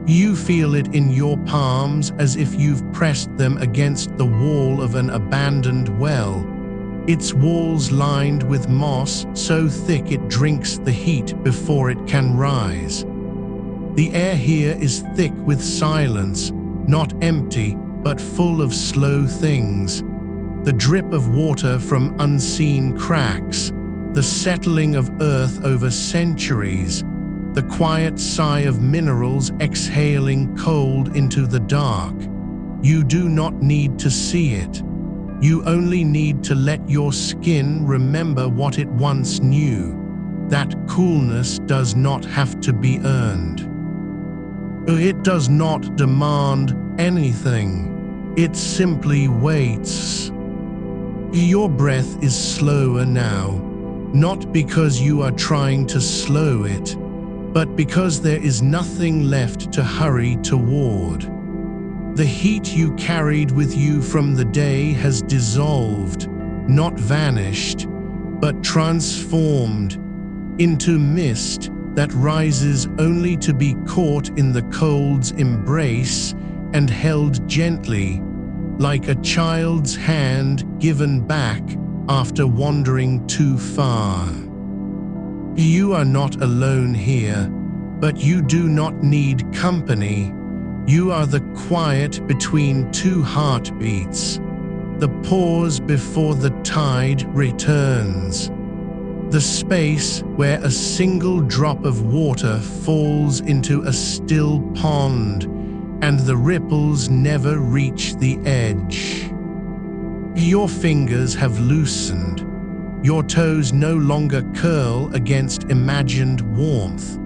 You feel it in your palms as if you've pressed them against the wall of an abandoned well. Its walls lined with moss so thick it drinks the heat before it can rise. The air here is thick with silence, not empty, but full of slow things. The drip of water from unseen cracks, the settling of earth over centuries, the quiet sigh of minerals exhaling cold into the dark. You do not need to see it. You only need to let your skin remember what it once knew. That coolness does not have to be earned. It does not demand anything. It simply waits. Your breath is slower now, not because you are trying to slow it, but because there is nothing left to hurry toward. The heat you carried with you from the day has dissolved, not vanished, but transformed into mist that rises only to be caught in the cold's embrace and held gently, like a child's hand given back after wandering too far. You are not alone here, but you do not need company. You are the quiet between two heartbeats, the pause before the tide returns, the space where a single drop of water falls into a still pond and the ripples never reach the edge. Your fingers have loosened. Your toes no longer curl against imagined warmth.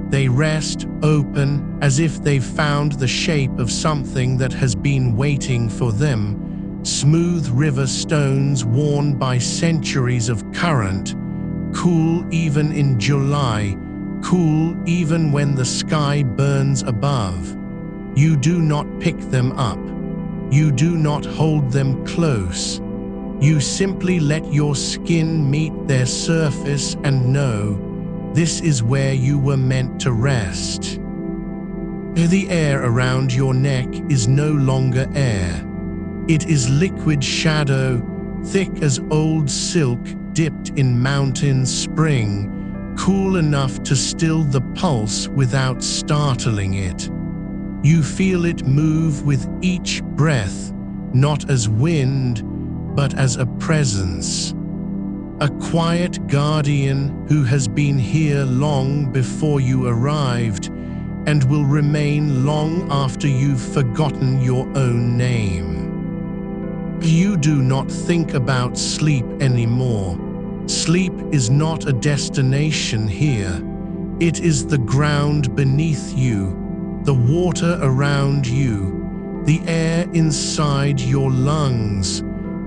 They rest open as if they've found the shape of something that has been waiting for them, smooth river stones worn by centuries of current, cool even in July, cool even when the sky burns above. You do not pick them up. You do not hold them close. You simply let your skin meet their surface and know this is where you were meant to rest. The air around your neck is no longer air. It is liquid shadow, thick as old silk dipped in mountain spring, cool enough to still the pulse without startling it. You feel it move with each breath, not as wind, but as a presence. A quiet guardian who has been here long before you arrived and will remain long after you've forgotten your own name. You do not think about sleep anymore. Sleep is not a destination here. It is the ground beneath you, the water around you, the air inside your lungs.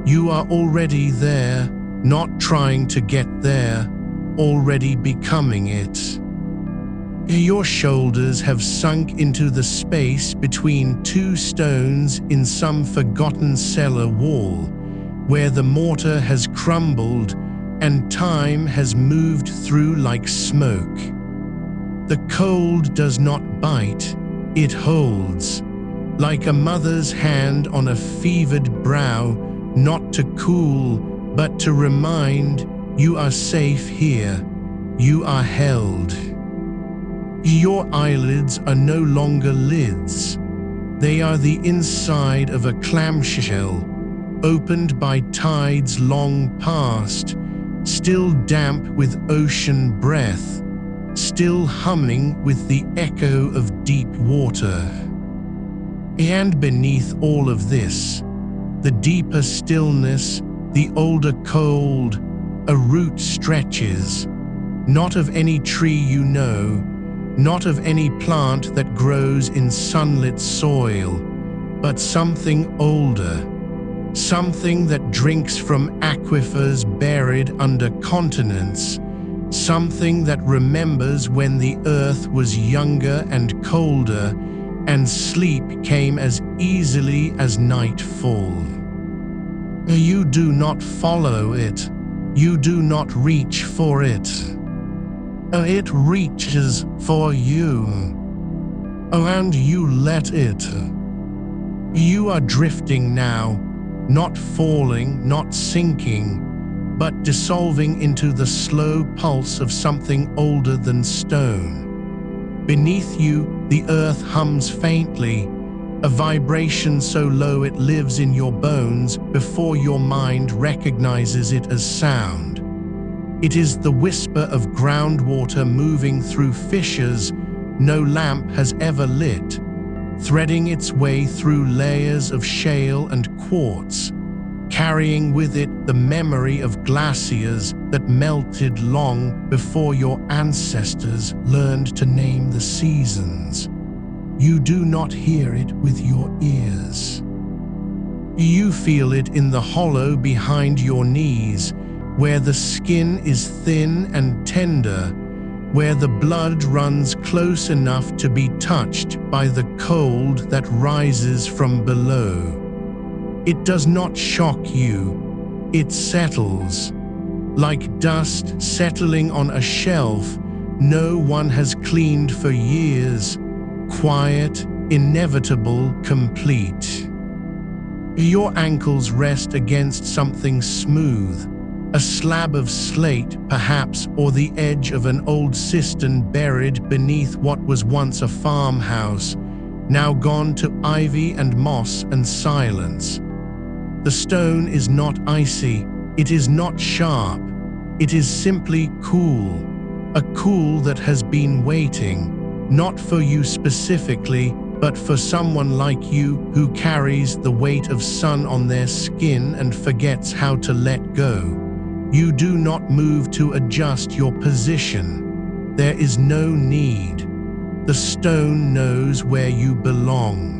You are already there, not trying to get there, already becoming it. Your shoulders have sunk into the space between two stones in some forgotten cellar wall, where the mortar has crumbled and time has moved through like smoke. The cold does not bite, it holds, like a mother's hand on a fevered brow, not to cool, but to remind you are safe here, you are held. Your eyelids are no longer lids. They are the inside of a clamshell, opened by tides long past, still damp with ocean breath, still humming with the echo of deep water. And beneath all of this, the deeper stillness, the older cold, a root stretches, not of any tree you know, not of any plant that grows in sunlit soil, but something older, something that drinks from aquifers buried under continents, something that remembers when the earth was younger and colder, and sleep came as easily as nightfall. You do not follow it. You do not reach for it. It reaches for you. And you let it. You are drifting now, not falling, not sinking, but dissolving into the slow pulse of something older than stone. Beneath you, the earth hums faintly, a vibration so low it lives in your bones before your mind recognizes it as sound. It is the whisper of groundwater moving through fissures no lamp has ever lit, threading its way through layers of shale and quartz, carrying with it the memory of glaciers that melted long before your ancestors learned to name the seasons. You do not hear it with your ears. You feel it in the hollow behind your knees, where the skin is thin and tender, where the blood runs close enough to be touched by the cold that rises from below. It does not shock you, it settles. Like dust settling on a shelf no one has cleaned for years, quiet, inevitable, complete. Your ankles rest against something smooth, a slab of slate perhaps, or the edge of an old cistern buried beneath what was once a farmhouse, now gone to ivy and moss and silence. The stone is not icy, it is not sharp, it is simply cool, a cool that has been waiting, not for you specifically, but for someone like you who carries the weight of sun on their skin and forgets how to let go. You do not move to adjust your position. There is no need. The stone knows where you belong.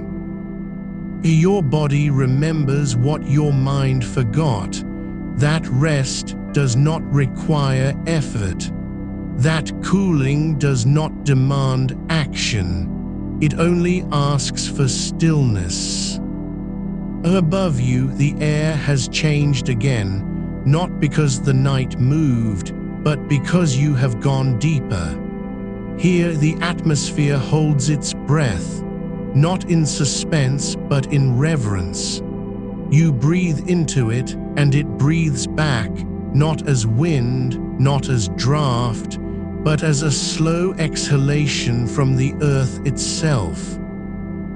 Your body remembers what your mind forgot. That rest does not require effort. That cooling does not demand action. It only asks for stillness. Above you, the air has changed again, not because the night moved, but because you have gone deeper. Here, the atmosphere holds its breath, not in suspense, but in reverence. You breathe into it, and it breathes back, not as wind, not as draft, but as a slow exhalation from the earth itself.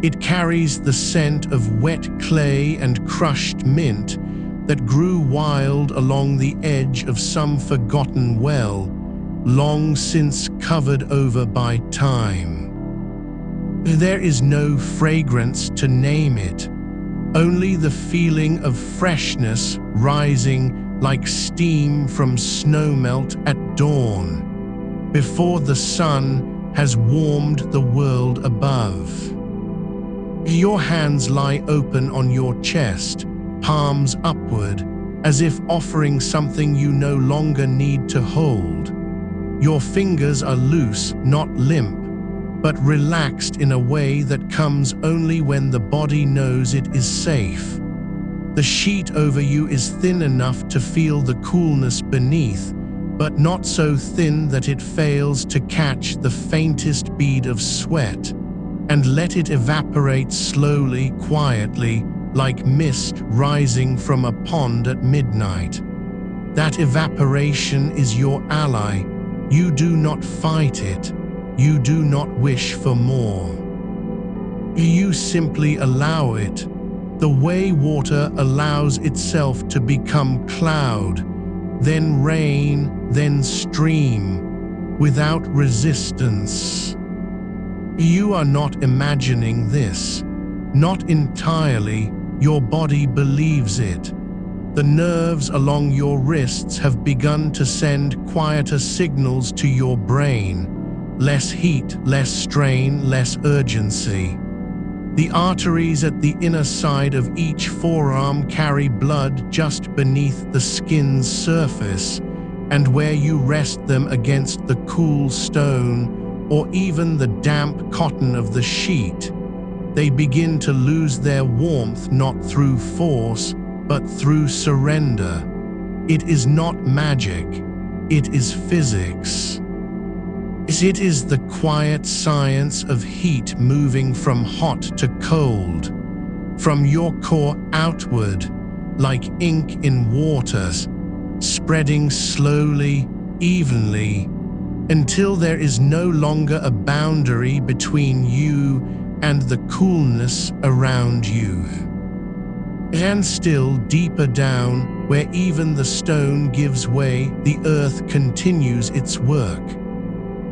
It carries the scent of wet clay and crushed mint that grew wild along the edge of some forgotten well, long since covered over by time. There is no fragrance to name it, only the feeling of freshness rising like steam from snowmelt at dawn, before the sun has warmed the world above. Your hands lie open on your chest, palms upward, as if offering something you no longer need to hold. Your fingers are loose, not limp, but relaxed in a way that comes only when the body knows it is safe. The sheet over you is thin enough to feel the coolness beneath, but not so thin that it fails to catch the faintest bead of sweat, and let it evaporate slowly, quietly, like mist rising from a pond at midnight. That evaporation is your ally. You do not fight it. You do not wish for more. You simply allow it, the way water allows itself to become cloud, then rain, then stream, without resistance. You are not imagining this. Not entirely. Your body believes it. The nerves along your wrists have begun to send quieter signals to your brain. Less heat, less strain, less urgency. The arteries at the inner side of each forearm carry blood just beneath the skin's surface, and where you rest them against the cool stone or even the damp cotton of the sheet, they begin to lose their warmth not through force, but through surrender. It is not magic, it is physics. It is the quiet science of heat moving from hot to cold, from your core outward, like ink in water, spreading slowly, evenly, until there is no longer a boundary between you and the coolness around you. And still deeper down, where even the stone gives way, the earth continues its work.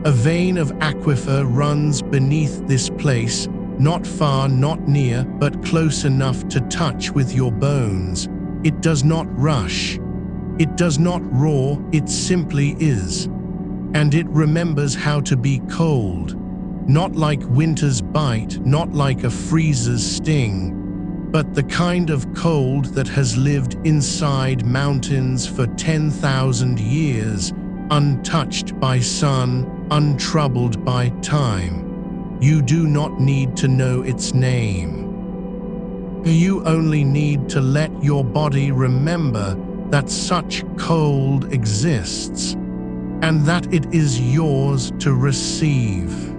A vein of aquifer runs beneath this place, not far, not near, but close enough to touch with your bones, It does not rush. It does not roar, it simply is. And it remembers how to be cold, not like winter's bite, not like a freezer's sting, but the kind of cold that has lived inside mountains for 10,000 years, untouched by sun, untroubled by time. You do not need to know its name. You only need to let your body remember that such cold exists, and that it is yours to receive.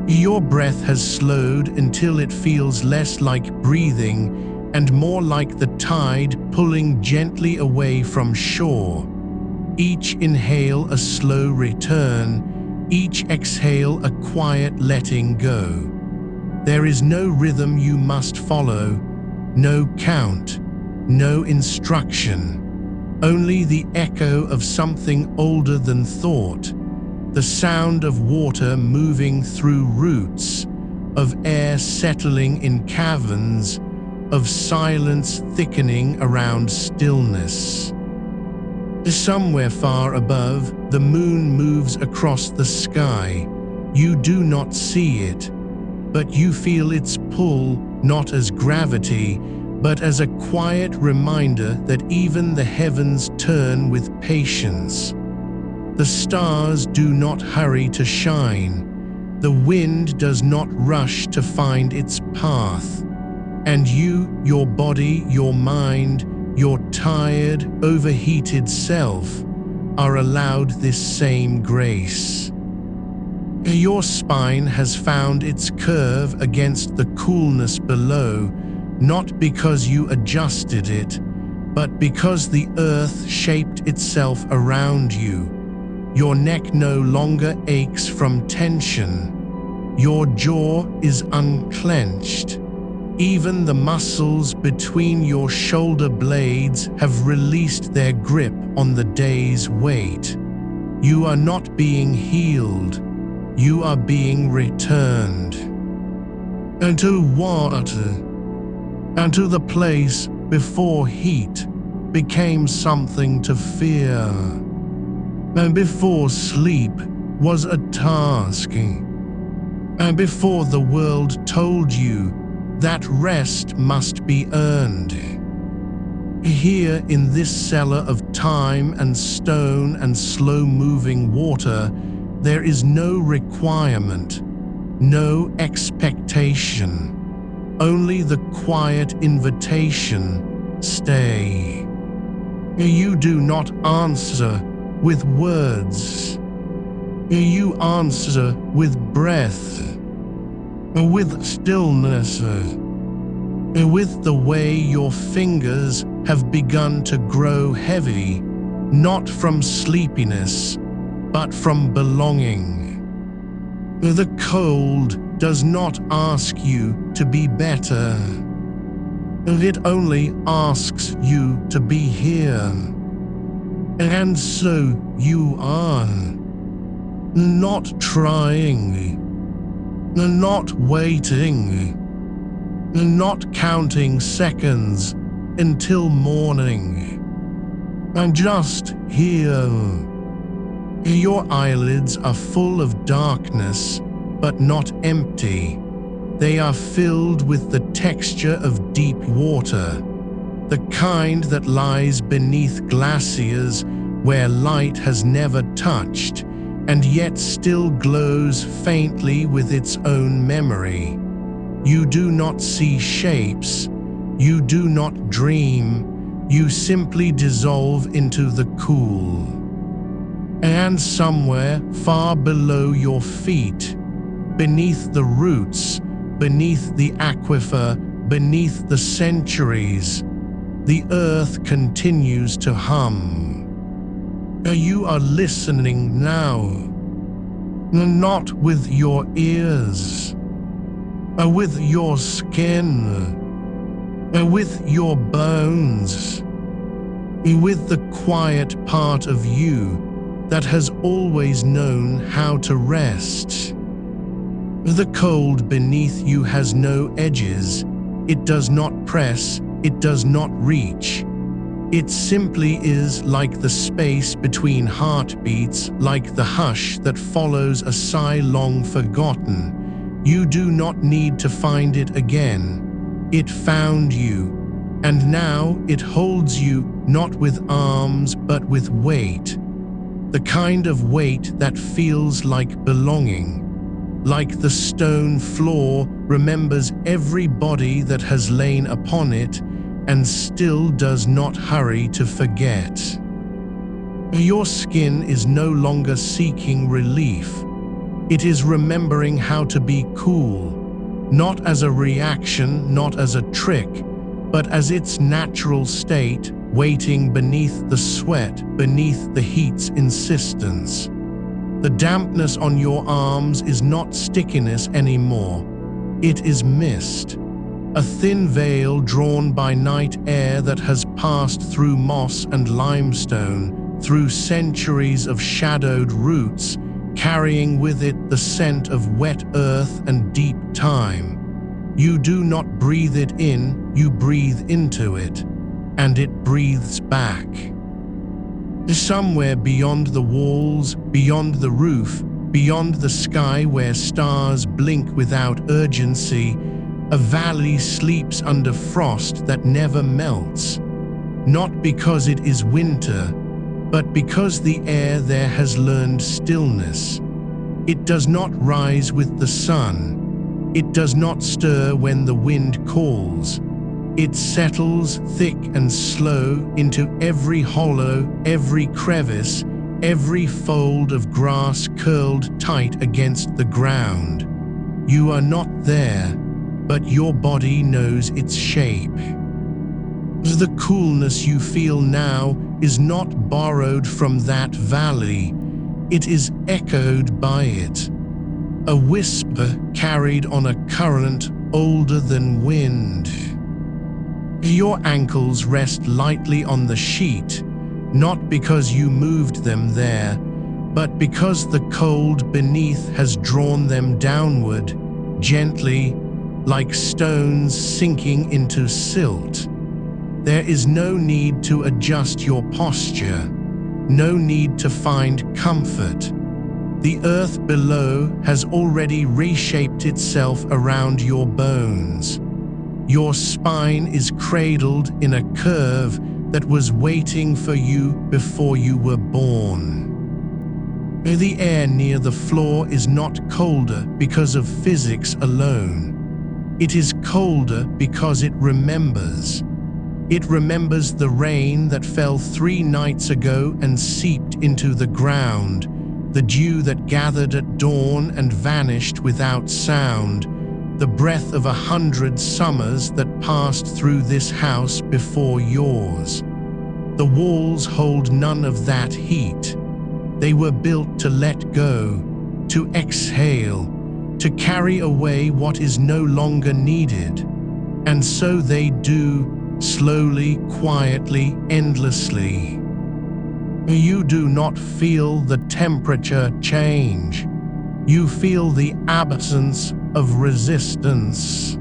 Your breath has slowed until it feels less like breathing and more like the tide pulling gently away from shore. Each inhale a slow return, each exhale a quiet letting go. There is no rhythm you must follow, no count, no instruction, only the echo of something older than thought. The sound of water moving through roots, of air settling in caverns, of silence thickening around stillness. Somewhere far above, the moon moves across the sky. You do not see it, but you feel its pull, not as gravity, but as a quiet reminder that even the heavens turn with patience. The stars do not hurry to shine. The wind does not rush to find its path. And you, your body, your mind, your tired, overheated self, are allowed this same grace. Your spine has found its curve against the coolness below, not because you adjusted it, but because the earth shaped itself around you. Your neck no longer aches from tension. Your jaw is unclenched. Even the muscles between your shoulder blades have released their grip on the day's weight. You are not being healed. You are being returned. And to water, and to the place before heat became something to fear. And before sleep was a task, and before the world told you that rest must be earned. Here in this cellar of time and stone and slow-moving water, there is no requirement, no expectation, only the quiet invitation, stay. You do not answer with words. You answer with breath, with stillness, with the way your fingers have begun to grow heavy, not from sleepiness, but from belonging. The cold does not ask you to be better. It only asks you to be here. And so you are, not trying, not waiting, not counting seconds until morning. I'm just here. Your eyelids are full of darkness, but not empty. They are filled with the texture of deep water, the kind that lies beneath glaciers where light has never touched, and yet still glows faintly with its own memory. You do not see shapes, you do not dream, you simply dissolve into the cool. And somewhere far below your feet, beneath the roots, beneath the aquifer, beneath the centuries, the earth continues to hum. You are listening now, not with your ears, with your skin, with your bones, with the quiet part of you that has always known how to rest. The cold beneath you has no edges. It does not press, it does not reach. It simply is like the space between heartbeats, like the hush that follows a sigh long forgotten. You do not need to find it again. It found you, and now it holds you not with arms but with weight. The kind of weight that feels like belonging. Like the stone floor remembers every body that has lain upon it and still does not hurry to forget. Your skin is no longer seeking relief. It is remembering how to be cool, not as a reaction, not as a trick, but as its natural state, waiting beneath the sweat, beneath the heat's insistence. The dampness on your arms is not stickiness anymore. It is mist. A thin veil drawn by night air that has passed through moss and limestone, through centuries of shadowed roots, carrying with it the scent of wet earth and deep time. You do not breathe it in, you breathe into it, and it breathes back. Somewhere beyond the walls, beyond the roof, beyond the sky where stars blink without urgency, a valley sleeps under frost that never melts, not because it is winter, but because the air there has learned stillness. It does not rise with the sun. It does not stir when the wind calls. It settles thick and slow into every hollow, every crevice, every fold of grass curled tight against the ground. You are not there, but your body knows its shape. The coolness you feel now is not borrowed from that valley. It is echoed by it. A whisper carried on a current older than wind. Your ankles rest lightly on the sheet, not because you moved them there, but because the cold beneath has drawn them downward, gently, like stones sinking into silt. There is no need to adjust your posture, no need to find comfort. The earth below has already reshaped itself around your bones. Your spine is cradled in a curve that was waiting for you before you were born. The air near the floor is not colder because of physics alone. It is colder because it remembers. It remembers the rain that fell 3 nights ago and seeped into the ground, the dew that gathered at dawn and vanished without sound, the breath of 100 summers that passed through this house before yours. The walls hold none of that heat. They were built to let go, to exhale, to carry away what is no longer needed. And so they do, slowly, quietly, endlessly. You do not feel the temperature change. You feel the absence of resistance.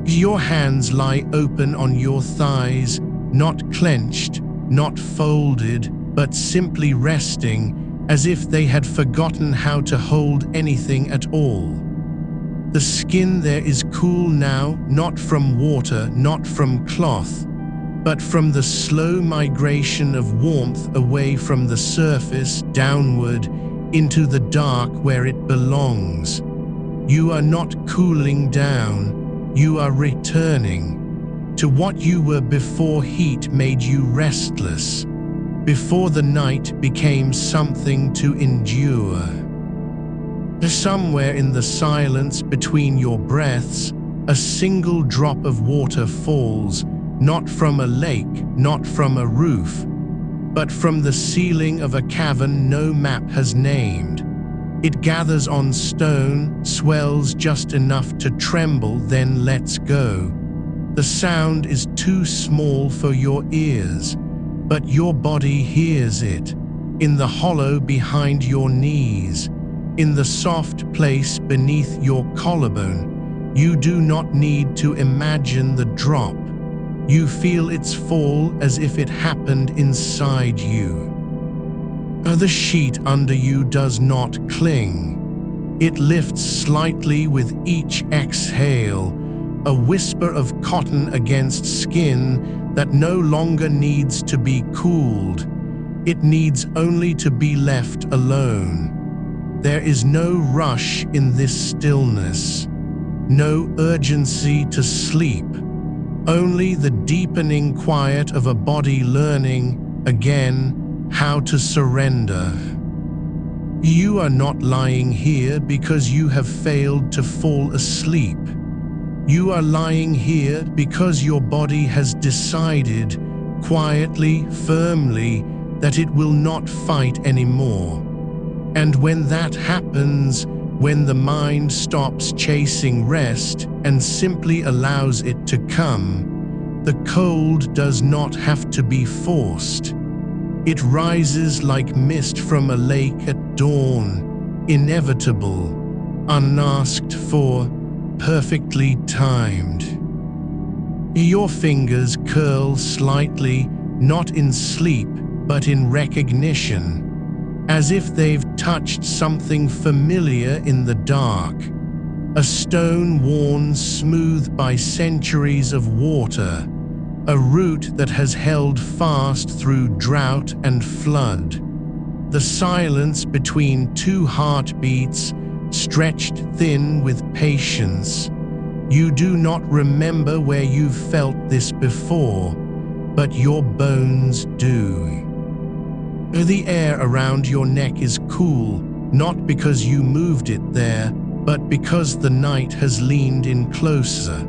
Your hands lie open on your thighs, not clenched, not folded, but simply resting, as if they had forgotten how to hold anything at all. The skin there is cool now, not from water, not from cloth, but from the slow migration of warmth away from the surface, downward, into the dark where it belongs. You are not cooling down, you are returning to what you were before heat made you restless, before the night became something to endure. Somewhere in the silence between your breaths, a single drop of water falls, not from a lake, not from a roof, but from the ceiling of a cavern no map has named. It gathers on stone, swells just enough to tremble, then lets go. The sound is too small for your ears, but your body hears it, in the hollow behind your knees, in the soft place beneath your collarbone. You do not need to imagine the drop. You feel its fall as if it happened inside you. The sheet under you does not cling. It lifts slightly with each exhale, a whisper of cotton against skin that no longer needs to be cooled. It needs only to be left alone. There is no rush in this stillness, no urgency to sleep, only the deepening quiet of a body learning, again, how to surrender. You are not lying here because you have failed to fall asleep. You are lying here because your body has decided, quietly, firmly, that it will not fight anymore. And when that happens, when the mind stops chasing rest and simply allows it to come, the cold does not have to be forced. It rises like mist from a lake at dawn, inevitable, unasked for, perfectly timed. Your fingers curl slightly, not in sleep, but in recognition, as if they've touched something familiar in the dark, a stone worn smooth by centuries of water, a root that has held fast through drought and flood. The silence between two heartbeats, stretched thin with patience. You do not remember where you've felt this before, but your bones do. The air around your neck is cool, not because you moved it there, but because the night has leaned in closer.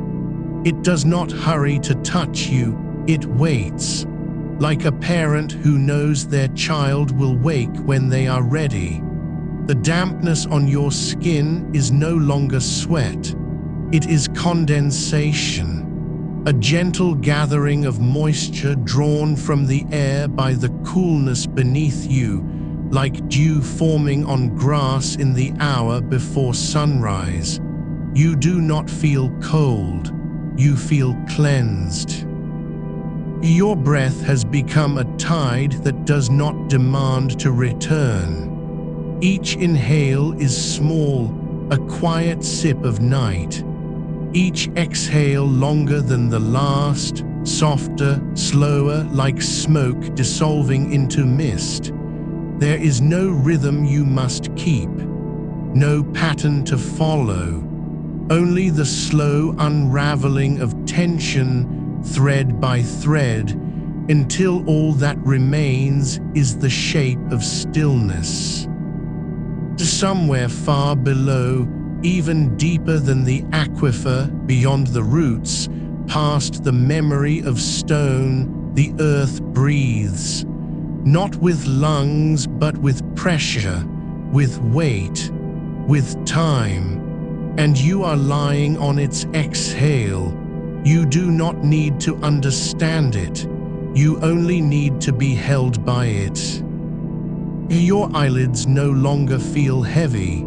It does not hurry to touch you, it waits, like a parent who knows their child will wake when they are ready. The dampness on your skin is no longer sweat, it is condensation, a gentle gathering of moisture drawn from the air by the coolness beneath you, like dew forming on grass in the hour before sunrise. You do not feel cold, you feel cleansed. Your breath has become a tide that does not demand to return. Each inhale is small, a quiet sip of night. Each exhale longer than the last, softer, slower, like smoke dissolving into mist. There is no rhythm you must keep, no pattern to follow, only the slow unraveling of tension, thread by thread, until all that remains is the shape of stillness. Somewhere far below, even deeper than the aquifer, beyond the roots, past the memory of stone, the earth breathes, not with lungs but with pressure, with weight, with time, and you are lying on its exhale. You do not need to understand it, you only need to be held by it. Your eyelids no longer feel heavy.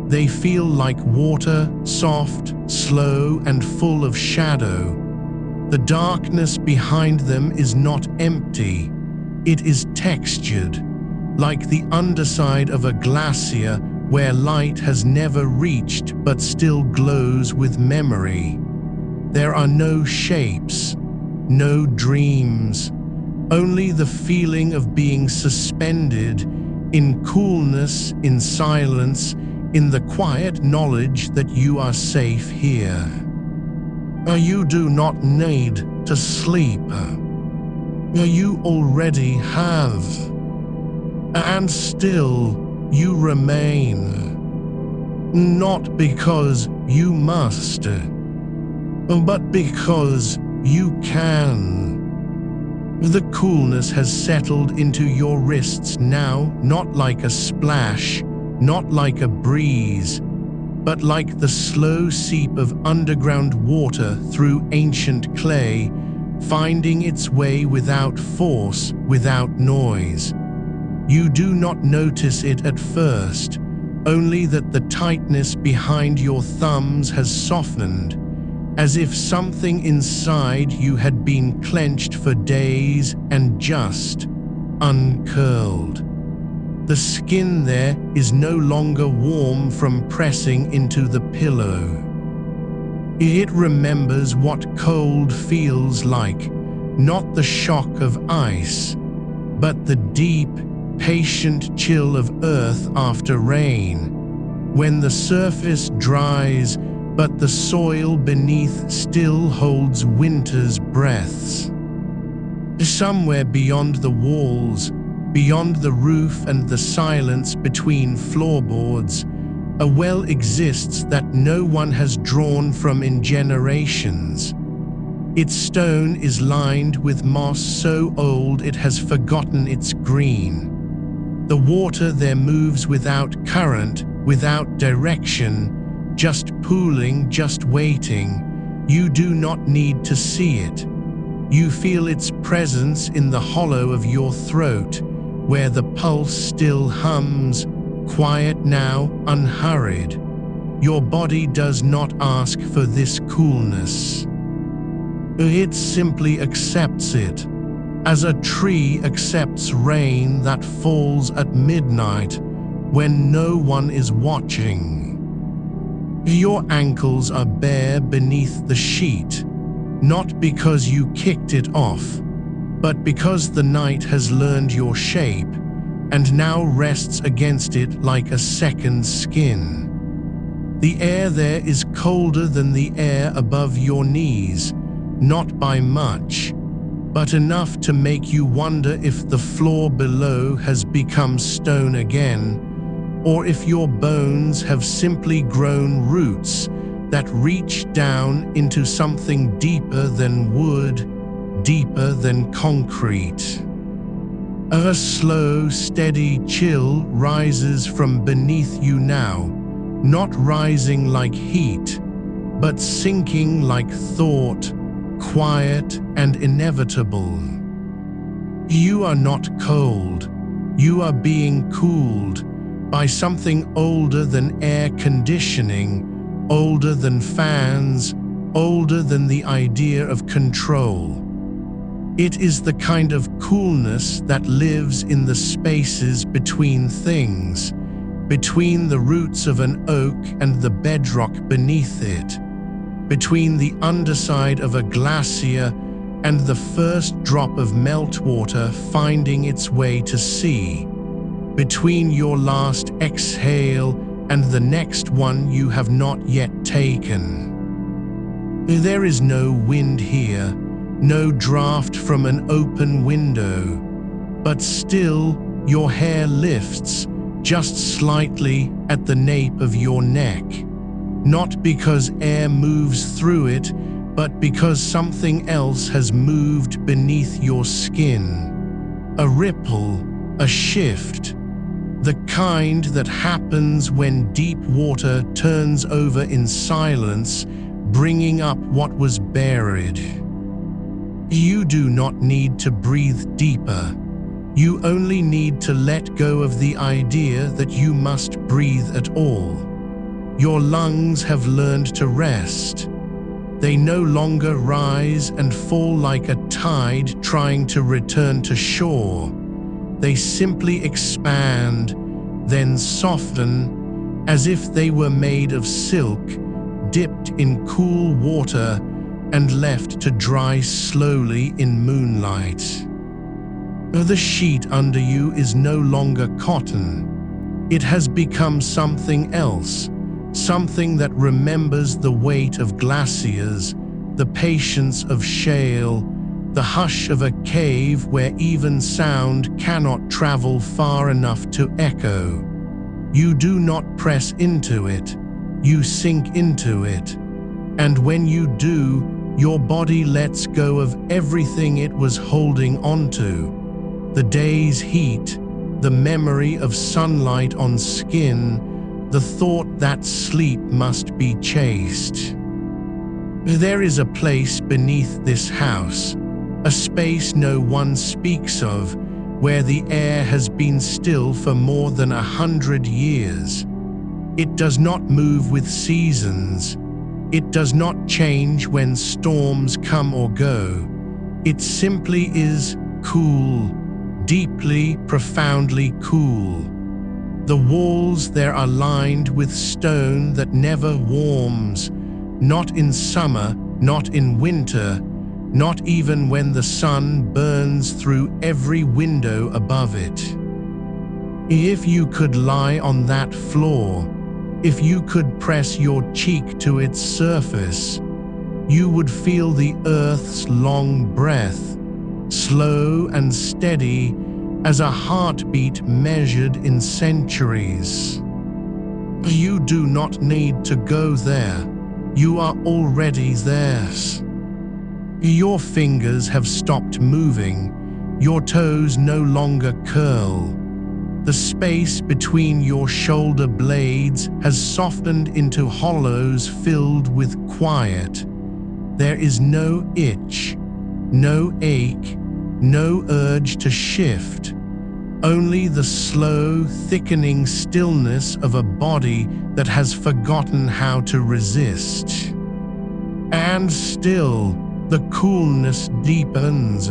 They feel like water, soft, slow, and full of shadow. The darkness behind them is not empty. It is textured, like the underside of a glacier where light has never reached but still glows with memory. There are no shapes, no dreams, only the feeling of being suspended in coolness, in silence, in the quiet knowledge that you are safe here. You do not need to sleep. You already have. And still, you remain. Not because you must, but because you can. The coolness has settled into your wrists now, not like a splash, not like a breeze, but like the slow seep of underground water through ancient clay, finding its way without force, without noise. You do not notice it at first, only that the tightness behind your thumbs has softened. as if something inside you had been clenched for days and just uncurled. The skin there is no longer warm from pressing into the pillow. It remembers what cold feels like, not the shock of ice, but the deep, patient chill of earth after rain, when the surface dries but the soil beneath still holds winter's breaths. Somewhere beyond the walls, beyond the roof and the silence between floorboards, a well exists that no one has drawn from in generations. Its stone is lined with moss so old it has forgotten its green. The water there moves without current, without direction, just pooling, just waiting. You do not need to see it. You feel its presence in the hollow of your throat, where the pulse still hums, quiet now, unhurried. Your body does not ask for this coolness. It simply accepts it, as a tree accepts rain that falls at midnight when no one is watching. Your ankles are bare beneath the sheet, not because you kicked it off, but because the night has learned your shape and now rests against it like a second skin. The air there is colder than the air above your knees, not by much, but enough to make you wonder if the floor below has become stone again, or if your bones have simply grown roots that reach down into something deeper than wood, deeper than concrete. A slow, steady chill rises from beneath you now, not rising like heat, but sinking like thought, quiet and inevitable. You are not cold. You are being cooled by something older than air conditioning, older than fans, older than the idea of control. It is the kind of coolness that lives in the spaces between things, between the roots of an oak and the bedrock beneath it, between the underside of a glacier and the first drop of meltwater finding its way to sea, between your last exhale and the next one you have not yet taken. There is no wind here, no draft from an open window, but still your hair lifts just slightly at the nape of your neck, not because air moves through it, but because something else has moved beneath your skin. A ripple, a shift, the kind that happens when deep water turns over in silence, bringing up what was buried. You do not need to breathe deeper. You only need to let go of the idea that you must breathe at all. Your lungs have learned to rest. They no longer rise and fall like a tide trying to return to shore. They simply expand, then soften, as if they were made of silk, dipped in cool water and left to dry slowly in moonlight. The sheet under you is no longer cotton. It has become something else, something that remembers the weight of glaciers, the patience of shale, the hush of a cave where even sound cannot travel far enough to echo. You do not press into it, you sink into it. And when you do, your body lets go of everything it was holding onto. The day's heat, the memory of sunlight on skin, the thought that sleep must be chased. There is a place beneath this house, a space no one speaks of, where the air has been still for more than 100 years. It does not move with seasons. It does not change when storms come or go. It simply is cool, deeply, profoundly cool. The walls there are lined with stone that never warms, not in summer, not in winter, not even when the sun burns through every window above it. If you could lie on that floor, if you could press your cheek to its surface, you would feel the earth's long breath, slow and steady as a heartbeat measured in centuries. You do not need to go there. You are already there. Your fingers have stopped moving. Your toes no longer curl. The space between your shoulder blades has softened into hollows filled with quiet. There is no itch, no ache, no urge to shift. Only the slow, thickening stillness of a body that has forgotten how to resist. And still, the coolness deepens.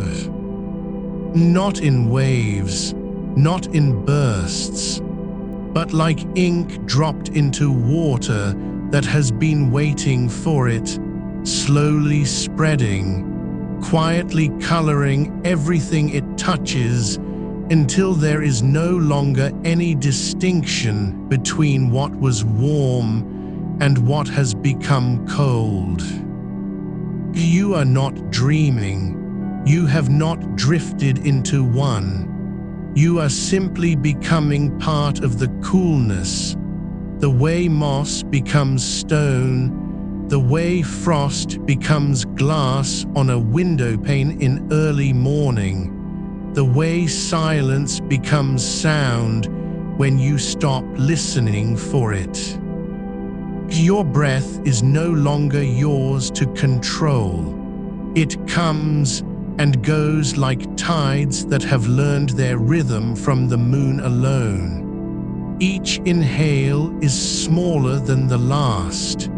Not in waves, not in bursts, but like ink dropped into water that has been waiting for it, slowly spreading, quietly coloring everything it touches until there is no longer any distinction between what was warm and what has become cold. You are not dreaming. You have not drifted into one. You are simply becoming part of the coolness, the way moss becomes stone, the way frost becomes glass on a windowpane in early morning, the way silence becomes sound when you stop listening for it. Your breath is no longer yours to control. It comes and goes like tides that have learned their rhythm from the moon alone. Each inhale is smaller than the last.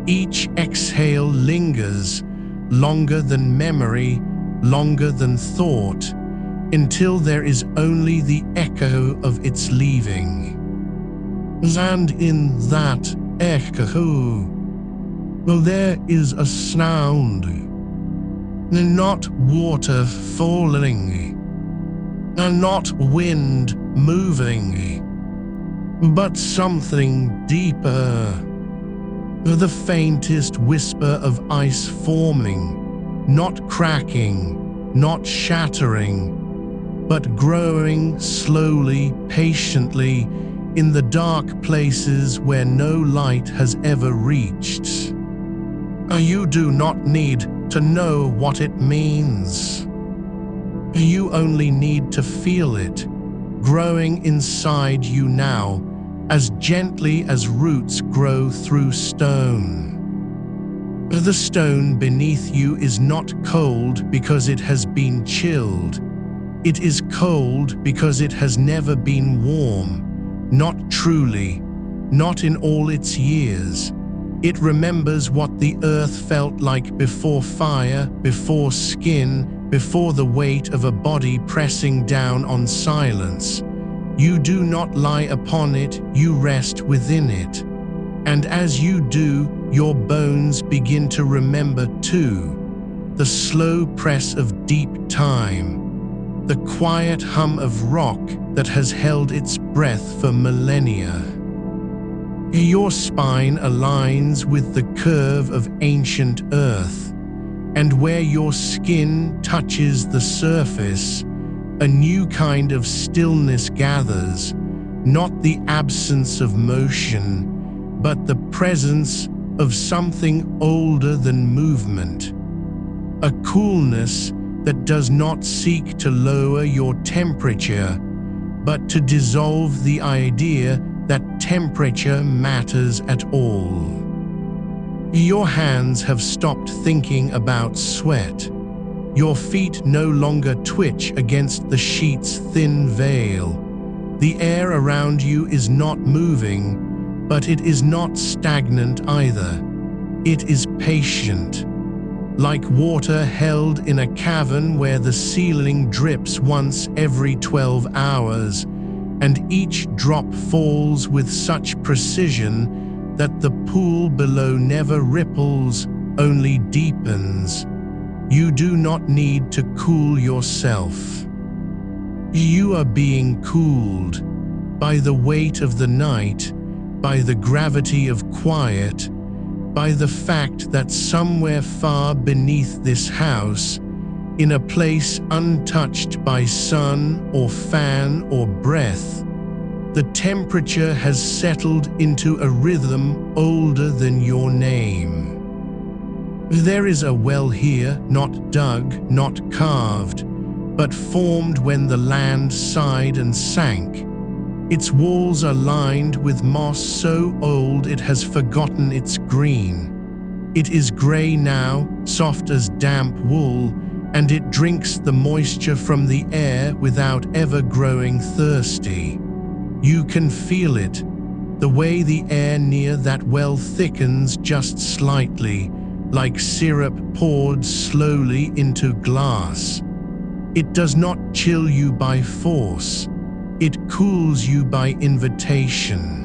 Each exhale lingers, longer than memory, longer than thought, until there is only the echo of its leaving. And in that echo, well, there is a sound. Not water falling, and not wind moving, but something deeper. The faintest whisper of ice forming, not cracking, not shattering, but growing slowly, patiently, in the dark places where no light has ever reached. You do not need to know what it means. You only need to feel it, growing inside you now, as gently as roots grow through stone. The stone beneath you is not cold because it has been chilled. It is cold because it has never been warm, not truly, not in all its years. It remembers what the earth felt like before fire, before skin, before the weight of a body pressing down on silence. You do not lie upon it, you rest within it. And as you do, your bones begin to remember too. The slow press of deep time, the quiet hum of rock that has held its breath for millennia. Your spine aligns with the curve of ancient earth, and where your skin touches the surface, a new kind of stillness gathers, not the absence of motion, but the presence of something older than movement. A coolness that does not seek to lower your temperature, but to dissolve the idea that temperature matters at all. Your hands have stopped thinking about sweat. Your feet no longer twitch against the sheet's thin veil. The air around you is not moving, but it is not stagnant either. It is patient, like water held in a cavern where the ceiling drips once every 12 hours, and each drop falls with such precision that the pool below never ripples, only deepens. You do not need to cool yourself. You are being cooled by the weight of the night, by the gravity of quiet, by the fact that somewhere far beneath this house, in a place untouched by sun or fan or breath, the temperature has settled into a rhythm older than your name. There is a well here, not dug, not carved, but formed when the land sighed and sank. Its walls are lined with moss so old it has forgotten its green. It is grey now, soft as damp wool, and it drinks the moisture from the air without ever growing thirsty. You can feel it, the way the air near that well thickens just slightly, like syrup poured slowly into glass. It does not chill you by force. It cools you by invitation.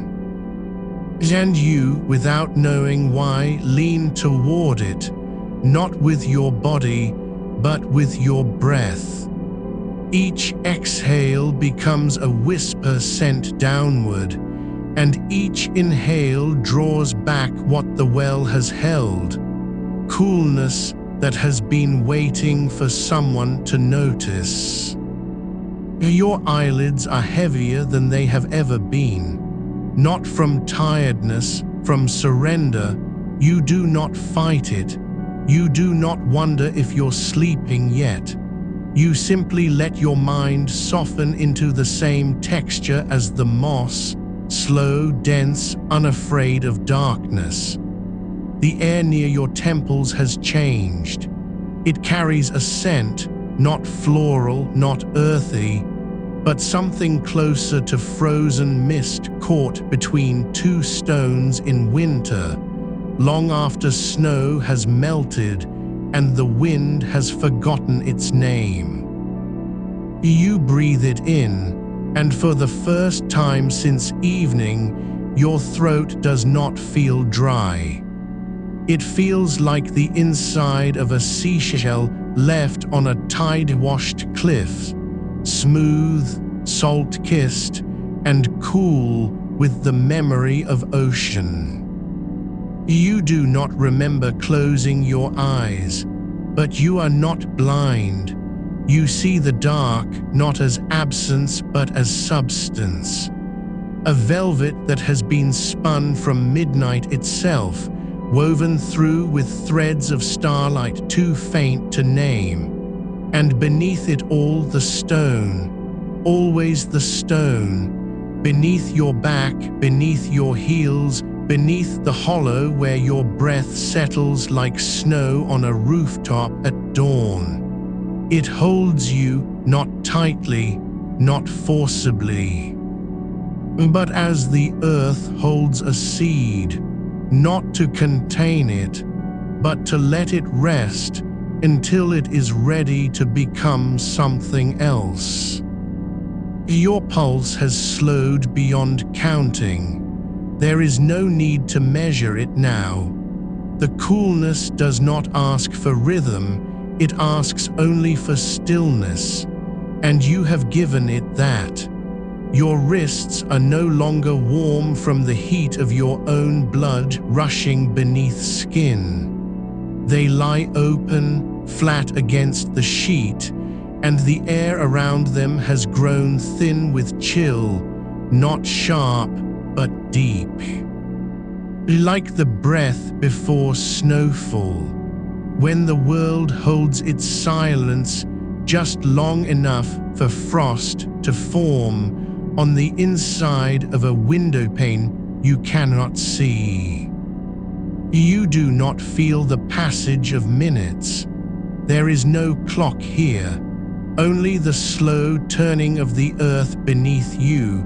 And you, without knowing why, lean toward it, not with your body, but with your breath. Each exhale becomes a whisper sent downward, and each inhale draws back what the well has held, coolness that has been waiting for someone to notice. Your eyelids are heavier than they have ever been, not from tiredness, from surrender. You do not fight it. You do not wonder if you're sleeping yet. You simply let your mind soften into the same texture as the moss, slow, dense, unafraid of darkness. The air near your temples has changed. It carries a scent, not floral, not earthy, but something closer to frozen mist caught between two stones in winter, long after snow has melted and the wind has forgotten its name. You breathe it in, and for the first time since evening, your throat does not feel dry. It feels like the inside of a seashell left on a tide-washed cliff, smooth, salt-kissed, and cool with the memory of ocean. You do not remember closing your eyes, but you are not blind. You see the dark not as absence but as substance. A velvet that has been spun from midnight itself, woven through with threads of starlight too faint to name. And beneath it all the stone, always the stone, beneath your back, beneath your heels, beneath the hollow where your breath settles like snow on a rooftop at dawn. It holds you, not tightly, not forcibly, but as the earth holds a seed, not to contain it, but to let it rest until it is ready to become something else. Your pulse has slowed beyond counting. There is no need to measure it now. The coolness does not ask for rhythm, it asks only for stillness, and you have given it that. Your wrists are no longer warm from the heat of your own blood rushing beneath skin. They lie open, flat against the sheet, and the air around them has grown thin with chill, not sharp, but deep. Like the breath before snowfall, when the world holds its silence just long enough for frost to form on the inside of a windowpane you cannot see. You do not feel the passage of minutes. There is no clock here, only the slow turning of the earth beneath you,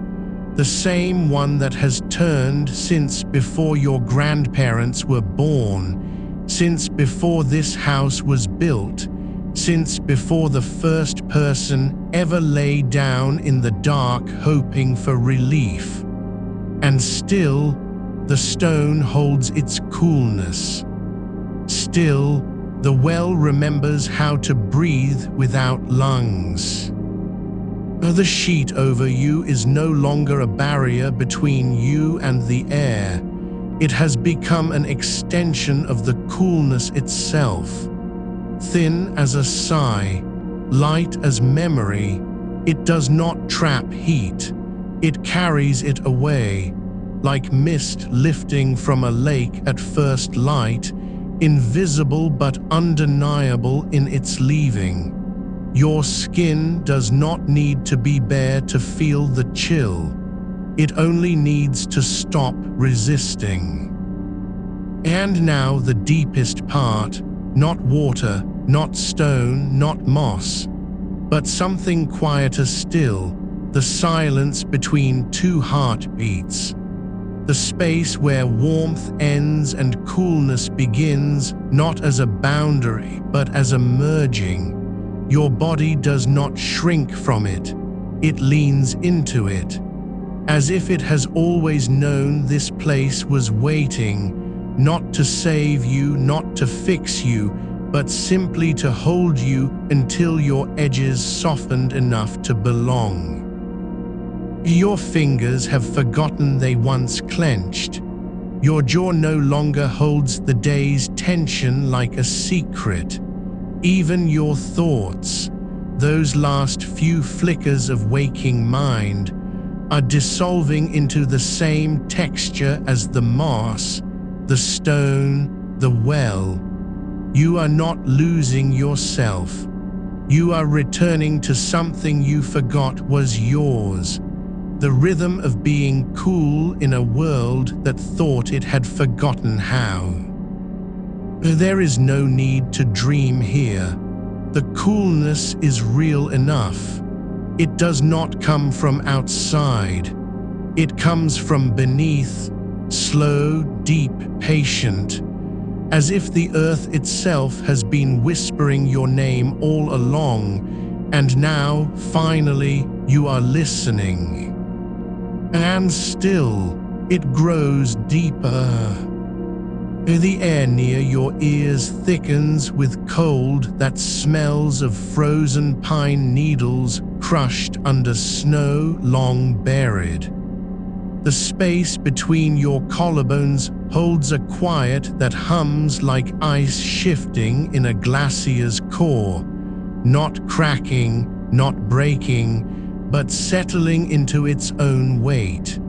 The same one that has turned since before your grandparents were born, since before this house was built, since before the first person ever lay down in the dark hoping for relief. And still, the stone holds its coolness. Still, the well remembers how to breathe without lungs. The sheet over you is no longer a barrier between you and the air. It has become an extension of the coolness itself. Thin as a sigh, light as memory, it does not trap heat. It carries it away, like mist lifting from a lake at first light, invisible but undeniable in its leaving. Your skin does not need to be bare to feel the chill. It only needs to stop resisting. And now the deepest part, not water, not stone, not moss, but something quieter still, the silence between two heartbeats. The space where warmth ends and coolness begins, not as a boundary, but as a merging. Your body does not shrink from it. It leans into it, as if it has always known this place was waiting, not to save you, not to fix you, but simply to hold you until your edges softened enough to belong. Your fingers have forgotten they once clenched. Your jaw no longer holds the day's tension like a secret. Even your thoughts, those last few flickers of waking mind, are dissolving into the same texture as the moss, the stone, the well. You are not losing yourself. You are returning to something you forgot was yours. The rhythm of being cool in a world that thought it had forgotten how. There is no need to dream here. The coolness is real enough. It does not come from outside. It comes from beneath, slow, deep, patient, as if the earth itself has been whispering your name all along, and now, finally, you are listening. And still, it grows deeper. The air near your ears thickens with cold that smells of frozen pine needles crushed under snow long buried. The space between your collarbones holds a quiet that hums like ice shifting in a glacier's core, not cracking, not breaking, but settling into its own weight.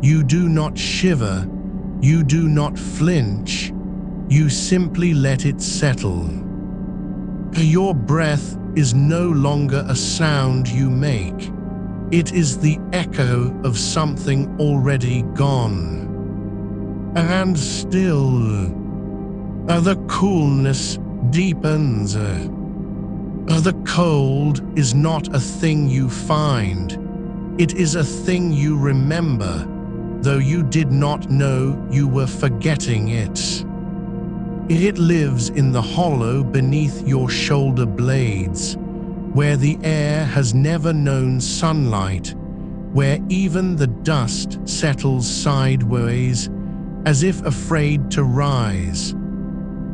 You do not shiver, you do not flinch, you simply let it settle. Your breath is no longer a sound you make. It is the echo of something already gone. And still, the coolness deepens. The cold is not a thing you find. It is a thing you remember, though you did not know you were forgetting it. It lives in the hollow beneath your shoulder blades, where the air has never known sunlight, where even the dust settles sideways, as if afraid to rise.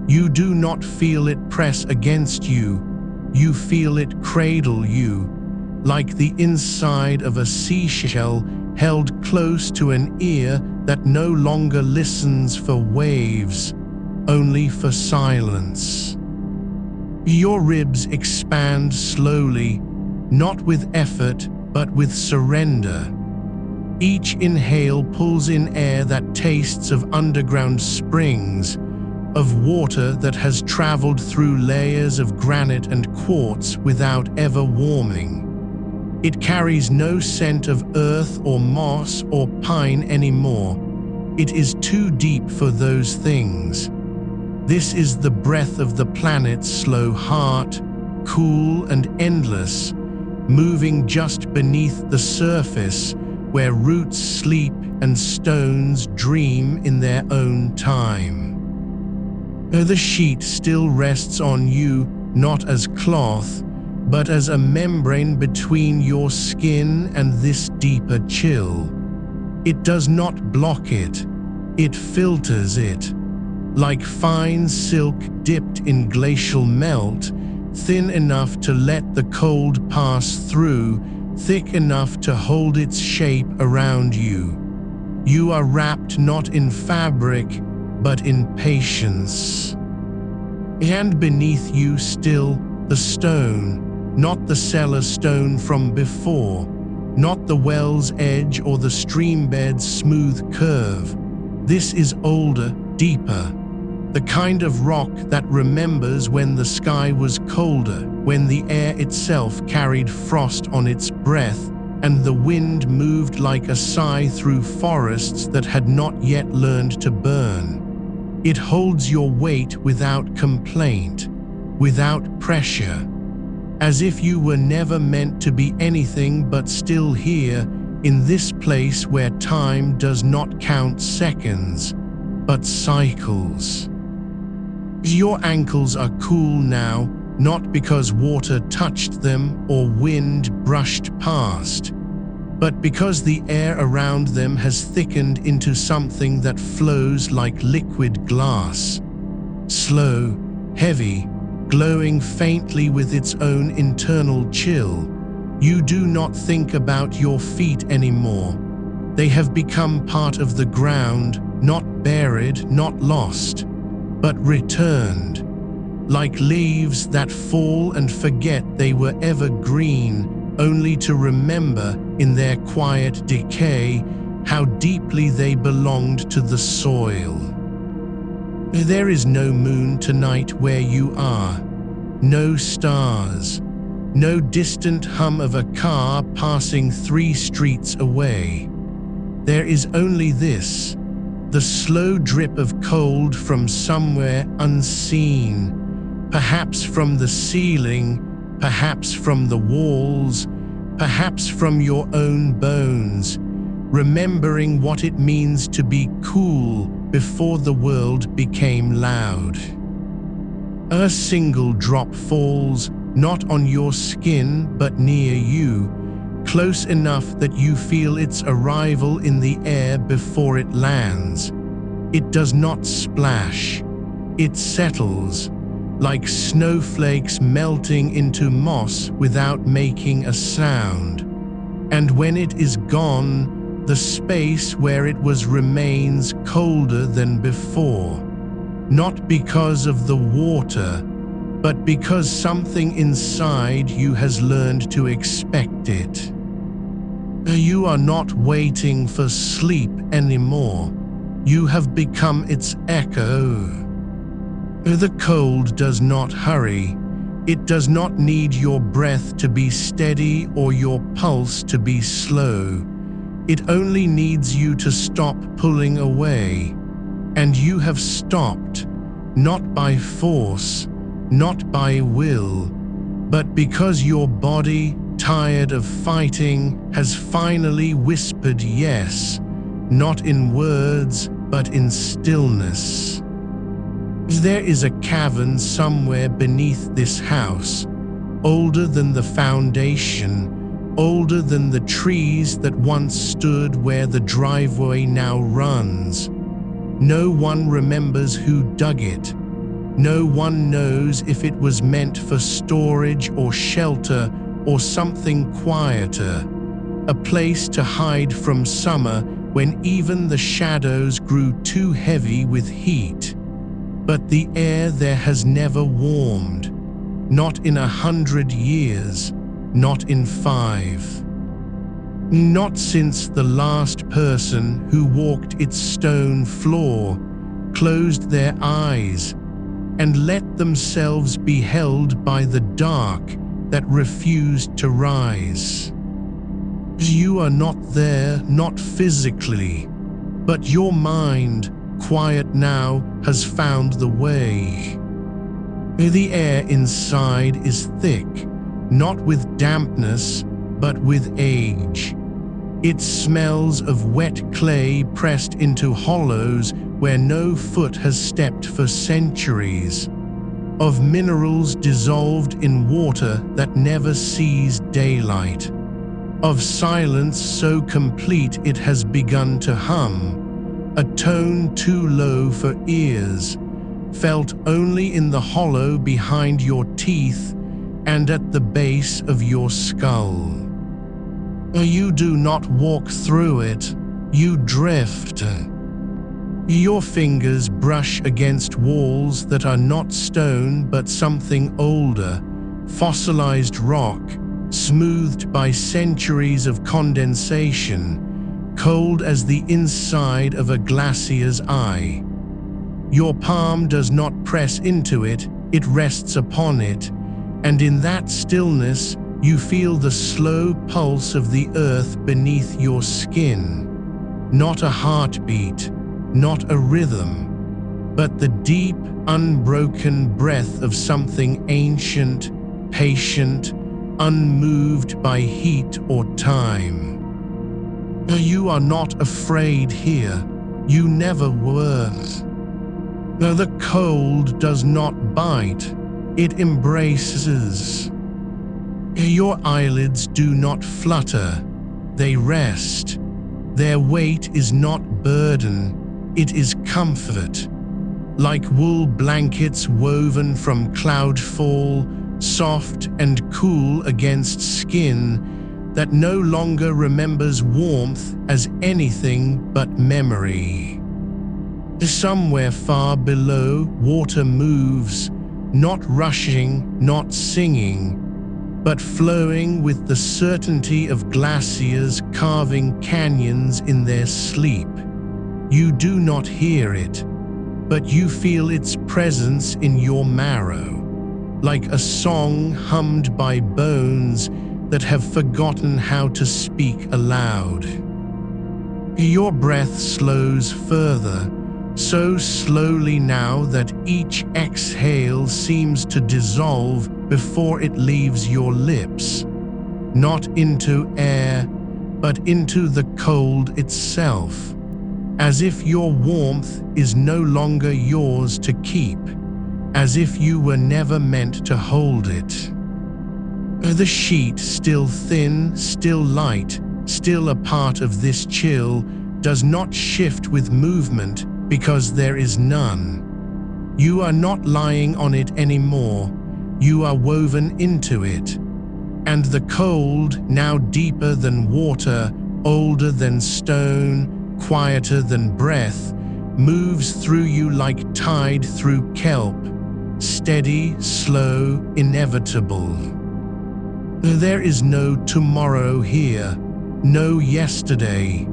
You do not feel it press against you, you feel it cradle you, like the inside of a seashell held close to an ear that no longer listens for waves, only for silence. Your ribs expand slowly, not with effort, but with surrender. Each inhale pulls in air that tastes of underground springs, of water that has traveled through layers of granite and quartz without ever warming. It carries no scent of earth or moss or pine anymore. It is too deep for those things. This is the breath of the planet's slow heart, cool and endless, moving just beneath the surface, where roots sleep and stones dream in their own time. The sheet still rests on you, not as cloth, but as a membrane between your skin and this deeper chill. It does not block it, it filters it. Like fine silk dipped in glacial melt, thin enough to let the cold pass through, thick enough to hold its shape around you. You are wrapped not in fabric, but in patience. And beneath you still, the stone, not the cellar stone from before, not the well's edge or the stream bed's smooth curve. This is older, deeper. The kind of rock that remembers when the sky was colder, when the air itself carried frost on its breath, and the wind moved like a sigh through forests that had not yet learned to burn. It holds your weight without complaint, without pressure, as if you were never meant to be anything but still here, in this place where time does not count seconds, but cycles. Your ankles are cool now, not because water touched them or wind brushed past, but because the air around them has thickened into something that flows like liquid glass. Slow, heavy, glowing faintly with its own internal chill. You do not think about your feet anymore. They have become part of the ground, not buried, not lost, but returned, like leaves that fall and forget they were ever green, only to remember in their quiet decay how deeply they belonged to the soil. There is no moon tonight where you are, no stars, no distant hum of a car passing 3 streets away. There is only this, the slow drip of cold from somewhere unseen, perhaps from the ceiling, perhaps from the walls, perhaps from your own bones, remembering what it means to be cool before the world became loud. A single drop falls, not on your skin but near you, close enough that you feel its arrival in the air before it lands. It does not splash. It settles, like snowflakes melting into moss without making a sound. And when it is gone, the space where it was remains colder than before. Not because of the water, but because something inside you has learned to expect it. You are not waiting for sleep anymore. You have become its echo. The cold does not hurry. It does not need your breath to be steady or your pulse to be slow. It only needs you to stop pulling away. And you have stopped, not by force, not by will, but because your body, tired of fighting, has finally whispered yes, not in words, but in stillness. There is a cavern somewhere beneath this house, older than the foundation, older than the trees that once stood where the driveway now runs. No one remembers who dug it. No one knows if it was meant for storage or shelter or something quieter, a place to hide from summer when even the shadows grew too heavy with heat. But the air there has never warmed, not in 100 years, not in 5. Not since the last person who walked its stone floor closed their eyes and let themselves be held by the dark that refused to rise. You are not there, not physically, but your mind, quiet now, has found the way. The air inside is thick, not with dampness, but with age. It smells of wet clay pressed into hollows where no foot has stepped for centuries, of minerals dissolved in water that never sees daylight, of silence so complete it has begun to hum, a tone too low for ears, felt only in the hollow behind your teeth and at the base of your skull. You do not walk through it, you drift. Your fingers brush against walls that are not stone but something older, fossilized rock, smoothed by centuries of condensation, cold as the inside of a glacier's eye. Your palm does not press into it, it rests upon it, and in that stillness you feel the slow pulse of the earth beneath your skin. Not a heartbeat, not a rhythm, but the deep, unbroken breath of something ancient, patient, unmoved by heat or time. You are not afraid here. You never were. The cold does not bite. It embraces. Your eyelids do not flutter. They rest. Their weight is not burden. It is comfort. Like wool blankets woven from cloudfall, soft and cool against skin that no longer remembers warmth as anything but memory. Somewhere far below, water moves, not rushing, not singing, but flowing with the certainty of glaciers carving canyons in their sleep. You do not hear it, but you feel its presence in your marrow, like a song hummed by bones that have forgotten how to speak aloud. Your breath slows further, so slowly now that each exhale seems to dissolve before it leaves your lips, not into air, but into the cold itself, as if your warmth is no longer yours to keep, as if you were never meant to hold it. The sheet, still thin, still light, still a part of this chill, does not shift with movement because there is none. You are not lying on it anymore. You are woven into it. And the cold, now deeper than water, older than stone, quieter than breath, moves through you like tide through kelp, steady, slow, inevitable. There is no tomorrow here, no yesterday,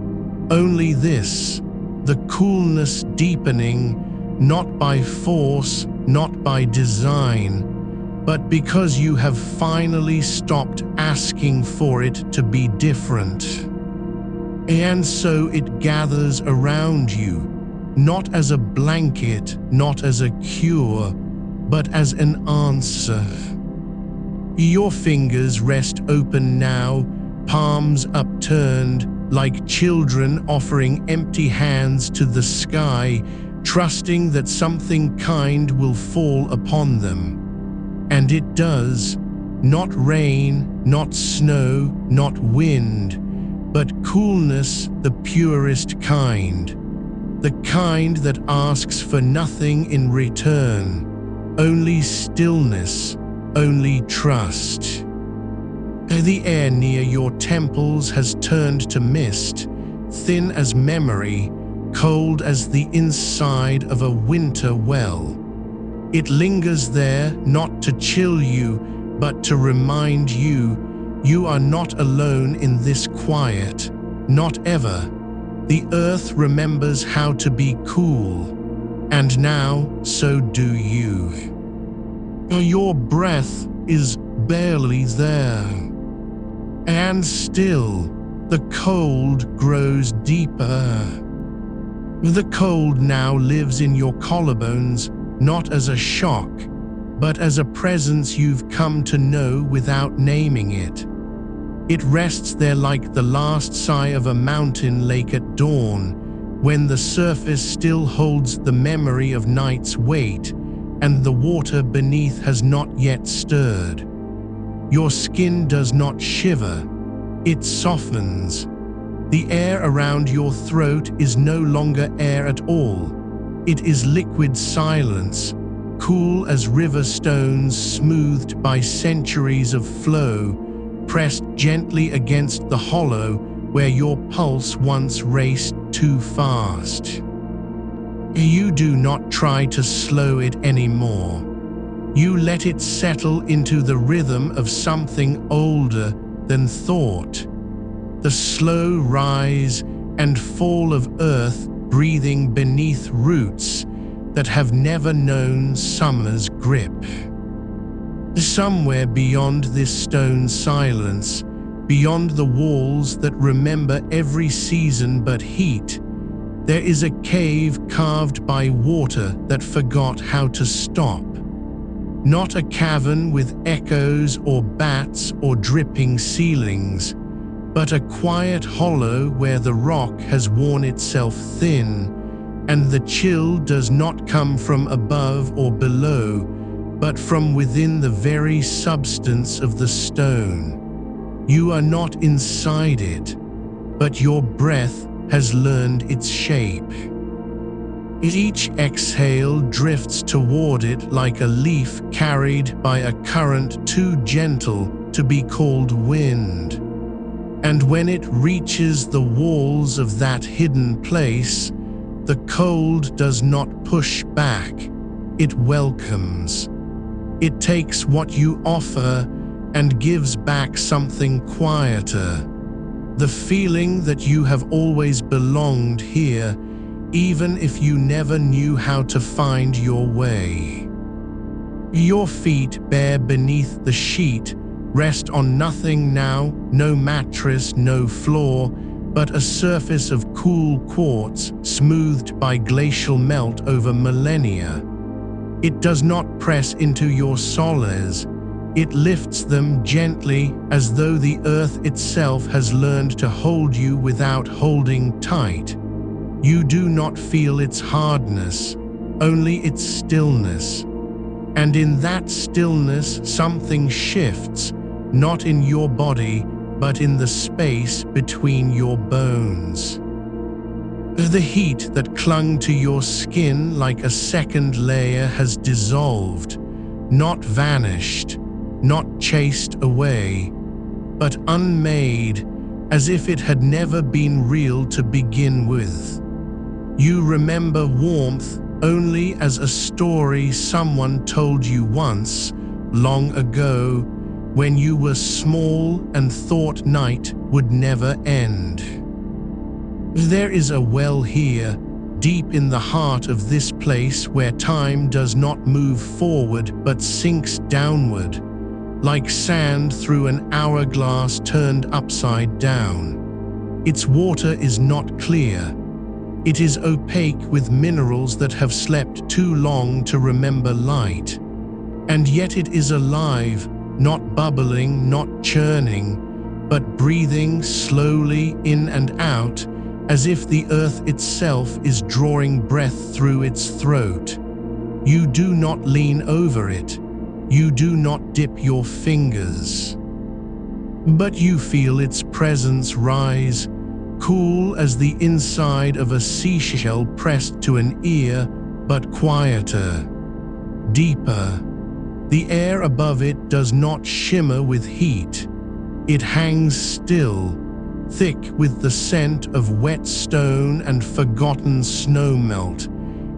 only this, the coolness deepening, not by force, not by design, but because you have finally stopped asking for it to be different. And so it gathers around you, not as a blanket, not as a cure, but as an answer. Your fingers rest open now, palms upturned, like children offering empty hands to the sky, trusting that something kind will fall upon them. And it does. Not rain, not snow, not wind, but coolness, the purest kind. The kind that asks for nothing in return, only stillness, only trust. The air near your temples has turned to mist, thin as memory, cold as the inside of a winter well. It lingers there not to chill you, but to remind you, you are not alone in this quiet, not ever. The earth remembers how to be cool, and now so do you. Your breath is barely there. And still, the cold grows deeper. The cold now lives in your collarbones, not as a shock, but as a presence you've come to know without naming it. It rests there like the last sigh of a mountain lake at dawn, when the surface still holds the memory of night's weight and the water beneath has not yet stirred. Your skin does not shiver, it softens. The air around your throat is no longer air at all. It is liquid silence, cool as river stones smoothed by centuries of flow, pressed gently against the hollow where your pulse once raced too fast. You do not try to slow it anymore. You let it settle into the rhythm of something older than thought. The slow rise and fall of earth breathing beneath roots that have never known summer's grip. Somewhere beyond this stone silence, beyond the walls that remember every season but heat, there is a cave carved by water that forgot how to stop. Not a cavern with echoes or bats or dripping ceilings, but a quiet hollow where the rock has worn itself thin, and the chill does not come from above or below, but from within the very substance of the stone. You are not inside it, but your breath has learned its shape. Each exhale drifts toward it like a leaf carried by a current too gentle to be called wind. And when it reaches the walls of that hidden place, the cold does not push back, it welcomes. It takes what you offer and gives back something quieter. The feeling that you have always belonged here, even if you never knew how to find your way. Your feet bare beneath the sheet rest on nothing now, no mattress, no floor, but a surface of cool quartz smoothed by glacial melt over millennia. It does not press into your soles, it lifts them gently as though the earth itself has learned to hold you without holding tight. You do not feel its hardness, only its stillness. And in that stillness something shifts, not in your body, but in the space between your bones. The heat that clung to your skin like a second layer has dissolved, not vanished, not chased away, but unmade, as if it had never been real to begin with. You remember warmth only as a story someone told you once, long ago, when you were small and thought night would never end. There is a well here, deep in the heart of this place where time does not move forward but sinks downward, like sand through an hourglass turned upside down. Its water is not clear. It is opaque with minerals that have slept too long to remember light. And yet it is alive, not bubbling, not churning, but breathing slowly in and out, as if the earth itself is drawing breath through its throat. You do not lean over it. You do not dip your fingers. But you feel its presence rise, cool as the inside of a seashell pressed to an ear, but quieter, deeper. The air above it does not shimmer with heat. It hangs still, thick with the scent of wet stone and forgotten snowmelt,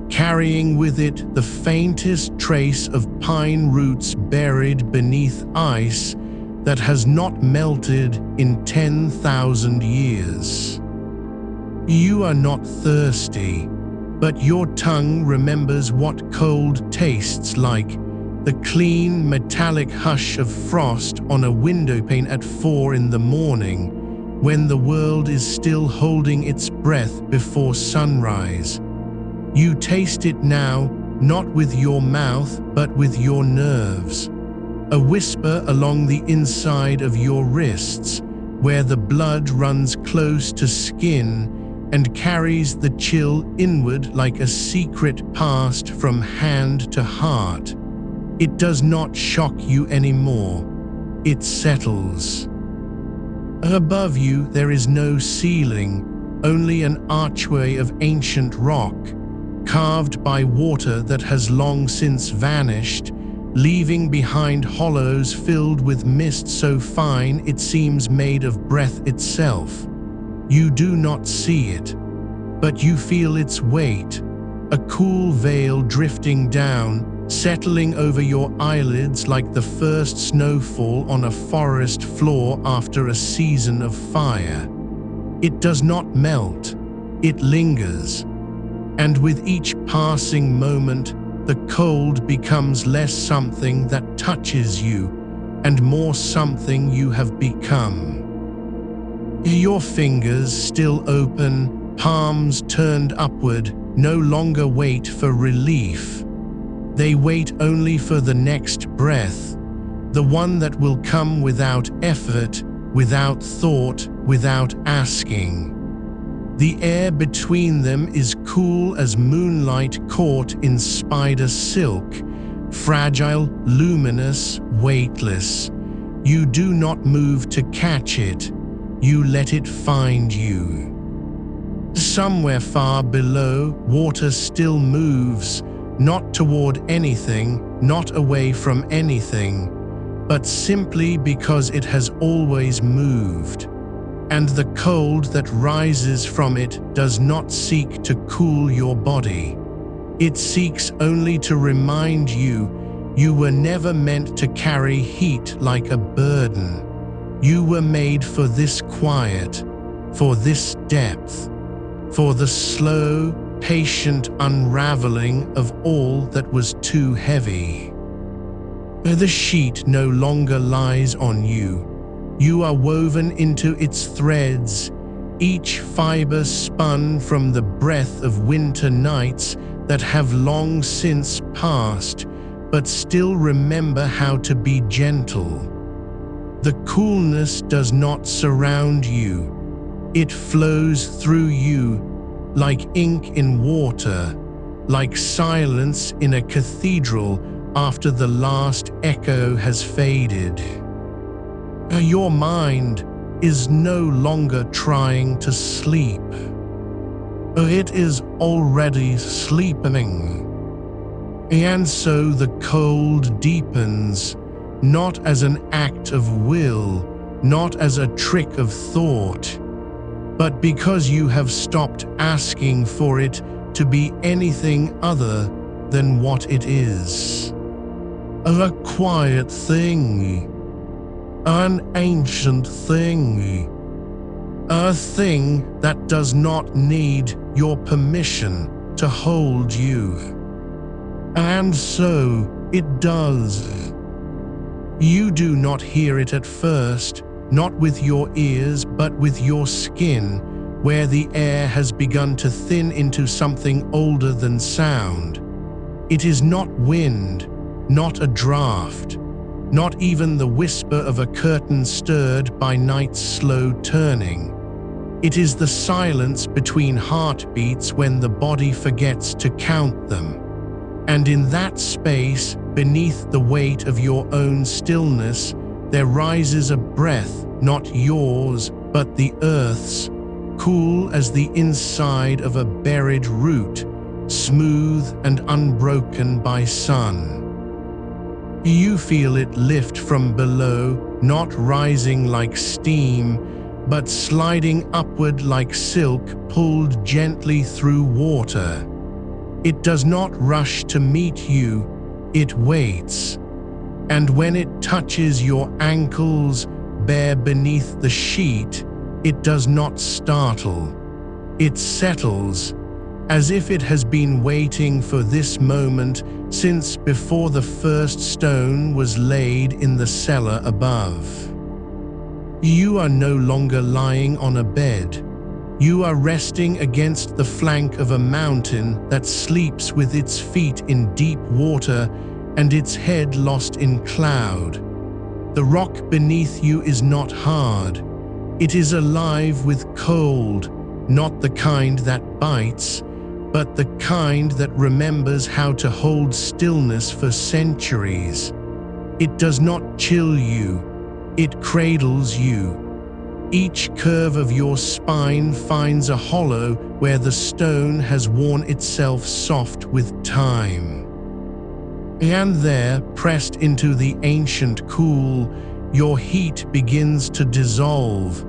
carrying with it the faintest trace of pine roots buried beneath ice that has not melted in 10,000 years. You are not thirsty, but your tongue remembers what cold tastes like, the clean metallic hush of frost on a windowpane at 4 in the morning, when the world is still holding its breath before sunrise. You taste it now, not with your mouth, but with your nerves. A whisper along the inside of your wrists, where the blood runs close to skin and carries the chill inward like a secret passed from hand to heart. It does not shock you anymore. It settles. Above you there is no ceiling, only an archway of ancient rock, carved by water that has long since vanished, leaving behind hollows filled with mist so fine it seems made of breath itself. You do not see it, but you feel its weight, a cool veil drifting down, settling over your eyelids like the first snowfall on a forest floor after a season of fire. It does not melt, it lingers, and with each passing moment, the cold becomes less something that touches you and more something you have become. Your fingers still open, palms turned upward, no longer wait for relief. They wait only for the next breath, the one that will come without effort, without thought, without asking. The air between them is cool as moonlight caught in spider silk, fragile, luminous, weightless. You do not move to catch it, you let it find you. Somewhere far below, water still moves, not toward anything, not away from anything, but simply because it has always moved. And the cold that rises from it does not seek to cool your body. It seeks only to remind you you were never meant to carry heat like a burden. You were made for this quiet, for this depth, for the slow, patient unraveling of all that was too heavy. The sheet no longer lies on you. You are woven into its threads, each fiber spun from the breath of winter nights that have long since passed, but still remember how to be gentle. The coolness does not surround you. It flows through you, like ink in water, like silence in a cathedral after the last echo has faded. Your mind is no longer trying to sleep. It is already sleeping. And so the cold deepens, not as an act of will, not as a trick of thought, but because you have stopped asking for it to be anything other than what it is. A quiet thing, an ancient thing, a thing that does not need your permission to hold you. And so it does. You do not hear it at first, not with your ears, but with your skin, where the air has begun to thin into something older than sound. It is not wind, not a draft, not even the whisper of a curtain stirred by night's slow turning. It is the silence between heartbeats when the body forgets to count them. And in that space, beneath the weight of your own stillness, there rises a breath, not yours, but the earth's, cool as the inside of a buried root, smooth and unbroken by sun. You feel it lift from below, not rising like steam, but sliding upward like silk pulled gently through water. It does not rush to meet you, it waits. And when it touches your ankles, bare beneath the sheet, it does not startle. It settles, as if it has been waiting for this moment since before the first stone was laid in the cellar above. You are no longer lying on a bed. You are resting against the flank of a mountain that sleeps with its feet in deep water and its head lost in cloud. The rock beneath you is not hard. It is alive with cold, not the kind that bites, but the kind that remembers how to hold stillness for centuries. It does not chill you, it cradles you. Each curve of your spine finds a hollow where the stone has worn itself soft with time. And there, pressed into the ancient cool, your heat begins to dissolve,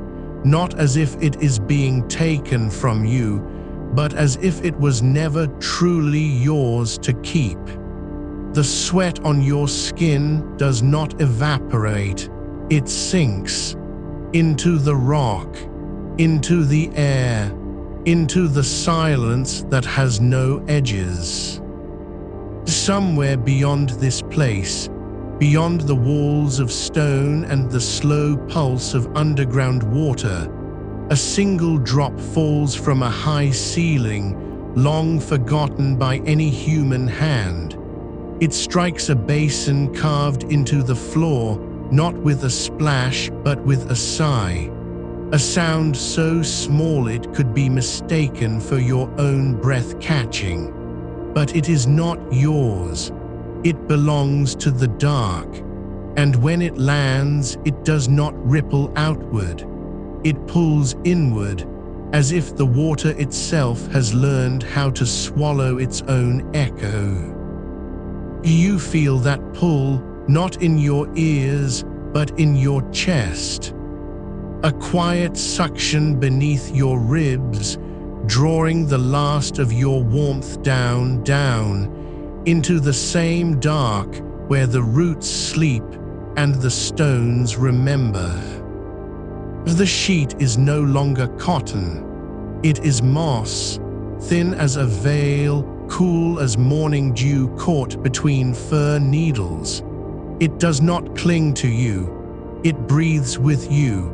not as if it is being taken from you, but as if it was never truly yours to keep. The sweat on your skin does not evaporate, it sinks into the rock, into the air, into the silence that has no edges. Somewhere beyond this place, beyond the walls of stone and the slow pulse of underground water, a single drop falls from a high ceiling, long forgotten by any human hand. It strikes a basin carved into the floor, not with a splash but with a sigh. A sound so small it could be mistaken for your own breath catching. But it is not yours. It belongs to the dark. And when it lands, it does not ripple outward. It pulls inward, as if the water itself has learned how to swallow its own echo. You feel that pull, not in your ears, but in your chest. A quiet suction beneath your ribs, drawing the last of your warmth down, into the same dark where the roots sleep and the stones remember. The sheet is no longer cotton. It is moss, thin as a veil, cool as morning dew caught between fir needles. It does not cling to you. It breathes with you.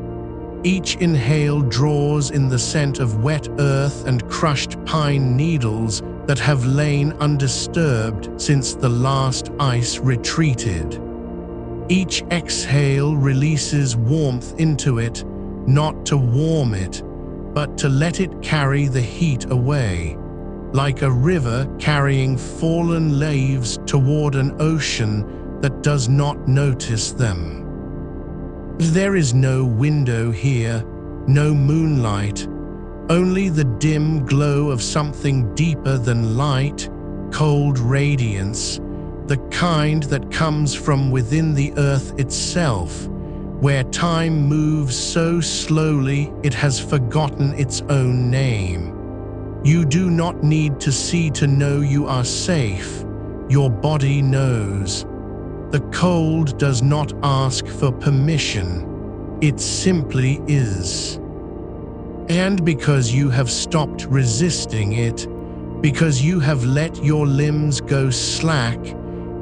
Each inhale draws in the scent of wet earth and crushed pine needles that have lain undisturbed since the last ice retreated. Each exhale releases warmth into it, not to warm it, but to let it carry the heat away, like a river carrying fallen leaves toward an ocean that does not notice them. There is no window here, no moonlight, only the dim glow of something deeper than light, cold radiance, the kind that comes from within the earth itself, where time moves so slowly it has forgotten its own name. You do not need to see to know you are safe. Your body knows. The cold does not ask for permission. It simply is. And because you have stopped resisting it, because you have let your limbs go slack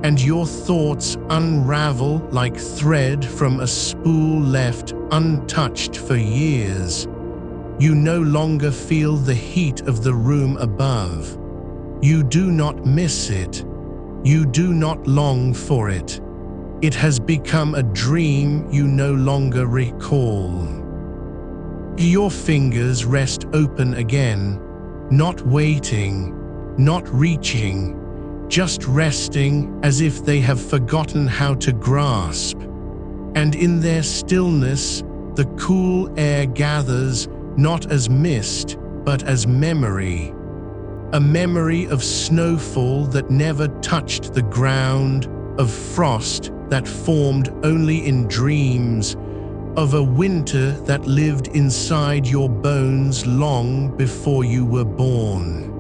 and your thoughts unravel like thread from a spool left untouched for years, you no longer feel the heat of the room above. You do not miss it. You do not long for it. It has become a dream you no longer recall. Your fingers rest open again, not waiting, not reaching, just resting as if they have forgotten how to grasp. And in their stillness, the cool air gathers not as mist, but as memory. A memory of snowfall that never touched the ground, of frost that formed only in dreams, of a winter that lived inside your bones long before you were born.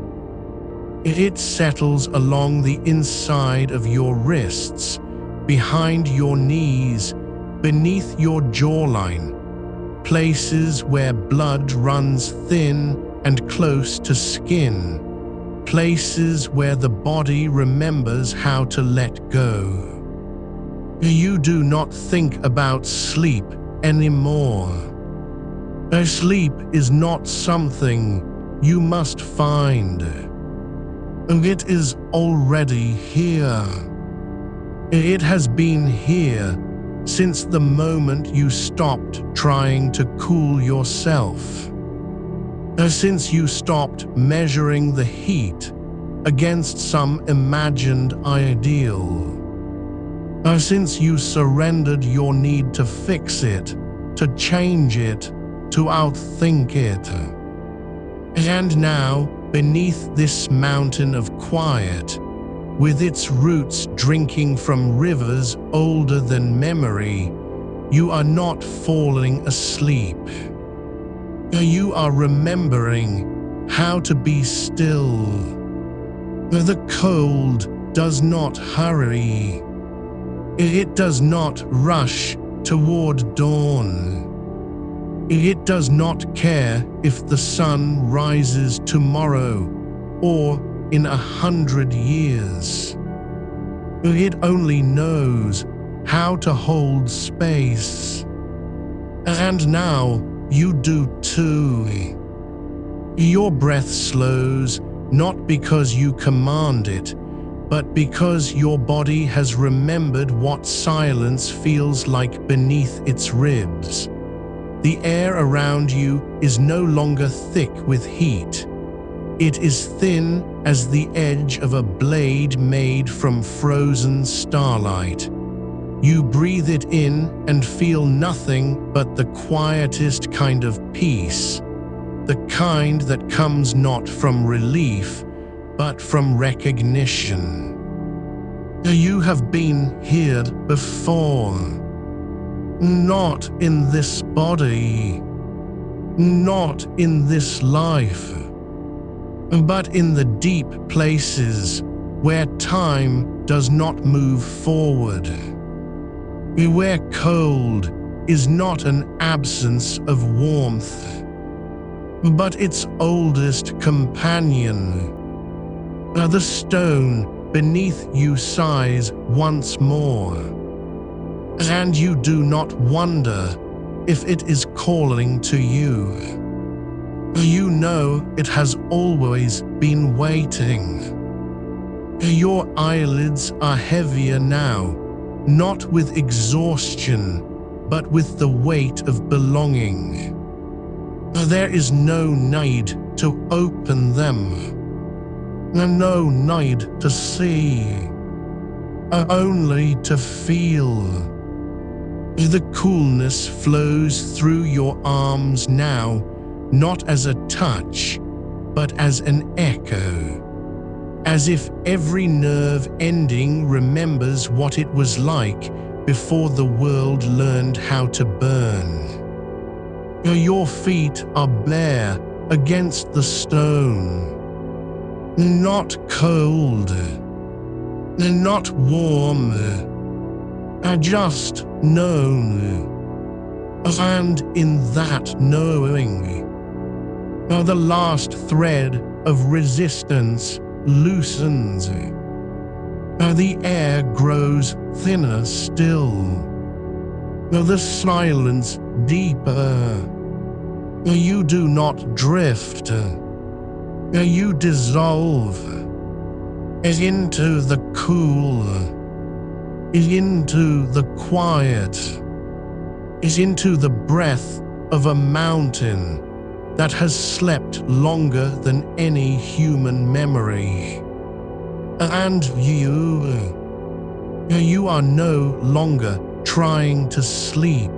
It settles along the inside of your wrists, behind your knees, beneath your jawline, places where blood runs thin and close to skin, places where the body remembers how to let go. You do not think about sleep anymore. Sleep is not something you must find. It is already here. It has been here since the moment you stopped trying to cool yourself. Since you stopped measuring the heat against some imagined ideal. Since you surrendered your need to fix it, to change it, to outthink it. And now, beneath this mountain of quiet, with its roots drinking from rivers older than memory, you are not falling asleep. You are remembering how to be still. The cold does not hurry. It does not rush toward dawn. It does not care if the sun rises tomorrow or in 100 years. It only knows how to hold space. And now you do too. Your breath slows, not because you command it, but because your body has remembered what silence feels like beneath its ribs. The air around you is no longer thick with heat. It is thin as the edge of a blade made from frozen starlight. You breathe it in and feel nothing but the quietest kind of peace, the kind that comes not from relief, but from recognition. You have been here before. Not in this body, not in this life, but in the deep places where time does not move forward, where cold is not an absence of warmth, but its oldest companion. The stone beneath you sighs once more, and you do not wonder if it is calling to you. You know it has always been waiting. Your eyelids are heavier now, not with exhaustion, but with the weight of belonging. There is no need to open them, no need to see, only to feel. The coolness flows through your arms now, not as a touch, but as an echo, as if every nerve ending remembers what it was like before the world learned how to burn. Your feet are bare against the stone, not cold, not warm, just known. And in that knowing, the last thread of resistance loosens. The air grows thinner still. The silence deeper. You do not drift. You dissolve into the cool, into the quiet, into the breath of a mountain that has slept longer than any human memory. And you are no longer trying to sleep.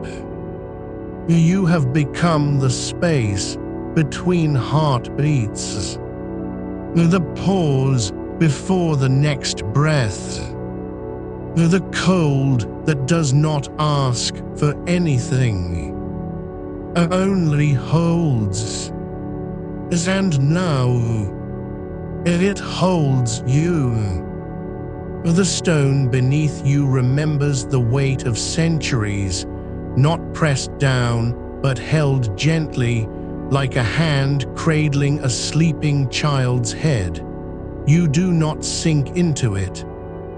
You have become the space between heartbeats, the pause before the next breath, the cold that does not ask for anything, only holds. And now it holds you. The stone beneath you remembers the weight of centuries, not pressed down, but held gently, like a hand cradling a sleeping child's head. You do not sink into it.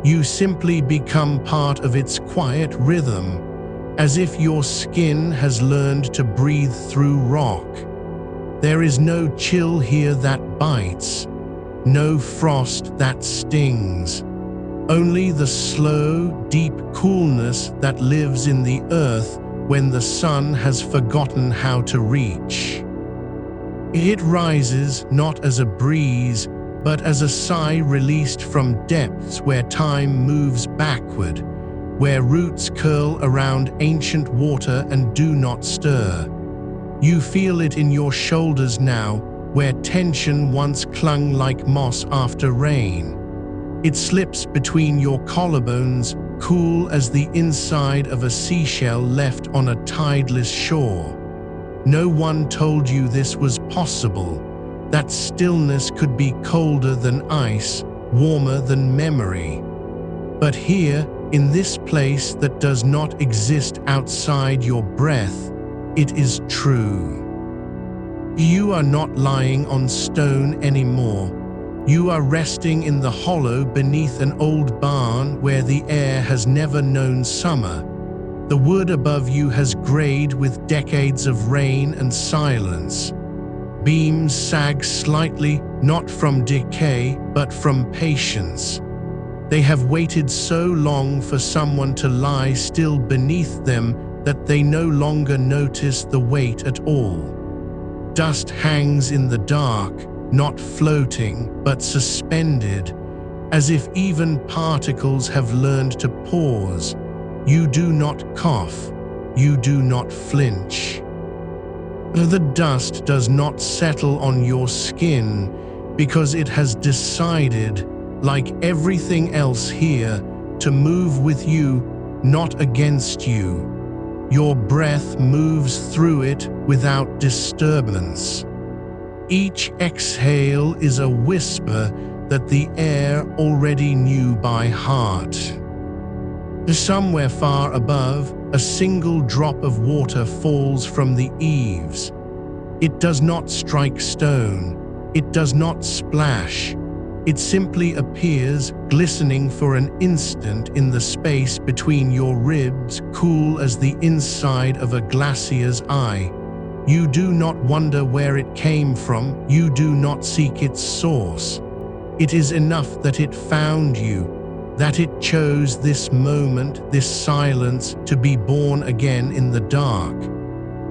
You simply become part of its quiet rhythm, as if your skin has learned to breathe through rock. There is no chill here that bites, no frost that stings, only the slow, deep coolness that lives in the earth when the sun has forgotten how to reach. It rises not as a breeze, but as a sigh released from depths where time moves backward, where roots curl around ancient water and do not stir. You feel it in your shoulders now, where tension once clung like moss after rain. It slips between your collarbones, cool as the inside of a seashell left on a tideless shore. No one told you this was possible, that stillness could be colder than ice, warmer than memory. But here, in this place that does not exist outside your breath, it is true. You are not lying on stone anymore. You are resting in the hollow beneath an old barn where the air has never known summer. The wood above you has grayed with decades of rain and silence. Beams sag slightly, not from decay, but from patience. They have waited so long for someone to lie still beneath them that they no longer notice the weight at all. Dust hangs in the dark, not floating, but suspended, as if even particles have learned to pause. You do not cough, you do not flinch. The dust does not settle on your skin because it has decided, like everything else here, to move with you, not against you. Your breath moves through it without disturbance. Each exhale is a whisper that the air already knew by heart. Somewhere far above, a single drop of water falls from the eaves. It does not strike stone. It does not splash. It simply appears, glistening for an instant in the space between your ribs, cool as the inside of a glacier's eye. You do not wonder where it came from. You do not seek its source. It is enough that it found you, that it chose this moment, this silence, to be born again in the dark.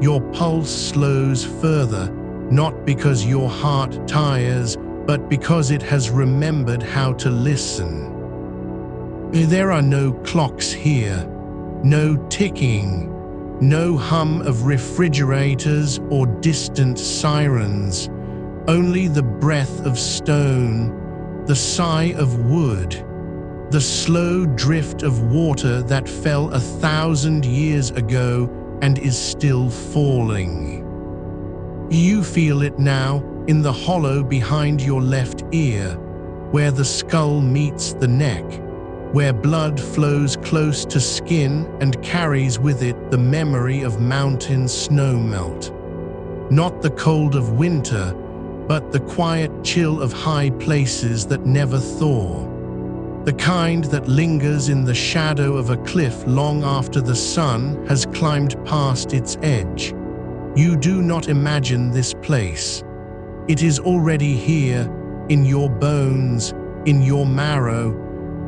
Your pulse slows further, not because your heart tires, but because it has remembered how to listen. There are no clocks here, no ticking, no hum of refrigerators or distant sirens, only the breath of stone, the sigh of wood, the slow drift of water that fell 1,000 years ago and is still falling. You feel it now, in the hollow behind your left ear, where the skull meets the neck, where blood flows close to skin and carries with it the memory of mountain snowmelt. Not the cold of winter, but the quiet chill of high places that never thaw. The kind that lingers in the shadow of a cliff long after the sun has climbed past its edge. You do not imagine this place. It is already here, in your bones, in your marrow,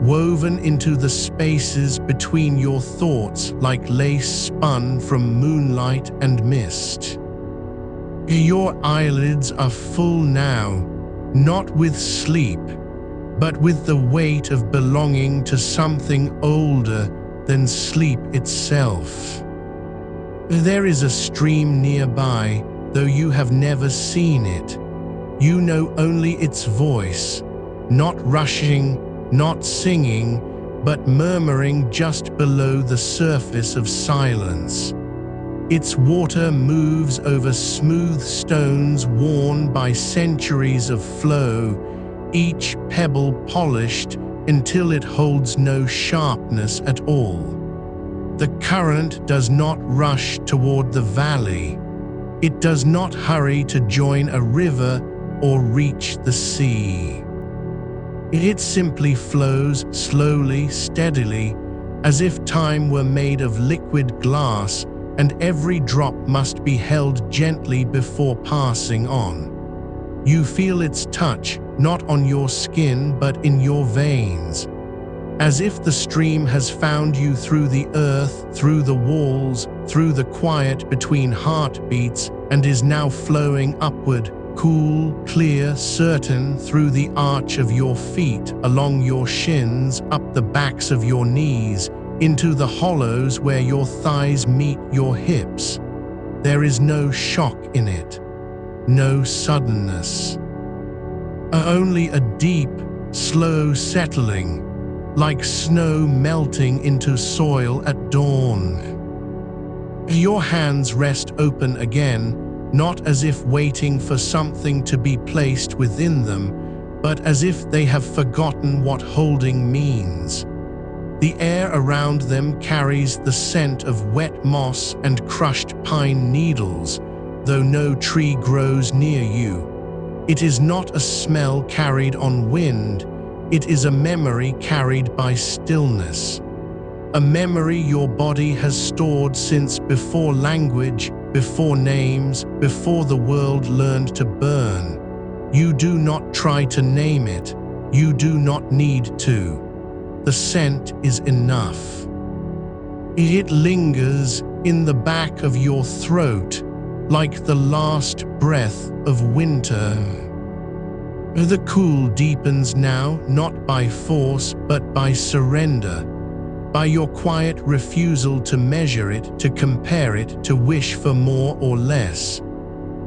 woven into the spaces between your thoughts like lace spun from moonlight and mist. Your eyelids are full now, not with sleep, but with the weight of belonging to something older than sleep itself. There is a stream nearby, though you have never seen it. You know only its voice, not rushing, not singing, but murmuring just below the surface of silence. Its water moves over smooth stones worn by centuries of flow, each pebble polished until it holds no sharpness at all. The current does not rush toward the valley. It does not hurry to join a river or reach the sea. It simply flows slowly, steadily, as if time were made of liquid glass and every drop must be held gently before passing on. You feel its touch, not on your skin but in your veins. as if the stream has found you through the earth, through the walls, through the quiet between heartbeats, and is now flowing upward, cool, clear, certain, through the arch of your feet, along your shins, up the backs of your knees, into the hollows where your thighs meet your hips. There is no shock in it, no suddenness. Only a deep, slow settling, like snow melting into soil at dawn. Your hands rest open again, not as if waiting for something to be placed within them, but as if they have forgotten what holding means. The air around them carries the scent of wet moss and crushed pine needles, though no tree grows near you. It is not a smell carried on wind, it is a memory carried by stillness. A memory your body has stored since before language, before names, before the world learned to burn. You do not try to name it, you do not need to. The scent is enough. It lingers in the back of your throat, like the last breath of winter. The cool deepens now, not by force, but by surrender, by your quiet refusal to measure it, to compare it, to wish for more or less.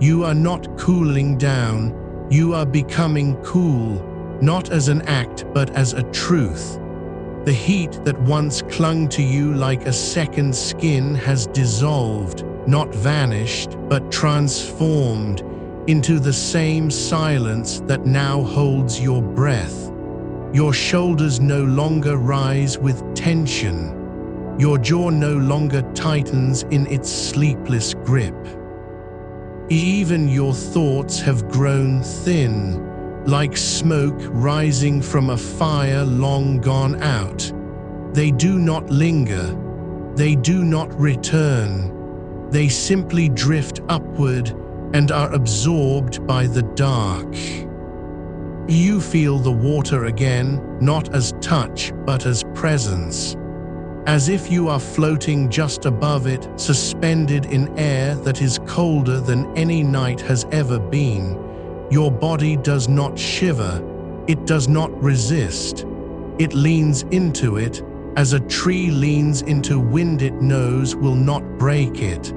You are not cooling down, you are becoming cool, not as an act, but as a truth. The heat that once clung to you like a second skin has dissolved, not vanished, but transformed into the same silence that now holds your breath. Your shoulders no longer rise with tension. Your jaw no longer tightens in its sleepless grip. Even your thoughts have grown thin, like smoke rising from a fire long gone out. They do not linger. They do not return. They simply drift upward and are absorbed by the dark. You feel the water again, not as touch, but as presence. As if you are floating just above it, suspended in air that is colder than any night has ever been. Your body does not shiver, it does not resist. It leans into it, as a tree leans into wind it knows will not break it.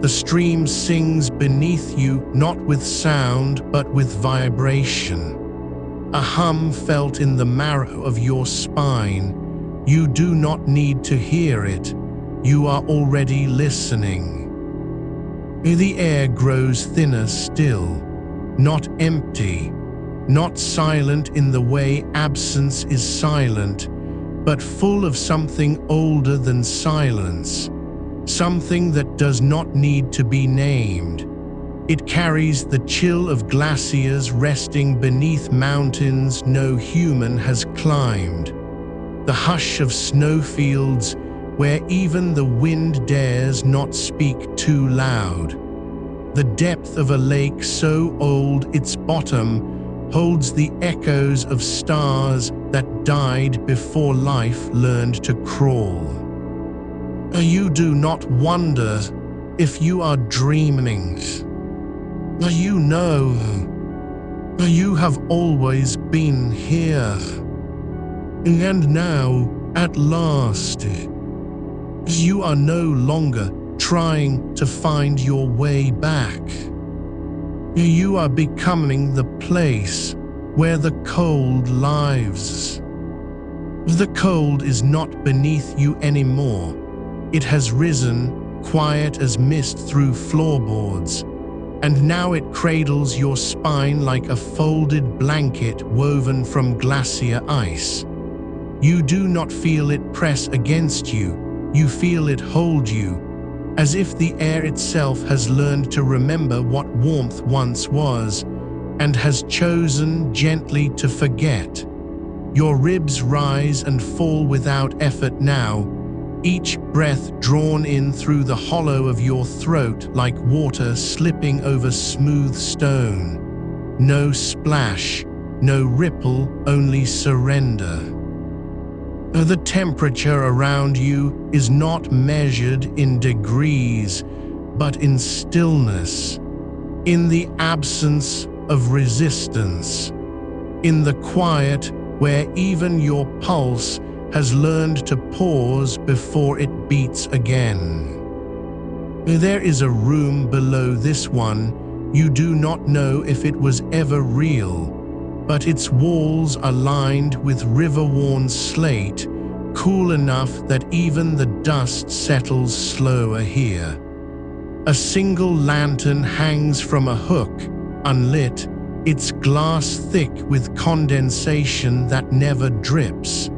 The stream sings beneath you, not with sound, but with vibration. A hum felt in the marrow of your spine. You do not need to hear it. You are already listening. The air grows thinner still, not empty, not silent in the way absence is silent, but full of something older than silence. Something that does not need to be named. It carries the chill of glaciers resting beneath mountains no human has climbed. The hush of snowfields where even the wind dares not speak too loud. The depth of a lake so old its bottom holds the echoes of stars that died before life learned to crawl. You do not wonder if you are dreaming. You know, you have always been here. And now, at last, you are no longer trying to find your way back. You are becoming the place where the cold lives. The cold is not beneath you anymore. It has risen, quiet as mist through floorboards, and now it cradles your spine like a folded blanket woven from glacier ice. You do not feel it press against you, you feel it hold you, as if the air itself has learned to remember what warmth once was, and has chosen gently to forget. Your ribs rise and fall without effort now, each breath drawn in through the hollow of your throat like water slipping over smooth stone. No splash, no ripple, only surrender. The temperature around you is not measured in degrees, but in stillness, in the absence of resistance, in the quiet where even your pulse has learned to pause before it beats again. There is a room below this one. You do not know if it was ever real, but its walls are lined with river-worn slate, cool enough that even the dust settles slower here. A single lantern hangs from a hook, unlit, its glass thick with condensation that never drips.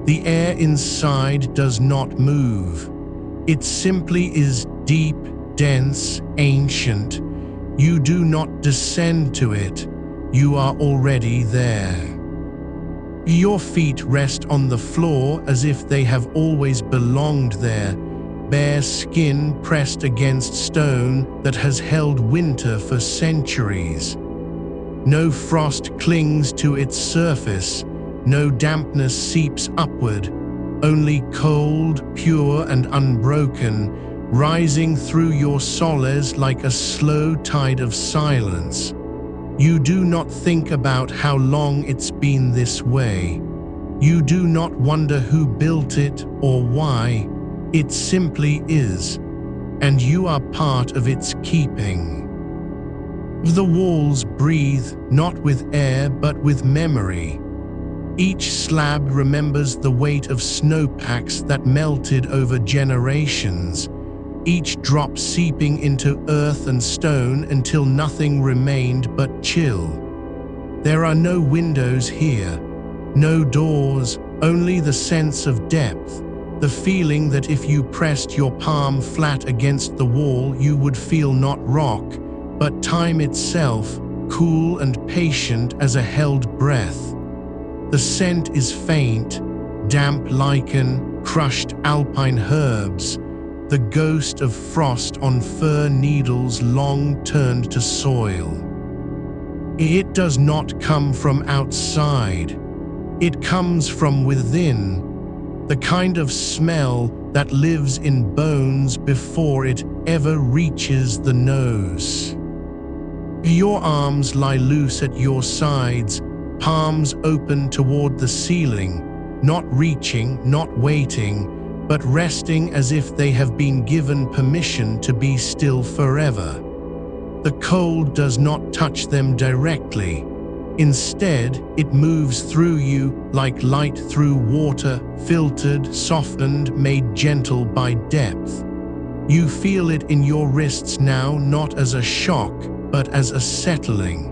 The air inside does not move. It simply is deep, dense, ancient. You do not descend to it. You are already there. Your feet rest on the floor as if they have always belonged there, bare skin pressed against stone that has held winter for centuries. No frost clings to its surface, no dampness seeps upward, only cold, pure and unbroken, rising through your soles like a slow tide of silence. You do not think about how long it's been this way. You do not wonder who built it or why. It simply is, and you are part of its keeping. The walls breathe not with air but with memory. Each slab remembers the weight of snowpacks that melted over generations, each drop seeping into earth and stone until nothing remained but chill. There are no windows here, no doors, only the sense of depth, the feeling that if you pressed your palm flat against the wall you would feel not rock, but time itself, cool and patient as a held breath. The scent is faint, damp lichen, crushed alpine herbs, the ghost of frost on fir needles long turned to soil. It does not come from outside. It comes from within, the kind of smell that lives in bones before it ever reaches the nose. Your arms lie loose at your sides, palms open toward the ceiling, not reaching, not waiting, but resting as if they have been given permission to be still forever. The cold does not touch them directly. Instead, it moves through you like light through water, filtered, softened, made gentle by depth. You feel it in your wrists now, not as a shock, but as a settling.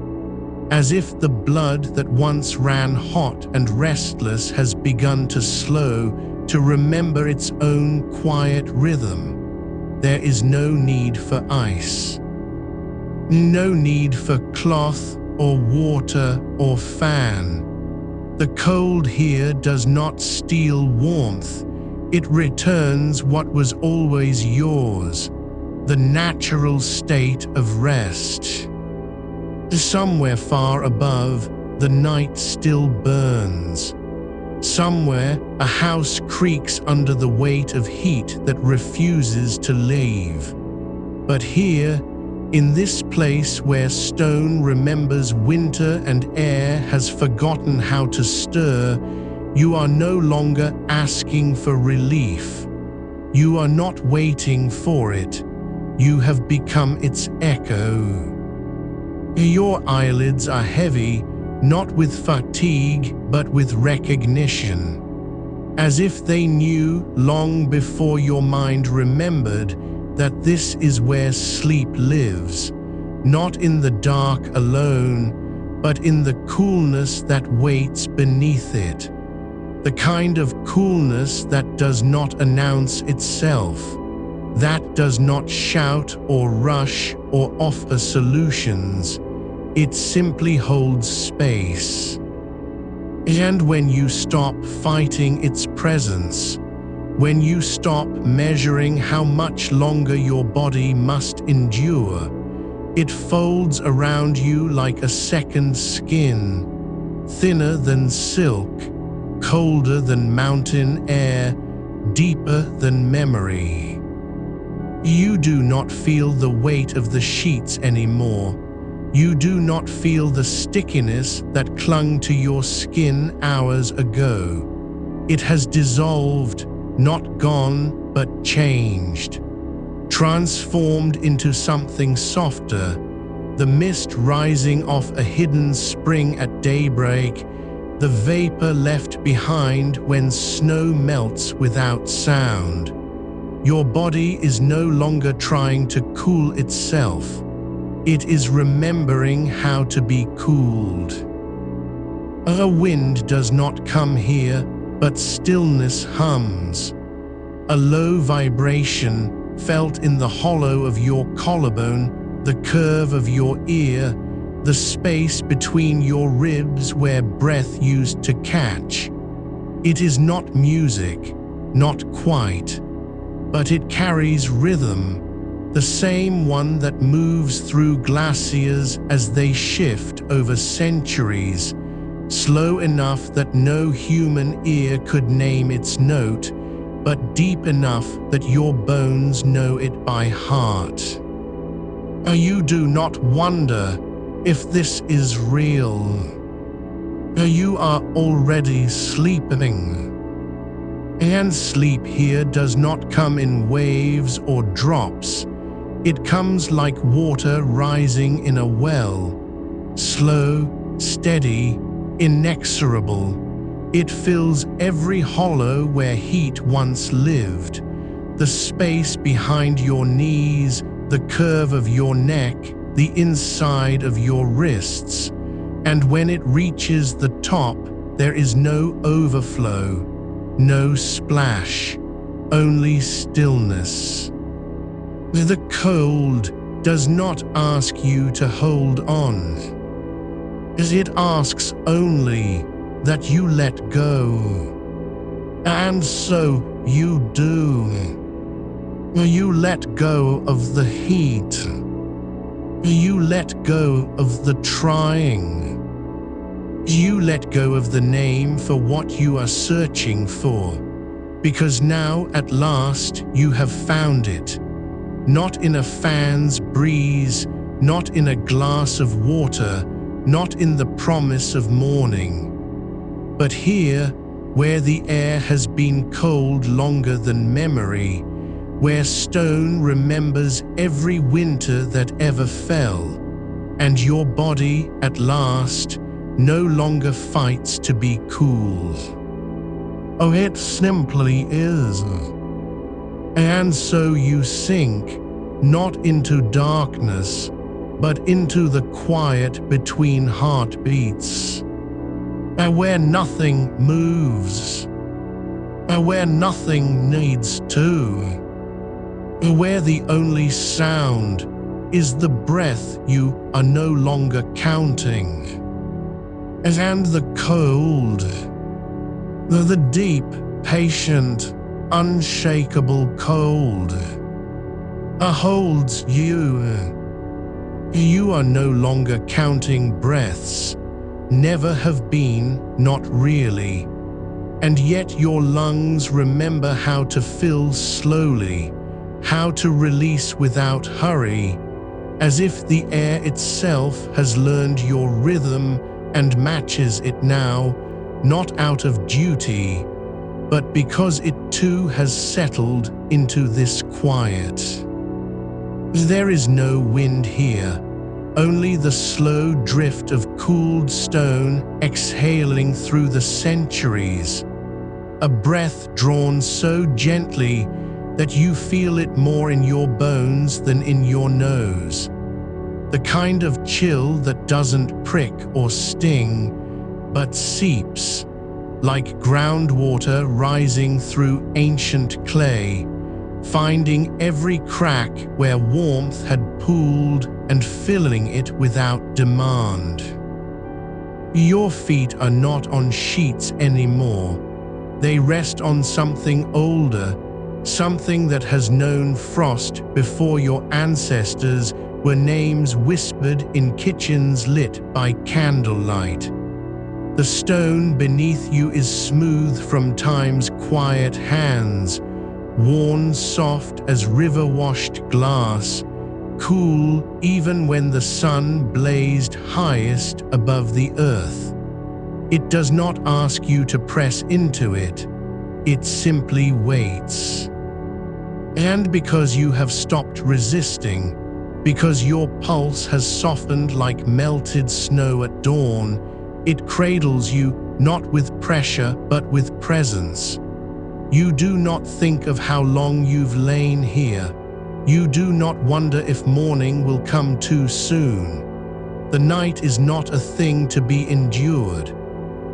As if the blood that once ran hot and restless has begun to slow, to remember its own quiet rhythm. There is no need for ice. No need for cloth or water or fan. The cold here does not steal warmth. It returns what was always yours, the natural state of rest. Somewhere far above, the night still burns. Somewhere, a house creaks under the weight of heat that refuses to leave. But here, in this place where stone remembers winter and air has forgotten how to stir, you are no longer asking for relief. You are not waiting for it. You have become its echo. Your eyelids are heavy, not with fatigue, but with recognition, as if they knew long before your mind remembered that this is where sleep lives, not in the dark alone, but in the coolness that waits beneath it, the kind of coolness that does not announce itself, that does not shout or rush or offer solutions. It simply holds space. And when you stop fighting its presence, when you stop measuring how much longer your body must endure, it folds around you like a second skin, thinner than silk, colder than mountain air, deeper than memory. You do not feel the weight of the sheets anymore. You do not feel the stickiness that clung to your skin hours ago. It has dissolved, not gone, but changed. Transformed into something softer, the mist rising off a hidden spring at daybreak, the vapor left behind when snow melts without sound. Your body is no longer trying to cool itself. It is remembering how to be cooled. A wind does not come here, but stillness hums. A low vibration felt in the hollow of your collarbone, the curve of your ear, the space between your ribs where breath used to catch. It is not music, not quite, but it carries rhythm, the same one that moves through glaciers as they shift over centuries, slow enough that no human ear could name its note, but deep enough that your bones know it by heart. You do not wonder if this is real. You are already sleeping. And sleep here does not come in waves or drops. It comes like water rising in a well, slow, steady, inexorable. It fills every hollow where heat once lived, the space behind your knees, the curve of your neck, the inside of your wrists. And when it reaches the top, there is no overflow, no splash, only stillness. The cold does not ask you to hold on. It asks only that you let go. And so you do. You let go of the heat. You let go of the trying. You let go of the name for what you are searching for, because now at last you have found it. Not in a fan's breeze, not in a glass of water, not in the promise of morning, but here, where the air has been cold longer than memory, where stone remembers every winter that ever fell, and your body, at last, no longer fights to be cool. Oh, it simply is. And so you sink, not into darkness, but into the quiet between heartbeats, where nothing moves, where nothing needs to, where the only sound is the breath you are no longer counting. And the cold, the deep, patient, unshakable cold, holds you. You are no longer counting breaths, never have been, not really. And yet your lungs remember how to fill slowly, how to release without hurry, as if the air itself has learned your rhythm and matches it now, not out of duty, but because it too has settled into this quiet. There is no wind here, only the slow drift of cooled stone exhaling through the centuries, a breath drawn so gently that you feel it more in your bones than in your nose. The kind of chill that doesn't prick or sting, but seeps, like groundwater rising through ancient clay, finding every crack where warmth had pooled and filling it without demand. Your feet are not on sheets anymore. They rest on something older, something that has known frost before your ancestors were names whispered in kitchens lit by candlelight. The stone beneath you is smooth from time's quiet hands, worn soft as river-washed glass, cool even when the sun blazed highest above the earth. It does not ask you to press into it, it simply waits. And because you have stopped resisting, because your pulse has softened like melted snow at dawn, it cradles you not with pressure but with presence. You do not think of how long you've lain here. You do not wonder if morning will come too soon. The night is not a thing to be endured.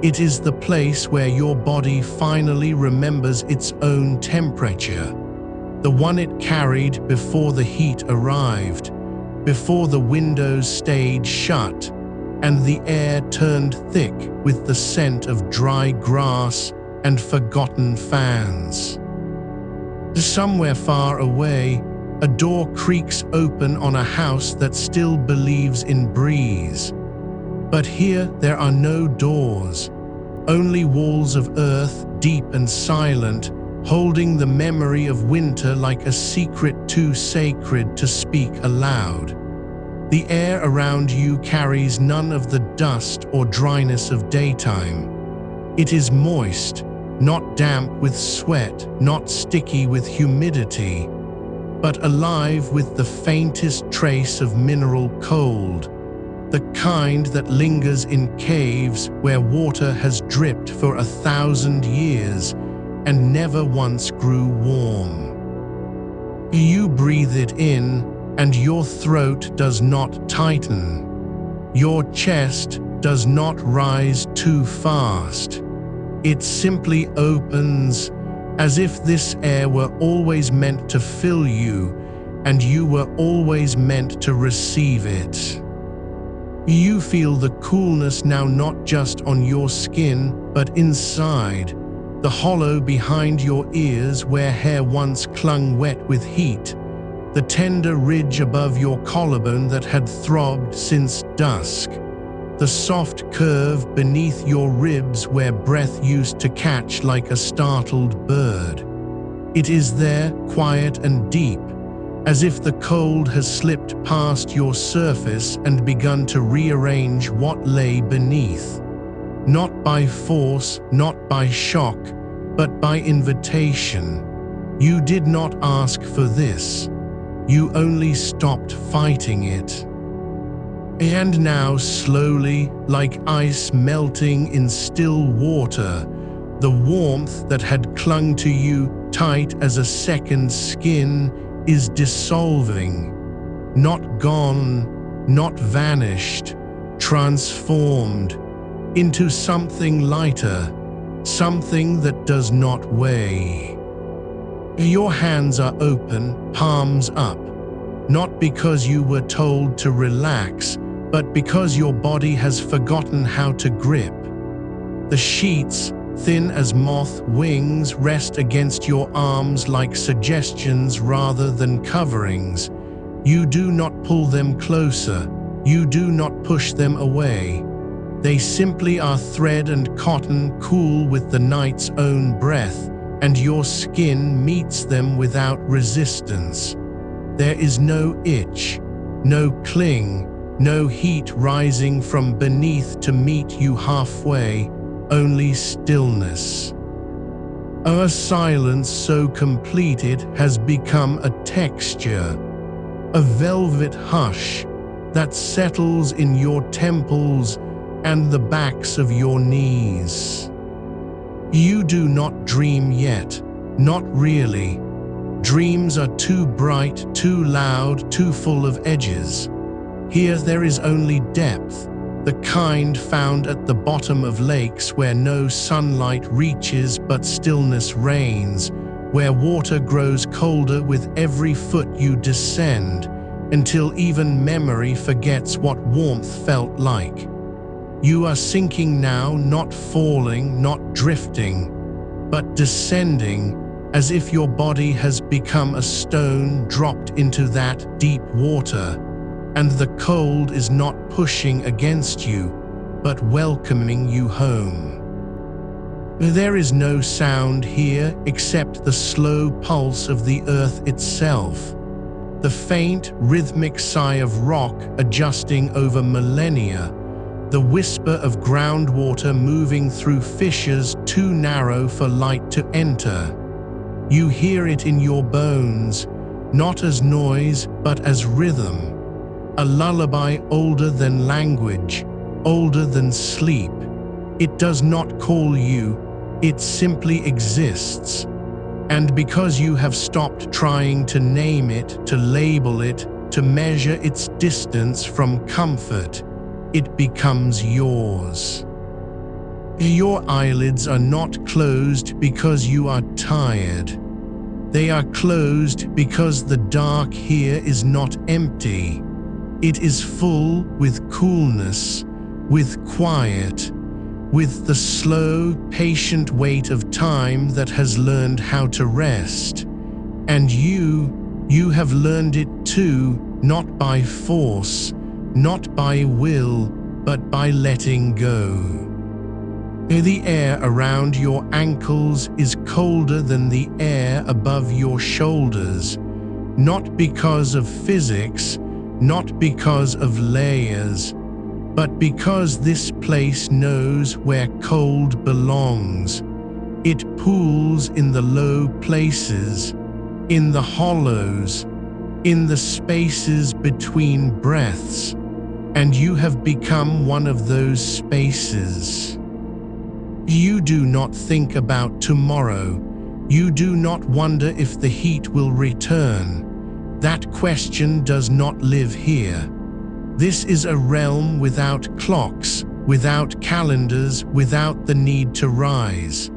It is the place where your body finally remembers its own temperature, the one it carried before the heat arrived, before the windows stayed shut, and the air turned thick with the scent of dry grass and forgotten fans. Somewhere far away, a door creaks open on a house that still believes in breeze. But here there are no doors, only walls of earth, deep and silent, holding the memory of winter like a secret too sacred to speak aloud. The air around you carries none of the dust or dryness of daytime. It is moist, not damp with sweat, not sticky with humidity, but alive with the faintest trace of mineral cold, the kind that lingers in caves where water has dripped for 1,000 years and never once grew warm. You breathe it in, and your throat does not tighten. Your chest does not rise too fast. It simply opens, as if this air were always meant to fill you, and you were always meant to receive it. You feel the coolness now not just on your skin, but inside, the hollow behind your ears where hair once clung wet with heat, the tender ridge above your collarbone that had throbbed since dusk, the soft curve beneath your ribs where breath used to catch like a startled bird. It is there, quiet and deep, as if the cold has slipped past your surface and begun to rearrange what lay beneath. Not by force, not by shock, but by invitation. You did not ask for this. You only stopped fighting it. And now slowly, like ice melting in still water, the warmth that had clung to you tight as a second skin is dissolving. Not gone, not vanished, transformed into something lighter, something that does not weigh. Your hands are open, palms up, not because you were told to relax, but because your body has forgotten how to grip. The sheets, thin as moth wings, rest against your arms like suggestions rather than coverings. You do not pull them closer, you do not push them away. They simply are thread and cotton, cool with the night's own breath, and your skin meets them without resistance. There is no itch, no cling, no heat rising from beneath to meet you halfway, only stillness. A silence so complete it has become a texture, a velvet hush that settles in your temples and the backs of your knees. You do not dream yet, not really. Dreams are too bright, too loud, too full of edges. Here there is only depth, the kind found at the bottom of lakes where no sunlight reaches but stillness reigns, where water grows colder with every foot you descend, until even memory forgets what warmth felt like. You are sinking now, not falling, not drifting, but descending, as if your body has become a stone dropped into that deep water, and the cold is not pushing against you, but welcoming you home. There is no sound here except the slow pulse of the earth itself, the faint, rhythmic sigh of rock adjusting over millennia, the whisper of groundwater moving through fissures too narrow for light to enter. You hear it in your bones, not as noise but as rhythm, a lullaby older than language, older than sleep. It does not call you, it simply exists. And because you have stopped trying to name it, to label it, to measure its distance from comfort, it becomes yours. Your eyelids are not closed because you are tired. They are closed because the dark here is not empty. It is full with coolness, with quiet, with the slow, patient weight of time that has learned how to rest. And you have learned it too, not by force, not by will, but by letting go. The air around your ankles is colder than the air above your shoulders, not because of physics, not because of layers, but because this place knows where cold belongs. It pools in the low places, in the hollows, in the spaces between breaths, and you have become one of those spaces. You do not think about tomorrow. You do not wonder if the heat will return. That question does not live here. This is a realm without clocks, without calendars, without the need to rise.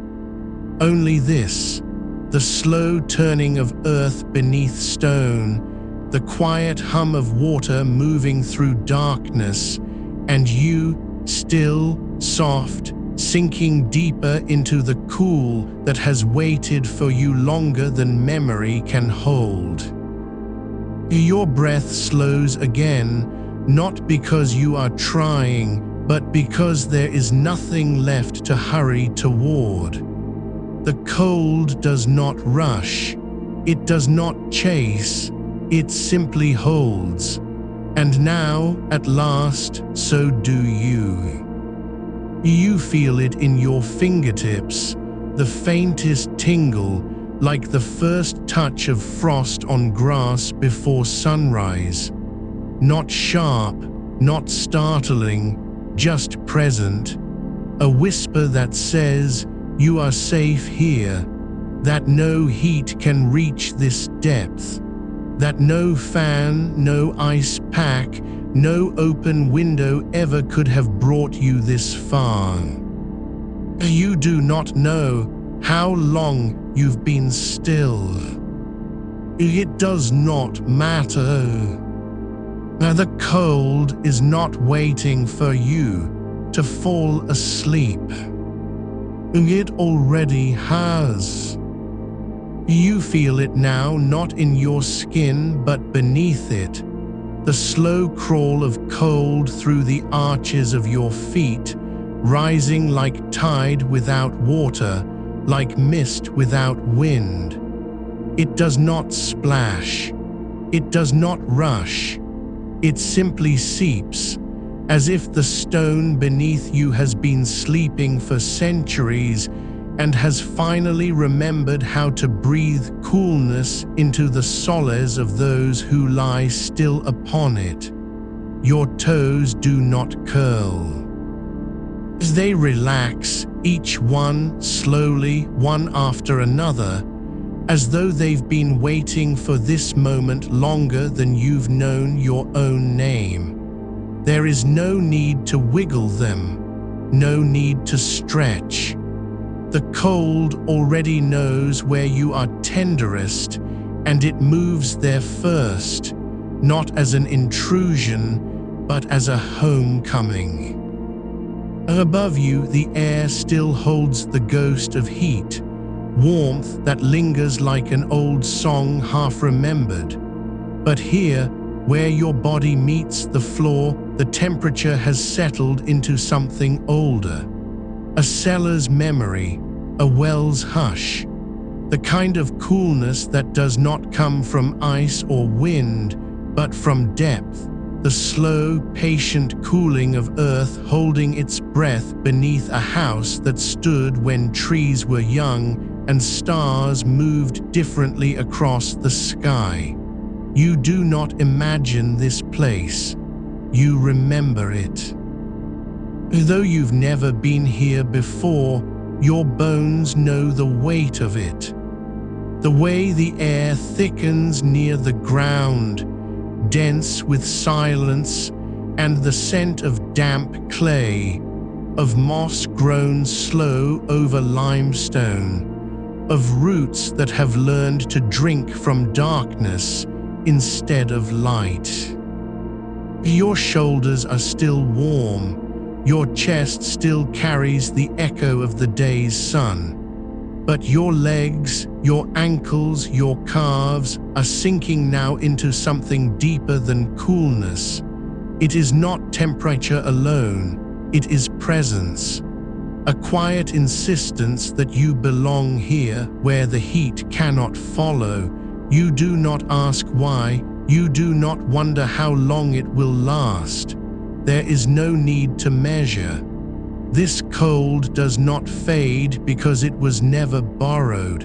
Only this, the slow turning of earth beneath stone, the quiet hum of water moving through darkness, and you, still, soft, sinking deeper into the cool that has waited for you longer than memory can hold. Your breath slows again, not because you are trying, but because there is nothing left to hurry toward. The cold does not rush, it does not chase, it simply holds. And now, at last, so do you. You feel it in your fingertips, the faintest tingle, like the first touch of frost on grass before sunrise. Not sharp, not startling, just present. A whisper that says, you are safe here, that no heat can reach this depth, that no fan, no ice pack, no open window ever could have brought you this far. You do not know how long you've been still. It does not matter. The cold is not waiting for you to fall asleep. It already has. You feel it now, not in your skin but beneath it. The slow crawl of cold through the arches of your feet, rising like tide without water, like mist without wind. It does not splash. It does not rush. It simply seeps, as if the stone beneath you has been sleeping for centuries and has finally remembered how to breathe coolness into the solace of those who lie still upon it. Your toes do not curl. As they relax, each one slowly, one after another, as though they've been waiting for this moment longer than you've known your own name. There is no need to wiggle them, no need to stretch. The cold already knows where you are tenderest, and it moves there first, not as an intrusion, but as a homecoming. Above you, the air still holds the ghost of heat, warmth that lingers like an old song half remembered. But here, where your body meets the floor, the temperature has settled into something older. A cellar's memory, a well's hush. The kind of coolness that does not come from ice or wind, but from depth. The slow, patient cooling of earth holding its breath beneath a house that stood when trees were young and stars moved differently across the sky. You do not imagine this place. You remember it. Though you've never been here before, your bones know the weight of it. The way the air thickens near the ground, dense with silence and the scent of damp clay, of moss grown slow over limestone, of roots that have learned to drink from darkness instead of light. Your shoulders are still warm, your chest still carries the echo of the day's sun. But your legs, your ankles, your calves are sinking now into something deeper than coolness. It is not temperature alone, it is presence. A quiet insistence that you belong here where the heat cannot follow. You do not ask why, you do not wonder how long it will last. There is no need to measure. This cold does not fade because it was never borrowed.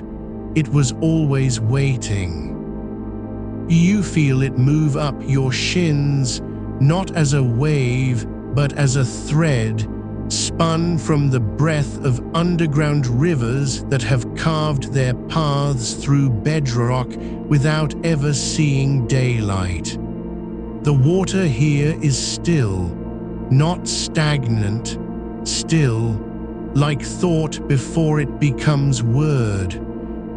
It was always waiting. You feel it move up your shins, not as a wave, but as a thread, spun from the breath of underground rivers that have carved their paths through bedrock without ever seeing daylight. The water here is still, not stagnant, still, like thought before it becomes word,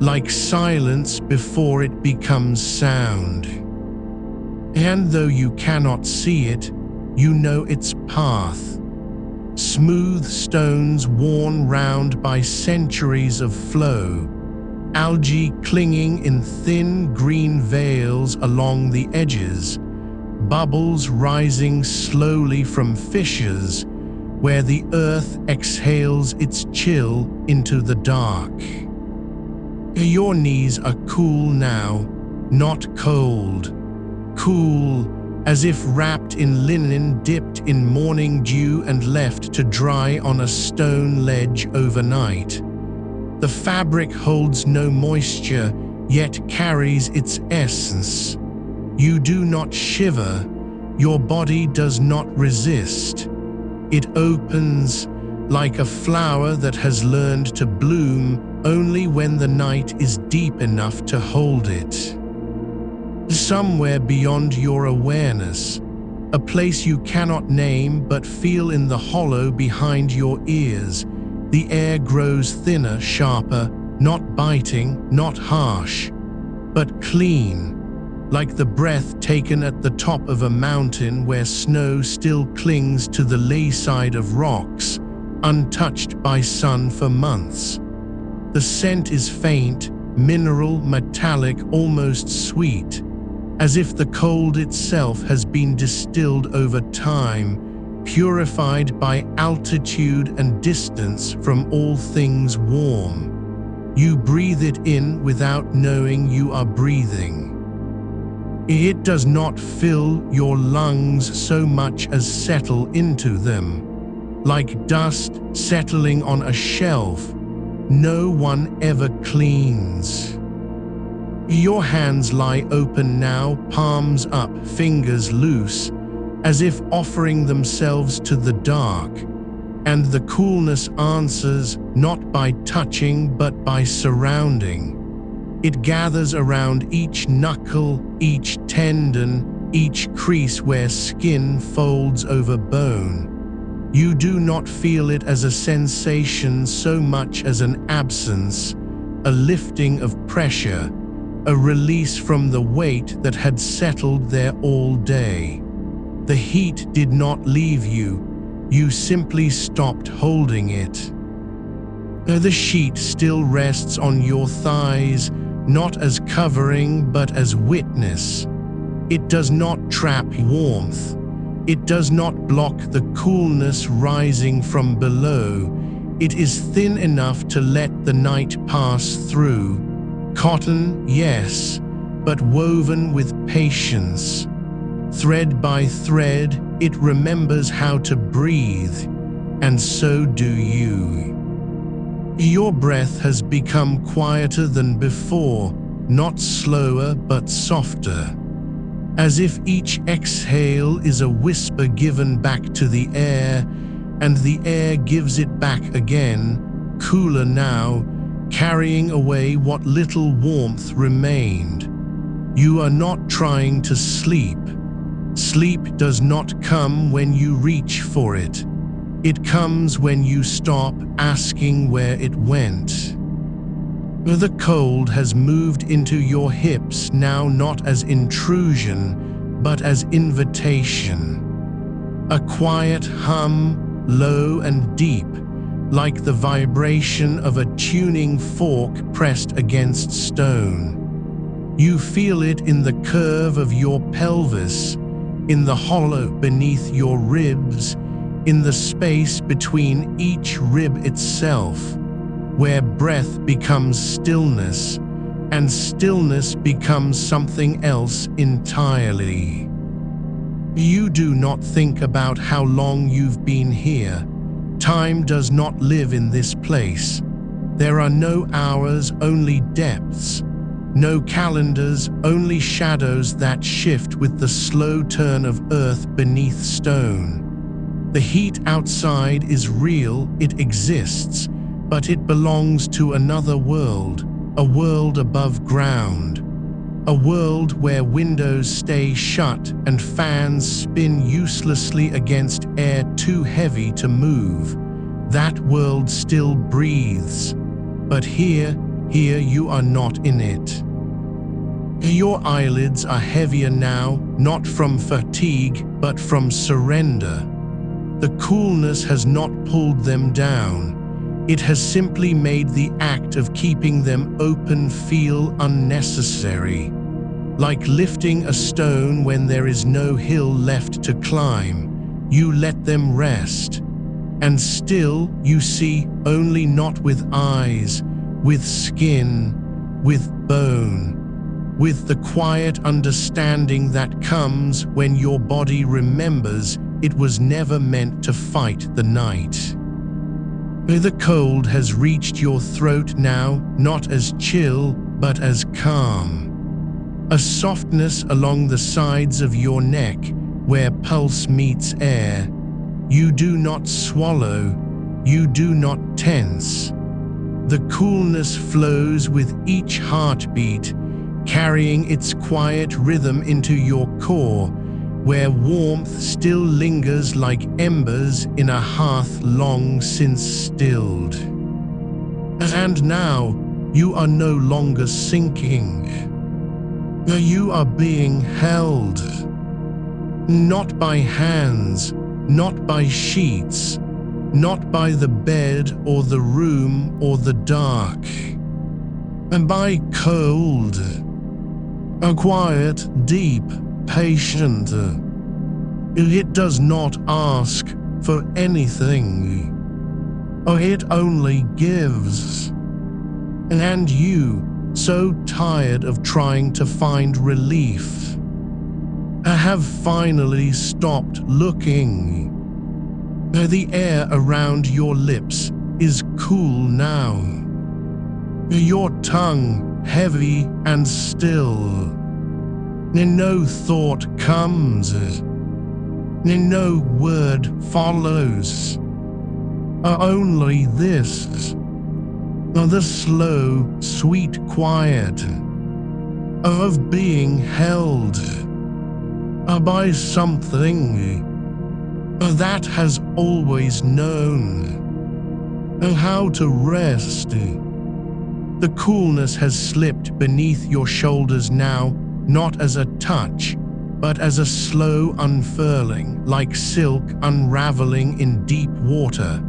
like silence before it becomes sound. And though you cannot see it, you know its path. Smooth stones worn round by centuries of flow, algae clinging in thin green veils along the edges, bubbles rising slowly from fissures, where the earth exhales its chill into the dark. Your knees are cool now, not cold. Cool, as if wrapped in linen dipped in morning dew and left to dry on a stone ledge overnight. The fabric holds no moisture, yet carries its essence. You do not shiver, your body does not resist. It opens like a flower that has learned to bloom only when the night is deep enough to hold it. Somewhere beyond your awareness, a place you cannot name but feel in the hollow behind your ears, the air grows thinner, sharper, not biting, not harsh, but clean. Like the breath taken at the top of a mountain where snow still clings to the lee side of rocks, untouched by sun for months. The scent is faint, mineral, metallic, almost sweet, as if the cold itself has been distilled over time, purified by altitude and distance from all things warm. You breathe it in without knowing you are breathing. It does not fill your lungs so much as settle into them. Like dust settling on a shelf, no one ever cleans. Your hands lie open now, palms up, fingers loose, as if offering themselves to the dark, and the coolness answers not by touching but by surrounding. It gathers around each knuckle, each tendon, each crease where skin folds over bone. You do not feel it as a sensation so much as an absence, a lifting of pressure, a release from the weight that had settled there all day. The heat did not leave you, you simply stopped holding it. The sheet still rests on your thighs, not as covering but as witness. It does not trap warmth. It does not block the coolness rising from below. It is thin enough to let the night pass through. Cotton, yes, but woven with patience. Thread by thread, it remembers how to breathe, and so do you. Your breath has become quieter than before, not slower but softer. As if each exhale is a whisper given back to the air, and the air gives it back again, cooler now, carrying away what little warmth remained. You are not trying to sleep. Sleep does not come when you reach for it. It comes when you stop asking where it went. The cold has moved into your hips now, not as intrusion, but as invitation. A quiet hum, low and deep, like the vibration of a tuning fork pressed against stone. You feel it in the curve of your pelvis, in the hollow beneath your ribs, in the space between each rib itself, where breath becomes stillness, and stillness becomes something else entirely. You do not think about how long you've been here. Time does not live in this place. There are no hours, only depths. No calendars, only shadows that shift with the slow turn of earth beneath stone. The heat outside is real, it exists, but it belongs to another world, a world above ground. A world where windows stay shut and fans spin uselessly against air too heavy to move. That world still breathes, but here you are not in it. Your eyelids are heavier now, not from fatigue, but from surrender. The coolness has not pulled them down. It has simply made the act of keeping them open feel unnecessary. Like lifting a stone when there is no hill left to climb, you let them rest. And still you see, only not with eyes, with skin, with bone, with the quiet understanding that comes when your body remembers it was never meant to fight the night. The cold has reached your throat now, not as chill, but as calm. A softness along the sides of your neck, where pulse meets air. You do not swallow, you do not tense. The coolness flows with each heartbeat, carrying its quiet rhythm into your core, where warmth still lingers like embers in a hearth long since stilled. And now, you are no longer sinking. You are being held. Not by hands, not by sheets, not by the bed or the room or the dark, and by cold. A quiet, deep, patient. It does not ask for anything. It only gives. And you, so tired of trying to find relief, have finally stopped looking. The air around your lips is cool now. Your tongue heavy and still. No thought comes. No word follows. Only this. The slow, sweet quiet of being held by something that has always known how to rest. The coolness has slipped beneath your shoulders now, not as a touch, but as a slow unfurling, like silk unraveling in deep water.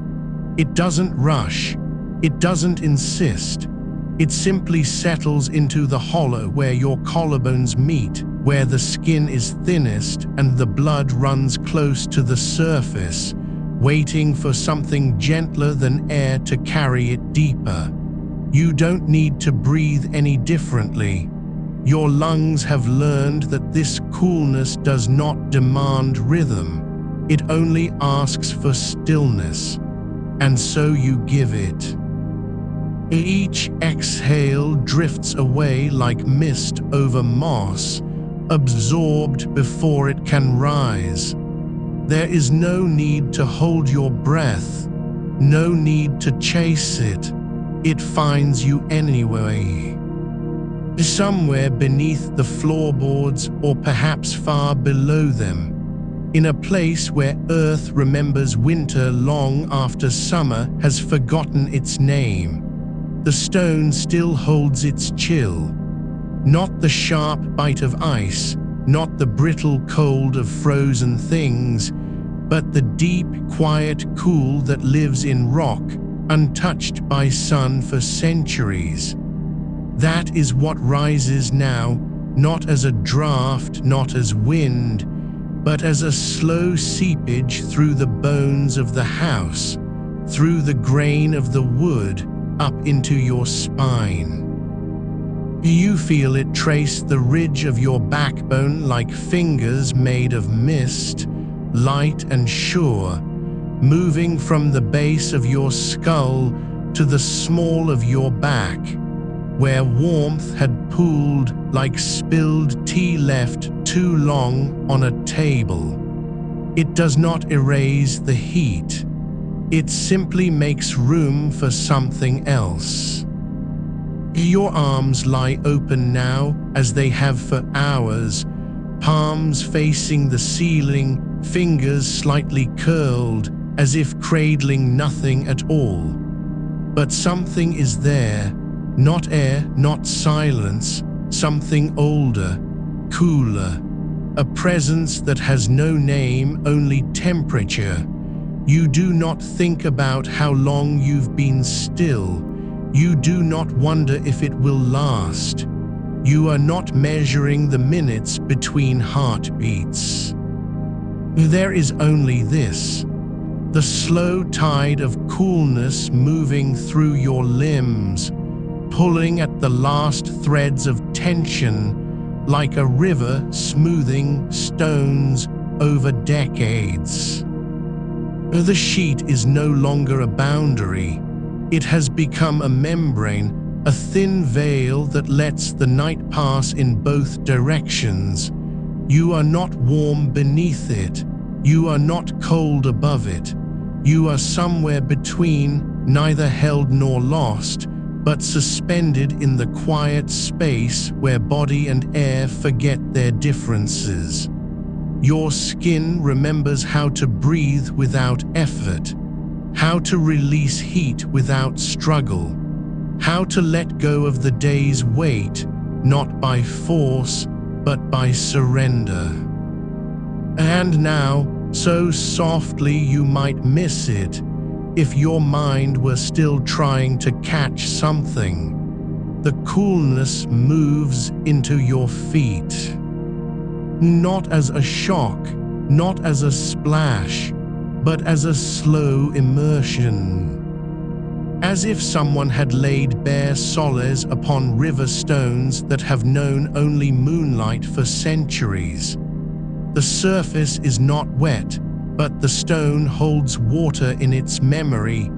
It doesn't rush, it doesn't insist. It simply settles into the hollow where your collarbones meet, where the skin is thinnest and the blood runs close to the surface, waiting for something gentler than air to carry it deeper. You don't need to breathe any differently. Your lungs have learned that this coolness does not demand rhythm. It only asks for stillness, and so you give it. Each exhale drifts away like mist over moss, absorbed before it can rise. There is no need to hold your breath, no need to chase it. It finds you anyway. Somewhere beneath the floorboards, or perhaps far below them, in a place where Earth remembers winter long after summer has forgotten its name. The stone still holds its chill. Not the sharp bite of ice, not the brittle cold of frozen things, but the deep, quiet cool that lives in rock, untouched by sun for centuries. That is what rises now, not as a draft, not as wind, but as a slow seepage through the bones of the house, through the grain of the wood, up into your spine. You feel it trace the ridge of your backbone like fingers made of mist, light and sure, moving from the base of your skull to the small of your back, where warmth had pooled like spilled tea left too long on a table. It does not erase the heat. It simply makes room for something else. Your arms lie open now, as they have for hours, palms facing the ceiling, fingers slightly curled, as if cradling nothing at all. But something is there, not air, not silence, something older, cooler, a presence that has no name, only temperature. You do not think about how long you've been still. You do not wonder if it will last. You are not measuring the minutes between heartbeats. There is only this, the slow tide of coolness moving through your limbs, pulling at the last threads of tension, like a river smoothing stones over decades. The sheet is no longer a boundary. It has become a membrane, a thin veil that lets the night pass in both directions. You are not warm beneath it. You are not cold above it. You are somewhere between, neither held nor lost, but suspended in the quiet space where body and air forget their differences. Your skin remembers how to breathe without effort, how to release heat without struggle, how to let go of the day's weight, not by force, but by surrender. And now, so softly you might miss it, if your mind were still trying to catch something, the coolness moves into your feet. Not as a shock, not as a splash, but as a slow immersion. As if someone had laid bare solace upon river stones that have known only moonlight for centuries. The surface is not wet, but the stone holds water in its memory.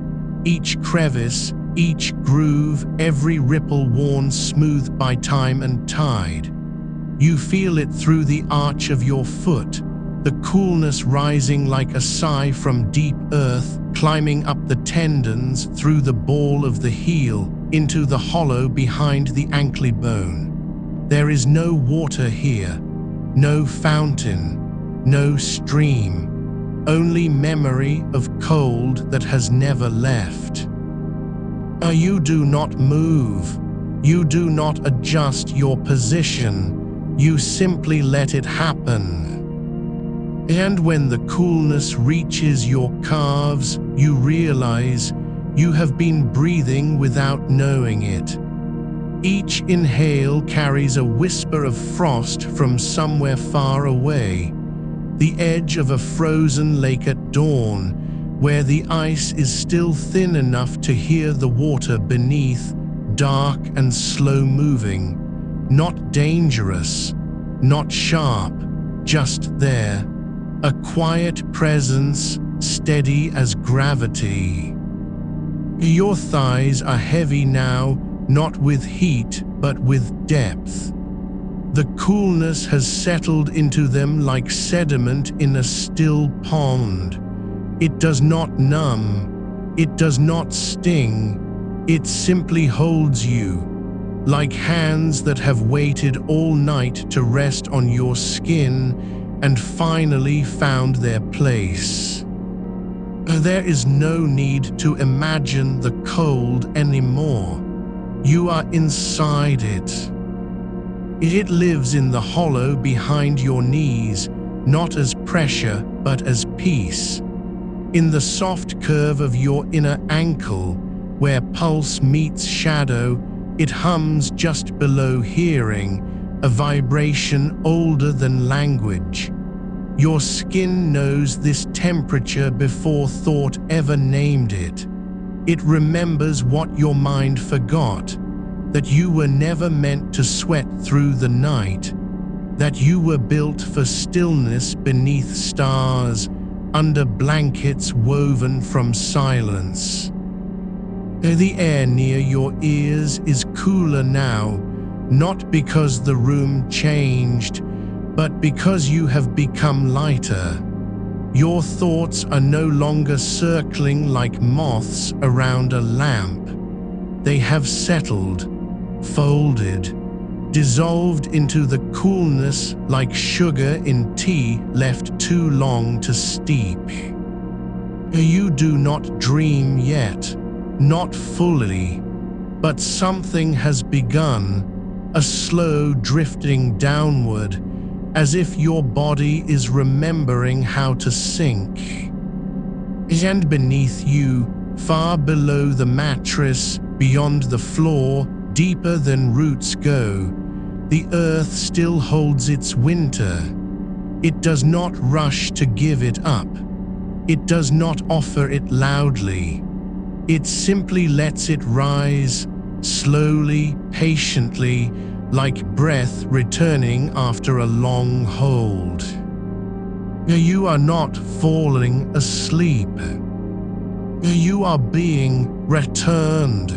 Each crevice, each groove, every ripple worn smooth by time and tide. You feel it through the arch of your foot, the coolness rising like a sigh from deep earth, climbing up the tendons, through the ball of the heel, into the hollow behind the ankle bone. There is no water here, no fountain, no stream, only memory of cold that has never left. You do not move, you do not adjust your position, you simply let it happen. And when the coolness reaches your calves, you realize you have been breathing without knowing it. Each inhale carries a whisper of frost from somewhere far away, the edge of a frozen lake at dawn, where the ice is still thin enough to hear the water beneath, dark and slow-moving, not dangerous, not sharp, just there, a quiet presence, steady as gravity. Your thighs are heavy now, not with heat, but with depth. The coolness has settled into them like sediment in a still pond. It does not numb, it does not sting, it simply holds you, like hands that have waited all night to rest on your skin and finally found their place. There is no need to imagine the cold anymore. You are inside it. It lives in the hollow behind your knees, not as pressure, but as peace. In the soft curve of your inner ankle, where pulse meets shadow, it hums just below hearing, a vibration older than language. Your skin knows this temperature before thought ever named it. It remembers what your mind forgot, that you were never meant to sweat through the night, that you were built for stillness beneath stars, under blankets woven from silence. The air near your ears is cooler now, not because the room changed, but because you have become lighter. Your thoughts are no longer circling like moths around a lamp. They have settled, folded, dissolved into the coolness like sugar in tea left too long to steep. You do not dream yet, not fully, but something has begun, a slow drifting downward, as if your body is remembering how to sink. And beneath you, far below the mattress, beyond the floor, deeper than roots go, the earth still holds its winter. It does not rush to give it up. It does not offer it loudly. It simply lets it rise, slowly, patiently, like breath returning after a long hold. You are not falling asleep. You are being returned.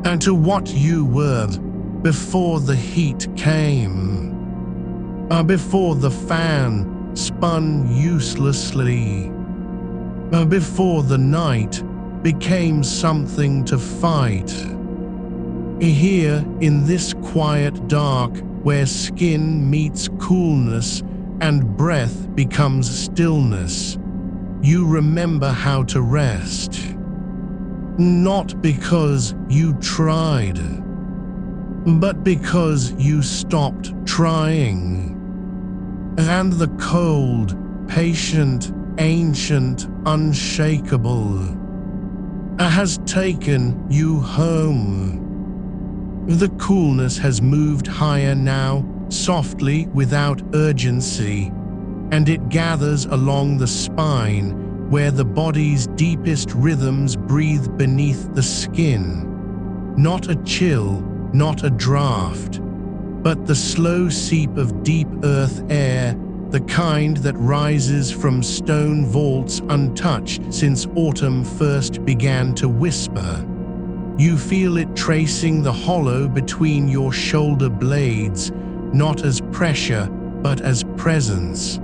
And to what you were before the heat came, before the fan spun uselessly, before the night became something to fight. Here, in this quiet dark, where skin meets coolness and breath becomes stillness, you remember how to rest. Not because you tried, but because you stopped trying. And the cold, patient, ancient, unshakable has taken you home. The coolness has moved higher now, softly, without urgency, and it gathers along the spine, where the body's deepest rhythms breathe beneath the skin. Not a chill, not a draft, but the slow seep of deep earth air, the kind that rises from stone vaults untouched since autumn first began to whisper. You feel it tracing the hollow between your shoulder blades, not as pressure, but as presence.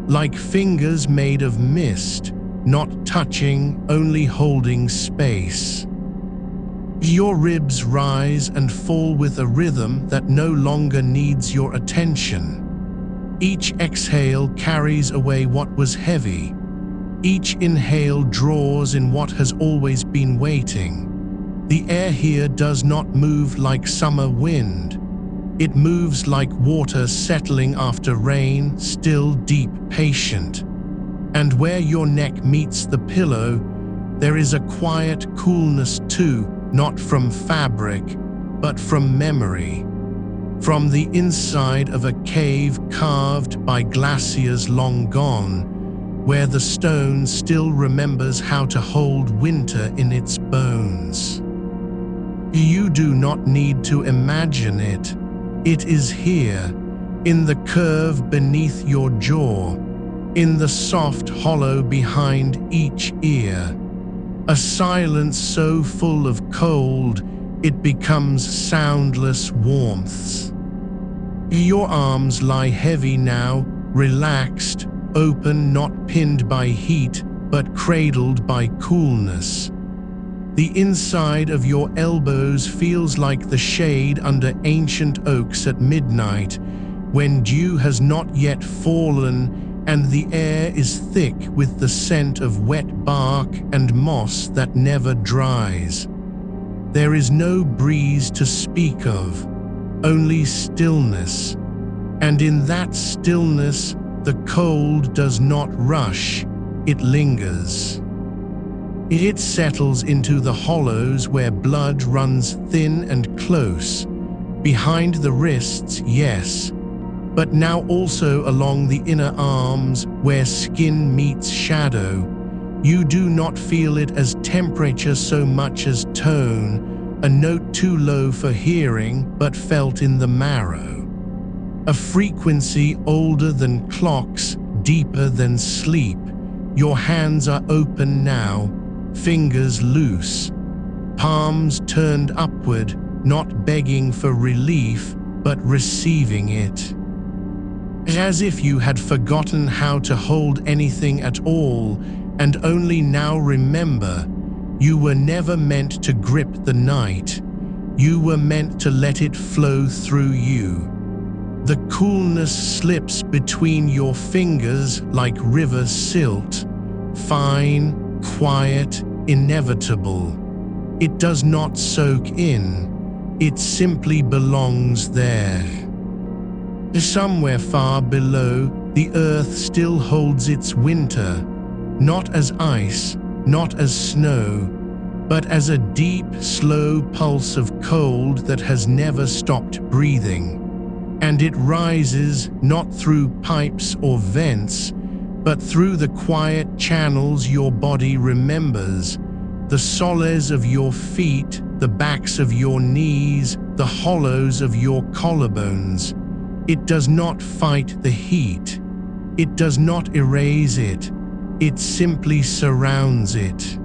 Like fingers made of mist, not touching, only holding space. Your ribs rise and fall with a rhythm that no longer needs your attention. Each exhale carries away what was heavy. Each inhale draws in what has always been waiting. The air here does not move like summer wind. It moves like water settling after rain, still, deep, patient. And where your neck meets the pillow, there is a quiet coolness too, not from fabric, but from memory. From the inside of a cave carved by glaciers long gone, where the stone still remembers how to hold winter in its bones. You do not need to imagine it. It is here, in the curve beneath your jaw, in the soft hollow behind each ear. A silence so full of cold, it becomes soundless warmths. Your arms lie heavy now, relaxed, open, not pinned by heat, but cradled by coolness. The inside of your elbows feels like the shade under ancient oaks at midnight, when dew has not yet fallen and the air is thick with the scent of wet bark and moss that never dries. There is no breeze to speak of, only stillness, and in that stillness, the cold does not rush, it lingers. It settles into the hollows where blood runs thin and close, behind the wrists, yes, but now also along the inner arms where skin meets shadow. You do not feel it as temperature so much as tone, a note too low for hearing but felt in the marrow. A frequency older than clocks, deeper than sleep. Your hands are open now, fingers loose, palms turned upward, not begging for relief, but receiving it. As if you had forgotten how to hold anything at all, and only now remember, you were never meant to grip the night. You were meant to let it flow through you. The coolness slips between your fingers like river silt, fine, quiet, inevitable. It does not soak in, it simply belongs there. Somewhere far below, the earth still holds its winter, not as ice, not as snow, but as a deep, slow pulse of cold that has never stopped breathing. And it rises not through pipes or vents, but through the quiet channels your body remembers, the soles of your feet, the backs of your knees, the hollows of your collarbones. It does not fight the heat. It does not erase it. It simply surrounds it.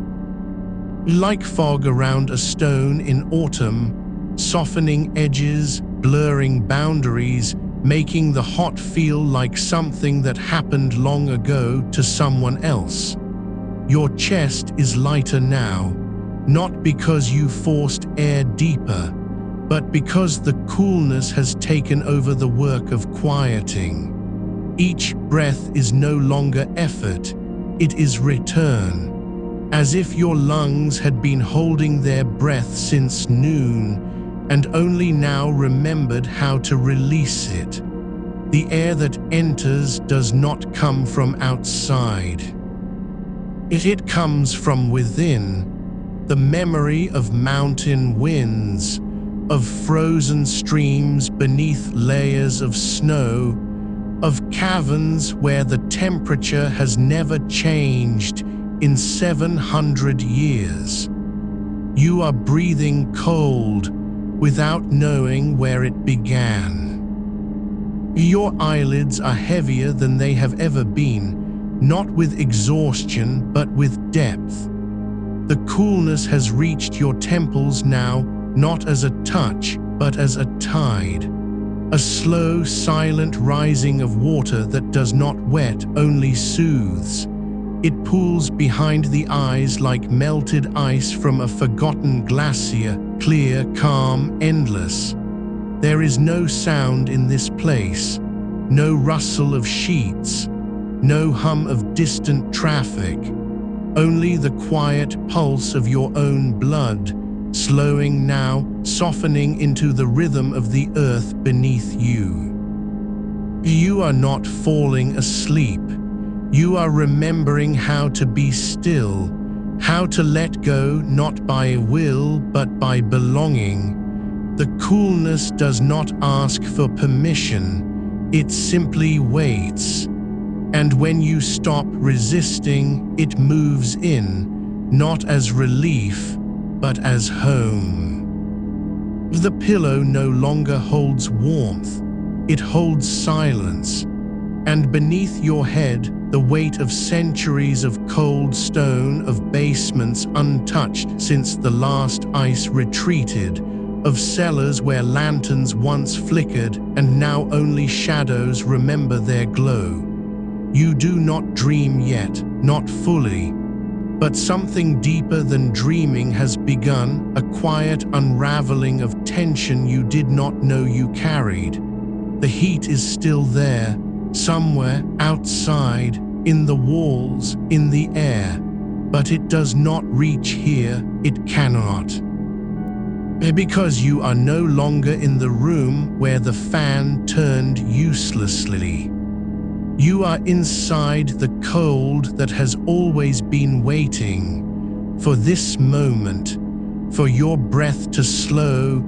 Like fog around a stone in autumn, softening edges, blurring boundaries, making the hot feel like something that happened long ago to someone else. Your chest is lighter now, not because you forced air deeper, but because the coolness has taken over the work of quieting. Each breath is no longer effort, it is return, as if your lungs had been holding their breath since noon, and only now remembered how to release it. The air that enters does not come from outside. It comes from within, the memory of mountain winds, of frozen streams beneath layers of snow, of caverns where the temperature has never changed in 700 years. You are breathing cold, without knowing where it began. Your eyelids are heavier than they have ever been, not with exhaustion but with depth. The coolness has reached your temples now, not as a touch but as a tide. A slow, silent rising of water that does not wet, only soothes. It pools behind the eyes like melted ice from a forgotten glacier, clear, calm, endless. There is no sound in this place, no rustle of sheets, no hum of distant traffic, only the quiet pulse of your own blood, slowing now, softening into the rhythm of the earth beneath you. You are not falling asleep. You are remembering how to be still, how to let go not by will but by belonging. The coolness does not ask for permission, it simply waits. And when you stop resisting, it moves in, not as relief, but as home. The pillow no longer holds warmth, it holds silence. And beneath your head, the weight of centuries of cold stone, of basements untouched since the last ice retreated, of cellars where lanterns once flickered and now only shadows remember their glow. You do not dream yet, not fully, but something deeper than dreaming has begun, a quiet unraveling of tension you did not know you carried. The heat is still there, somewhere outside, in the walls, in the air, but it does not reach here, it cannot. Because you are no longer in the room where the fan turned uselessly. You are inside the cold that has always been waiting for this moment, for your breath to slow,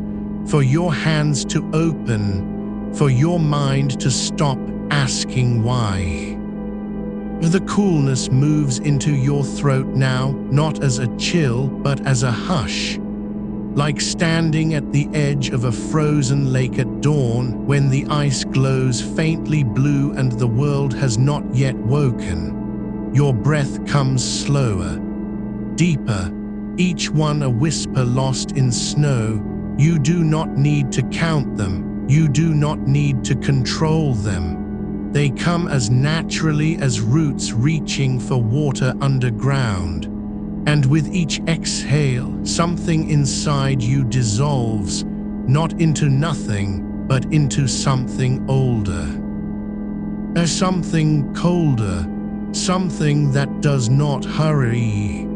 for your hands to open, for your mind to stop asking why. The coolness moves into your throat now, not as a chill, but as a hush. Like standing at the edge of a frozen lake at dawn when the ice glows faintly blue and the world has not yet woken. Your breath comes slower, deeper, each one a whisper lost in snow. You do not need to count them, you do not need to control them. They come as naturally as roots reaching for water underground. And with each exhale, something inside you dissolves, not into nothing, but into something older. Something colder, something that does not hurry.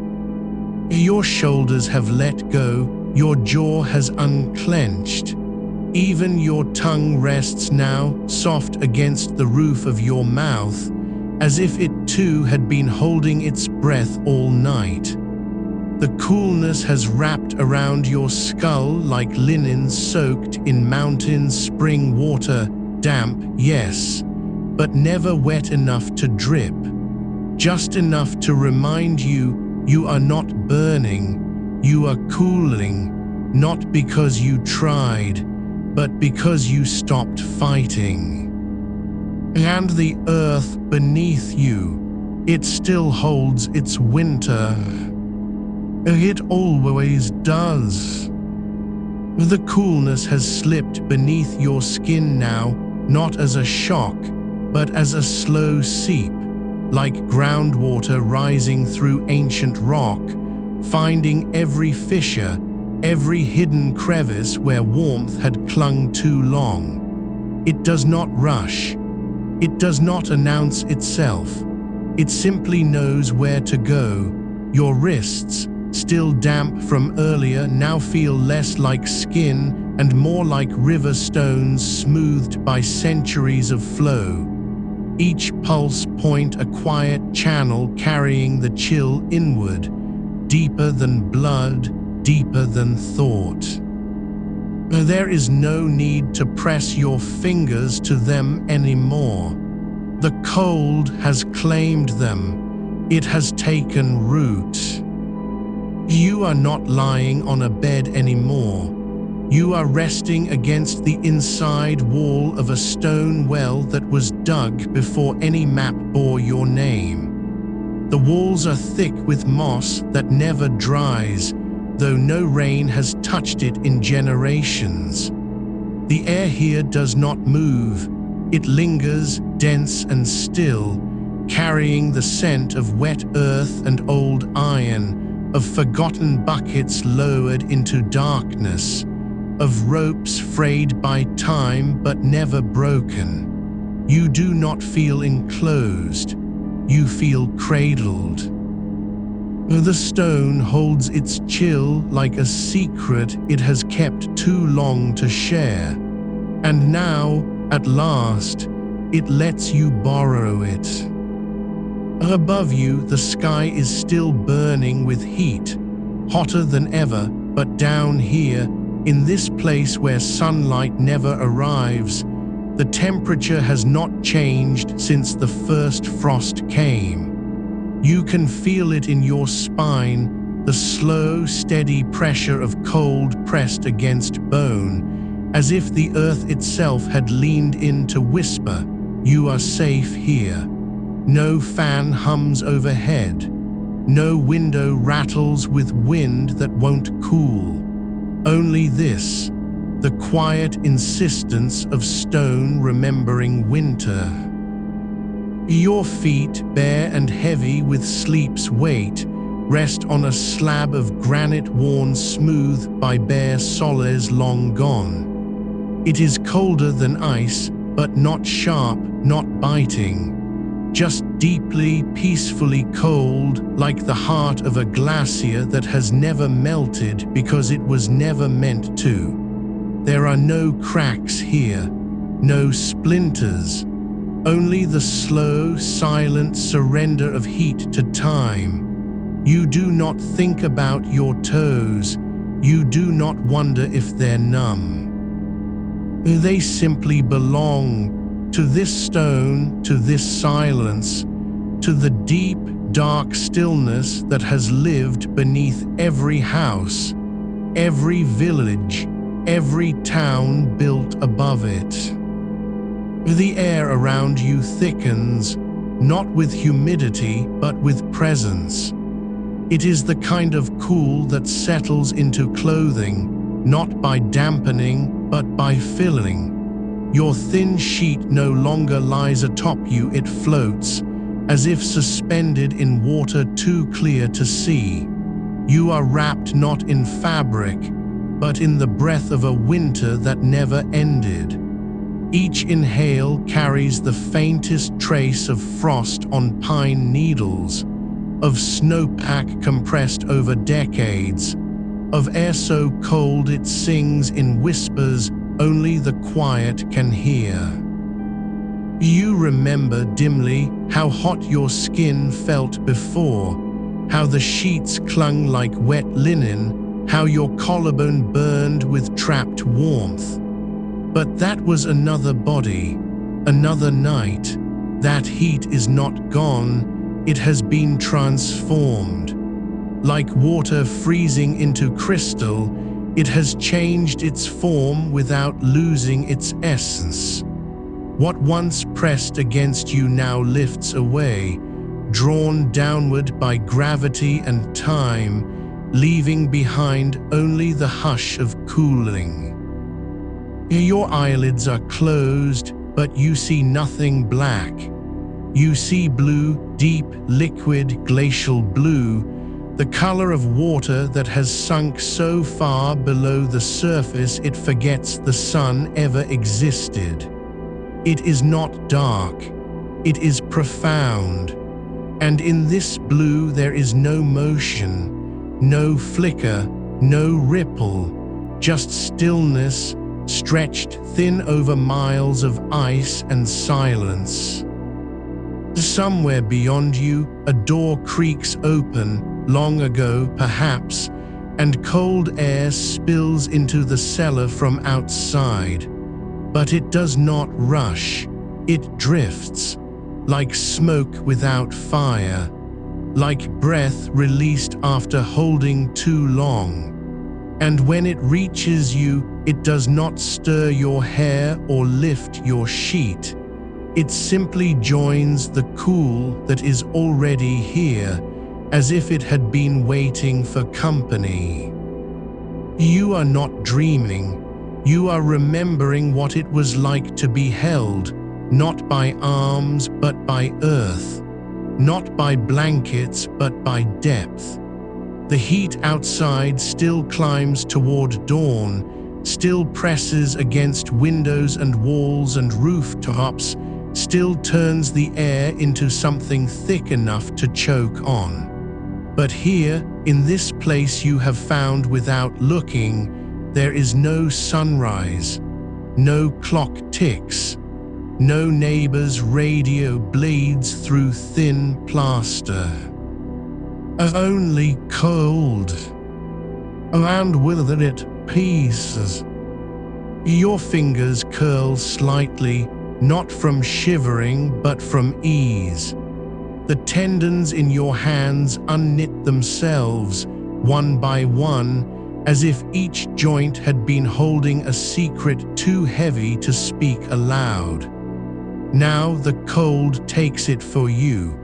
Your shoulders have let go, your jaw has unclenched. Even your tongue rests now, soft against the roof of your mouth, as if it too had been holding its breath all night. The coolness has wrapped around your skull like linen soaked in mountain spring water, damp, yes, but never wet enough to drip. Just enough to remind you, you are not burning, you are cooling, not because you tried, but because you stopped fighting. And the earth beneath you, it still holds its winter. It always does. The coolness has slipped beneath your skin now, not as a shock, but as a slow seep, like groundwater rising through ancient rock, finding every fissure, every hidden crevice where warmth had clung too long. It does not rush. It does not announce itself. It simply knows where to go. Your wrists, still damp from earlier, now feel less like skin and more like river stones smoothed by centuries of flow. Each pulse point a quiet channel carrying the chill inward, deeper than blood, deeper than thought. There is no need to press your fingers to them anymore. The cold has claimed them. It has taken root. You are not lying on a bed anymore. You are resting against the inside wall of a stone well that was dug before any map bore your name. The walls are thick with moss that never dries, though no rain has touched it in generations. The air here does not move. It lingers, dense and still, carrying the scent of wet earth and old iron, of forgotten buckets lowered into darkness, of ropes frayed by time but never broken. You do not feel enclosed. You feel cradled. The stone holds its chill like a secret it has kept too long to share. And now, at last, it lets you borrow it. Above you, the sky is still burning with heat, hotter than ever, but down here, In this place where sunlight never arrives, the temperature has not changed since the first frost came. You can feel it in your spine, the slow, steady pressure of cold pressed against bone, as if the earth itself had leaned in to whisper, "You are safe here." No fan hums overhead. No window rattles with wind that won't cool. Only this, the quiet insistence of stone remembering winter. Your feet, bare and heavy with sleep's weight, rest on a slab of granite worn smooth by bare soles long gone. It is colder than ice, but not sharp, not biting. Just deeply, peacefully cold, like the heart of a glacier that has never melted because it was never meant to. There are no cracks here, no splinters, only the slow, silent surrender of heat to time. You do not think about your toes, you do not wonder if they're numb. They simply belong to this stone, to this silence, to the deep, dark stillness that has lived beneath every house, every village, every town built above it. The air around you thickens, not with humidity, but with presence. It is the kind of cool that settles into clothing, not by dampening, but by filling. Your thin sheet no longer lies atop you, it floats, as if suspended in water too clear to see. You are wrapped not in fabric, but in the breath of a winter that never ended. Each inhale carries the faintest trace of frost on pine needles, of snowpack compressed over decades, of air so cold it sings in whispers only the quiet can hear. You remember dimly how hot your skin felt before, how the sheets clung like wet linen, how your collarbone burned with trapped warmth. But that was another body, another night. That heat is not gone, it has been transformed. Like water freezing into crystal, it has changed its form without losing its essence. What once pressed against you now lifts away, drawn downward by gravity and time, leaving behind only the hush of cooling. Your eyelids are closed, but you see nothing black. You see blue, deep, liquid, glacial blue, the color of water that has sunk so far below the surface it forgets the sun ever existed. It is not dark, it is profound. And in this blue there is no motion, no flicker, no ripple, just stillness, stretched thin over miles of ice and silence. Somewhere beyond you, a door creaks open, long ago perhaps, and cold air spills into the cellar from outside. But it does not rush, it drifts, like smoke without fire, like breath released after holding too long. And when it reaches you, it does not stir your hair or lift your sheet. It simply joins the cool that is already here, as if it had been waiting for company. You are not dreaming. You are remembering what it was like to be held, not by arms but by earth, not by blankets but by depth. The heat outside still climbs toward dawn, still presses against windows and walls and rooftops, still turns the air into something thick enough to choke on. But here, in this place you have found without looking, there is no sunrise, no clock ticks, no neighbor's radio bleeds through thin plaster. Only cold. And with it, pieces. Your fingers curl slightly, not from shivering but from ease. The tendons in your hands unknit themselves, one by one, as if each joint had been holding a secret too heavy to speak aloud. Now the cold takes it for you.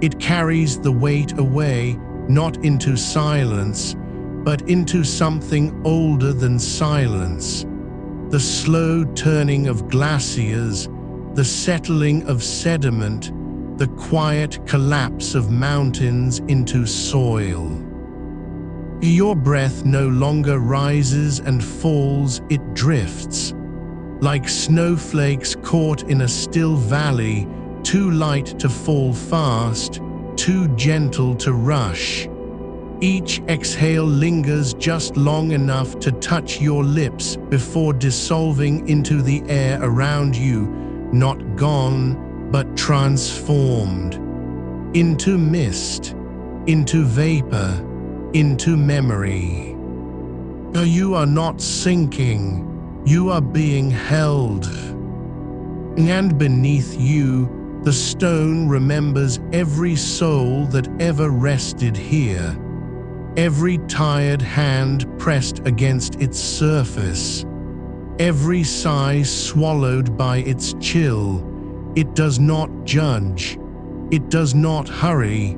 It carries the weight away, not into silence, but into something older than silence. The slow turning of glaciers, the settling of sediment, the quiet collapse of mountains into soil. Your breath no longer rises and falls, it drifts. Like snowflakes caught in a still valley, too light to fall fast, too gentle to rush. Each exhale lingers just long enough to touch your lips before dissolving into the air around you, not gone, but transformed. Into mist, into vapor, into memory. You are not sinking, you are being held. And beneath you, the stone remembers every soul that ever rested here. Every tired hand pressed against its surface, every sigh swallowed by its chill. It does not judge, it does not hurry,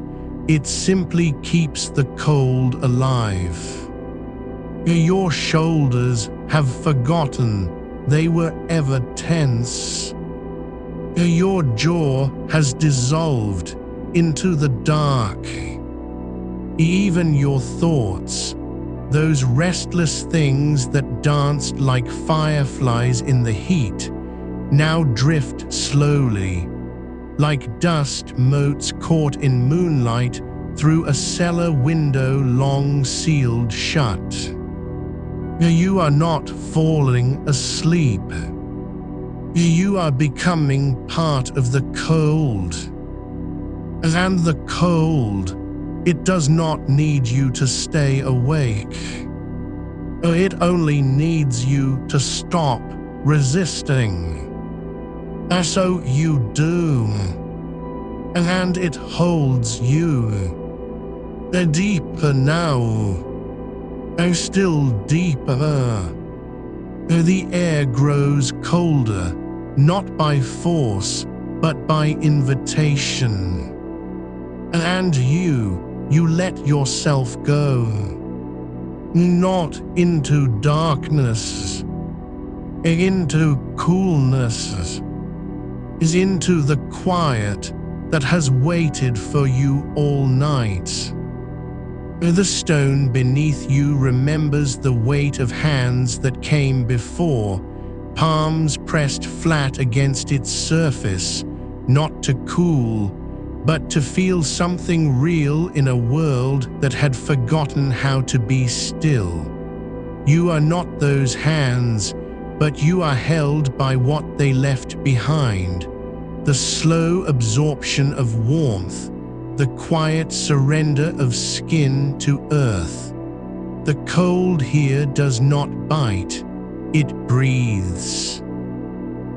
it simply keeps the cold alive. Your shoulders have forgotten they were ever tense. Your jaw has dissolved into the dark. Even your thoughts, those restless things that danced like fireflies in the heat, now drift slowly, like dust motes caught in moonlight through a cellar window long sealed shut. You are not falling asleep. You are becoming part of the cold. And the cold, it does not need you to stay awake. It only needs you to stop resisting. So you do. And it holds you. Deeper now. Still deeper. The air grows colder, not by force, but by invitation. And you let yourself go. Not into darkness, into coolness, into the quiet that has waited for you all night. The stone beneath you remembers the weight of hands that came before, palms pressed flat against its surface, not to cool, but to feel something real in a world that had forgotten how to be still. You are not those hands, but you are held by what they left behind, the slow absorption of warmth, the quiet surrender of skin to earth. The cold here does not bite, it breathes.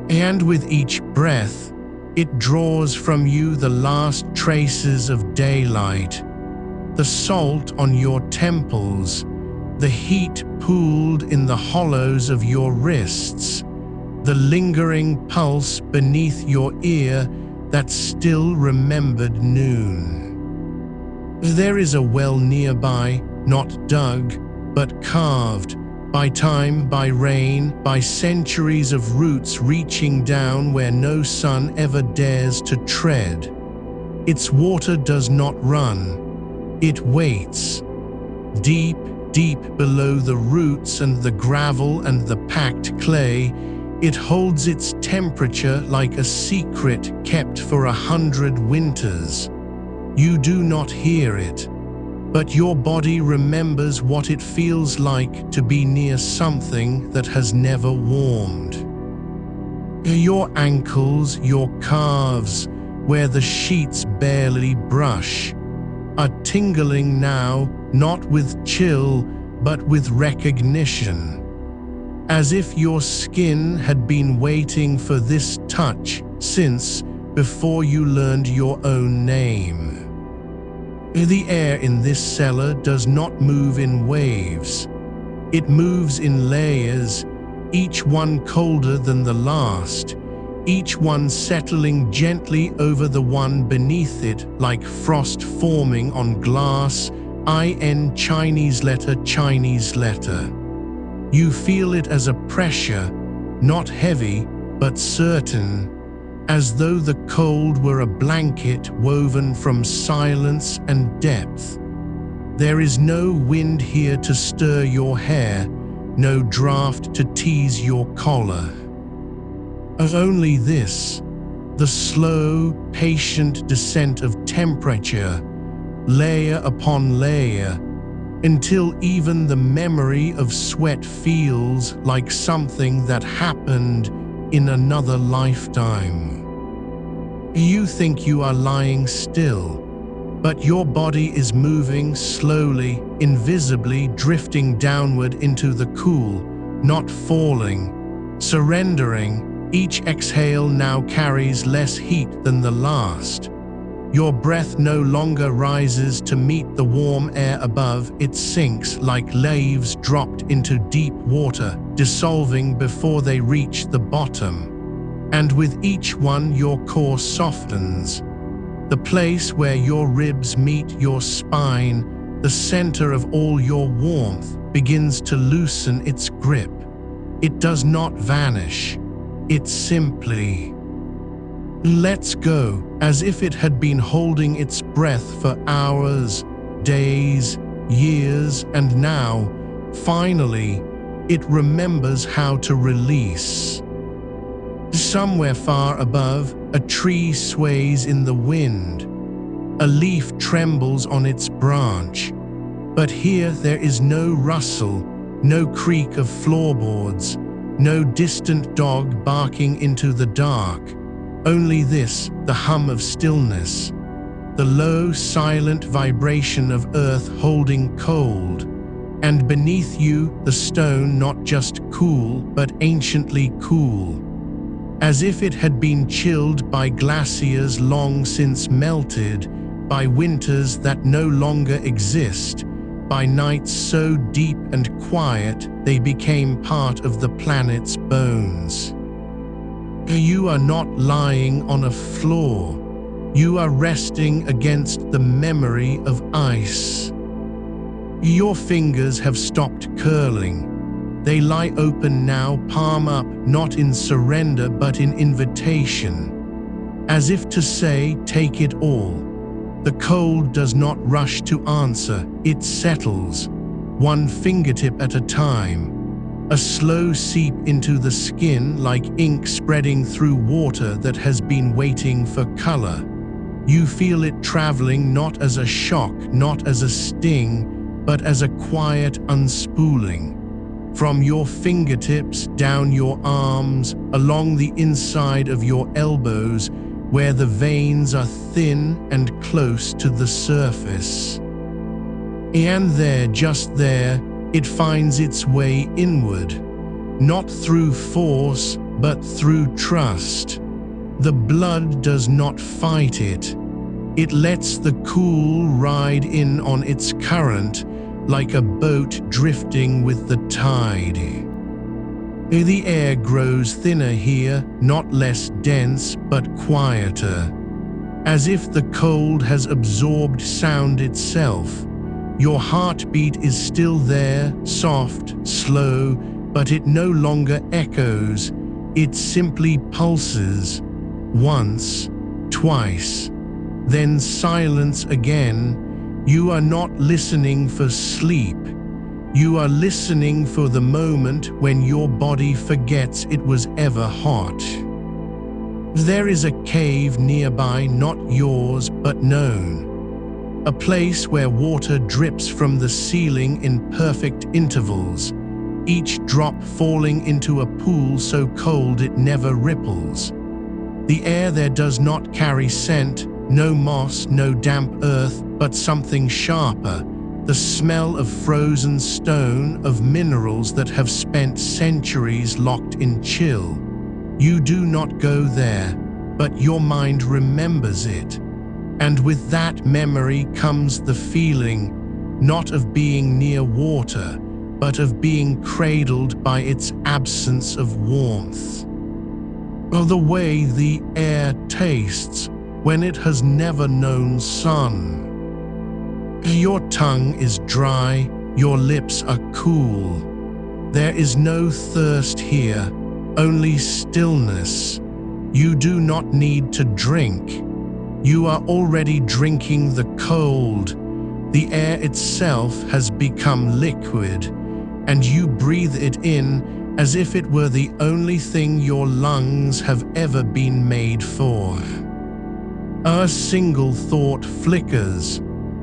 And with each breath, it draws from you the last traces of daylight, the salt on your temples, the heat pooled in the hollows of your wrists, the lingering pulse beneath your ear that still remembered noon. There is a well nearby, not dug, but carved, by time, by rain, by centuries of roots reaching down where no sun ever dares to tread. Its water does not run, it waits. Deep, deep below the roots and the gravel and the packed clay, it holds its temperature like a secret kept for 100 winters. You do not hear it, but your body remembers what it feels like to be near something that has never warmed. Your ankles, your calves, where the sheets barely brush, are tingling now, not with chill, but with recognition. As if your skin had been waiting for this touch since before you learned your own name. The air in this cellar does not move in waves. It moves in layers, each one colder than the last, each one settling gently over the one beneath it like frost forming on glass. In Chinese letter. You feel it as a pressure, not heavy, but certain, as though the cold were a blanket woven from silence and depth. There is no wind here to stir your hair, no draft to tease your collar. Only this, the slow, patient descent of temperature, layer upon layer, until even the memory of sweat feels like something that happened in another lifetime. You think you are lying still, but your body is moving slowly, invisibly drifting downward into the cool, not falling, surrendering. Each exhale now carries less heat than the last. Your breath no longer rises to meet the warm air above, it sinks like leaves dropped into deep water, dissolving before they reach the bottom. And with each one your core softens. The place where your ribs meet your spine, the center of all your warmth, begins to loosen its grip. It does not vanish. It simply lets go, as if it had been holding its breath for hours, days, years, and now, finally, it remembers how to release. Somewhere far above, a tree sways in the wind. A leaf trembles on its branch. But here there is no rustle, no creak of floorboards, no distant dog barking into the dark. Only this, the hum of stillness, the low, silent vibration of earth holding cold, and beneath you the stone not just cool, but anciently cool, as if it had been chilled by glaciers long since melted, by winters that no longer exist, by nights so deep and quiet they became part of the planet's bones. You are not lying on a floor. You are resting against the memory of ice. Your fingers have stopped curling. They lie open now, palm up, not in surrender but in invitation. As if to say, take it all. The cold does not rush to answer, it settles, one fingertip at a time. A slow seep into the skin like ink spreading through water that has been waiting for color. You feel it traveling not as a shock, not as a sting, but as a quiet unspooling. From your fingertips, down your arms, along the inside of your elbows, where the veins are thin and close to the surface. And there, just there, it finds its way inward, not through force, but through trust. The blood does not fight it. It lets the cool ride in on its current, like a boat drifting with the tide. The air grows thinner here, not less dense, but quieter, as if the cold has absorbed sound itself. Your heartbeat is still there, soft, slow, but it no longer echoes. It simply pulses. Once, twice, then silence again. You are not listening for sleep. You are listening for the moment when your body forgets it was ever hot. There is a cave nearby, not yours, but known. A place where water drips from the ceiling in perfect intervals, each drop falling into a pool so cold it never ripples. The air there does not carry scent, no moss, no damp earth, but something sharper, the smell of frozen stone, of minerals that have spent centuries locked in chill. You do not go there, but your mind remembers it. And with that memory comes the feeling, not of being near water, but of being cradled by its absence of warmth. Or the way the air tastes when it has never known sun. Your tongue is dry, your lips are cool. There is no thirst here, only stillness. You do not need to drink. You are already drinking the cold. The air itself has become liquid, and you breathe it in as if it were the only thing your lungs have ever been made for. A single thought flickers.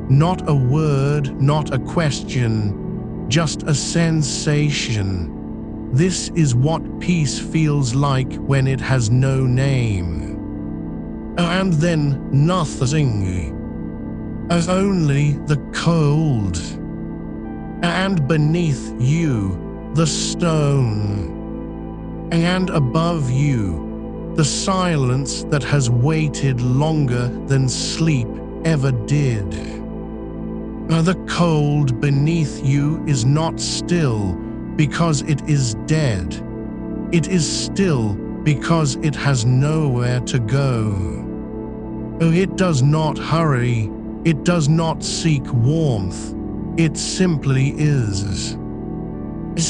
Not a word, not a question, just a sensation. This is what peace feels like when it has no name. And then nothing. As only the cold. And beneath you, the stone. And above you, the silence that has waited longer than sleep ever did. The cold beneath you is not still because it is dead. It is still because it has nowhere to go. It does not hurry. It does not seek warmth. It simply is.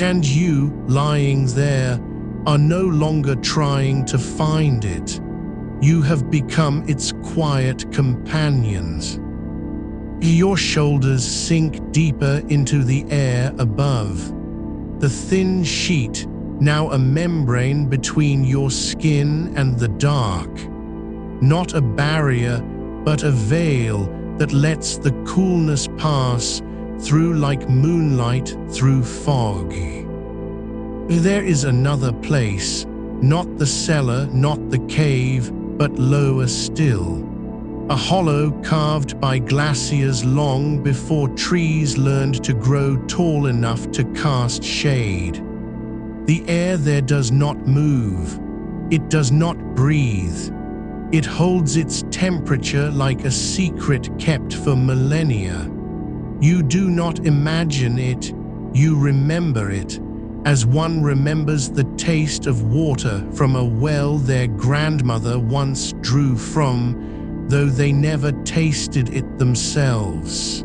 And you, lying there, are no longer trying to find it. You have become its quiet companions. Your shoulders sink deeper into the air above. The thin sheet, now a membrane between your skin and the dark. Not a barrier, but a veil that lets the coolness pass through like moonlight through fog. There is another place, not the cellar, not the cave, but lower still. A hollow carved by glaciers long before trees learned to grow tall enough to cast shade. The air there does not move. It does not breathe. It holds its temperature like a secret kept for millennia. You do not imagine it, you remember it, as one remembers the taste of water from a well their grandmother once drew from, though they never tasted it themselves.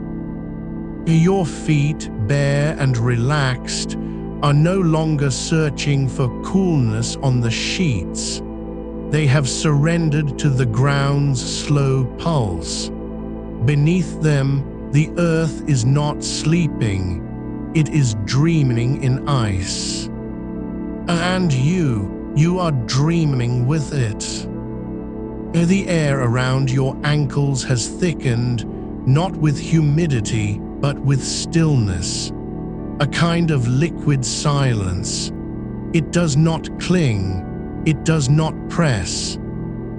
Your feet, bare and relaxed, are no longer searching for coolness on the sheets. They have surrendered to the ground's slow pulse. Beneath them, the earth is not sleeping, it is dreaming in ice. And you are dreaming with it. The air around your ankles has thickened, not with humidity, but with stillness. A kind of liquid silence. It does not cling, it does not press.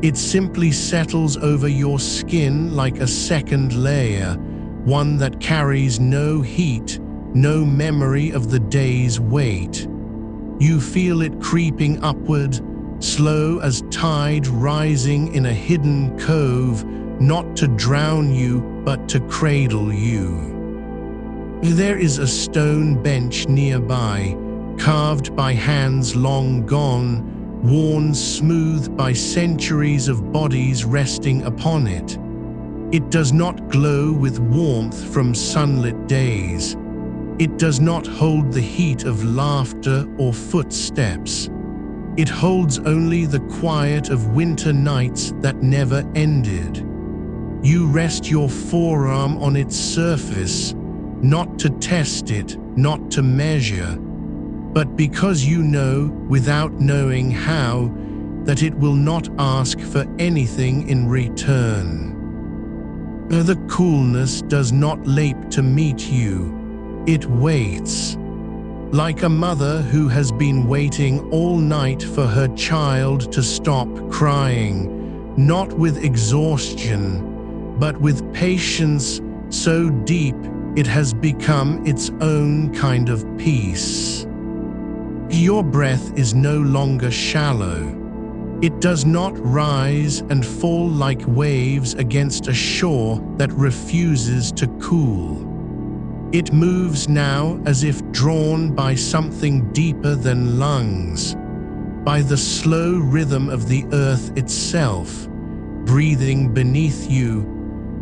It simply settles over your skin like a second layer, one that carries no heat, no memory of the day's weight. You feel it creeping upward, slow as tide rising in a hidden cove, not to drown you, but to cradle you. There is a stone bench nearby, carved by hands long gone, worn smooth by centuries of bodies resting upon it. It does not glow with warmth from sunlit days. It does not hold the heat of laughter or footsteps. It holds only the quiet of winter nights that never ended. You rest your forearm on its surface, not to test it, not to measure, but because you know, without knowing how, that it will not ask for anything in return. The coolness does not leap to meet you. It waits. Like a mother who has been waiting all night for her child to stop crying, not with exhaustion, but with patience so deep It has become its own kind of peace. Your breath is no longer shallow. It does not rise and fall like waves against a shore that refuses to cool. It moves now as if drawn by something deeper than lungs, by the slow rhythm of the earth itself, breathing beneath you,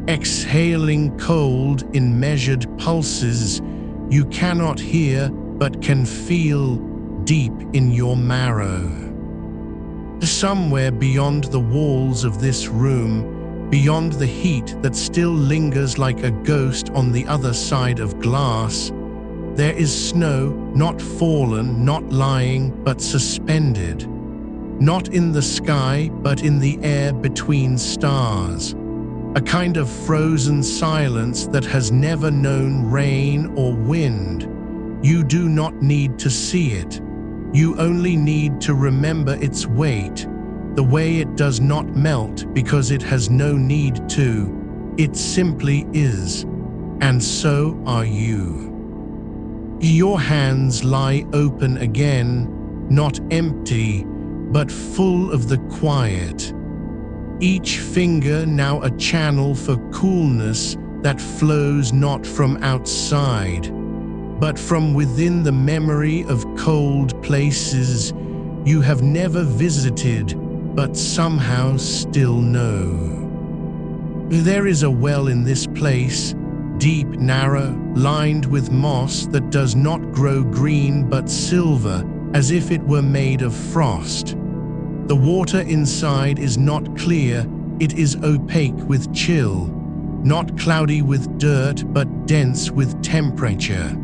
exhaling cold in measured pulses you cannot hear but can feel deep in your marrow. Somewhere beyond the walls of this room, beyond the heat that still lingers like a ghost on the other side of glass, there is snow, not fallen, not lying, but suspended. Not in the sky, but in the air between stars. A kind of frozen silence that has never known rain or wind. You do not need to see it. You only need to remember its weight, the way it does not melt because it has no need to. It simply is, and so are you. Your hands lie open again, not empty, but full of the quiet. Each finger now a channel for coolness that flows not from outside, but from within the memory of cold places you have never visited but somehow still know. There is a well in this place, deep, narrow, lined with moss that does not grow green but silver, as if it were made of frost. The water inside is not clear, it is opaque with chill, not cloudy with dirt but dense with temperature.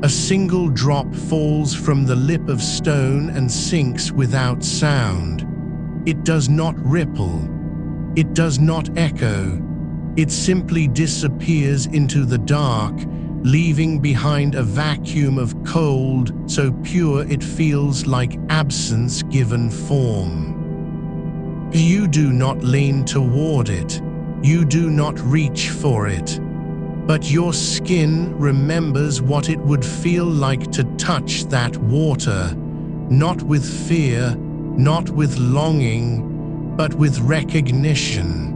A single drop falls from the lip of stone and sinks without sound. It does not ripple. It does not echo. It simply disappears into the dark, leaving behind a vacuum of cold so pure it feels like absence given form. You do not lean toward it. You do not reach for it. But your skin remembers what it would feel like to touch that water, not with fear, not with longing, but with recognition.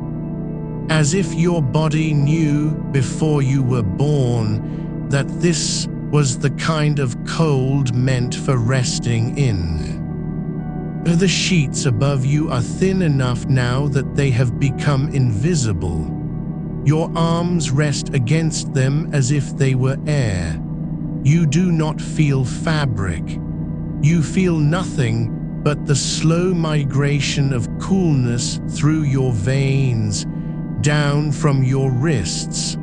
As if your body knew before you were born that this was the kind of cold meant for resting in. The sheets above you are thin enough now that they have become invisible. Your arms rest against them as if they were air. You do not feel fabric. You feel nothing but the slow migration of coolness through your veins, down from your wrists,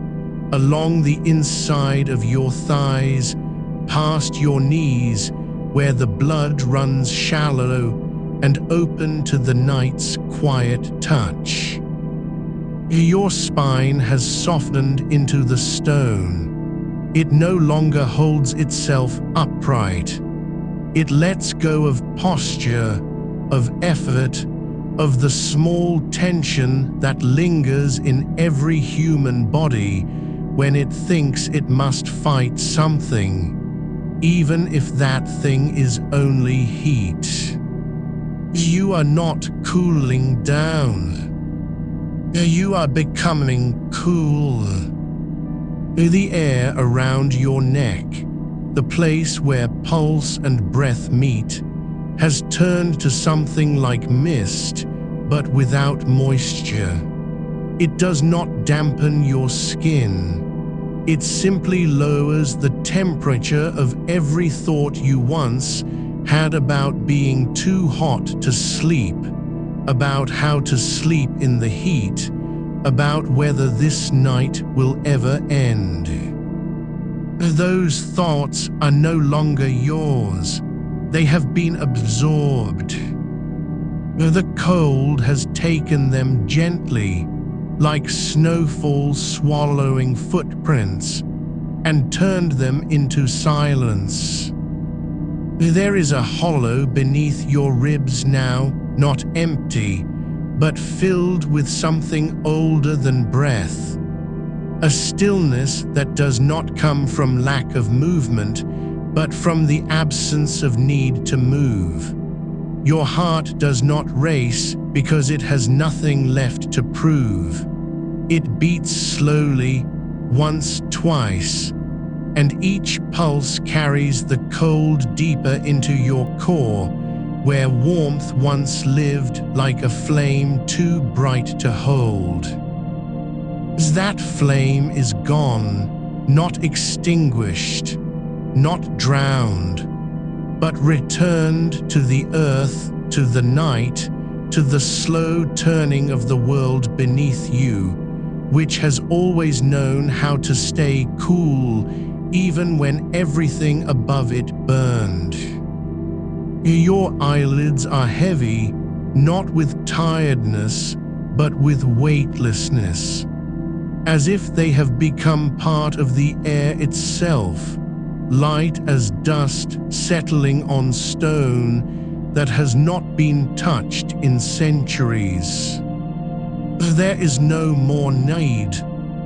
along the inside of your thighs, past your knees, where the blood runs shallow and open to the night's quiet touch. Your spine has softened into the stone. It no longer holds itself upright. It lets go of posture, of effort, of the small tension that lingers in every human body when it thinks it must fight something, even if that thing is only heat. You are not cooling down. You are becoming cool. The air around your neck, the place where pulse and breath meet, has turned to something like mist, but without moisture. It does not dampen your skin. It simply lowers the temperature of every thought you once had about being too hot to sleep, about how to sleep in the heat, about whether this night will ever end. Those thoughts are no longer yours. They have been absorbed. The cold has taken them gently, like snowfall swallowing footprints, and turned them into silence. There is a hollow beneath your ribs now, not empty, but filled with something older than breath. A stillness that does not come from lack of movement, but from the absence of need to move. Your heart does not race because it has nothing left to prove. It beats slowly, once, twice, and each pulse carries the cold deeper into your core, where warmth once lived like a flame too bright to hold. That flame is gone, not extinguished, not drowned, but returned to the earth, to the night, to the slow turning of the world beneath you, which has always known how to stay cool even when everything above it burned. Your eyelids are heavy, not with tiredness, but with weightlessness, as if they have become part of the air itself, light as dust settling on stone that has not been touched in centuries. There is no more need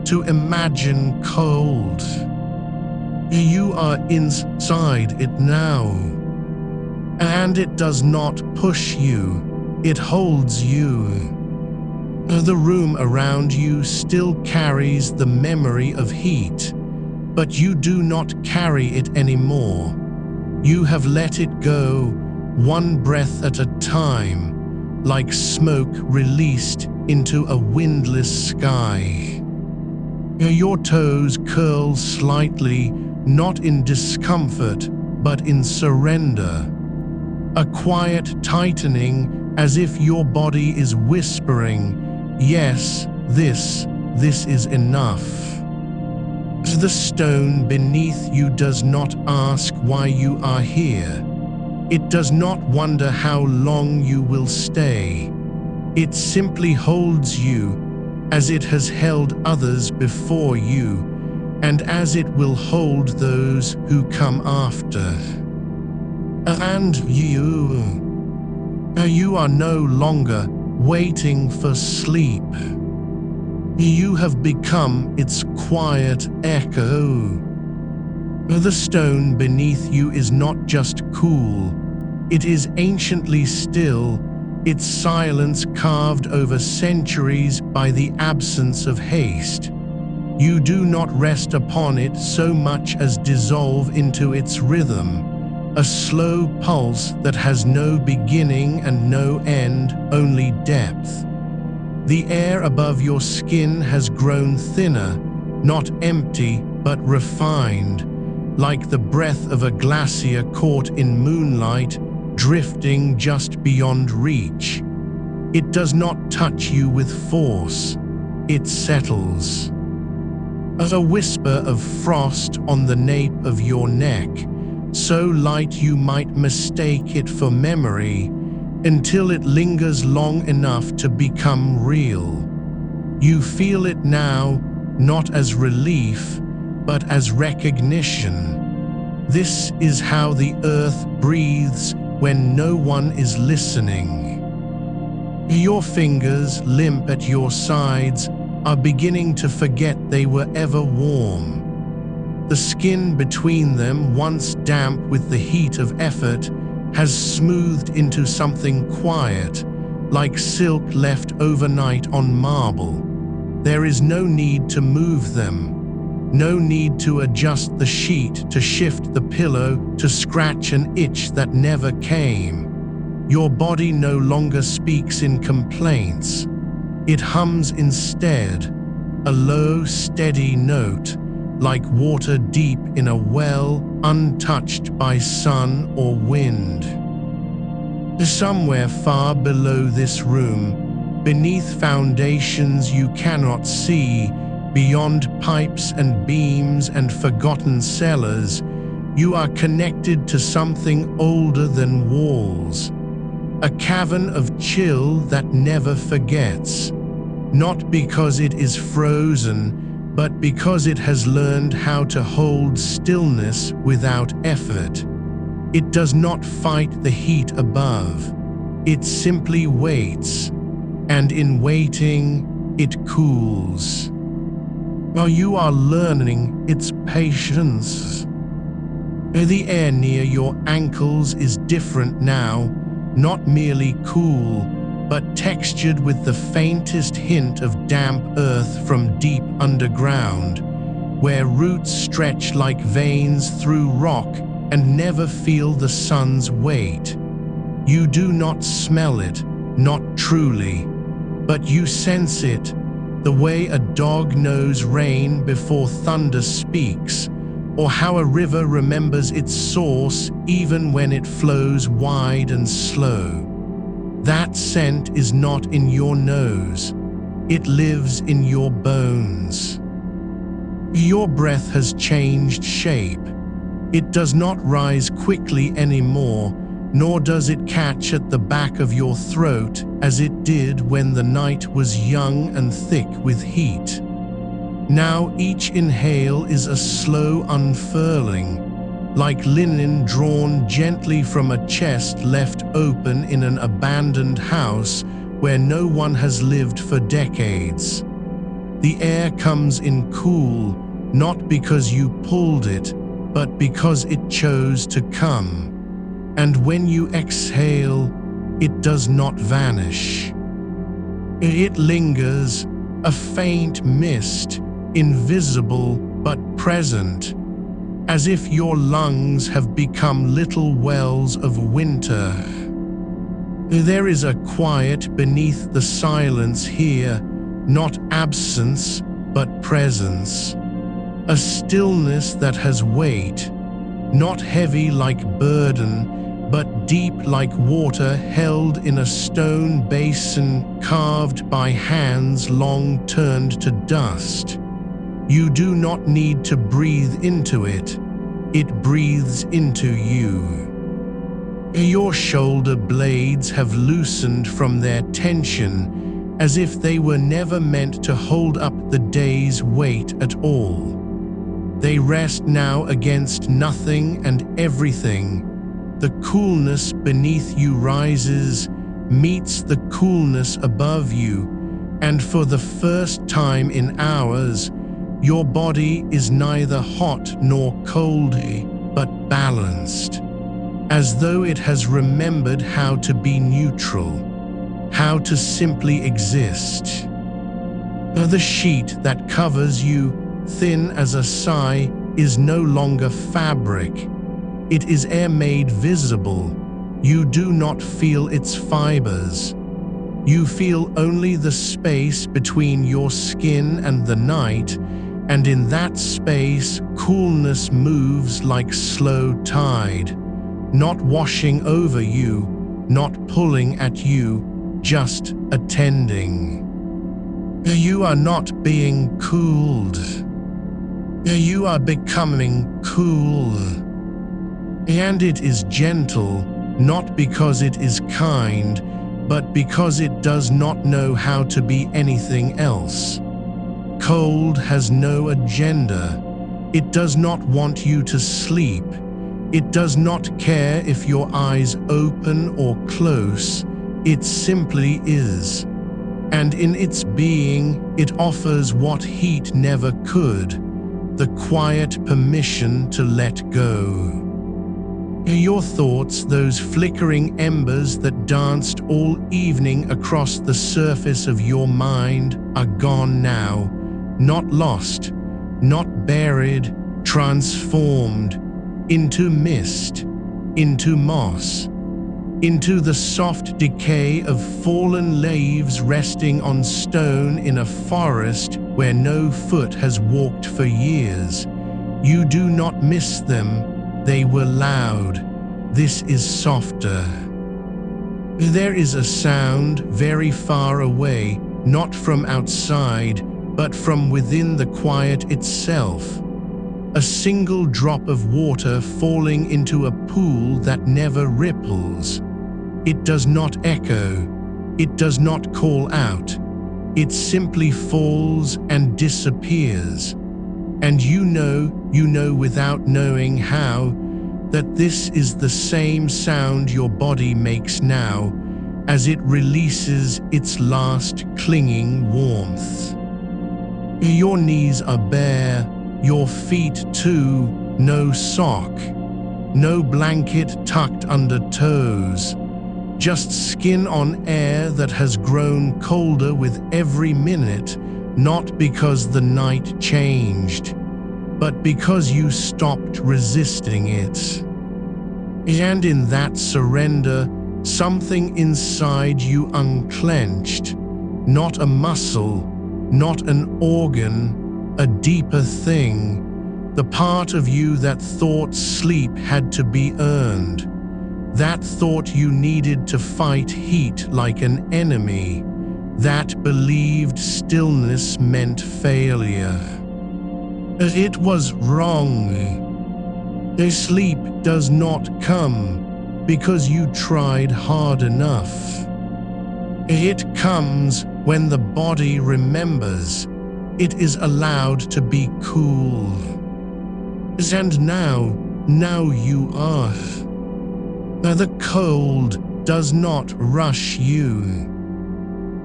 to imagine cold. You are inside it now, and it does not push you, it holds you. The room around you still carries the memory of heat, but you do not carry it anymore. You have let it go, one breath at a time, like smoke released into a windless sky. Your toes curl slightly, not in discomfort, but in surrender. A quiet tightening, as if your body is whispering, "Yes, this is enough." The stone beneath you does not ask why you are here. It does not wonder how long you will stay. It simply holds you, as it has held others before you, and as it will hold those who come after. And you are no longer waiting for sleep. You have become its quiet echo. The stone beneath you is not just cool, it is anciently still, its silence carved over centuries by the absence of haste. You do not rest upon it so much as dissolve into its rhythm, a slow pulse that has no beginning and no end, only depth. The air above your skin has grown thinner, not empty but refined, like the breath of a glacier caught in moonlight, drifting just beyond reach. It does not touch you with force, it settles. As a whisper of frost on the nape of your neck, so light you might mistake it for memory, until it lingers long enough to become real. You feel it now, not as relief, but as recognition. This is how the earth breathes when no one is listening. Your fingers, limp at your sides, are beginning to forget they were ever warm. The skin between them, once damp with the heat of effort, has smoothed into something quiet, like silk left overnight on marble. There is no need to move them. No need to adjust the sheet, to shift the pillow, to scratch an itch that never came. Your body no longer speaks in complaints. It hums instead, a low, steady note, like water deep in a well, untouched by sun or wind. Somewhere far below this room, beneath foundations you cannot see, beyond pipes and beams and forgotten cellars, you are connected to something older than walls. A cavern of chill that never forgets, not because it is frozen, but because it has learned how to hold stillness without effort. It does not fight the heat above, it simply waits, and in waiting, it cools. You are learning its patience. The air near your ankles is different now, not merely cool, but textured with the faintest hint of damp earth from deep underground, where roots stretch like veins through rock and never feel the sun's weight. You do not smell it, not truly, but you sense it, the way a dog knows rain before thunder speaks, or how a river remembers its source even when it flows wide and slow. That scent is not in your nose, it lives in your bones. Your breath has changed shape. It does not rise quickly anymore, nor does it catch at the back of your throat as it did when the night was young and thick with heat. Now each inhale is a slow unfurling, like linen drawn gently from a chest left open in an abandoned house where no one has lived for decades. The air comes in cool, not because you pulled it, but because it chose to come. And when you exhale, it does not vanish. It lingers, a faint mist, invisible but present, as if your lungs have become little wells of winter. There is a quiet beneath the silence here, not absence, but presence. A stillness that has weight, not heavy like burden, but deep like water held in a stone basin carved by hands long turned to dust. You do not need to breathe into it, it breathes into you. Your shoulder blades have loosened from their tension, as if they were never meant to hold up the day's weight at all. They rest now against nothing and everything. The coolness beneath you rises, meets the coolness above you, and for the first time in hours, your body is neither hot nor cold, but balanced, as though it has remembered how to be neutral, how to simply exist. The sheet that covers you, thin as a sigh, is no longer fabric. It is air made visible. You do not feel its fibers. You feel only the space between your skin and the night, and in that space, coolness moves like slow tide, not washing over you, not pulling at you, just attending. You are not being cooled. You are becoming cool. And it is gentle, not because it is kind, but because it does not know how to be anything else. Cold has no agenda. It does not want you to sleep. It does not care if your eyes open or close. It simply is. And in its being, it offers what heat never could, the quiet permission to let go. Your thoughts, those flickering embers that danced all evening across the surface of your mind, are gone now, not lost, not buried, transformed into mist, into moss, into the soft decay of fallen leaves resting on stone in a forest where no foot has walked for years. You do not miss them. They were loud. This is softer. There is a sound very far away, not from outside, but from within the quiet itself. A single drop of water falling into a pool that never ripples. It does not echo. It does not call out. It simply falls and disappears. And you know without knowing how, that this is the same sound your body makes now as it releases its last clinging warmth. Your knees are bare, your feet too, no sock, no blanket tucked under toes, just skin on air that has grown colder with every minute, not because the night changed, but because you stopped resisting it. And in that surrender, something inside you unclenched, not a muscle, not an organ, a deeper thing, the part of you that thought sleep had to be earned, that thought you needed to fight heat like an enemy, that believed stillness meant failure. It was wrong. Sleep does not come because you tried hard enough. It comes when the body remembers it is allowed to be cool. And now you are. The cold does not rush you.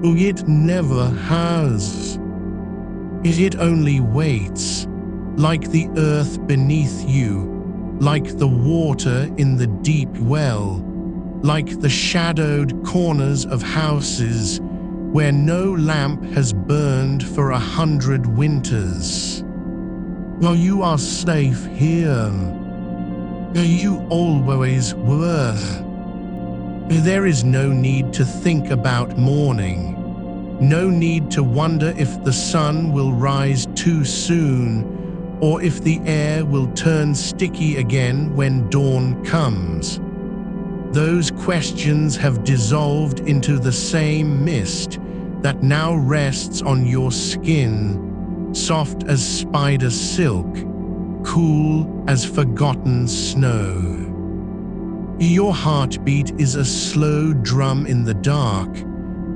It never has. It only waits, like the earth beneath you, like the water in the deep well, like the shadowed corners of houses where no lamp has burned for 100 winters. Well, you are safe here. You always were. There is no need to think about morning, no need to wonder if the sun will rise too soon or if the air will turn sticky again when dawn comes. Those questions have dissolved into the same mist that now rests on your skin, soft as spider silk, cool as forgotten snow. Your heartbeat is a slow drum in the dark,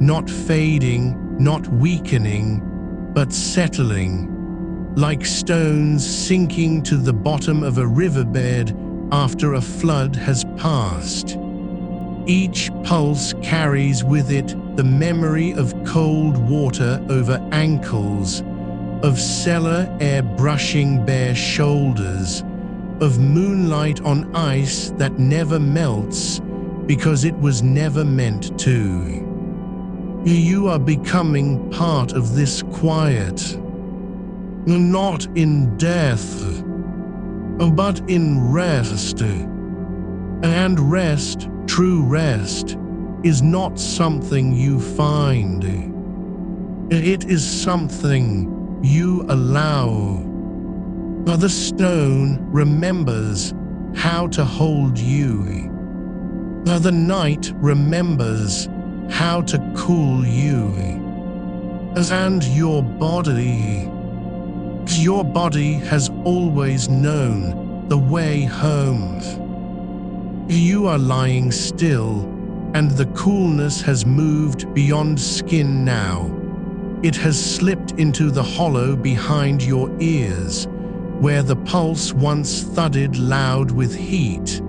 not fading, not weakening, but settling, like stones sinking to the bottom of a riverbed after a flood has passed. Each pulse carries with it the memory of cold water over ankles, of cellar air brushing bare shoulders, of moonlight on ice that never melts because it was never meant to. You are becoming part of this quiet, not in death, but in rest. And rest, true rest, is not something you find. It is something you allow. The stone remembers how to hold you. The night remembers how to cool you. And your body has always known the way home. You are lying still, and the coolness has moved beyond skin now. It has slipped into the hollow behind your ears, where the pulse once thudded loud with heat,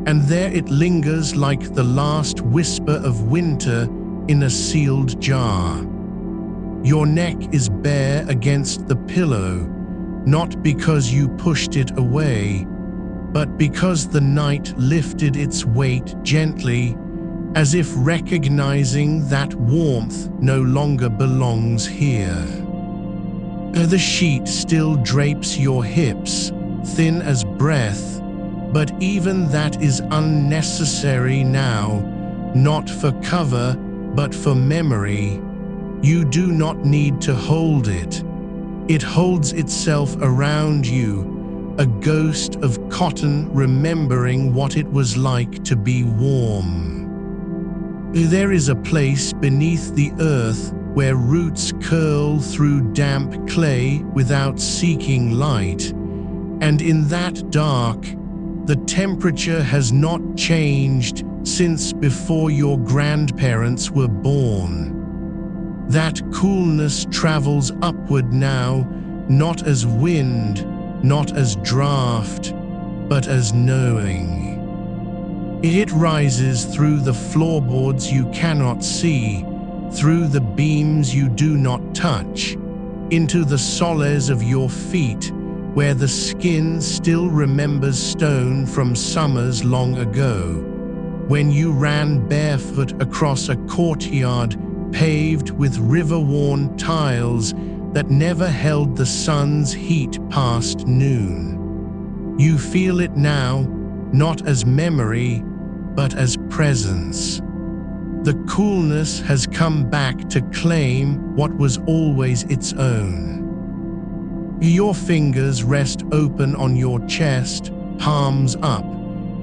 and there it lingers like the last whisper of winter in a sealed jar. Your neck is bare against the pillow, not because you pushed it away, but because the night lifted its weight gently, as if recognizing that warmth no longer belongs here. The sheet still drapes your hips, thin as breath, but even that is unnecessary now, not for cover, but for memory. You do not need to hold it. It holds itself around you, a ghost of cotton remembering what it was like to be warm. There is a place beneath the earth where roots curl through damp clay without seeking light, and in that dark, the temperature has not changed since before your grandparents were born. That coolness travels upward now, not as wind, not as draft, but as knowing. It rises through the floorboards you cannot see, through the beams you do not touch, into the soles of your feet, where the skin still remembers stone from summers long ago, when you ran barefoot across a courtyard paved with river-worn tiles that never held the sun's heat past noon. You feel it now, not as memory, but as presence. The coolness has come back to claim what was always its own. Your fingers rest open on your chest, palms up,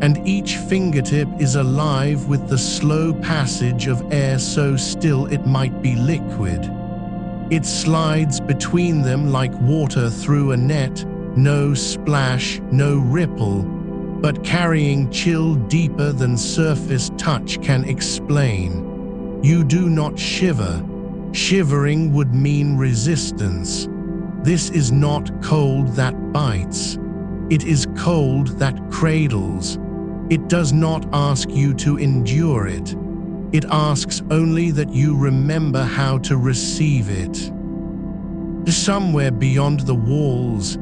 and each fingertip is alive with the slow passage of air so still it might be liquid. It slides between them like water through a net, no splash, no ripple, but carrying chill deeper than surface touch can explain. You do not shiver. Shivering would mean resistance. This is not cold that bites. It is cold that cradles. It does not ask you to endure it. It asks only that you remember how to receive it. Somewhere beyond the walls,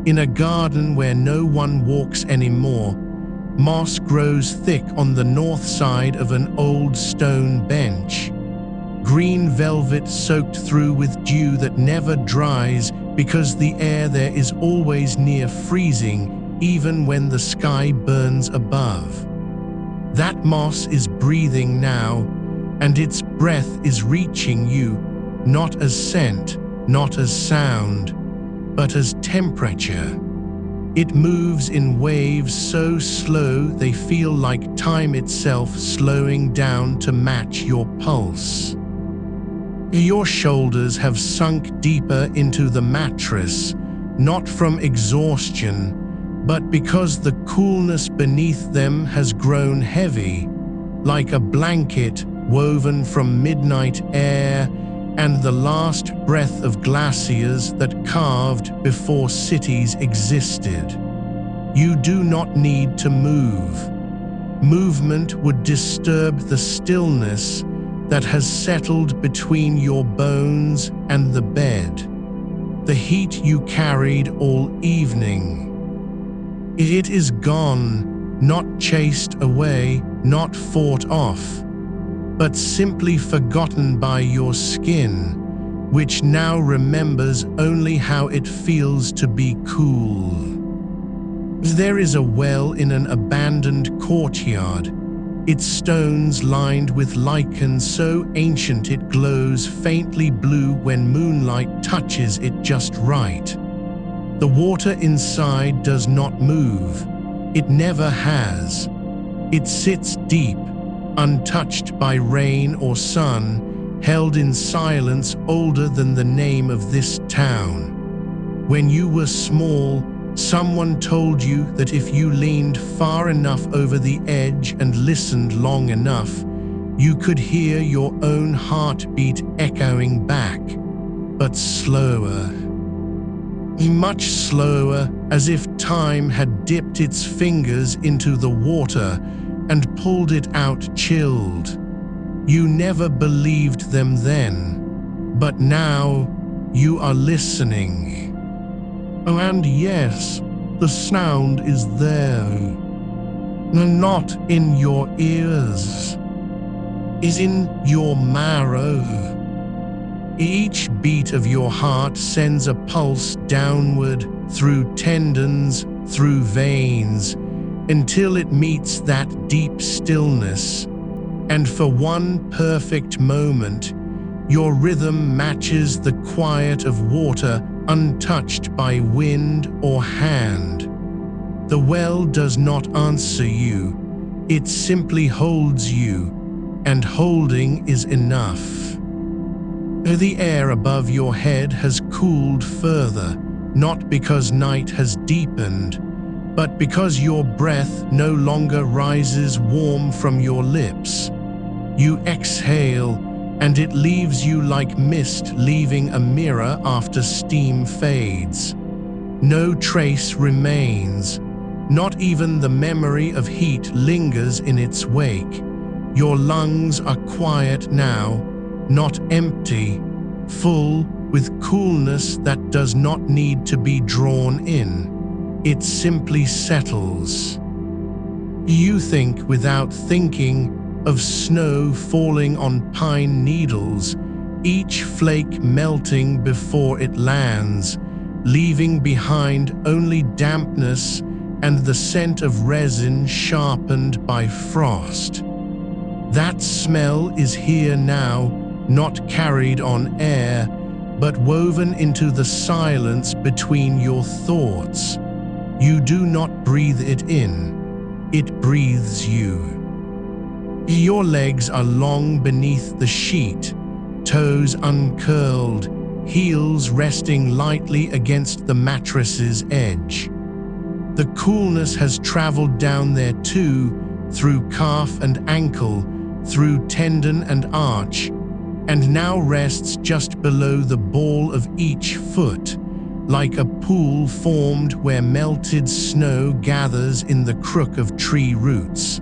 in a garden where no one walks anymore, moss grows thick on the north side of an old stone bench. Green velvet soaked through with dew that never dries because the air there is always near freezing, even when the sky burns above. That moss is breathing now, and its breath is reaching you, not as scent, not as sound, but as temperature. It moves in waves so slow they feel like time itself slowing down to match your pulse. Your shoulders have sunk deeper into the mattress, not from exhaustion, but because the coolness beneath them has grown heavy, like a blanket woven from midnight air and the last breath of glaciers that carved before cities existed. You do not need to move. Movement would disturb the stillness that has settled between your bones and the bed, the heat you carried all evening. It is gone, not chased away, not fought off, but simply forgotten by your skin, which now remembers only how it feels to be cool. There is a well in an abandoned courtyard, its stones lined with lichen so ancient it glows faintly blue when moonlight touches it just right. The water inside does not move. It never has. It sits deep, untouched by rain or sun, held in silence older than the name of this town. When you were small, someone told you that if you leaned far enough over the edge and listened long enough, you could hear your own heartbeat echoing back, but slower. Much slower, as if time had dipped its fingers into the water and pulled it out chilled. You never believed them then, but now you are listening. Oh, and yes, the sound is there. Not in your ears. Is in your marrow. Each beat of your heart sends a pulse downward through tendons, through veins, until it meets that deep stillness. And for one perfect moment, your rhythm matches the quiet of water untouched by wind or hand. The well does not answer you, it simply holds you, and holding is enough. The air above your head has cooled further, not because night has deepened, but because your breath no longer rises warm from your lips. You exhale, and it leaves you like mist leaving a mirror after steam fades. No trace remains. Not even the memory of heat lingers in its wake. Your lungs are quiet now, not empty, full, with coolness that does not need to be drawn in. It simply settles. You think without thinking of snow falling on pine needles, each flake melting before it lands, leaving behind only dampness and the scent of resin sharpened by frost. That smell is here now, not carried on air, but woven into the silence between your thoughts. You do not breathe it in, it breathes you. Your legs are long beneath the sheet, toes uncurled, heels resting lightly against the mattress's edge. The coolness has traveled down there too, through calf and ankle, through tendon and arch, and now rests just below the ball of each foot, like a pool formed where melted snow gathers in the crook of tree roots.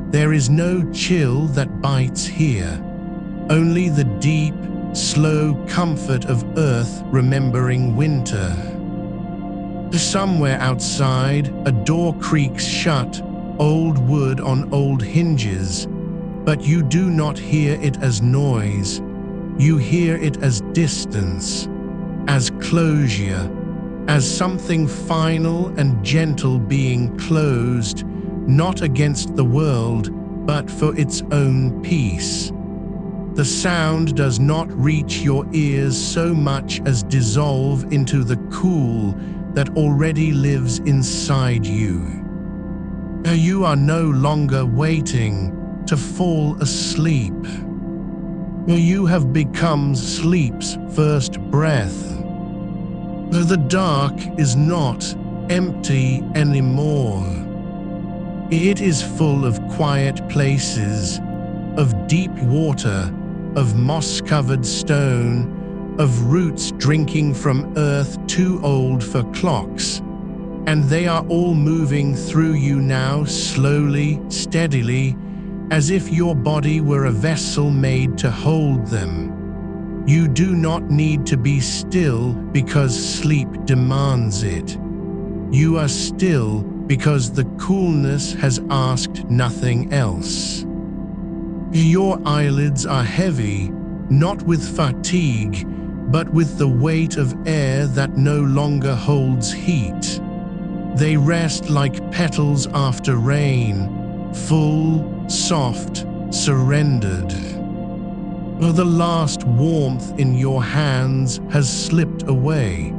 There is no chill that bites here, only the deep, slow comfort of earth remembering winter. Somewhere outside, a door creaks shut, old wood on old hinges, but you do not hear it as noise. You hear it as distance, as closure, as something final and gentle being closed, not against the world, but for its own peace. The sound does not reach your ears so much as dissolve into the cool that already lives inside you. You are no longer waiting to fall asleep. You have become sleep's first breath. The dark is not empty anymore. It is full of quiet places, of deep water, of moss-covered stone, of roots drinking from earth too old for clocks, and they are all moving through you now slowly, steadily, as if your body were a vessel made to hold them. You do not need to be still because sleep demands it. You are still because the coolness has asked nothing else. Your eyelids are heavy, not with fatigue, but with the weight of air that no longer holds heat. They rest like petals after rain, full, soft, surrendered. The last warmth in your hands has slipped away,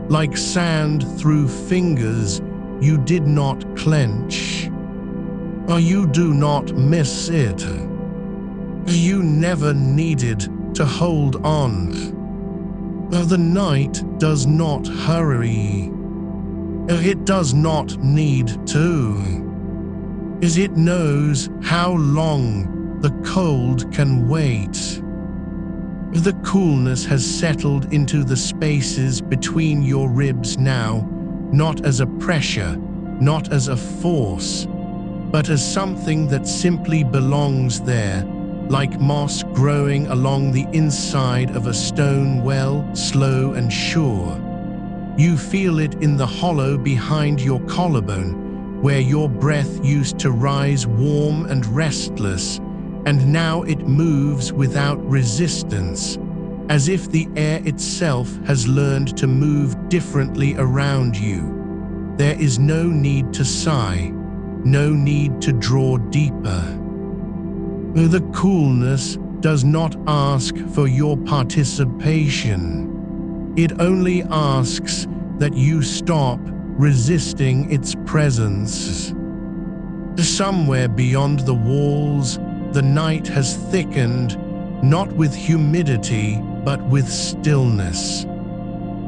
like sand through fingers you did not clench. You do not miss it. You never needed to hold on. The night does not hurry. It does not need to. It knows how long the cold can wait. The coolness has settled into the spaces between your ribs now, not as a pressure, not as a force, but as something that simply belongs there, like moss growing along the inside of a stone well, slow and sure. You feel it in the hollow behind your collarbone, where your breath used to rise warm and restless, and now it moves without resistance, as if the air itself has learned to move differently around you. There is no need to sigh, no need to draw deeper. The coolness does not ask for your participation. It only asks that you stop resisting its presence. Somewhere beyond the walls, the night has thickened, not with humidity, but with stillness.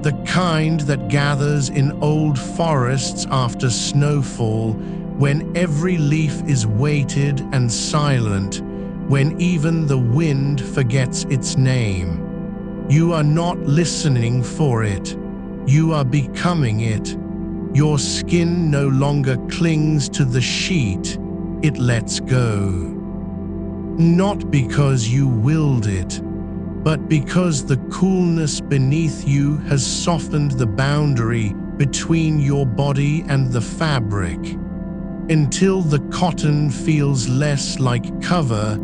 The kind that gathers in old forests after snowfall, when every leaf is weighted and silent, when even the wind forgets its name. You are not listening for it. You are becoming it. Your skin no longer clings to the sheet. It lets go. Not because you willed it, but because the coolness beneath you has softened the boundary between your body and the fabric, until the cotton feels less like cover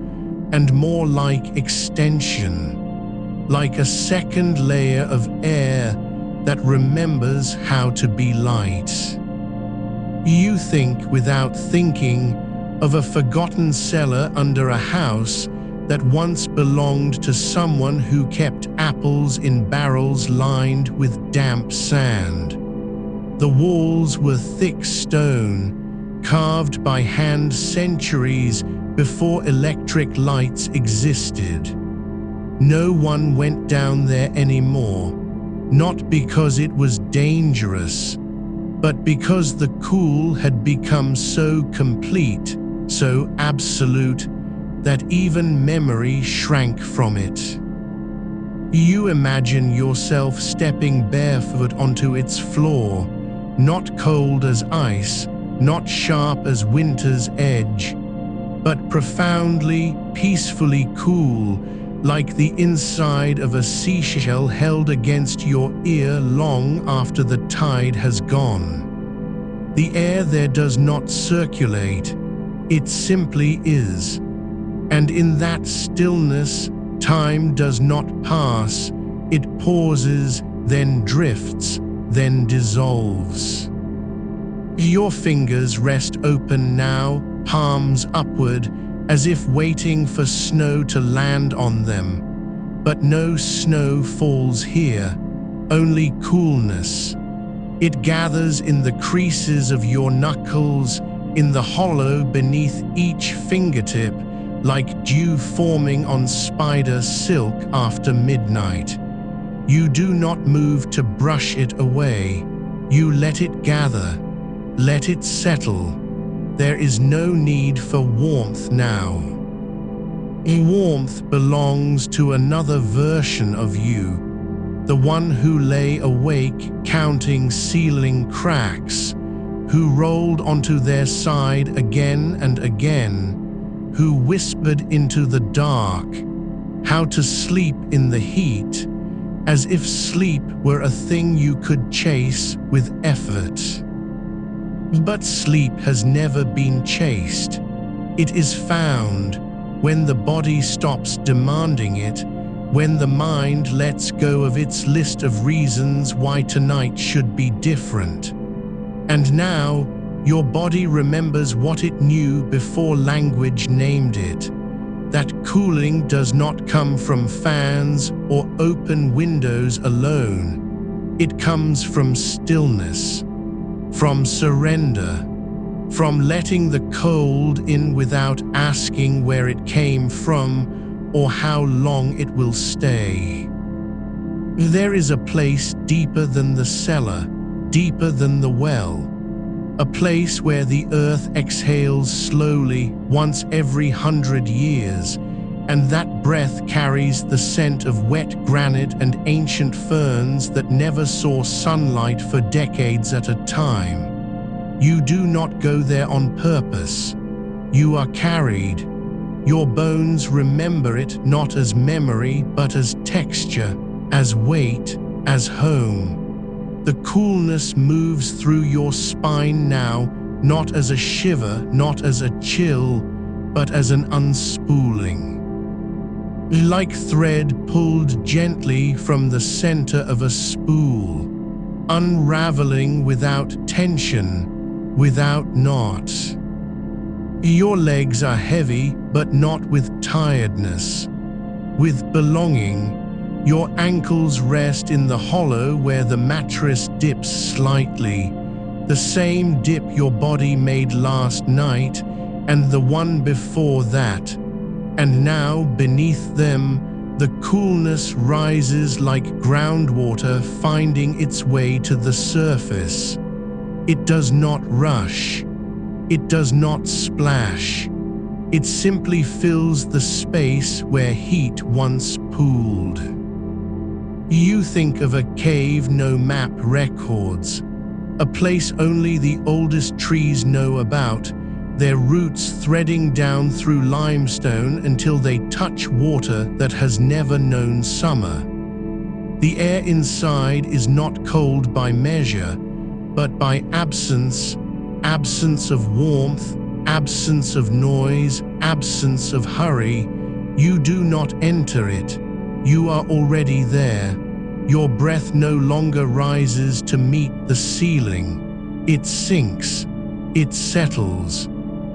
and more like extension, like a second layer of air that remembers how to be light. You think without thinking of a forgotten cellar under a house that once belonged to someone who kept apples in barrels lined with damp sand. The walls were thick stone, carved by hand centuries before electric lights existed. No one went down there anymore, not because it was dangerous, but because the cool had become so complete, so absolute, that even memory shrank from it. You imagine yourself stepping barefoot onto its floor, not cold as ice, not sharp as winter's edge, but profoundly, peacefully cool, like the inside of a seashell held against your ear long after the tide has gone. The air there does not circulate, it simply is. And in that stillness, time does not pass, it pauses, then drifts, then dissolves. Your fingers rest open now, palms upward, as if waiting for snow to land on them. But no snow falls here, only coolness. It gathers in the creases of your knuckles, in the hollow beneath each fingertip, like dew forming on spider silk after midnight. You do not move to brush it away. You let it gather, let it settle. There is no need for warmth now. Warmth belongs to another version of you, the one who lay awake counting ceiling cracks, who rolled onto their side again and again, who whispered into the dark how to sleep in the heat, as if sleep were a thing you could chase with effort. But sleep has never been chased. It is found when the body stops demanding it, when the mind lets go of its list of reasons why tonight should be different. And now, your body remembers what it knew before language named it. That cooling does not come from fans or open windows alone. It comes from stillness, from surrender, from letting the cold in without asking where it came from or how long it will stay. There is a place deeper than the cellar, deeper than the well. A place where the earth exhales slowly once every 100 years, and that breath carries the scent of wet granite and ancient ferns that never saw sunlight for decades at a time. You do not go there on purpose. You are carried. Your bones remember it not as memory but as texture, as weight, as home. The coolness moves through your spine now, not as a shiver, not as a chill, but as an unspooling. Like thread pulled gently from the center of a spool, unraveling without tension, without knot. Your legs are heavy, but not with tiredness, with belonging. Your ankles rest in the hollow where the mattress dips slightly, the same dip your body made last night and the one before that. And now, beneath them, the coolness rises like groundwater finding its way to the surface. It does not rush. It does not splash. It simply fills the space where heat once pooled. You think of a cave no map records, a place only the oldest trees know about, their roots threading down through limestone until they touch water that has never known summer. The air inside is not cold by measure, but by absence, absence of warmth, absence of noise, absence of hurry. You do not enter it. You are already there. Your breath no longer rises to meet the ceiling. It sinks. It settles.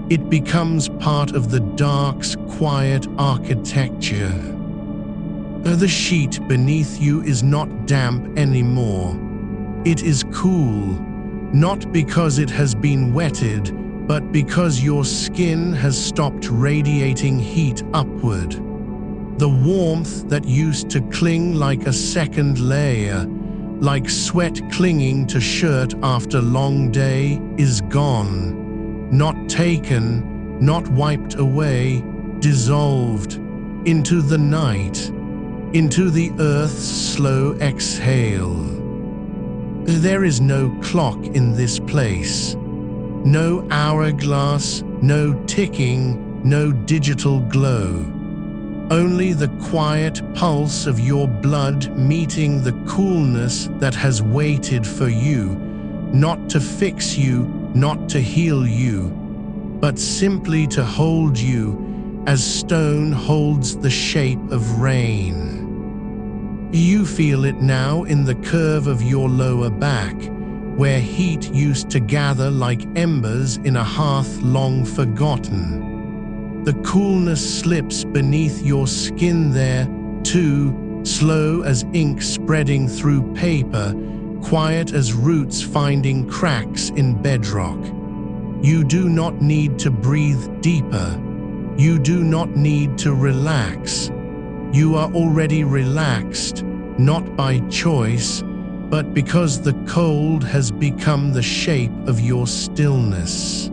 It becomes part of the dark's quiet architecture. The sheet beneath you is not damp anymore. It is cool, not because it has been wetted, but because your skin has stopped radiating heat upward. The warmth that used to cling like a second layer, like sweat clinging to shirt after long day, is gone. Not taken, not wiped away, dissolved into the night, into the earth's slow exhale. There is no clock in this place. No hourglass, no ticking, no digital glow. Only the quiet pulse of your blood meeting the coolness that has waited for you, not to fix you, not to heal you, but simply to hold you as stone holds the shape of rain. You feel it now in the curve of your lower back, where heat used to gather like embers in a hearth long forgotten. The coolness slips beneath your skin there, too, slow as ink spreading through paper, quiet as roots finding cracks in bedrock. You do not need to breathe deeper. You do not need to relax. You are already relaxed, not by choice, but because the cold has become the shape of your stillness.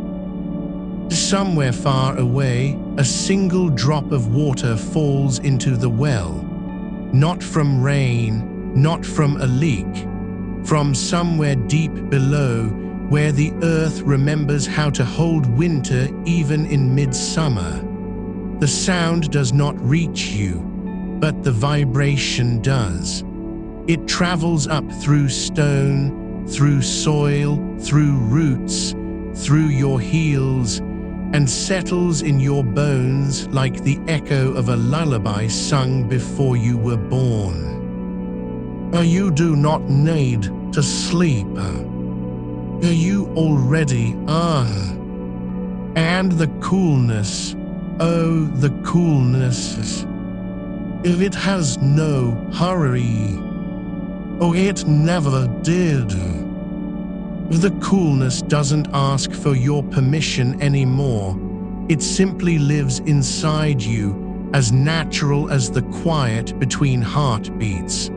Somewhere far away, a single drop of water falls into the well. Not from rain, not from a leak, from somewhere deep below, where the earth remembers how to hold winter even in midsummer. The sound does not reach you, but the vibration does. It travels up through stone, through soil, through roots, through your heels, and settles in your bones like the echo of a lullaby sung before you were born. You do not need to sleep. You already are. And the coolness, oh, the coolness. It has no hurry. Oh, it never did. The coolness doesn't ask for your permission anymore. It simply lives inside you, as natural as the quiet between heartbeats.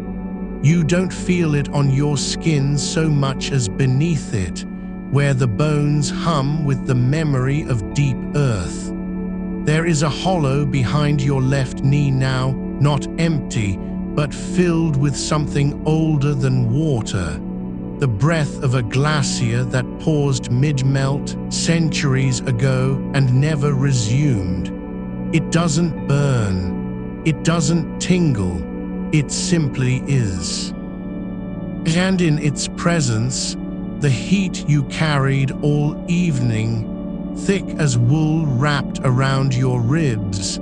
You don't feel it on your skin so much as beneath it, where the bones hum with the memory of deep earth. There is a hollow behind your left knee now, not empty, but filled with something older than water. The breath of a glacier that paused mid-melt centuries ago and never resumed. It doesn't burn. It doesn't tingle. It simply is. And in its presence, the heat you carried all evening, thick as wool wrapped around your ribs,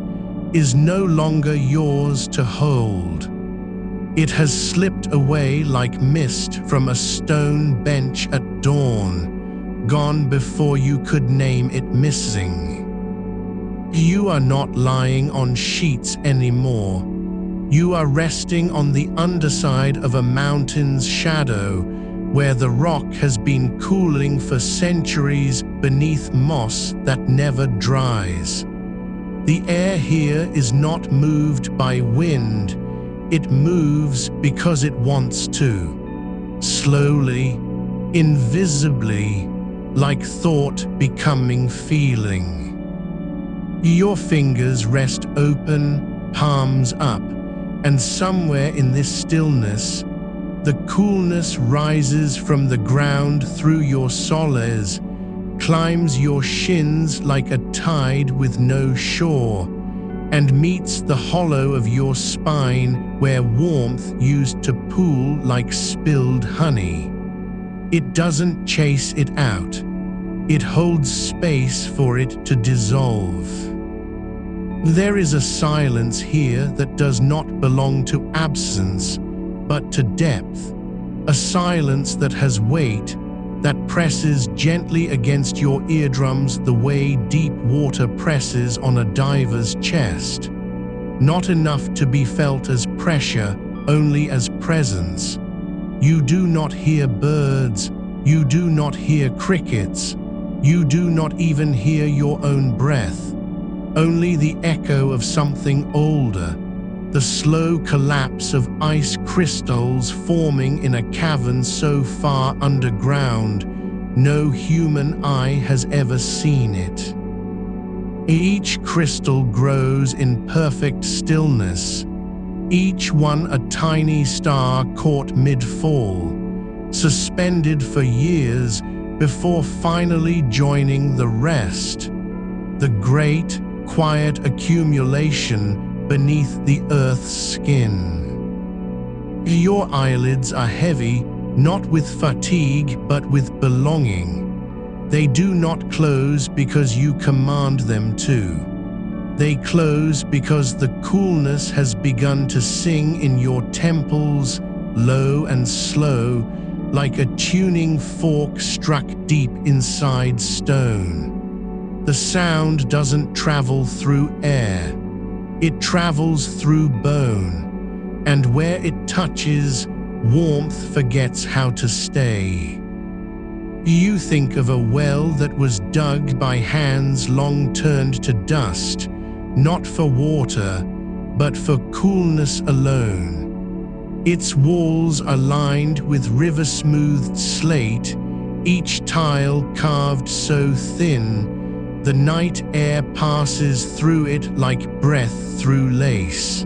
is no longer yours to hold. It has slipped away like mist from a stone bench at dawn, gone before you could name it missing. You are not lying on sheets anymore. You are resting on the underside of a mountain's shadow, where the rock has been cooling for centuries beneath moss that never dries. The air here is not moved by wind. It moves because it wants to. Slowly, invisibly, like thought becoming feeling. Your fingers rest open, palms up, and somewhere in this stillness, the coolness rises from the ground through your soles, climbs your shins like a tide with no shore, and meets the hollow of your spine where warmth used to pool like spilled honey. It doesn't chase it out. It holds space for it to dissolve. There is a silence here that does not belong to absence, but to depth. A silence that has weight, that presses gently against your eardrums the way deep water presses on a diver's chest. Not enough to be felt as pressure, only as presence. You do not hear birds, you do not hear crickets, you do not even hear your own breath. Only the echo of something older, the slow collapse of ice crystals forming in a cavern so far underground, no human eye has ever seen it. Each crystal grows in perfect stillness, each one a tiny star caught mid-fall, suspended for years before finally joining the rest, the great, quiet accumulation beneath the earth's skin. Your eyelids are heavy, not with fatigue but with belonging. They do not close because you command them to. They close because the coolness has begun to sing in your temples, low and slow, like a tuning fork struck deep inside stone. The sound doesn't travel through air. It travels through bone, and where it touches, warmth forgets how to stay. You think of a well that was dug by hands long turned to dust, not for water, but for coolness alone. Its walls are lined with river-smoothed slate, each tile carved so thin, the night air passes through it like breath through lace.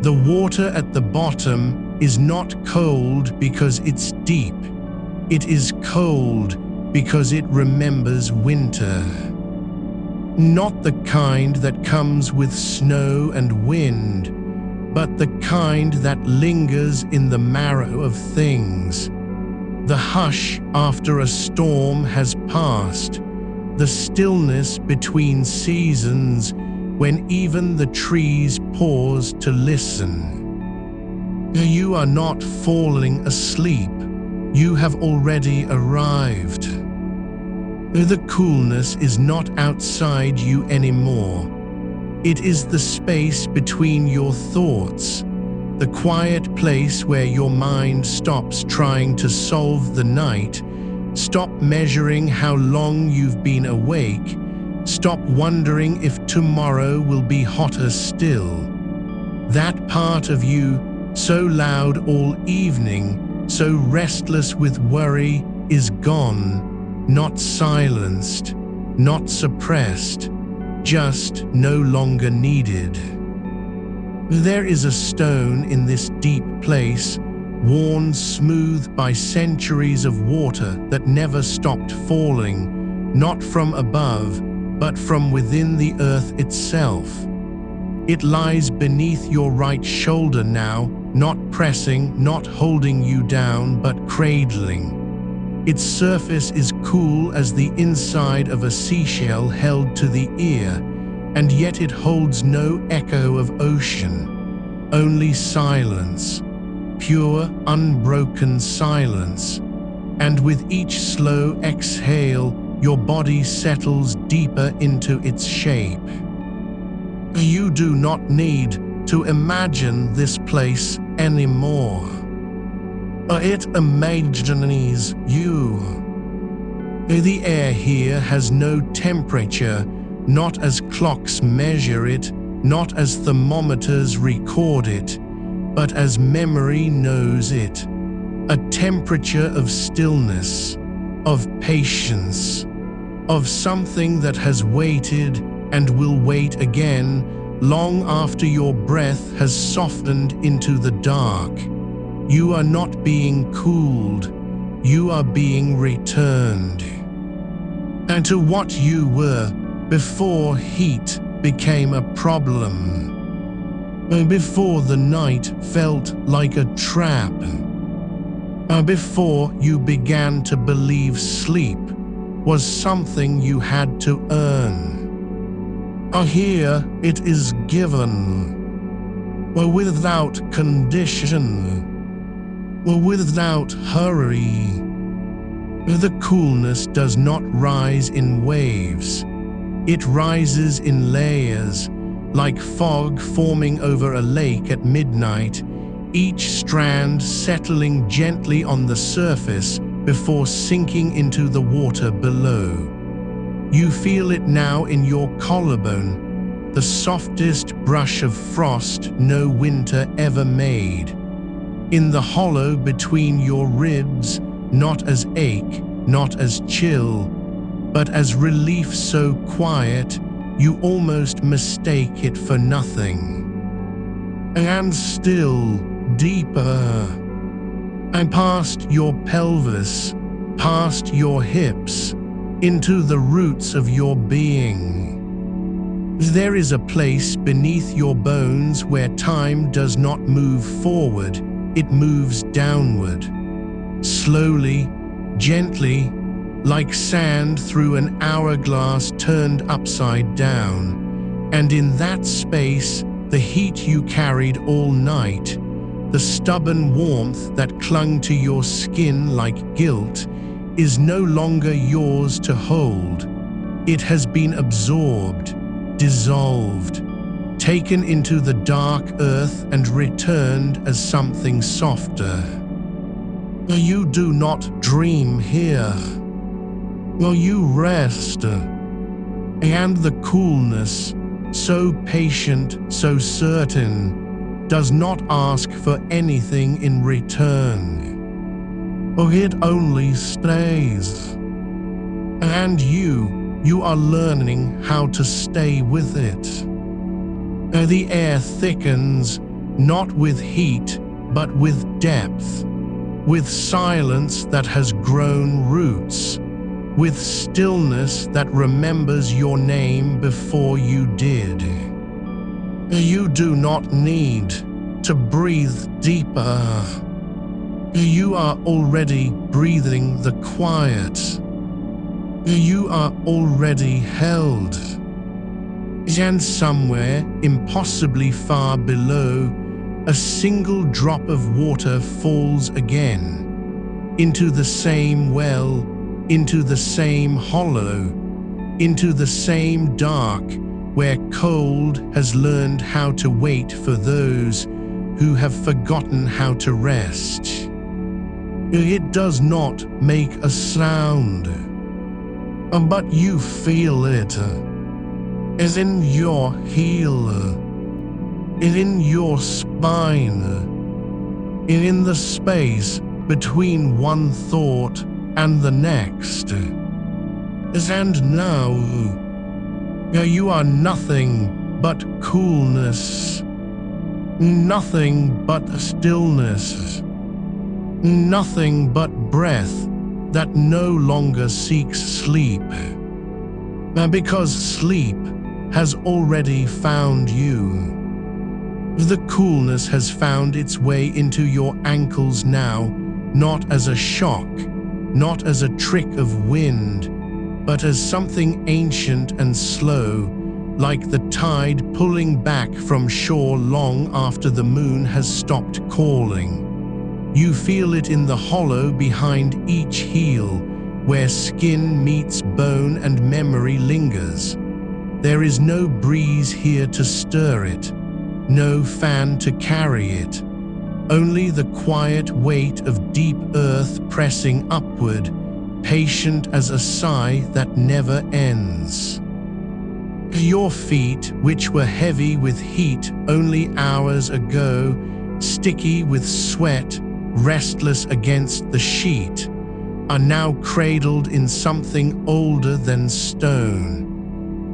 The water at the bottom is not cold because it's deep. It is cold because it remembers winter. Not the kind that comes with snow and wind, but the kind that lingers in the marrow of things. The hush after a storm has passed, the stillness between seasons when even the trees pause to listen. You are not falling asleep. You have already arrived. The coolness is not outside you anymore. It is the space between your thoughts, the quiet place where your mind stops trying to solve the night, stop measuring how long you've been awake, stop wondering if tomorrow will be hotter still. That part of you, so loud all evening, so restless with worry, is gone, not silenced, not suppressed, just no longer needed. There is a stone in this deep place, worn smooth by centuries of water that never stopped falling, not from above, but from within the earth itself. It lies beneath your right shoulder now, not pressing, not holding you down, but cradling. Its surface is cool as the inside of a seashell held to the ear, and yet it holds no echo of ocean, only silence, pure, unbroken silence. And with each slow exhale, your body settles deeper into its shape. You do not need to imagine this place anymore. It imagines you. The air here has no temperature, not as clocks measure it, not as thermometers record it, but as memory knows it. A temperature of stillness, of patience, of something that has waited and will wait again long after your breath has softened into the dark. You are not being cooled, you are being returned. and to what you were before heat became a problem. Before the night felt like a trap. Before you began to believe sleep was something you had to earn. Here it is given, without condition, without hurry. The coolness does not rise in waves. It rises in layers, like fog forming over a lake at midnight, each strand settling gently on the surface before sinking into the water below. You feel it now in your collarbone, the softest brush of frost no winter ever made. In the hollow between your ribs, not as ache, not as chill, but as relief so quiet you almost mistake it for nothing. And still deeper, and past your pelvis, past your hips, into the roots of your being. There is a place beneath your bones where time does not move forward, it moves downward. Slowly, gently, like sand through an hourglass turned upside down. And in that space, the heat you carried all night, the stubborn warmth that clung to your skin like guilt, is no longer yours to hold. It has been absorbed, dissolved, taken into the dark earth and returned as something softer. You do not dream here. You rest. And the coolness, so patient, so certain, does not ask for anything in return. It only stays. And you are learning how to stay with it. The air thickens, not with heat, but with depth, with silence that has grown roots, with stillness that remembers your name before you did. You do not need to breathe deeper. You are already breathing the quiet. You are already held. And somewhere impossibly far below, a single drop of water falls again, into the same well, into the same hollow, into the same dark, where cold has learned how to wait for those who have forgotten how to rest. It does not make a sound, but you feel it, as in your heel, in your spine, in the space between one thought and the next. And now, you are nothing but coolness, nothing but stillness, nothing but breath that no longer seeks sleep, because sleep has already found you. The coolness has found its way into your ankles now, not as a shock, not as a trick of wind, but as something ancient and slow, like the tide pulling back from shore long after the moon has stopped calling. You feel it in the hollow behind each heel, where skin meets bone and memory lingers. There is no breeze here to stir it, no fan to carry it, only the quiet weight of deep earth pressing upward, patient as a sigh that never ends. Your feet, which were heavy with heat only hours ago, sticky with sweat, restless against the sheet, are now cradled in something older than stone.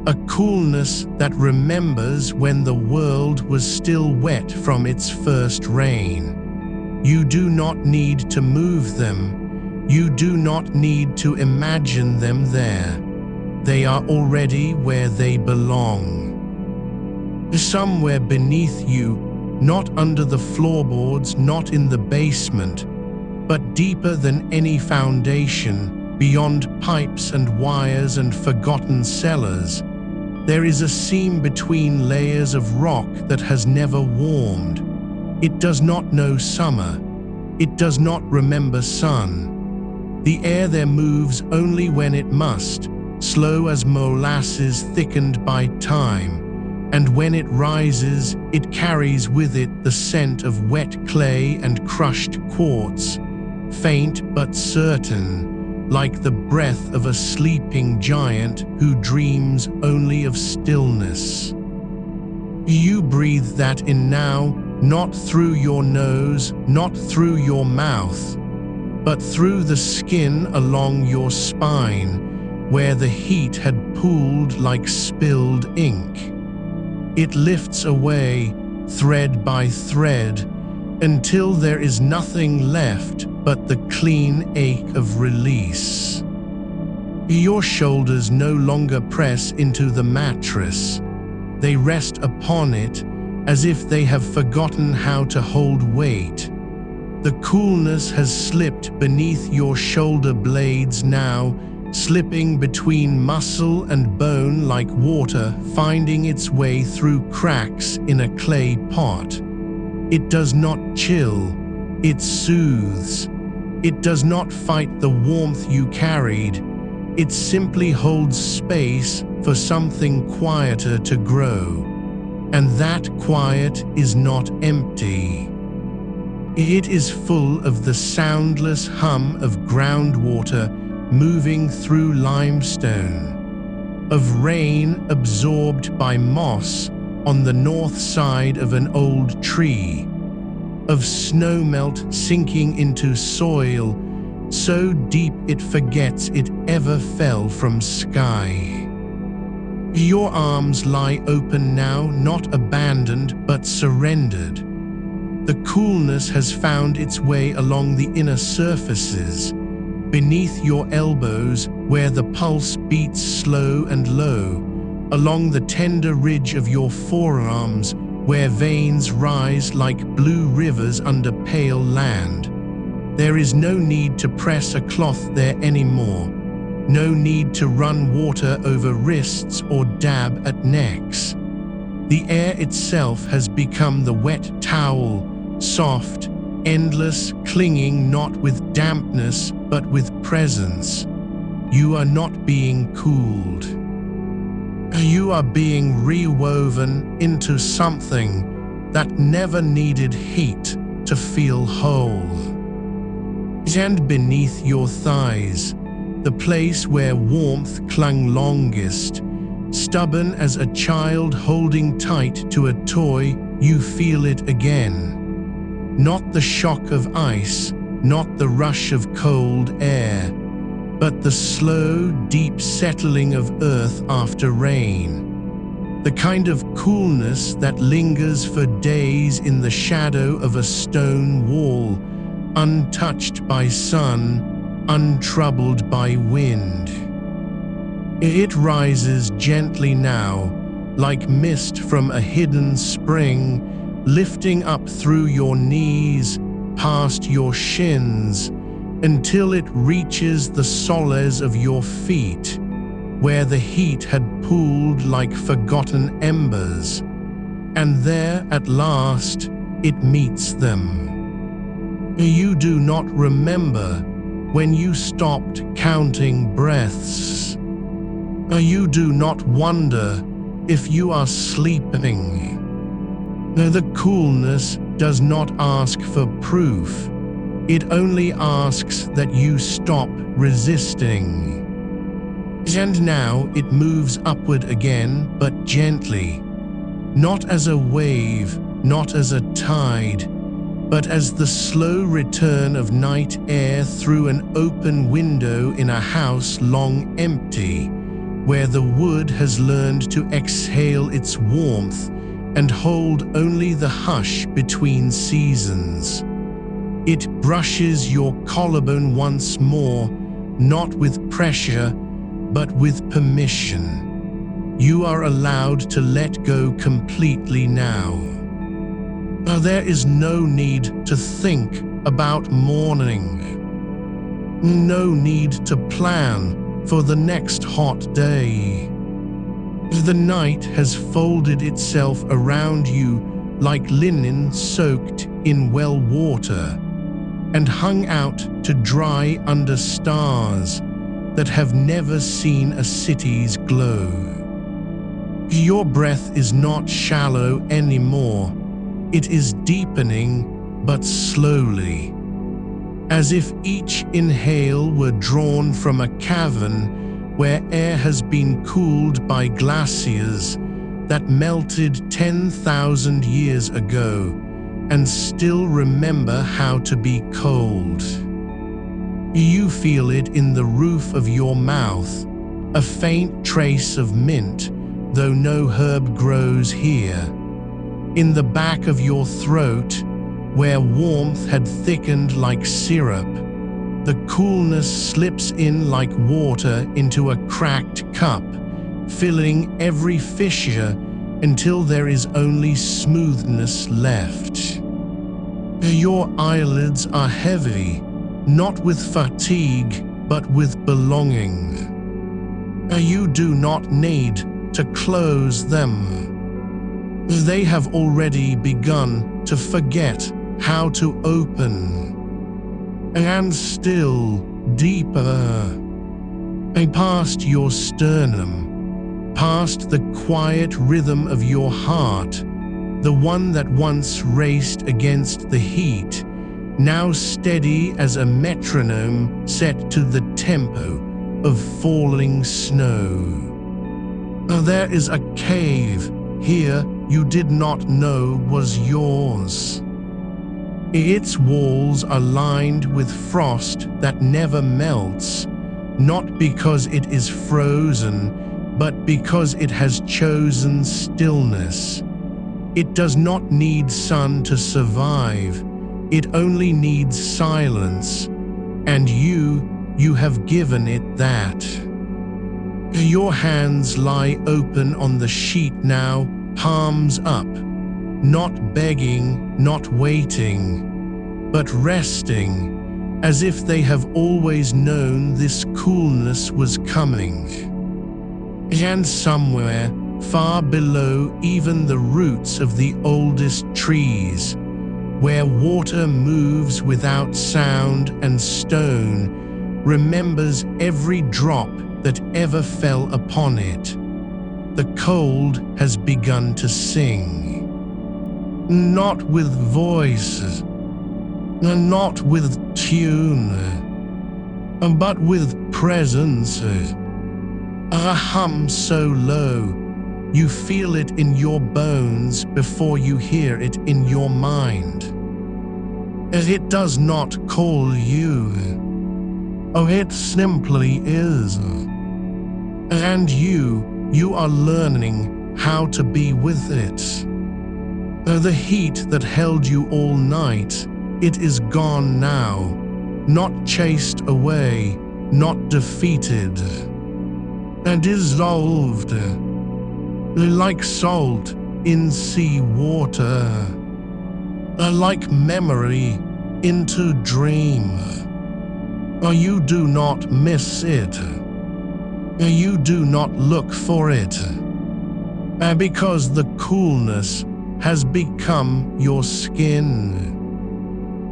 A coolness that remembers when the world was still wet from its first rain. You do not need to move them. You do not need to imagine them there. They are already where they belong. Somewhere beneath you, not under the floorboards, not in the basement, but deeper than any foundation, beyond pipes and wires and forgotten cellars, there is a seam between layers of rock that has never warmed. It does not know summer. It does not remember sun. The air there moves only when it must, slow as molasses thickened by time, and when it rises, it carries with it the scent of wet clay and crushed quartz, faint but certain, like the breath of a sleeping giant who dreams only of stillness. You breathe that in now, not through your nose, not through your mouth, but through the skin along your spine, where the heat had pooled like spilled ink. It lifts away, thread by thread, until there is nothing left but the clean ache of release. Your shoulders no longer press into the mattress. They rest upon it as if they have forgotten how to hold weight. The coolness has slipped beneath your shoulder blades now, slipping between muscle and bone like water finding its way through cracks in a clay pot. It does not chill, it soothes. It does not fight the warmth you carried. It simply holds space for something quieter to grow. And that quiet is not empty. It is full of the soundless hum of groundwater moving through limestone, of rain absorbed by moss on the north side of an old tree, of snowmelt sinking into soil so deep it forgets it ever fell from sky. Your arms lie open now, not abandoned but surrendered. The coolness has found its way along the inner surfaces, beneath your elbows where the pulse beats slow and low, along the tender ridge of your forearms where veins rise like blue rivers under pale land. There is no need to press a cloth there anymore, no need to run water over wrists or dab at necks. The air itself has become the wet towel, soft, endless, clinging not with dampness but with presence. You are not being cooled. You are being rewoven into something that never needed heat to feel whole. And beneath your thighs, the place where warmth clung longest, stubborn as a child holding tight to a toy, you feel it again. Not the shock of ice, not the rush of cold air, but the slow, deep settling of earth after rain. The kind of coolness that lingers for days in the shadow of a stone wall, untouched by sun, untroubled by wind. It rises gently now, like mist from a hidden spring, lifting up through your knees, past your shins, until it reaches the soles of your feet, where the heat had pooled like forgotten embers. And there, at last, it meets them. You do not remember when you stopped counting breaths. You do not wonder if you are sleeping. The coolness does not ask for proof. It only asks that you stop resisting. And now it moves upward again, but gently. Not as a wave, not as a tide, but as the slow return of night air through an open window in a house long empty, where the wood has learned to exhale its warmth and hold only the hush between seasons. It brushes your collarbone once more, not with pressure, but with permission. You are allowed to let go completely now. There is no need to think about mourning. No need to plan for the next hot day. The night has folded itself around you like linen soaked in well water and hung out to dry under stars that have never seen a city's glow. Your breath is not shallow anymore. It is deepening, but slowly, as if each inhale were drawn from a cavern where air has been cooled by glaciers that melted 10,000 years ago and still remember how to be cold. You feel it in the roof of your mouth, a faint trace of mint, though no herb grows here. In the back of your throat, where warmth had thickened like syrup, the coolness slips in like water into a cracked cup, filling every fissure until there is only smoothness left. Your eyelids are heavy, not with fatigue, but with belonging. You do not need to close them. They have already begun to forget how to open. And still deeper, past your sternum, past the quiet rhythm of your heart, the one that once raced against the heat, now steady as a metronome set to the tempo of falling snow. There is a cave here you did not know was yours. Its walls are lined with frost that never melts, not because it is frozen, but because it has chosen stillness. It does not need sun to survive. It only needs silence, and you have given it that. Your hands lie open on the sheet now, palms up, not begging, not waiting, but resting, as if they have always known this coolness was coming. And somewhere, far below even the roots of the oldest trees, where water moves without sound and stone remembers every drop that ever fell upon it, the cold has begun to sing. Not with voice, not with tune, but with presence. A hum so low, you feel it in your bones before you hear it in your mind. It does not call you. Oh, it simply is. And you are learning how to be with it. The heat that held you all night, it is gone now, not chased away, not defeated, and dissolved, like salt in sea water, like memory into dream. You do not miss it. You do not look for it, because the coolness has become your skin,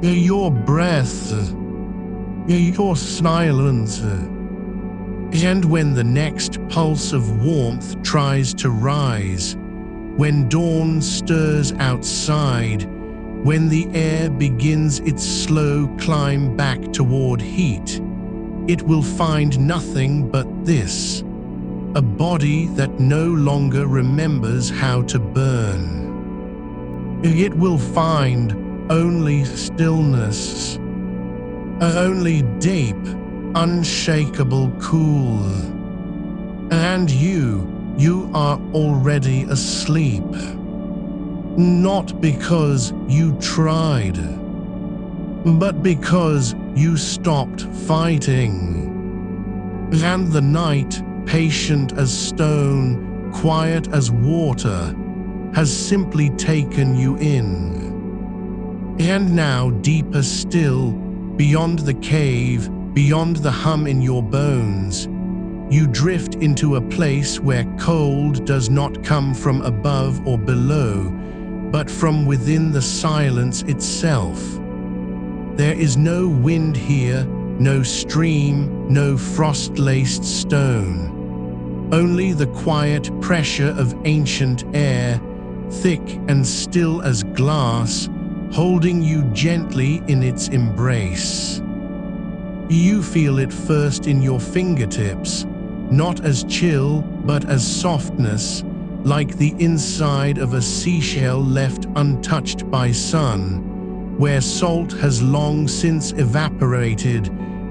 your breath, your silence. And when the next pulse of warmth tries to rise, when dawn stirs outside, when the air begins its slow climb back toward heat, it will find nothing but this, a body that no longer remembers how to burn. It will find only stillness, only deep, unshakable cool. And you are already asleep. Not because you tried, but because you stopped fighting. And the night, patient as stone, quiet as water, has simply taken you in. And now, deeper still, beyond the cave, beyond the hum in your bones, you drift into a place where cold does not come from above or below, but from within the silence itself. There is no wind here, no stream, no frost-laced stone. Only the quiet pressure of ancient air, thick and still as glass, holding you gently in its embrace. You feel it first in your fingertips, not as chill, but as softness, like the inside of a seashell left untouched by sun, where salt has long since evaporated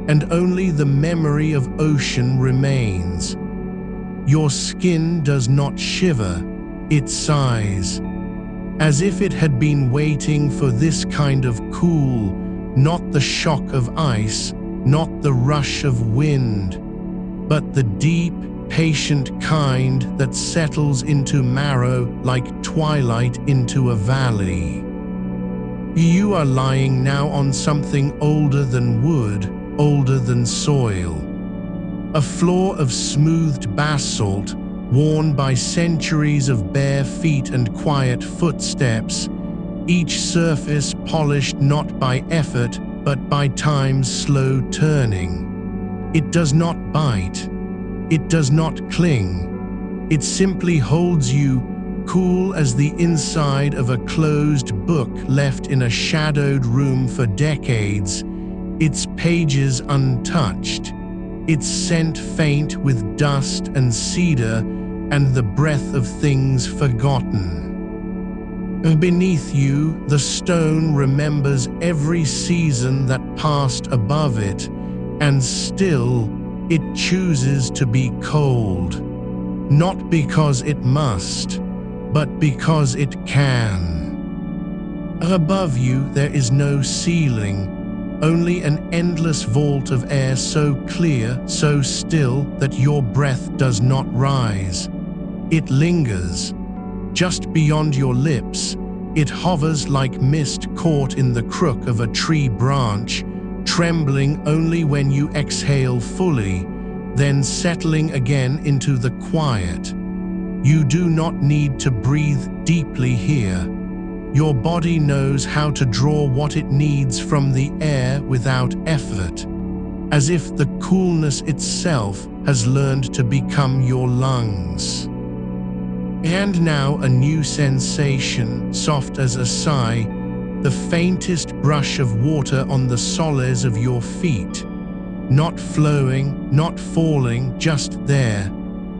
and only the memory of ocean remains. Your skin does not shiver, it sighs, as if it had been waiting for this kind of cool, not the shock of ice, not the rush of wind, but the deep, patient kind that settles into marrow like twilight into a valley. You are lying now on something older than wood, older than soil. A floor of smoothed basalt, worn by centuries of bare feet and quiet footsteps, each surface polished not by effort but by time's slow turning. It does not bite. It does not cling. It simply holds you, cool as the inside of a closed book left in a shadowed room for decades, its pages untouched, its scent faint with dust and cedar and the breath of things forgotten. Beneath you, the stone remembers every season that passed above it, and still it chooses to be cold, not because it must, but because it can. Above you there is no ceiling, only an endless vault of air so clear, so still that your breath does not rise. It lingers. Just beyond your lips, it hovers like mist caught in the crook of a tree branch, trembling only when you exhale fully, then settling again into the quiet. You do not need to breathe deeply here. Your body knows how to draw what it needs from the air without effort, as if the coolness itself has learned to become your lungs. And now a new sensation, soft as a sigh, the faintest brush of water on the soles of your feet. Not flowing, not falling, just there.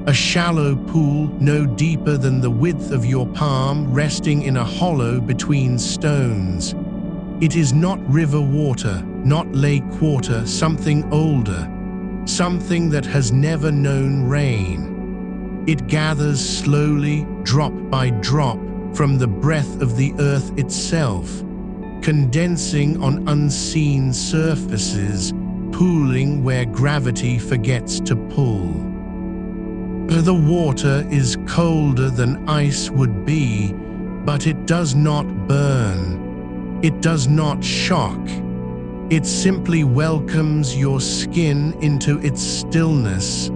A shallow pool no deeper than the width of your palm resting in a hollow between stones. It is not river water, not lake water, something older, something that has never known rain. It gathers slowly, drop by drop, from the breath of the earth itself, condensing on unseen surfaces, pooling where gravity forgets to pull. The water is colder than ice would be, but it does not burn. It does not shock. It simply welcomes your skin into its stillness,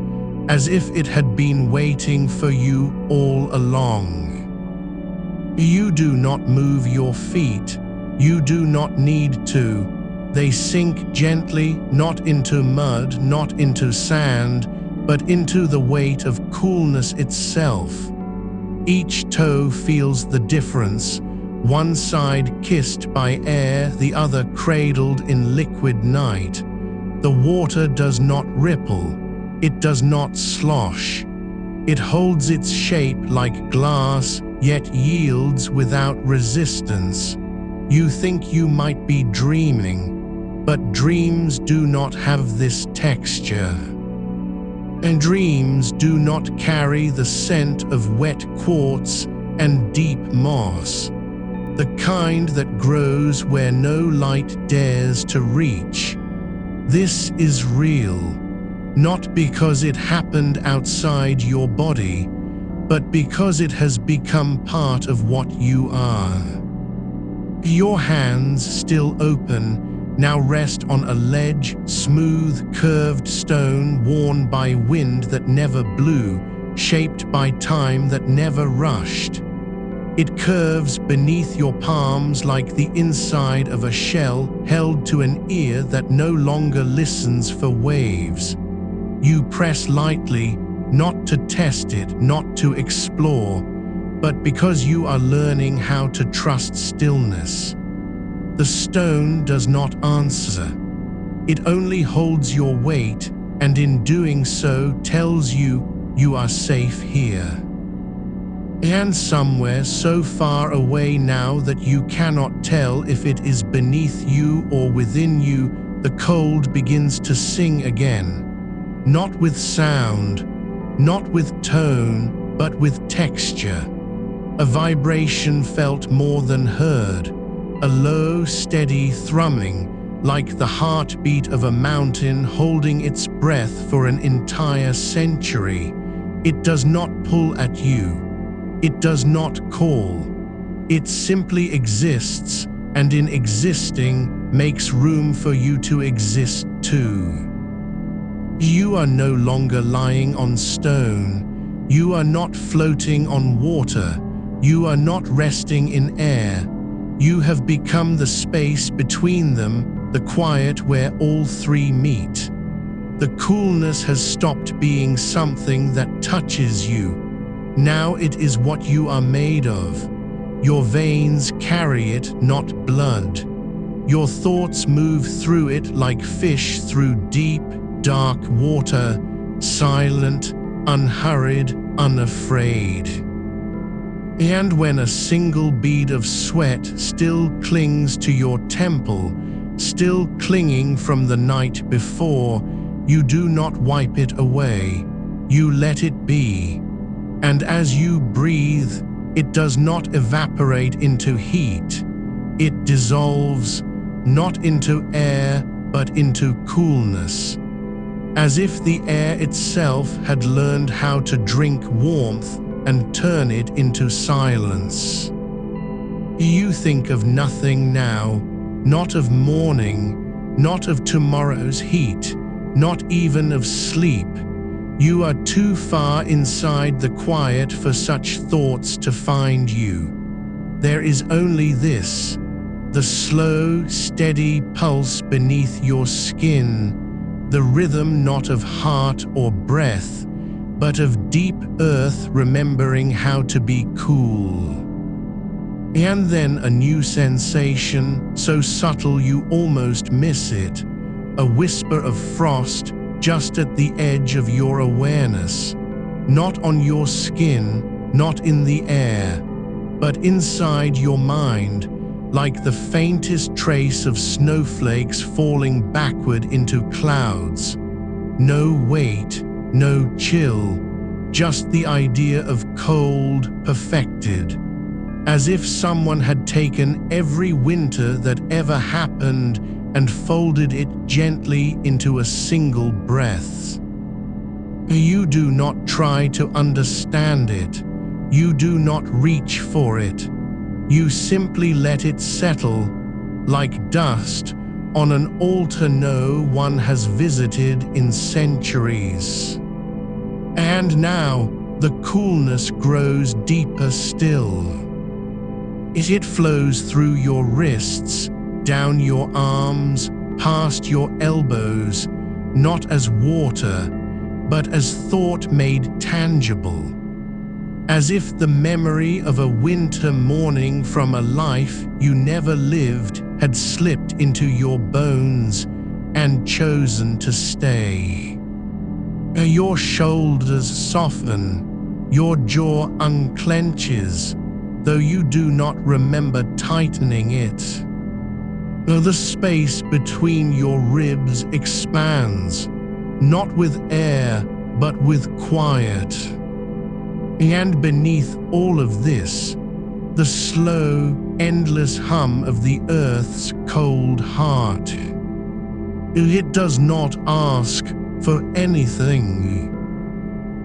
as if it had been waiting for you all along. You do not move your feet. You do not need to. They sink gently, not into mud, not into sand, but into the weight of coolness itself. Each toe feels the difference, one side kissed by air, the other cradled in liquid night. The water does not ripple. It does not slosh. It holds its shape like glass, yet yields without resistance. You think you might be dreaming, but dreams do not have this texture. And dreams do not carry the scent of wet quartz and deep moss, the kind that grows where no light dares to reach. This is real. not because it happened outside your body, but because it has become part of what you are. Your hands, still open, now rest on a ledge, smooth, curved stone worn by wind that never blew, shaped by time that never rushed. It curves beneath your palms like the inside of a shell held to an ear that no longer listens for waves. You press lightly, not to test it, not to explore, but because you are learning how to trust stillness. The stone does not answer. It only holds your weight, and in doing so tells you you are safe here. And somewhere so far away now that you cannot tell if it is beneath you or within you, the cold begins to sing again. Not with sound, not with tone, but with texture. A vibration felt more than heard, a low, steady thrumming, like the heartbeat of a mountain holding its breath for an entire century. It does not pull at you. It does not call. It simply exists, and in existing, makes room for you to exist too. You are no longer lying on stone. You are not floating on water. You are not resting in air. You have become the space between them, the quiet where all three meet. The coolness has stopped being something that touches you. Now it is what you are made of. Your veins carry it, not blood. Your thoughts move through it like fish through deep, dark water, silent, unhurried, unafraid. And when a single bead of sweat still clings to your temple, still clinging from the night before, you do not wipe it away. You let it be. And as you breathe, it does not evaporate into heat. It dissolves, not into air, but into coolness. As if the air itself had learned how to drink warmth and turn it into silence. You think of nothing now, not of morning, not of tomorrow's heat, not even of sleep. You are too far inside the quiet for such thoughts to find you. There is only this, the slow, steady pulse beneath your skin, the rhythm not of heart or breath, but of deep earth remembering how to be cool. And then a new sensation, so subtle you almost miss it, a whisper of frost just at the edge of your awareness, not on your skin, not in the air, but inside your mind, like the faintest trace of snowflakes falling backward into clouds. No weight, no chill, just the idea of cold perfected, as if someone had taken every winter that ever happened and folded it gently into a single breath. You do not try to understand it. You do not reach for it. You simply let it settle, like dust, on an altar no one has visited in centuries. And now, the coolness grows deeper still. It flows through your wrists, down your arms, past your elbows, not as water, but as thought made tangible. As if the memory of a winter morning from a life you never lived had slipped into your bones and chosen to stay. Your shoulders soften, your jaw unclenches, though you do not remember tightening it. The space between your ribs expands, not with air, but with quiet. And beneath all of this, the slow, endless hum of the earth's cold heart. It does not ask, for anything.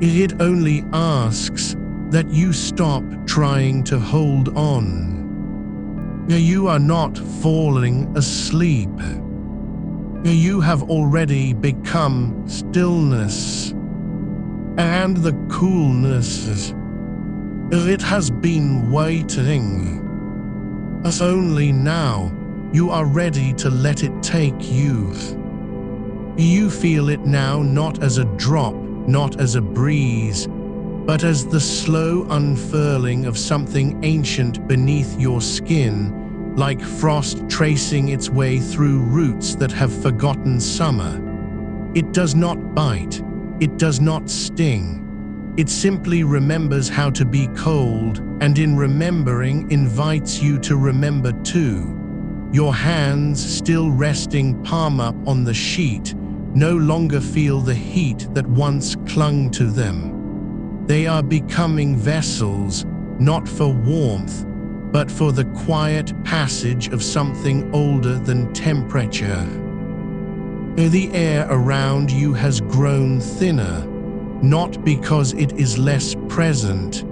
It only asks that you stop trying to hold on. You are not falling asleep. You have already become stillness and the coolness. It has been waiting. As only now you are ready to let it take you. You feel it now not as a drop, not as a breeze, but as the slow unfurling of something ancient beneath your skin, like frost tracing its way through roots that have forgotten summer. It does not bite, it does not sting. It simply remembers how to be cold, and in remembering invites you to remember too. Your hands, still resting palm up on the sheet, no longer feel the heat that once clung to them. They are becoming vessels, not for warmth, but for the quiet passage of something older than temperature. The air around you has grown thinner, not because it is less present,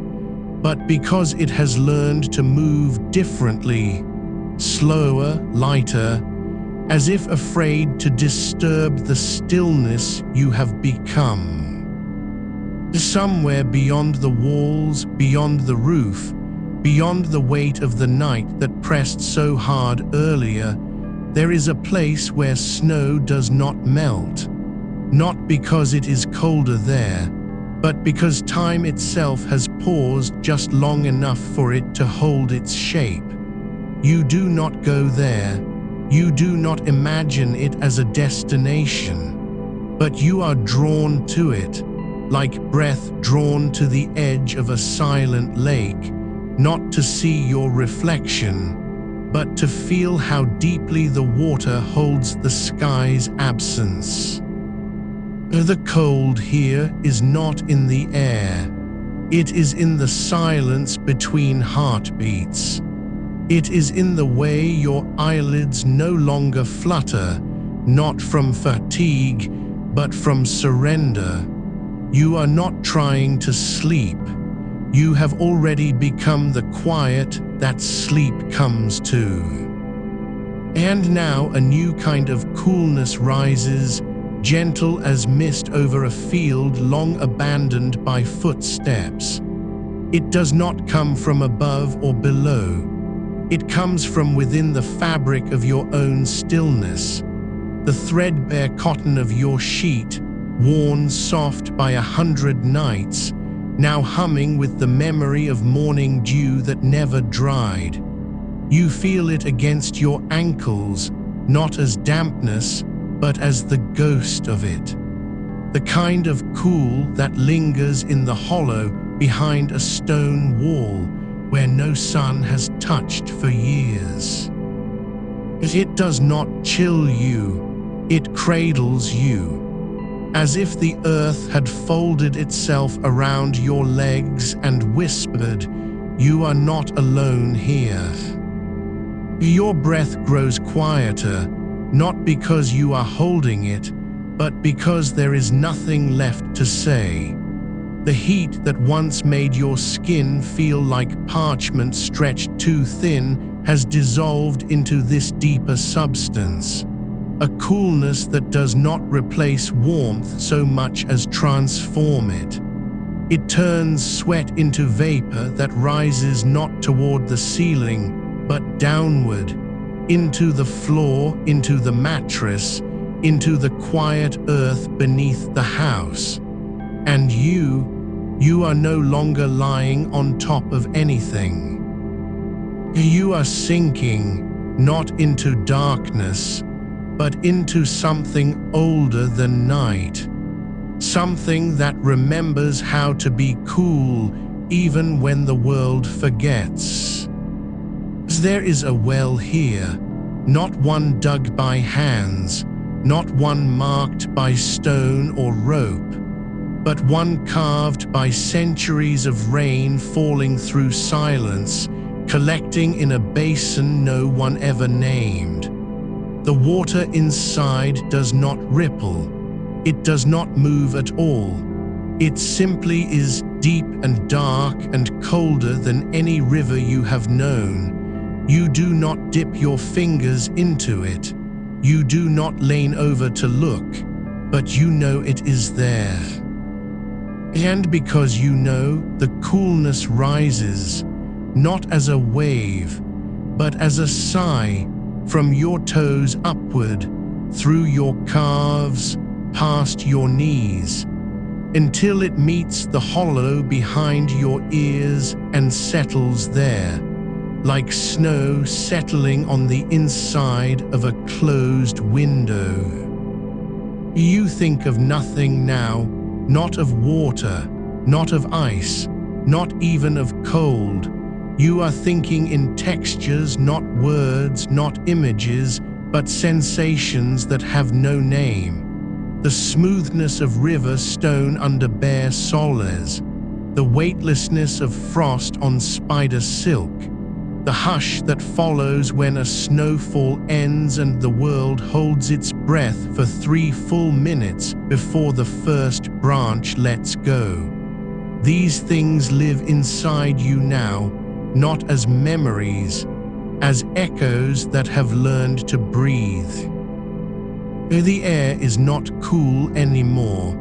but because it has learned to move differently, slower, lighter, as if afraid to disturb the stillness you have become. Somewhere beyond the walls, beyond the roof, beyond the weight of the night that pressed so hard earlier, there is a place where snow does not melt, not because it is colder there, but because time itself has paused just long enough for it to hold its shape. You do not go there, you do not imagine it as a destination, but you are drawn to it, like breath drawn to the edge of a silent lake, not to see your reflection, but to feel how deeply the water holds the sky's absence. The cold here is not in the air. It is in the silence between heartbeats. It is in the way your eyelids no longer flutter, not from fatigue, but from surrender. You are not trying to sleep. You have already become the quiet that sleep comes to. And now a new kind of coolness rises, gentle as mist over a field long abandoned by footsteps. It does not come from above or below. It comes from within the fabric of your own stillness, the threadbare cotton of your sheet, worn soft by 100 nights, now humming with the memory of morning dew that never dried. You feel it against your ankles, not as dampness, but as the ghost of it. The kind of cool that lingers in the hollow behind a stone wall where no sun has touched for years. It does not chill you, it cradles you, as if the earth had folded itself around your legs and whispered, "You are not alone here." Your breath grows quieter, not because you are holding it, but because there is nothing left to say. The heat that once made your skin feel like parchment stretched too thin has dissolved into this deeper substance, a coolness that does not replace warmth so much as transform it. It turns sweat into vapor that rises not toward the ceiling, but downward, into the floor, into the mattress, into the quiet earth beneath the house. And you are no longer lying on top of anything. You are sinking, not into darkness, but into something older than night. Something that remembers how to be cool even when the world forgets. There is a well here, not one dug by hands, not one marked by stone or rope, but one carved by centuries of rain falling through silence, collecting in a basin no one ever named. The water inside does not ripple. It does not move at all. It simply is deep and dark and colder than any river you have known. You do not dip your fingers into it. You do not lean over to look, but you know it is there. And because you know, the coolness rises, not as a wave, but as a sigh from your toes upward, through your calves, past your knees, until it meets the hollow behind your ears and settles there, like snow settling on the inside of a closed window. You think of nothing now, not of water, not of ice, not even of cold. You are thinking in textures, not words, not images, but sensations that have no name. The smoothness of river stone under bare soles, the weightlessness of frost on spider silk, the hush that follows when a snowfall ends and the world holds its breath for 3 full minutes before the first branch lets go. These things live inside you now, not as memories, as echoes that have learned to breathe. The air is not cool anymore.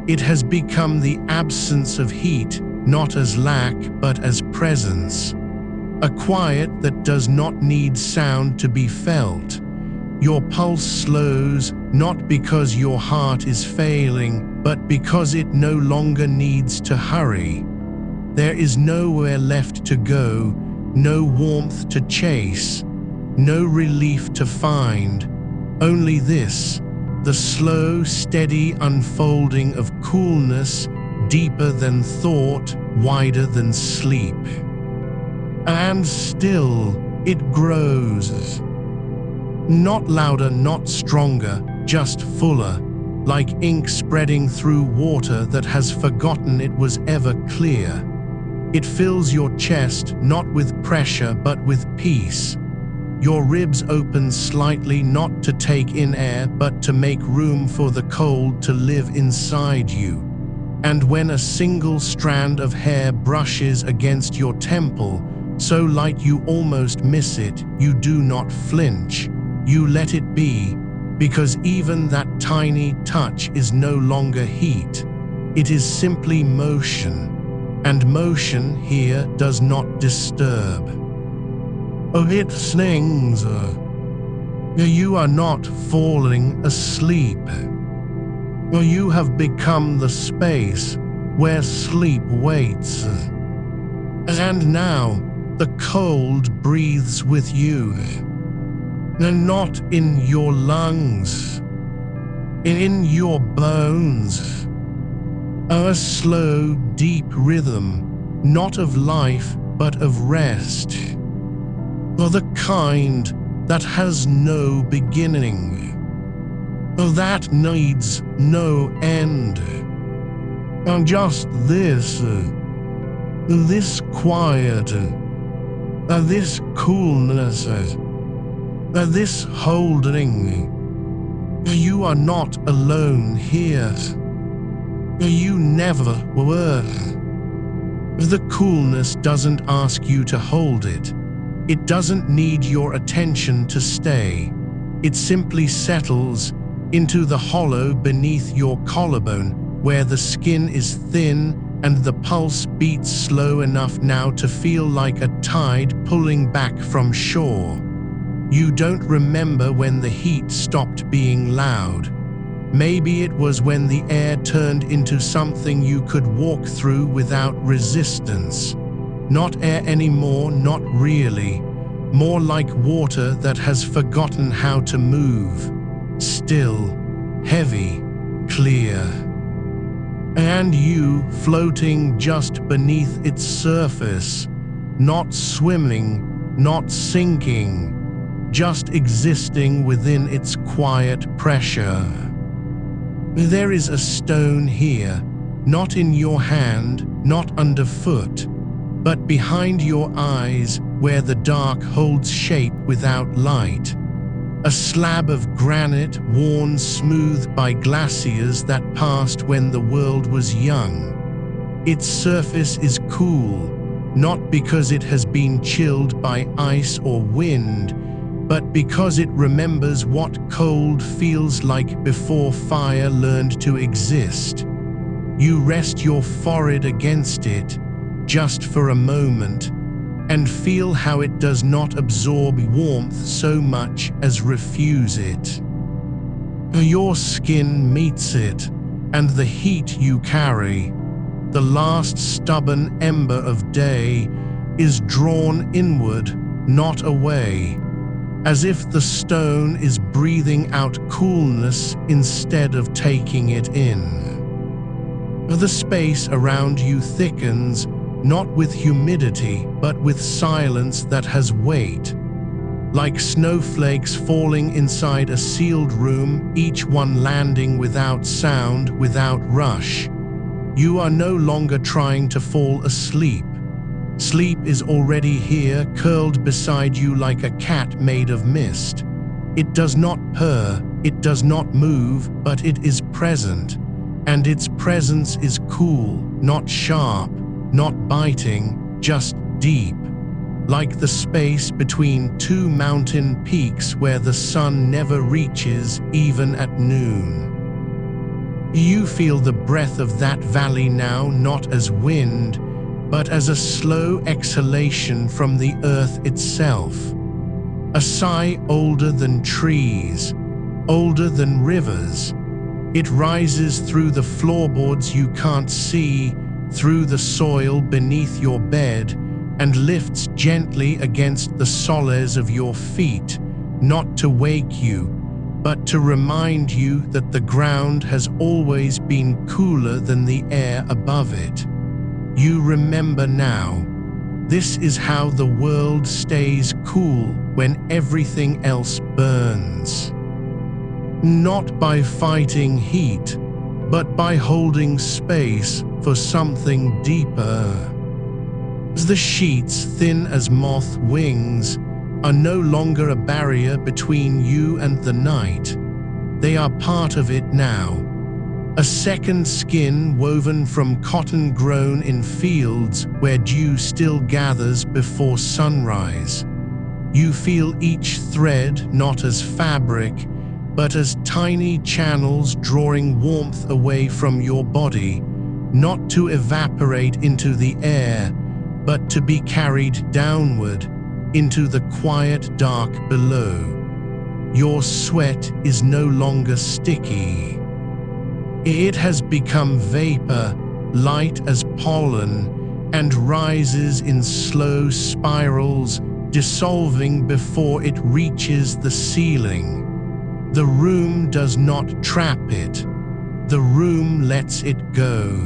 It has become the absence of heat, not as lack but as presence. A quiet that does not need sound to be felt. Your pulse slows, not because your heart is failing, but because it no longer needs to hurry. There is nowhere left to go, no warmth to chase, no relief to find. Only this, the slow, steady unfolding of coolness, deeper than thought, wider than sleep. And still, it grows. Not louder, not stronger, just fuller, like ink spreading through water that has forgotten it was ever clear. It fills your chest, not with pressure, but with peace. Your ribs open slightly, not to take in air, but to make room for the cold to live inside you. And when a single strand of hair brushes against your temple, so light you almost miss it, you do not flinch. You let it be, because even that tiny touch is no longer heat. It is simply motion, and motion here does not disturb. Oh, it slings. You are not falling asleep. You have become the space where sleep waits. And now the cold breathes with you, and not in your lungs, in your bones. A slow, deep rhythm, not of life, but of rest. The kind that has no beginning, that needs no end. Just this quiet, this coolness, this holding. You are not alone here. You never were. The coolness doesn't ask you to hold it. It doesn't need your attention to stay. It simply settles into the hollow beneath your collarbone, where the skin is thin and the pulse beats slow enough now to feel like a tide pulling back from shore. You don't remember when the heat stopped being loud. Maybe it was when the air turned into something you could walk through without resistance. Not air anymore, not really. More like water that has forgotten how to move. Still, heavy, clear. And you floating just beneath its surface, not swimming, not sinking, just existing within its quiet pressure. There is a stone here, not in your hand, not underfoot, but behind your eyes, where the dark holds shape without light. A slab of granite worn smooth by glaciers that passed when the world was young. Its surface is cool, not because it has been chilled by ice or wind, but because it remembers what cold feels like before fire learned to exist. You rest your forehead against it, just for a moment, and feel how it does not absorb warmth so much as refuse it. Your skin meets it, and the heat you carry, the last stubborn ember of day, is drawn inward, not away, as if the stone is breathing out coolness instead of taking it in. The space around you thickens, not with humidity, but with silence that has weight. Like snowflakes falling inside a sealed room, each one landing without sound, without rush. You are no longer trying to fall asleep. Sleep is already here, curled beside you like a cat made of mist. It does not purr, it does not move, but it is present. And its presence is cool, not sharp, not biting, just deep, like the space between two mountain peaks where the sun never reaches, even at noon. You feel the breath of that valley now, not as wind, but as a slow exhalation from the earth itself. A sigh older than trees, older than rivers. It rises through the floorboards you can't see, through the soil beneath your bed, and lifts gently against the soles of your feet, not to wake you, but to remind you that the ground has always been cooler than the air above it. You remember now. This is how the world stays cool when everything else burns. Not by fighting heat, but by holding space for something deeper. The sheets, thin as moth wings, are no longer a barrier between you and the night. They are part of it now. A second skin woven from cotton grown in fields where dew still gathers before sunrise. You feel each thread not as fabric, but as tiny channels drawing warmth away from your body, not to evaporate into the air, but to be carried downward into the quiet dark below. Your sweat is no longer sticky. It has become vapor, light as pollen, and rises in slow spirals, dissolving before it reaches the ceiling. The room does not trap it. The room lets it go.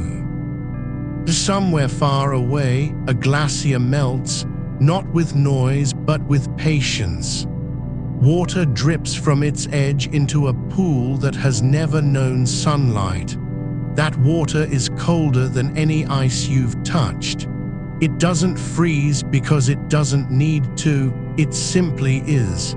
Somewhere far away, a glacier melts, not with noise but with patience. Water drips from its edge into a pool that has never known sunlight. That water is colder than any ice you've touched. It doesn't freeze because it doesn't need to, it simply is.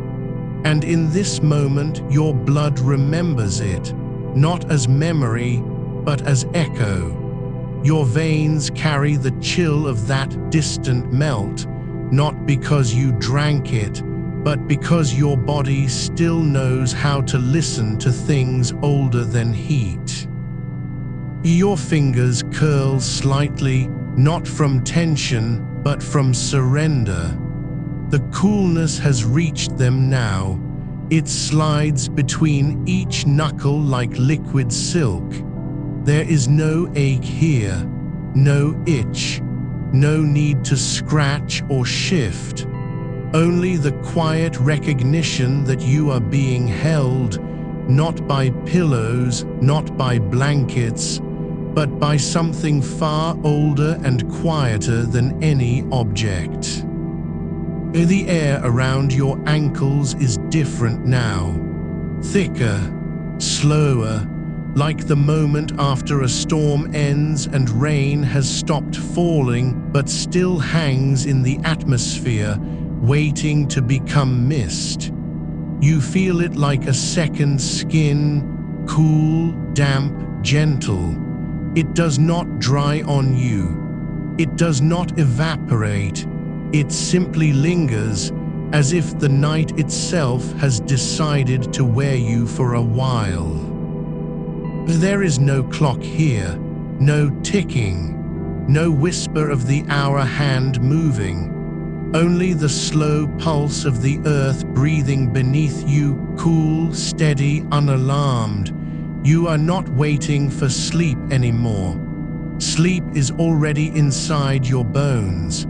And in this moment, your blood remembers it, not as memory, but as echo. Your veins carry the chill of that distant melt, not because you drank it, but because your body still knows how to listen to things older than heat. Your fingers curl slightly, not from tension, but from surrender. The coolness has reached them now. It slides between each knuckle like liquid silk. There is no ache here, no itch, no need to scratch or shift. Only the quiet recognition that you are being held, not by pillows, not by blankets, but by something far older and quieter than any object. The air around your ankles is different now, thicker, slower, like the moment after a storm ends and rain has stopped falling but still hangs in the atmosphere, waiting to become mist. You feel it like a second skin, cool, damp, gentle. It does not dry on you. It does not evaporate. It simply lingers, as if the night itself has decided to wear you for a while. There is no clock here, no ticking, no whisper of the hour hand moving. Only the slow pulse of the earth breathing beneath you, cool, steady, unalarmed. You are not waiting for sleep anymore. Sleep is already inside your bones.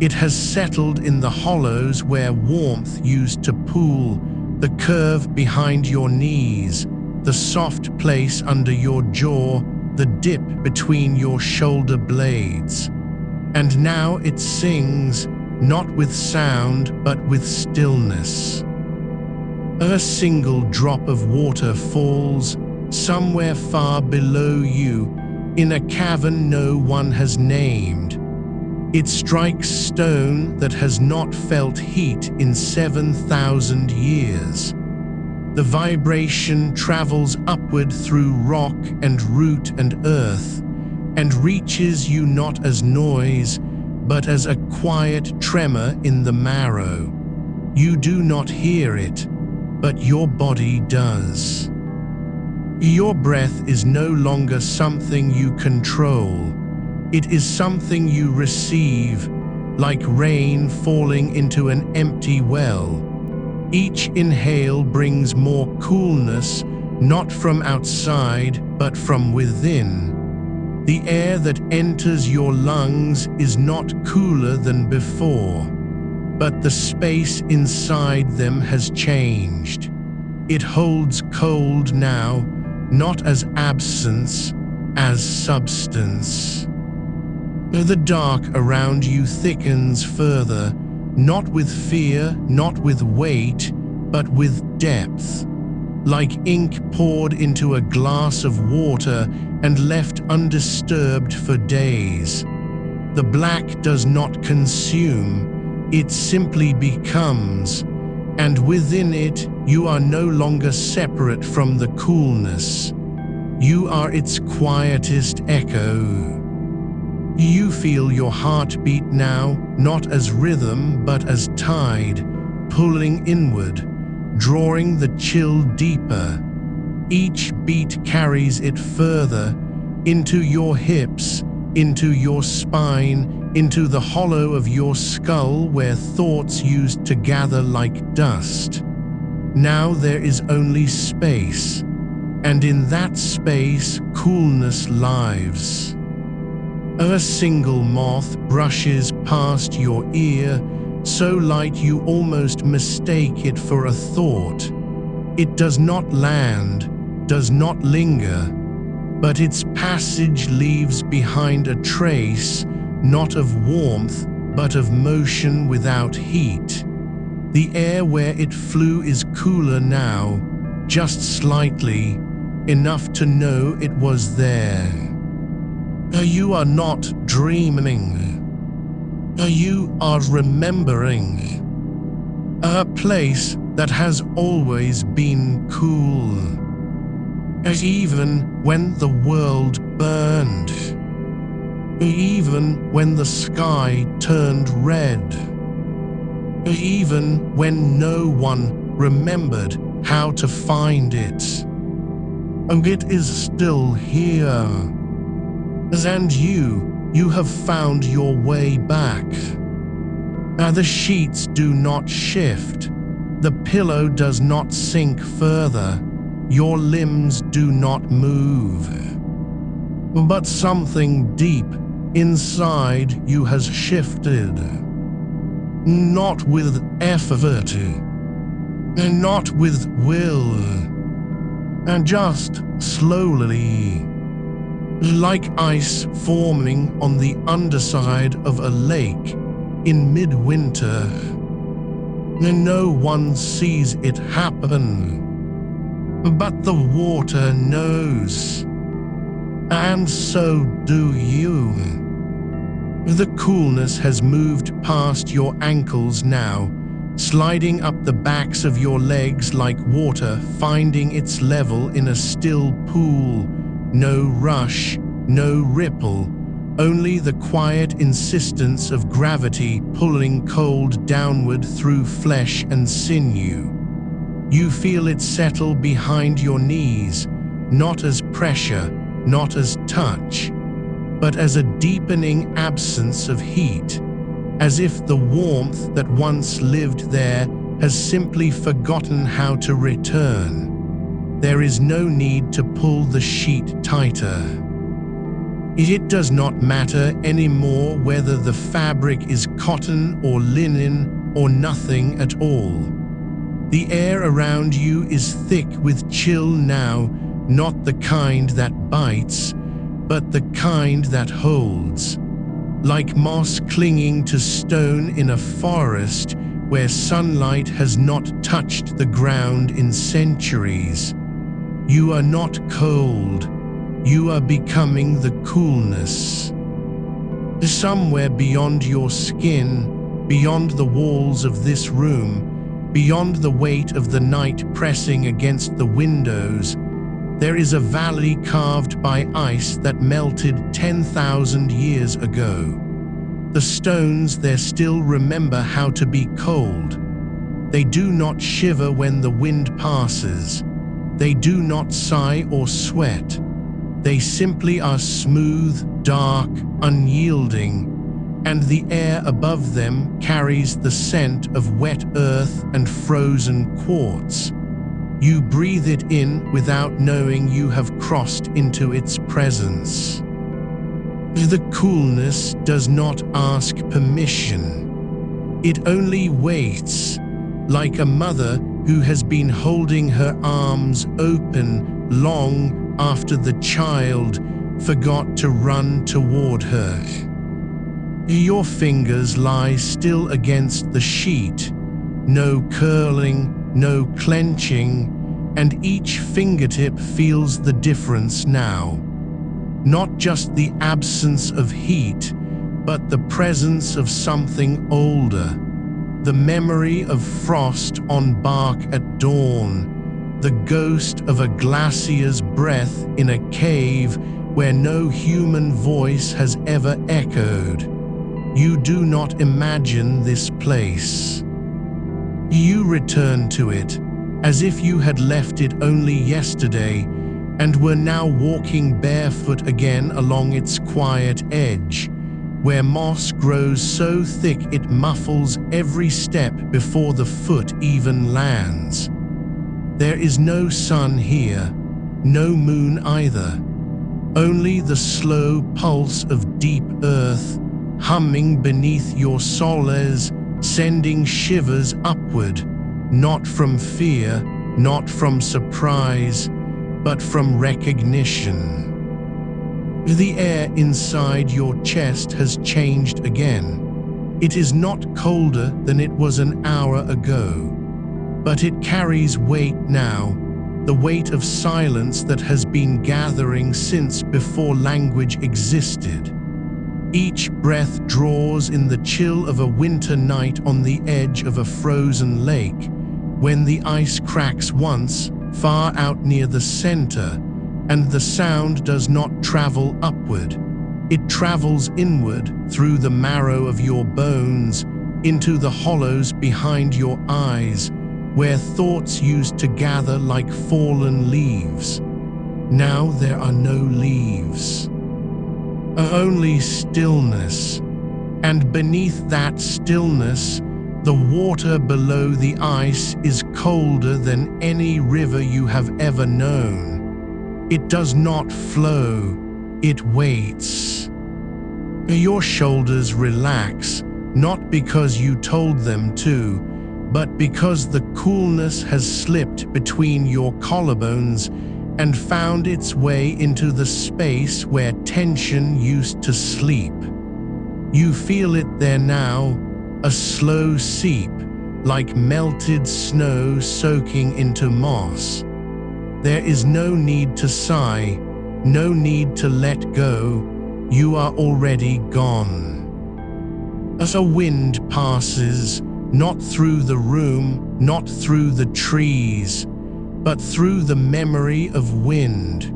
It has settled in the hollows where warmth used to pool, the curve behind your knees, the soft place under your jaw, the dip between your shoulder blades. And now it sings, not with sound, but with stillness. A single drop of water falls somewhere far below you, in a cavern no one has named. It strikes stone that has not felt heat in 7,000 years. The vibration travels upward through rock and root and earth, and reaches you not as noise, but as a quiet tremor in the marrow. You do not hear it, but your body does. Your breath is no longer something you control. It is something you receive, like rain falling into an empty well. Each inhale brings more coolness, not from outside, but from within. The air that enters your lungs is not cooler than before, but the space inside them has changed. It holds cold now, not as absence, as substance. The dark around you thickens further, not with fear, not with weight, but with depth. Like ink poured into a glass of water and left undisturbed for days. The black does not consume, it simply becomes, and within it you are no longer separate from the coolness. You are its quietest echo. You feel your heartbeat now, not as rhythm but as tide, pulling inward, drawing the chill deeper. Each beat carries it further, into your hips, into your spine, into the hollow of your skull where thoughts used to gather like dust. Now there is only space, and in that space coolness lives. A single moth brushes past your ear, so light you almost mistake it for a thought. It does not land, does not linger, but its passage leaves behind a trace, not of warmth, but of motion without heat. The air where it flew is cooler now, just slightly, enough to know it was there. You are not dreaming. You are remembering. A place that has always been cool. Even when the world burned. Even when the sky turned red. Even when no one remembered how to find it. And it is still here. And you have found your way back. The sheets do not shift. The pillow does not sink further. Your limbs do not move. But something deep inside you has shifted. Not with effort, not with will, and just slowly. Like ice forming on the underside of a lake in midwinter. No one sees it happen, but the water knows, and so do you. The coolness has moved past your ankles now, sliding up the backs of your legs like water finding its level in a still pool. No rush, no ripple, only the quiet insistence of gravity pulling cold downward through flesh and sinew. You feel it settle behind your knees, not as pressure, not as touch, but as a deepening absence of heat, as if the warmth that once lived there has simply forgotten how to return. There is no need to pull the sheet tighter. It does not matter anymore whether the fabric is cotton or linen or nothing at all. The air around you is thick with chill now, not the kind that bites, but the kind that holds. Like moss clinging to stone in a forest where sunlight has not touched the ground in centuries. You are not cold, you are becoming the coolness. Somewhere beyond your skin, beyond the walls of this room, beyond the weight of the night pressing against the windows, there is a valley carved by ice that melted 10,000 years ago. The stones there still remember how to be cold. They do not shiver when the wind passes. They do not sigh or sweat. They simply are smooth, dark, unyielding, and the air above them carries the scent of wet earth and frozen quartz. You breathe it in without knowing you have crossed into its presence. The coolness does not ask permission. It only waits, like a mother who has been holding her arms open long after the child forgot to run toward her. Your fingers lie still against the sheet, no curling, no clenching, and each fingertip feels the difference now. Not just the absence of heat, but the presence of something older. The memory of frost on bark at dawn, the ghost of a glacier's breath in a cave where no human voice has ever echoed. You do not imagine this place. You return to it, as if you had left it only yesterday and were now walking barefoot again along its quiet edge, where moss grows so thick it muffles every step before the foot even lands. There is no sun here, no moon either, only the slow pulse of deep earth humming beneath your soles, sending shivers upward, not from fear, not from surprise, but from recognition. The air inside your chest has changed again. It is not colder than it was an hour ago, but it carries weight now, the weight of silence that has been gathering since before language existed. Each breath draws in the chill of a winter night on the edge of a frozen lake, when the ice cracks once, far out near the center, and the sound does not travel upward. It travels inward through the marrow of your bones, into the hollows behind your eyes, where thoughts used to gather like fallen leaves. Now there are no leaves. Only stillness, and beneath that stillness, the water below the ice is colder than any river you have ever known. It does not flow, it waits. Your shoulders relax, not because you told them to, but because the coolness has slipped between your collarbones and found its way into the space where tension used to sleep. You feel it there now, a slow seep, like melted snow soaking into moss. There is no need to sigh, no need to let go. You are already gone. As a wind passes, not through the room, not through the trees, but through the memory of wind.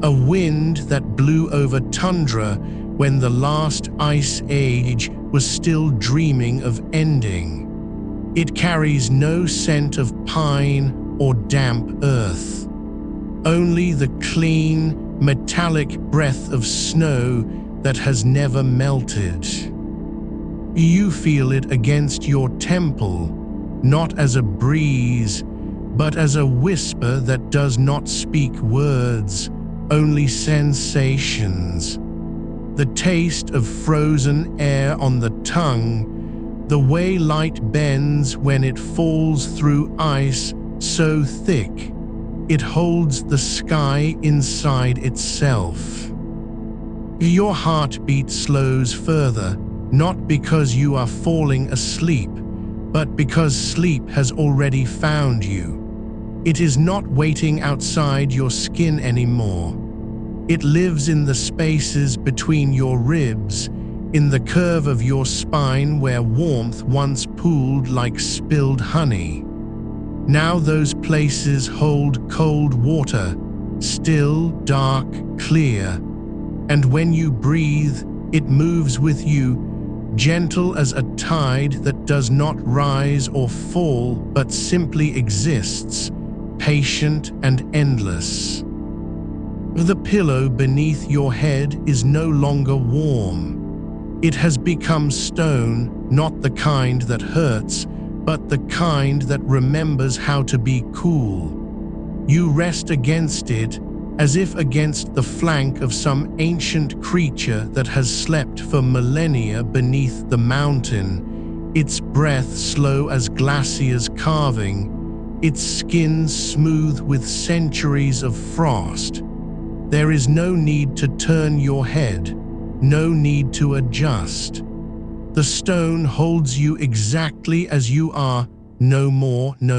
A wind that blew over tundra when the last ice age was still dreaming of ending. It carries no scent of pine or damp earth, only the clean, metallic breath of snow that has never melted. You feel it against your temple, not as a breeze, but as a whisper that does not speak words, only sensations. The taste of frozen air on the tongue, the way light bends when it falls through ice so thick it holds the sky inside itself. Your heartbeat slows further, not because you are falling asleep, but because sleep has already found you. It is not waiting outside your skin anymore. It lives in the spaces between your ribs, in the curve of your spine where warmth once pooled like spilled honey. Now those places hold cold water, still, dark, clear. And when you breathe, it moves with you, gentle as a tide that does not rise or fall, but simply exists, patient and endless. The pillow beneath your head is no longer warm. It has become stone, not the kind that hurts, but the kind that remembers how to be cool. You rest against it, as if against the flank of some ancient creature that has slept for millennia beneath the mountain, its breath slow as glaciers carving, its skin smooth with centuries of frost. There is no need to turn your head, no need to adjust. The stone holds you exactly as you are, no more, no